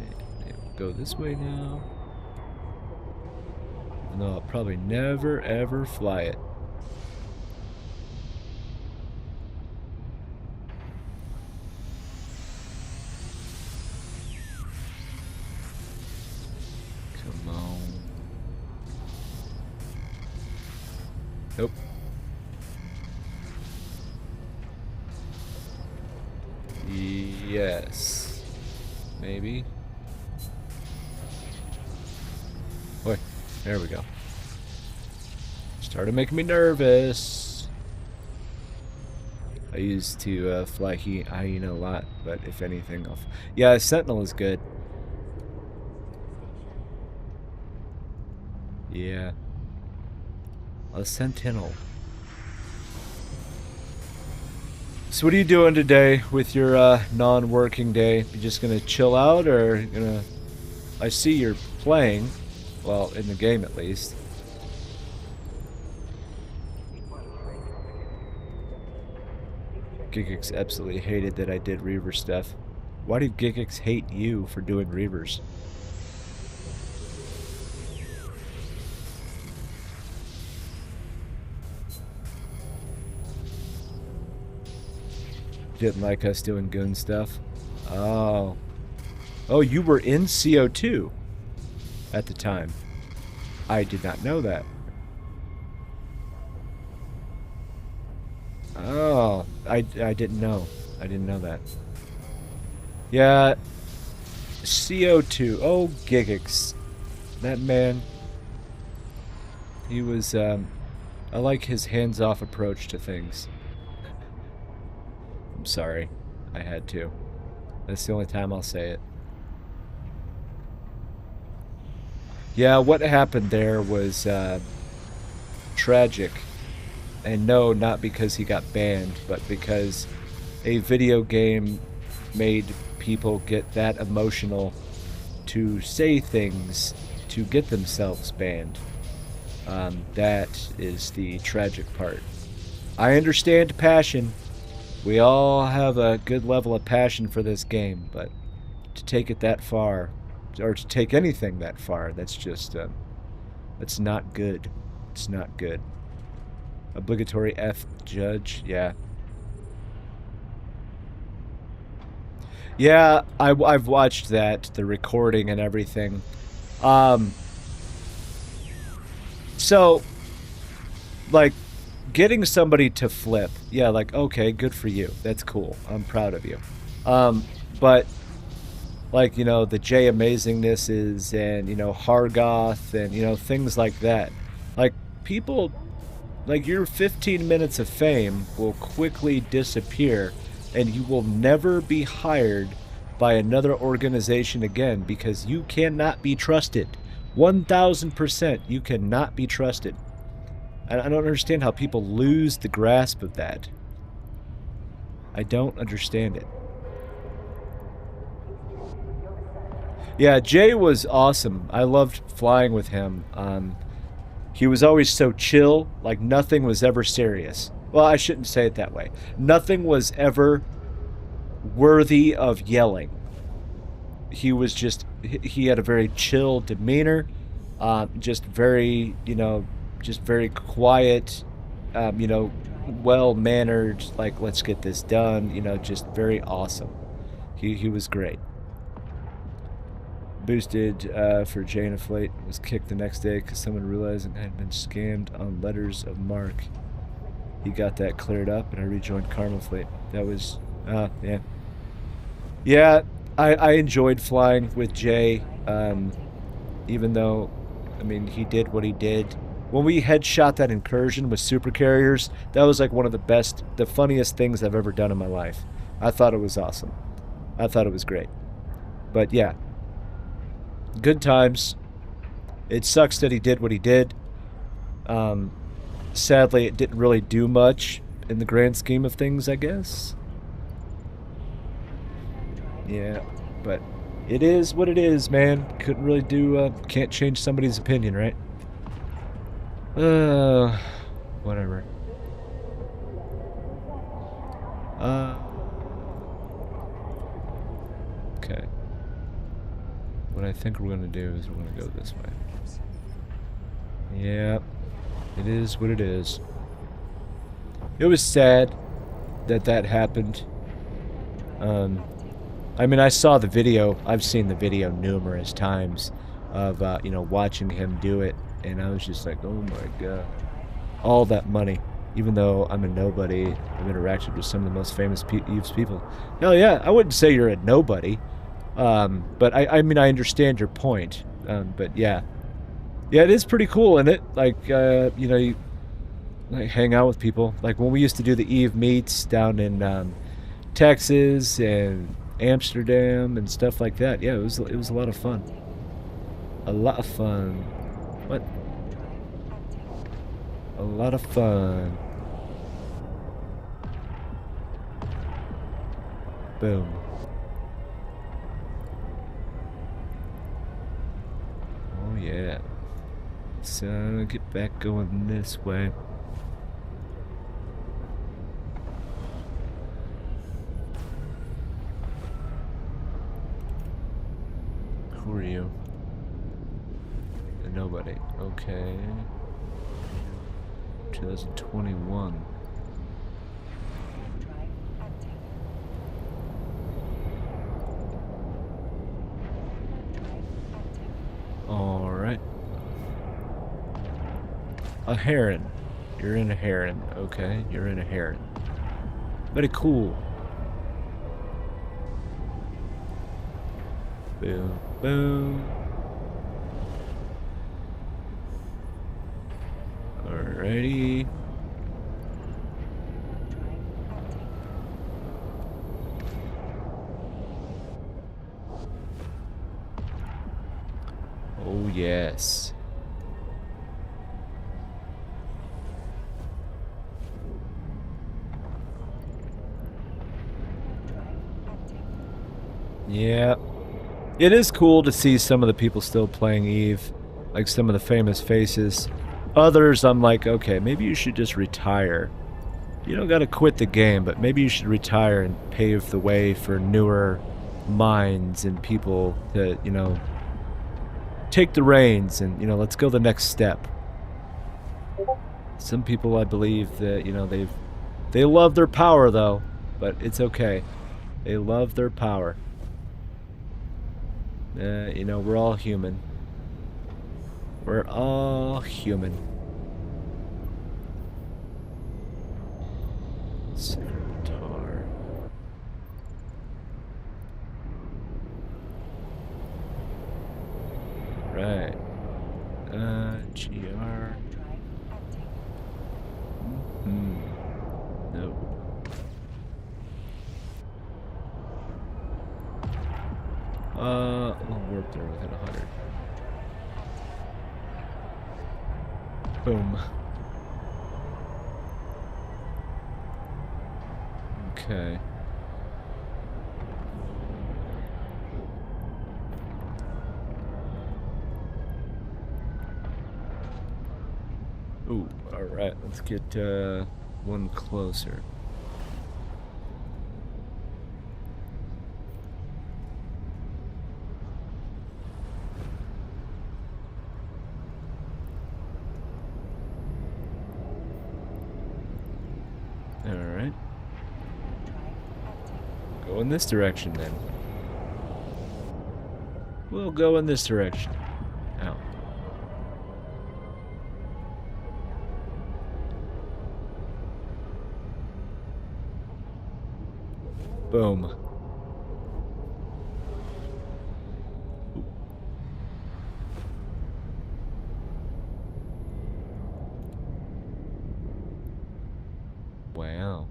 go this way now. No, I'll probably never ever fly it. Come on. Nope. Yes. Maybe. Boy, there we go. Started making me nervous. I used to fly hyena a lot, but if anything, yeah, Sentinel is good. Yeah. A Sentinel. So what are you doing today with your non-working day? You just gonna chill out, or gonna... I see you're playing. Well, in the game at least. Gigix absolutely hated that I did Reaver stuff. Why did Gigix hate you for doing Reavers? Didn't like us doing goon stuff? Oh. Oh, you were in CO2 at the time. I did not know that. Oh, I didn't know. I didn't know that. Yeah, CO2. Oh, Gigix. That man. He was, I like his hands-off approach to things. I'm sorry. I had to. That's the only time I'll say it. Yeah, what happened there was, tragic. And no, not because he got banned, but because a video game made people get that emotional to say things to get themselves banned. That is the tragic part. I understand passion. We all have a good level of passion for this game, but to take it that far, or to take anything that far, that's just, that's not good. It's not good. Obligatory F judge, yeah. Yeah, I've watched that, the recording and everything. So, like, getting somebody to flip, yeah, like, okay, good for you. That's cool. I'm proud of you. But, like, you know, the J Amazingnesses and, you know, Hargoth and, you know, things like that. Like, people... Like, your 15 minutes of fame will quickly disappear, and you will never be hired by another organization again because you cannot be trusted. 1,000% you cannot be trusted. I don't understand how people lose the grasp of that. I don't understand it. Yeah, Jay was awesome. I loved flying with him. He was always so chill, like nothing was ever serious. Well, I shouldn't say it that way. Nothing was ever worthy of yelling. He was just, he had a very chill demeanor, just very, you know, just very quiet, you know, well-mannered, like, let's get this done, you know, just very awesome. He was great. Boosted for Jane Inflate was kicked the next day because someone realized it had been scammed on letters of mark. He got that cleared up, and I rejoined Karma Fleet. That was, yeah. Yeah, I enjoyed flying with Jay, even though, I mean, he did what he did. When we headshot that incursion with super carriers, that was like one of the best, the funniest things I've ever done in my life. I thought it was awesome. I thought it was great. But yeah. Good times. It sucks that he did what he did. Sadly, it didn't really do much in the grand scheme of things, I guess. Yeah, but it is what it is, man. Couldn't really do, can't change somebody's opinion, right? Whatever. Okay. I think we're gonna do is we're gonna go this way. Yep. It is what it is. It was sad that that happened. I mean, I saw the video. I've seen the video numerous times of, you know, watching him do it. And I was just like, oh my god. All that money. Even though I'm a nobody, I've interacted with some of the most famous Eve's people. Hell yeah, I wouldn't say you're a nobody. But I mean, I understand your point. But yeah. Yeah, it is pretty cool, isn't it? Like, you know, you like, hang out with people. Like when we used to do the Eve meets down in Texas and Amsterdam and stuff like that. Yeah, it was a lot of fun. A lot of fun. What? A lot of fun. Boom. Oh yeah. So get back going this way. Who are you? Nobody. Okay. 2021. Alright. A heron. You're in a heron. Okay, you're in a heron. Very cool. Boom. Boom. Alrighty. Oh, yes. Yeah. It is cool to see some of the people still playing Eve, like some of the famous faces. Others, I'm like, okay, maybe you should just retire. You don't gotta quit the game, but maybe you should retire and pave the way for newer minds and people to, you know, take the reins and, you know, let's go the next step. Some people, I believe that, you know, they love their power though, but it's okay. They love their power. You know, we're all human. We're all human. Secretary. Right. GR. No. We'll warp there within 100. Boom. Okay. Ooh, alright, let's get one closer. Alright. Go in this direction then. We'll go in this direction. Ow. Boom. Ooh. Wow.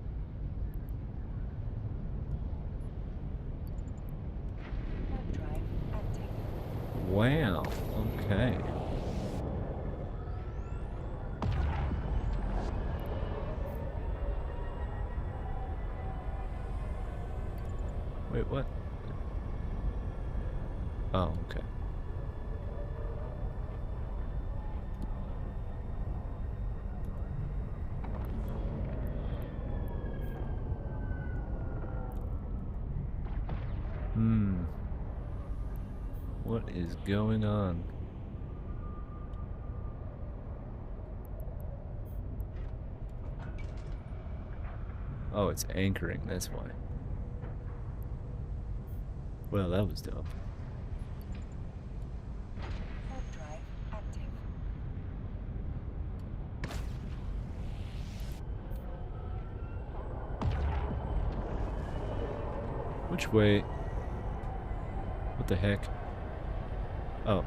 Wow. Okay. Wait, what? Oh, okay. What is going on? Oh, it's anchoring, that's why. Well, that was dumb. Warp drive active. Which way? What the heck? Oh.